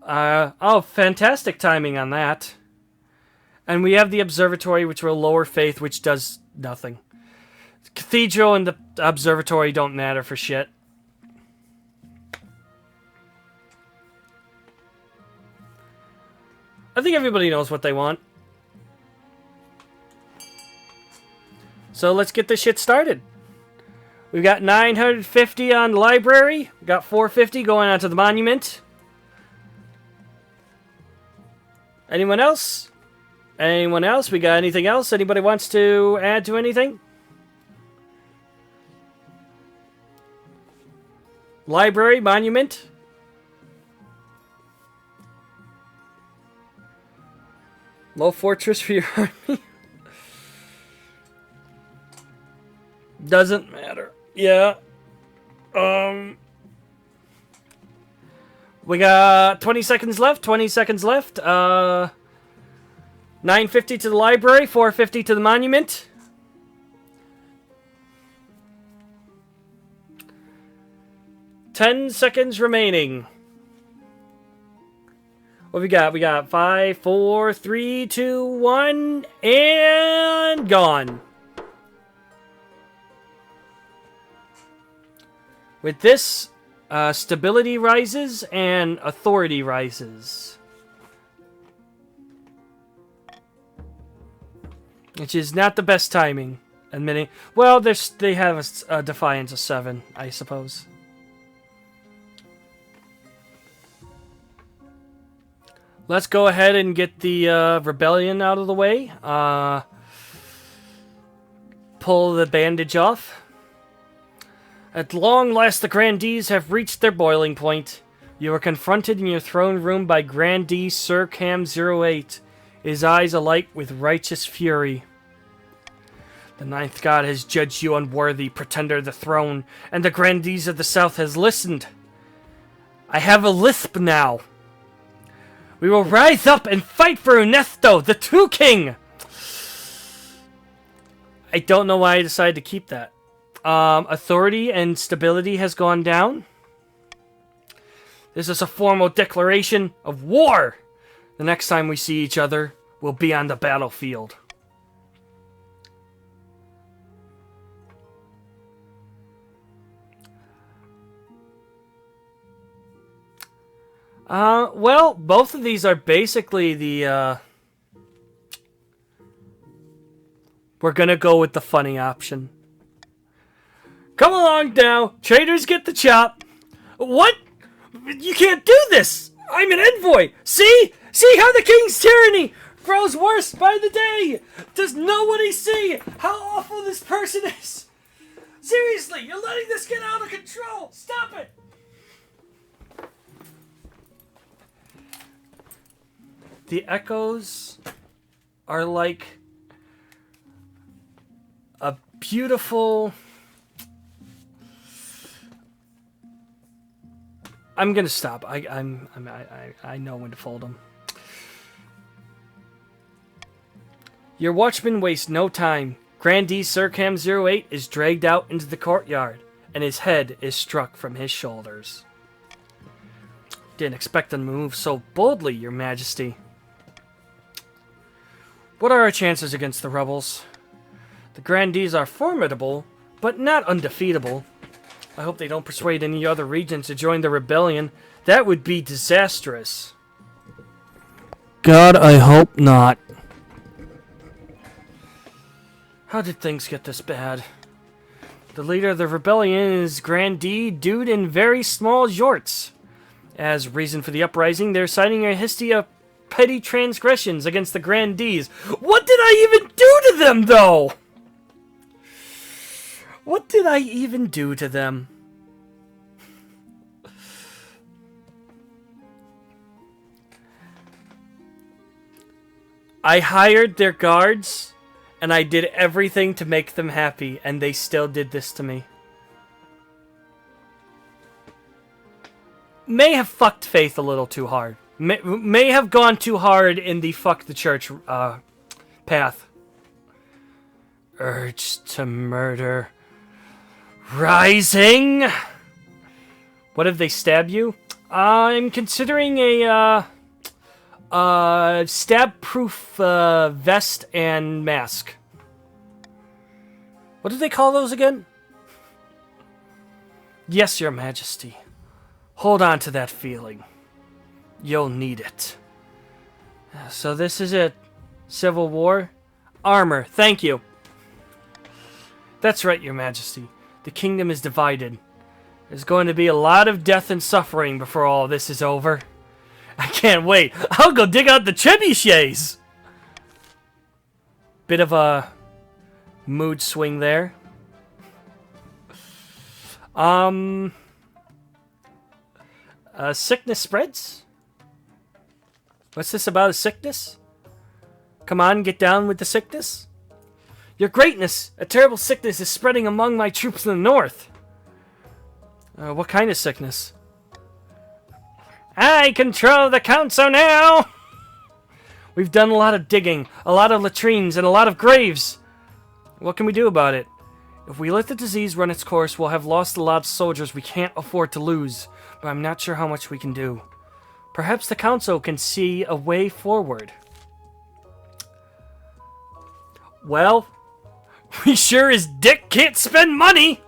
Oh, fantastic timing on that. And we have the observatory, which will lower faith, which does nothing. The cathedral and the observatory don't matter for shit. I think everybody knows what they want. So let's get this shit started. We've got 950 on the library. We've got 450 going on to the monument. Anyone else? Anyone else? We got anything else? Anybody wants to add to anything? Library, monument. Low fortress for your army. Doesn't matter. Yeah. We got 20 seconds left. 20 seconds left. 950 to the library. 450 to the monument. Ten seconds remaining. What we got? We got 5, 4, 3, 2, 1, and gone. With this, stability rises and authority rises. Which is not the best timing. Admitting. Well, they have a defiance of 7, I suppose. Let's go ahead and get the rebellion out of the way. Pull the bandage off. At long last, the Grandees have reached their boiling point. You are confronted in your throne room by Grandee Sir Cam 08, his eyes alight with righteous fury. The ninth god has judged you unworthy, pretender of the throne, and the Grandees of the south has listened. I have a lisp now. We will rise up and fight for Ernesto, the true king! I don't know why I decided to keep that. Authority and stability has gone down. This is a formal declaration of war. The next time we see each other, we'll be on the battlefield. Well, both of these are basically the, we're gonna go with the funny option. Come along now, traitors get the chop. What? You can't do this! I'm an envoy! See? See how the king's tyranny grows worse by the day! Does nobody see how awful this person is? Seriously, you're letting this get out of control! Stop it! The echoes are like a beautiful... I'm gonna stop. I know when to fold them. Your watchman wastes no time. Grandee Sir Cam 08 is dragged out into the courtyard, and his head is struck from his shoulders. Didn't expect them to move so boldly, Your Majesty. What are our chances against the rebels? The Grandees are formidable, but not undefeatable. I hope they don't persuade any other regions to join the rebellion. That would be disastrous. God, I hope not. How did things get this bad? The leader of the rebellion is Grandee Dude in very small jorts. As reason for the uprising, they're citing a history of petty transgressions against the Grandees. What did I even do to them, though? What did I even do to them? I hired their guards, and I did everything to make them happy, and they still did this to me. May have fucked Faith a little too hard. May have gone too hard in the fuck the church path. Urge to murder. Rising! What if they stab you? I'm considering a stab-proof vest and mask. What do they call those again? Yes, Your Majesty. Hold on to that feeling. You'll need it. So this is it. Civil War. Armor. Thank you. That's right, Your Majesty. The kingdom is divided. There's going to be a lot of death and suffering before all this is over. I can't wait. I'll go dig out the trebuchets. Bit of a mood swing there. Sickness spreads? What's this about a sickness? Come on, get down with the sickness. Your greatness, a terrible sickness is spreading among my troops in the north. What kind of sickness? I control the council now! We've done a lot of digging, a lot of latrines, and a lot of graves. What can we do about it? If we let the disease run its course, we'll have lost a lot of soldiers we can't afford to lose, but I'm not sure how much we can do. Perhaps the council can see a way forward. Well, we sure as dick can't spend money!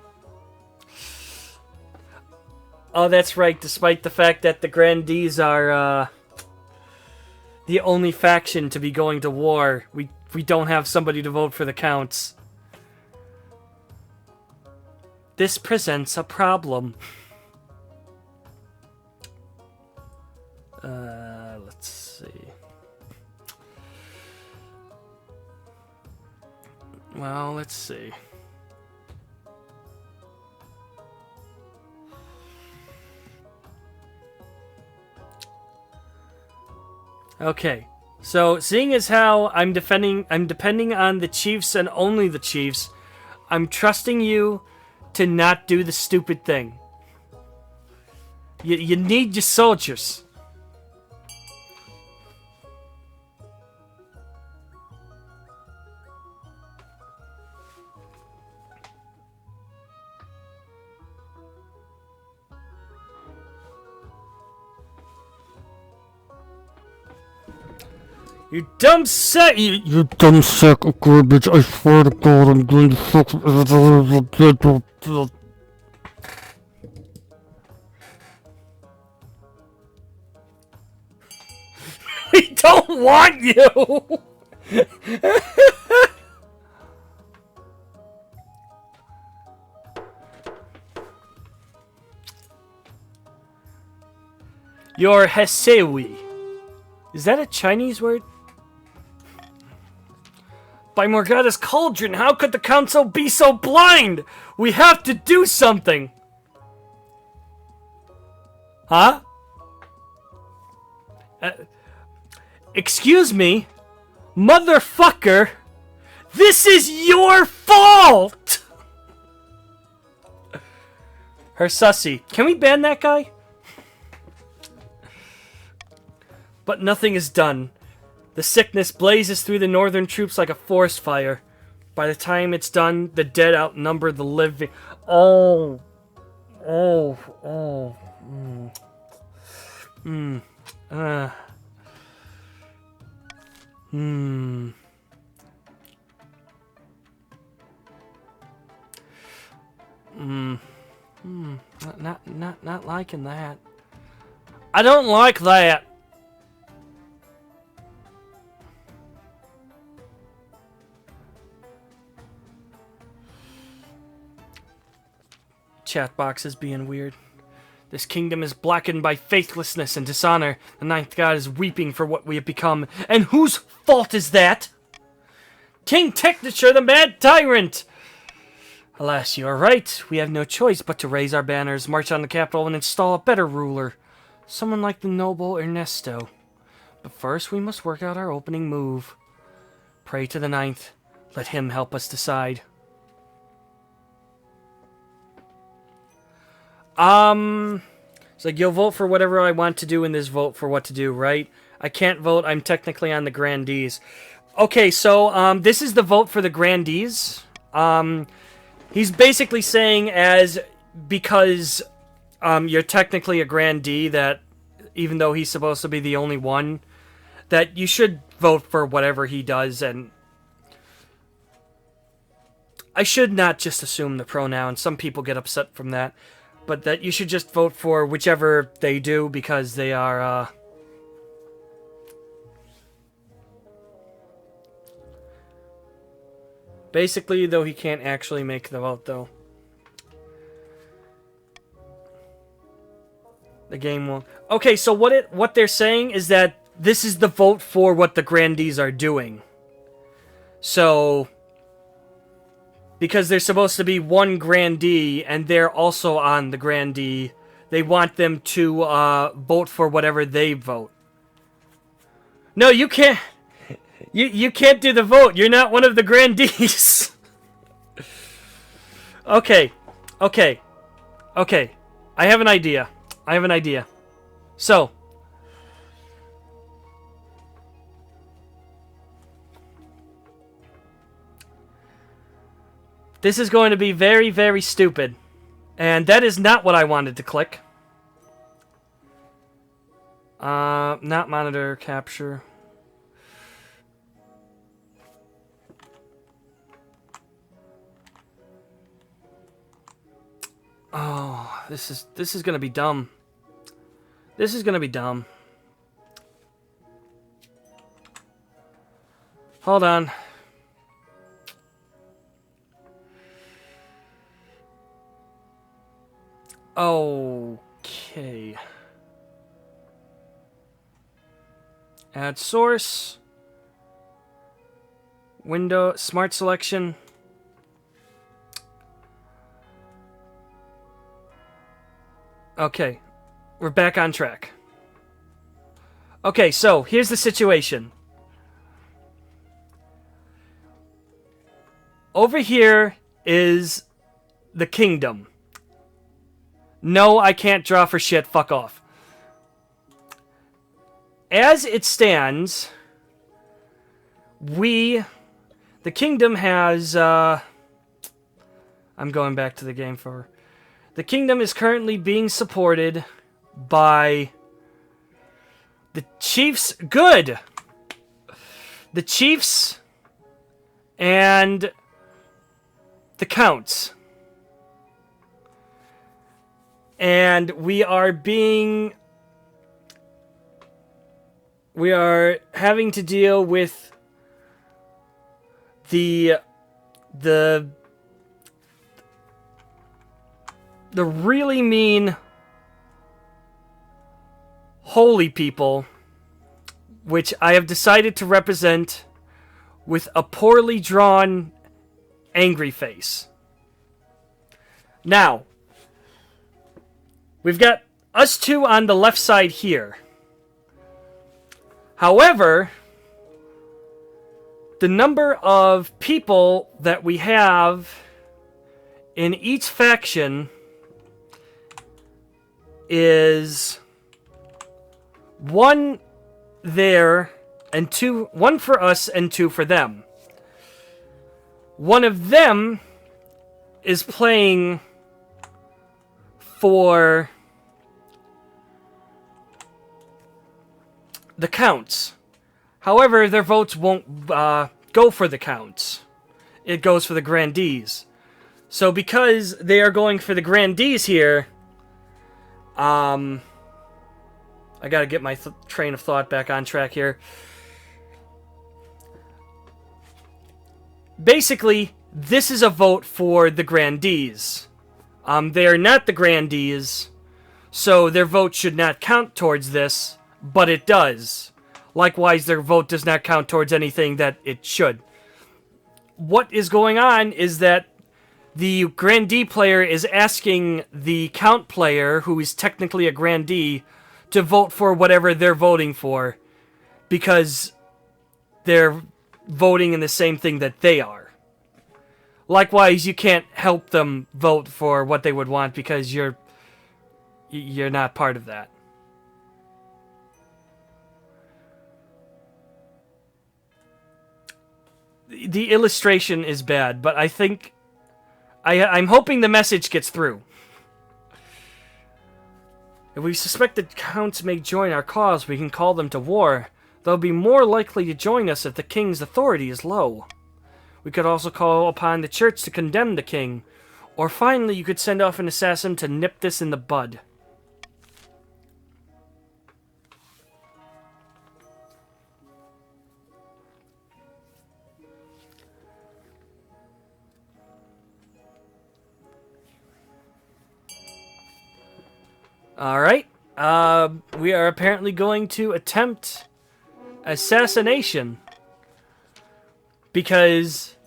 Oh, that's right, despite the fact that the Grandees are, the only faction to be going to war, we don't have somebody to vote for the counts. This presents a problem. Let's see. Well, let's see. Okay, so seeing as how I'm depending on the chiefs and only the chiefs, I'm trusting you to not do the stupid thing. You need your soldiers. You dumb sack! You dumb sack of garbage! I swear to God, I'm going to fuck. We don't want you! You're Hesewi. Is that a Chinese word? By Morgada's cauldron, how could the council be so blind? We have to do something! Huh? Excuse me? Motherfucker! This is your fault! Her sussy. Can we ban that guy? But nothing is done. The sickness blazes through the northern troops like a forest fire. By the time it's done, the dead outnumber the living. Oh. Oh. Oh. Not liking that. I don't like that. Chat box is being weird. This kingdom is blackened by faithlessness and dishonor. The ninth god is weeping for what we have become. And whose fault is that? King Technature, the mad tyrant! Alas, you are right. We have no choice but to raise our banners, march on the capital, and install a better ruler. Someone like the noble Ernesto. But first, we must work out our opening move. Pray to the ninth. Let him help us decide. It's like, you'll vote for whatever I want to do in this vote for what to do, right? I can't vote. I'm technically on the Grandees. Okay, so, this is the vote for the Grandees. He's basically saying because, you're technically a Grandee, that even though he's supposed to be the only one, that you should vote for whatever he does, and I should not just assume the pronoun. Some people get upset from that. But that you should just vote for whichever they do because they are, basically, though he can't actually make the vote, though. The game won't. Okay, so what they're saying is that this is the vote for what the Grandees are doing. So, because there's supposed to be one Grandee, and they're also on the Grandee they want them to vote for whatever they vote. No, you can't. You can't do the vote. You're not one of the grandees. Okay. I have an idea. So, this is going to be very, very stupid. And that is not what I wanted to click. Not monitor capture. Oh, this is gonna be dumb. This is gonna be dumb. Hold on. Okay. Add source. Window, smart selection. Okay, we're back on track. Okay, so here's the situation. Over here is the kingdom. No, I can't draw for shit. Fuck off. As it stands, the kingdom has, I'm going back to the game for... The kingdom is currently being supported by the chiefs. Good! The chiefs and the counts. And we are having to deal with the really mean holy people, which I have decided to represent with a poorly drawn angry face. Now, we've got us two on the left side here. However, the number of people that we have in each faction is 1 there and 2, 1 for us and 2 for them. One of them is playing for the counts. However, their votes won't go for the counts. It goes for the grandees. So because they are going for the grandees here, I gotta get my train of thought back on track here. Basically, this is a vote for the grandees. They are not the grandees, so their vote should not count towards this, but it does. Likewise, their vote does not count towards anything that it should. What is going on is that the grandee player is asking the count player, who is technically a grandee, to vote for whatever they're voting for, because they're voting in the same thing that they are. Likewise, you can't help them vote for what they would want because you're not part of that. The illustration is bad, but I think I'm hoping the message gets through. If we suspect that counts may join our cause, we can call them to war. They'll be more likely to join us if the king's authority is low. We could also call upon the church to condemn the king. Or finally, you could send off an assassin to nip this in the bud. Alright. We are apparently going to attempt assassination. Because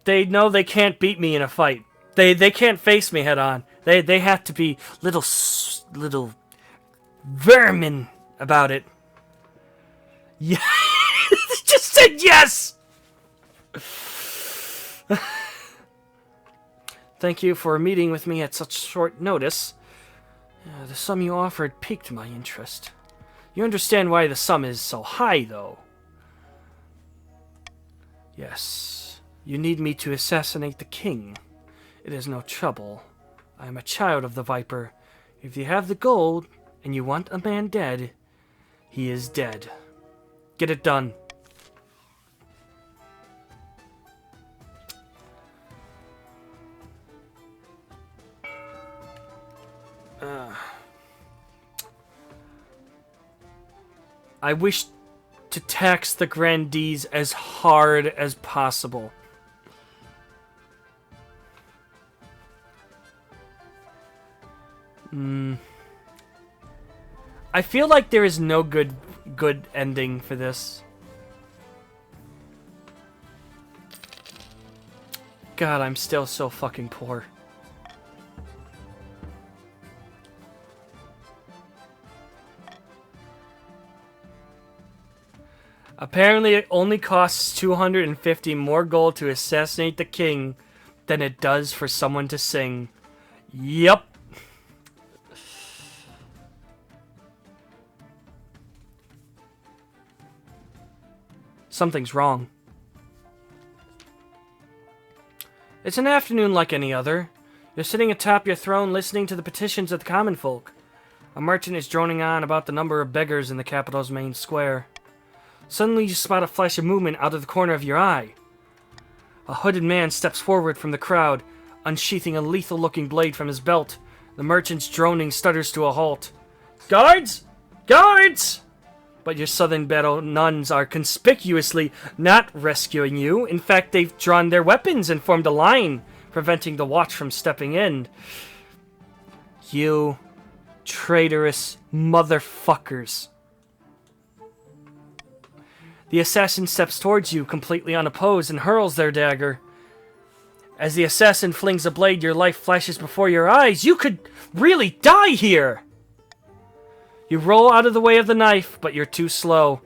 they know they can't beat me in a fight. They can't face me head on. They have to be little vermin about it. Yeah, just said yes. Thank you for meeting with me at such short notice. The sum you offered piqued my interest. You understand why the sum is so high, though? Yes. You need me to assassinate the king. It is no trouble. I am a child of the Viper. If you have the gold, and you want a man dead, he is dead. Get it done. I wish to tax the grandees as hard as possible. I feel like there is no good ending for this. God, I'm still so fucking poor. Apparently, it only costs 250 more gold to assassinate the king than it does for someone to sing. Yup. Something's wrong. It's an afternoon like any other. You're sitting atop your throne listening to the petitions of the common folk. A merchant is droning on about the number of beggars in the capital's main square. Suddenly you spot a flash of movement out of the corner of your eye. A hooded man steps forward from the crowd, unsheathing a lethal-looking blade from his belt. The merchant's droning stutters to a halt. Guards! Guards! But your southern battle nuns are conspicuously not rescuing you. In fact, they've drawn their weapons and formed a line, preventing the watch from stepping in. You traitorous motherfuckers. The assassin steps towards you, completely unopposed, and hurls their dagger. As the assassin flings a blade, your life flashes before your eyes. You could really die here! You roll out of the way of the knife, but you're too slow.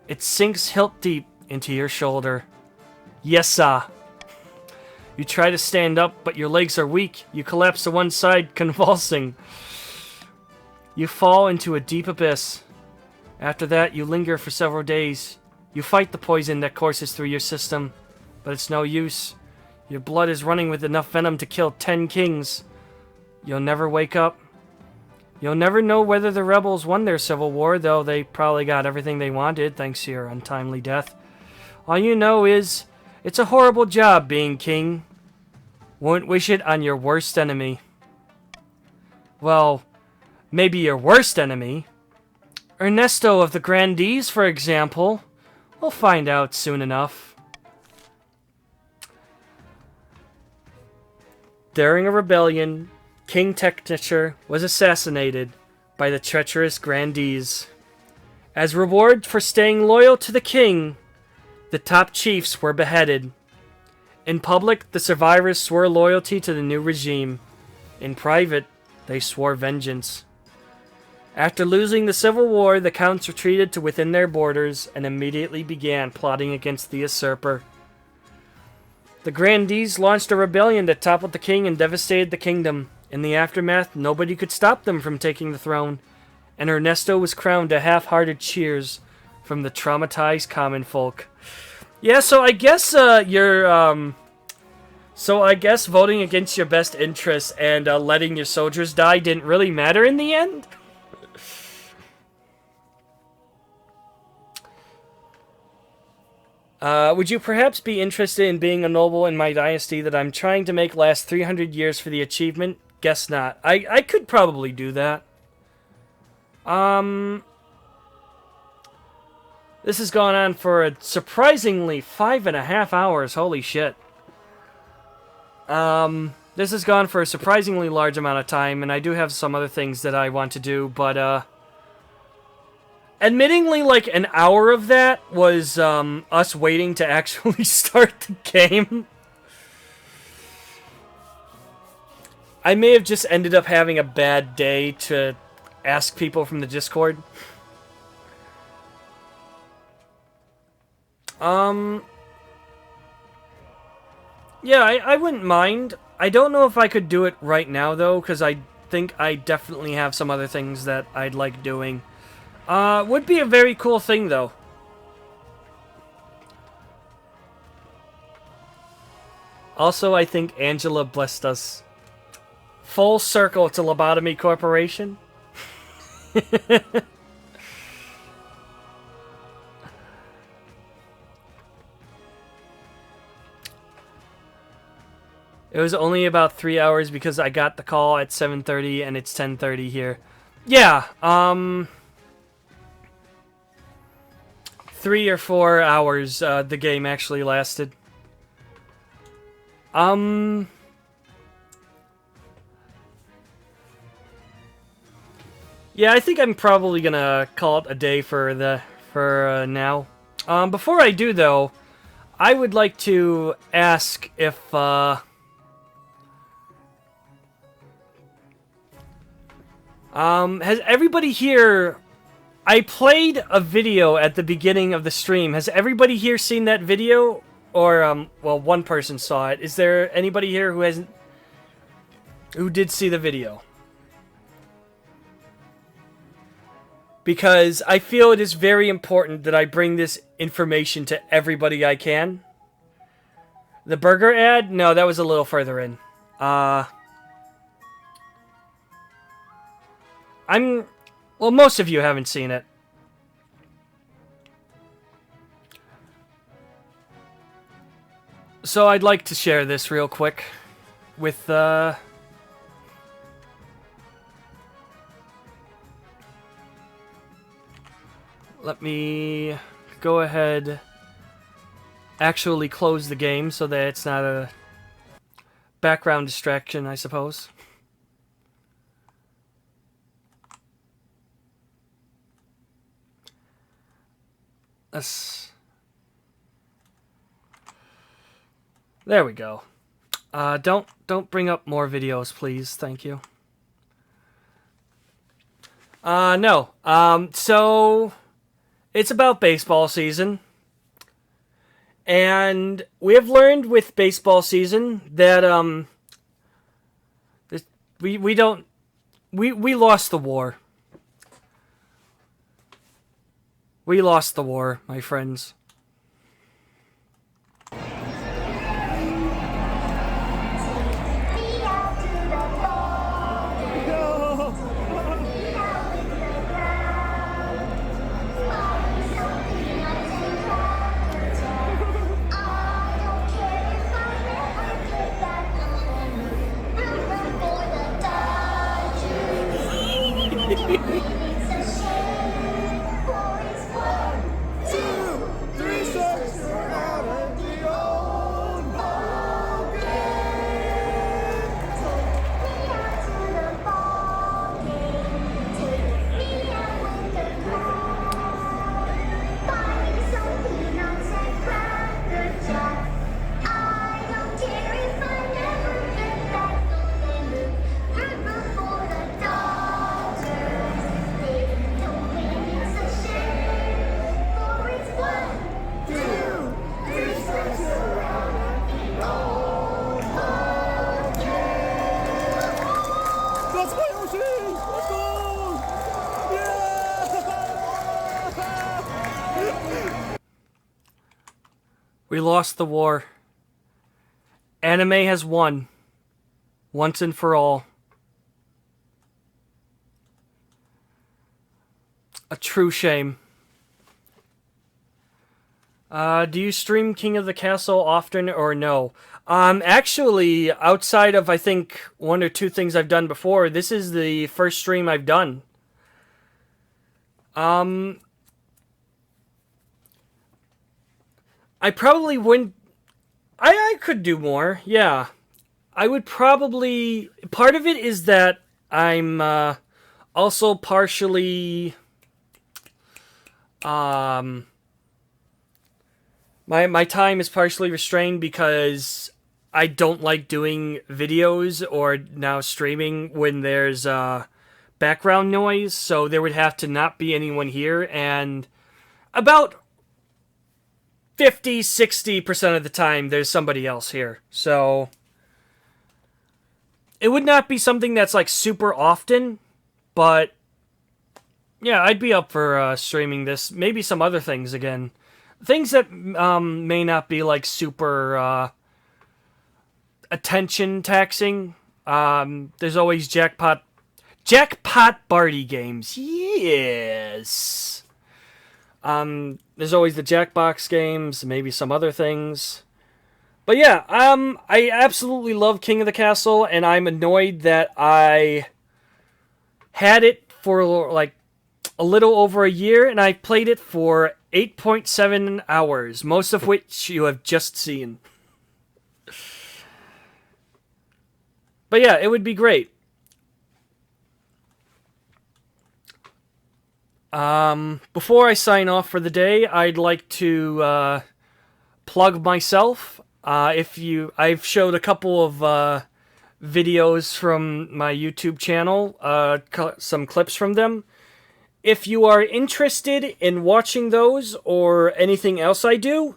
It sinks hilt deep into your shoulder. Yes, sir. You try to stand up, but your legs are weak. You collapse to one side, convulsing. You fall into a deep abyss. After that, you linger for several days. You fight the poison that courses through your system, but it's no use. Your blood is running with enough venom to kill 10 kings. You'll never wake up. You'll never know whether the rebels won their civil war, though they probably got everything they wanted thanks to your untimely death. All you know is, it's a horrible job being king. Won't wish it on your worst enemy. Well, maybe your worst enemy. Ernesto of the Grandees, for example. We'll find out soon enough. During a rebellion, King Technature was assassinated by the treacherous Grandees. As reward for staying loyal to the king, the top chiefs were beheaded. In public, the survivors swore loyalty to the new regime. In private, they swore vengeance. After losing the civil war, the counts retreated to within their borders and immediately began plotting against the usurper. The Grandees launched a rebellion that toppled the king and devastated the kingdom. In the aftermath, nobody could stop them from taking the throne, and Ernesto was crowned to half-hearted cheers from the traumatized common folk. Yeah, so I guess voting against your best interests and letting your soldiers die didn't really matter in the end? Would you perhaps be interested in being a noble in my dynasty that I'm trying to make last 300 years for the achievement? Guess not. I could probably do that. This has gone on for a surprisingly 5.5 hours. Holy shit. This has gone for a surprisingly large amount of time, and I do have some other things that I want to do, but, admittingly, like, an hour of that was, us waiting to actually start the game. I may have just ended up having a bad day to ask people from the Discord. Yeah, I wouldn't mind. I don't know if I could do it right now, though, because I think I definitely have some other things that I'd like doing. Would be a very cool thing, though. Also, I think Angela blessed us. Full circle to Lobotomy Corporation. It was only about 3 hours because I got the call at 7:30 and it's 10:30 here. Yeah, 3 or 4 hours the game actually lasted. Yeah, I think I'm probably gonna call it a day for now. Before I do though, I would like to ask if has everybody here... I played a video at the beginning of the stream. Has everybody here seen that video? Or, well, one person saw it. Is there anybody here who hasn't... who did see the video? Because I feel it is very important that I bring this information to everybody I can. The burger ad? No, that was a little further in. Well, most of you haven't seen it. So I'd like to share this real quick with, let me go ahead, actually close the game so that it's not a background distraction, I suppose. There we go. Don't bring up more videos, please. Thank you. No. So it's about baseball season. And we have learned with baseball season that we lost the war. We lost the war, my friends. We lost the war. Anime has won. Once and for all. A true shame. Do you stream King of the Castle often or no? Actually, outside of, I think, 1 or 2 things I've done before, this is the first stream I've done. I probably wouldn't... I could do more, yeah. I would probably... Part of it is that I'm also partially... My time is partially restrained because I don't like doing videos or now streaming when there's background noise, so there would have to not be anyone here, and about 50-60% of the time there's somebody else here. So it would not be something that's like super often, but yeah, I'd be up for streaming this. Maybe some other things again. Things that may not be like super attention taxing. There's always Jackpot Party games. Yes. There's always the Jackbox games, maybe some other things. But yeah, I absolutely love King of the Castle, and I'm annoyed that I had it for like a little over a year, and I played it for 8.7 hours, most of which you have just seen. But yeah, it would be great. Before I sign off for the day, I'd like to plug myself. I've showed a couple of videos from my YouTube channel, some clips from them. If you are interested in watching those or anything else I do,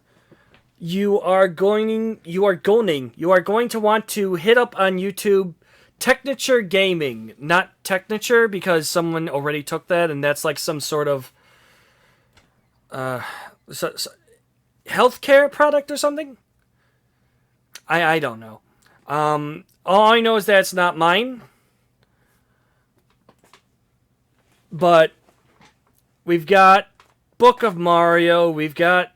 you are going to want to hit up on YouTube Technature Gaming, not Technature, because someone already took that, and that's like some sort of healthcare product or something. I don't know. All I know is that it's not mine. But we've got Book of Mario. We've got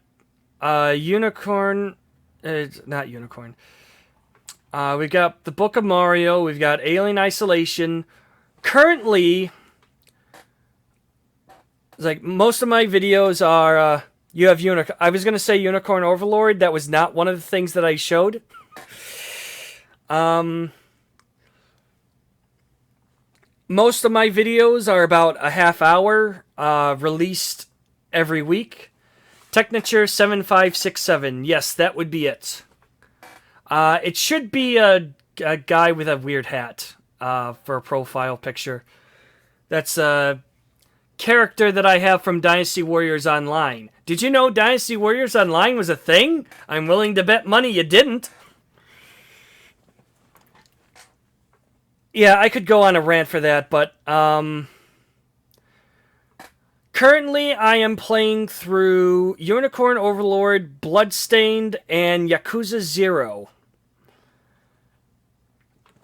Unicorn. Not Unicorn. We've got the Book of Mario. We've got Alien Isolation. Currently, like most of my videos are. You have Unicorn. I was gonna say Unicorn Overlord. That was not one of the things that I showed. Most of my videos are about a half hour, released every week. Technature 7567. Yes, that would be it. It should be a guy with a weird hat for a profile picture. That's a character that I have from Dynasty Warriors Online. Did you know Dynasty Warriors Online was a thing? I'm willing to bet money you didn't. Yeah, I could go on a rant for that, but currently I am playing through Unicorn Overlord, Bloodstained, and Yakuza 0.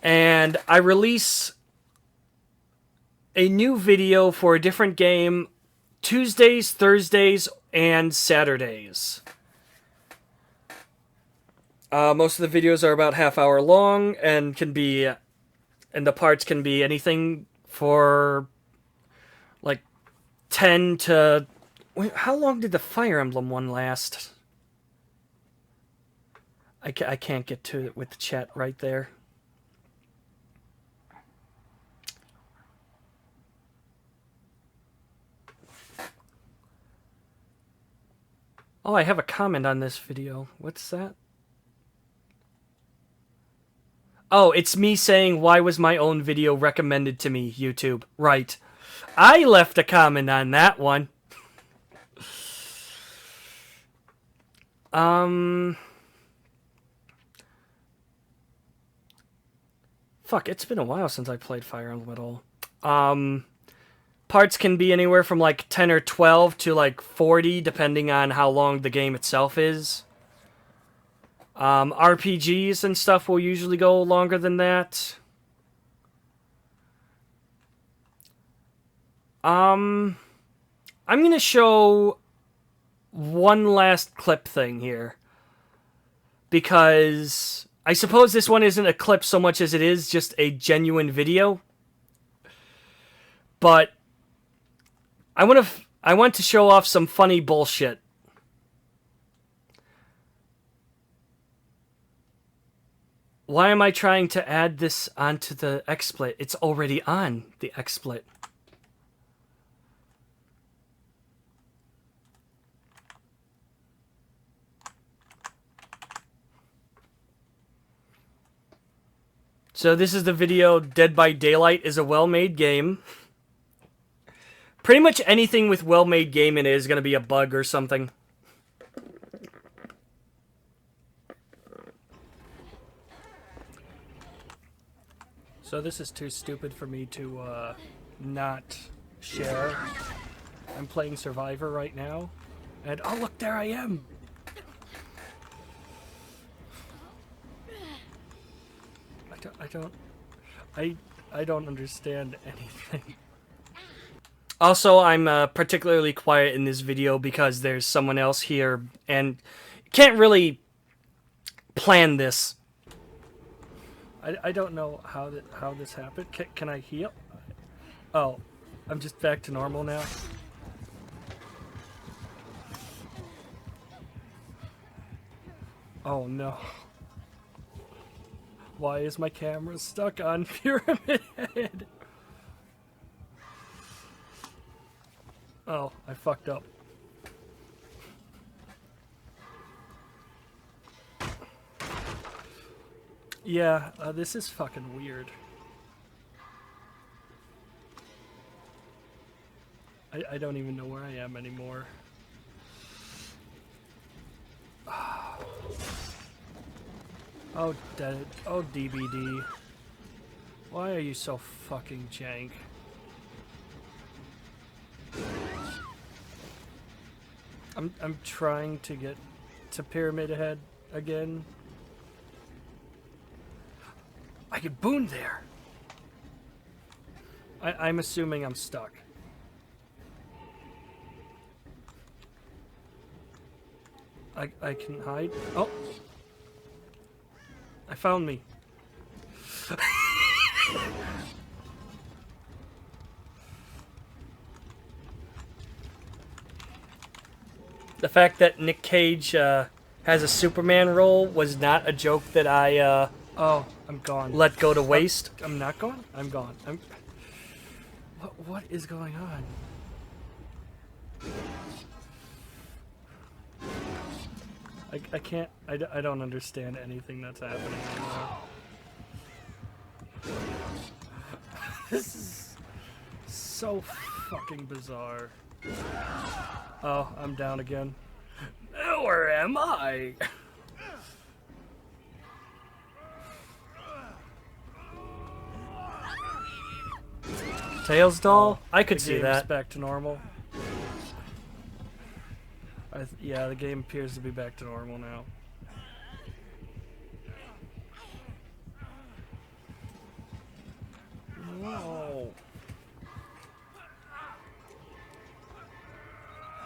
And I release a new video for a different game Tuesdays, Thursdays, and Saturdays. Most of the videos are about half hour long and can be... And the parts can be anything for like 10 to... Wait, how long did the Fire Emblem one last? I can't get to it with the chat right there. Oh, I have a comment on this video. What's that? Oh, it's me saying, why was my own video recommended to me, YouTube? Right. I left a comment on that one. Fuck, it's been a while since I played Fire Emblem at all. Parts can be anywhere from like 10 or 12 to like 40, depending on how long the game itself is. RPGs and stuff will usually go longer than that. I'm gonna show one last clip thing here. Because I suppose this one isn't a clip so much as it is just a genuine video. But I want to show off some funny bullshit. Why am I trying to add this onto the XSplit? It's already on the XSplit. So this is the video. Dead by Daylight is a well-made game. Pretty much anything with well-made game in it is going to be a bug or something. So this is too stupid for me to not share. I'm playing Survivor right now. And oh look, there I am! I don't understand anything. Also, I'm particularly quiet in this video because there's someone else here and can't really plan this. I don't know how this happened. Can I heal? Oh, I'm just back to normal now. Oh no. Why is my camera stuck on Pyramid Head? Oh, I fucked up. Yeah, this is fucking weird. I don't even know where I am anymore. Oh, dead. Oh, DBD. Why are you so fucking jank? I'm trying to get to Pyramid Head again. I could boon there. I'm assuming I'm stuck. I can hide. Oh! I found me. The fact that Nick Cage has a Superman role was not a joke that I Oh, I'm gone. let go to waste. I'm not gone? I'm gone. What is going on? I can't. I don't understand anything that's happening anymore. This is so fucking bizarre. Oh, I'm down again. Where am I? Tails doll? I could see that. Back to normal. Yeah, the game appears to be back to normal now. Whoa.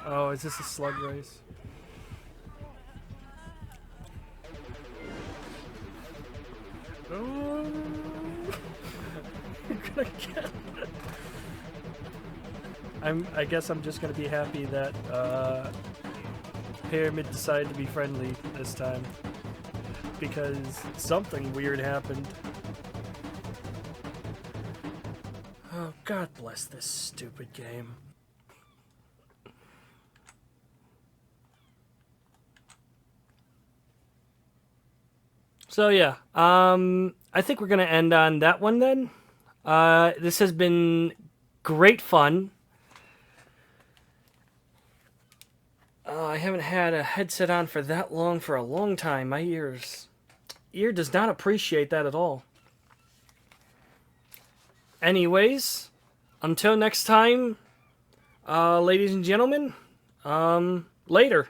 Oh, is this a slug race? Oh. I'm gonna get it. I guess I'm just gonna be happy that Pyramid decided to be friendly this time, because something weird happened. Oh, God bless this stupid game. So yeah, I think we're gonna end on that one then. This has been great fun. I haven't had a headset on for that long for a long time. My ear does not appreciate that at all. Anyways, until next time, ladies and gentlemen, later.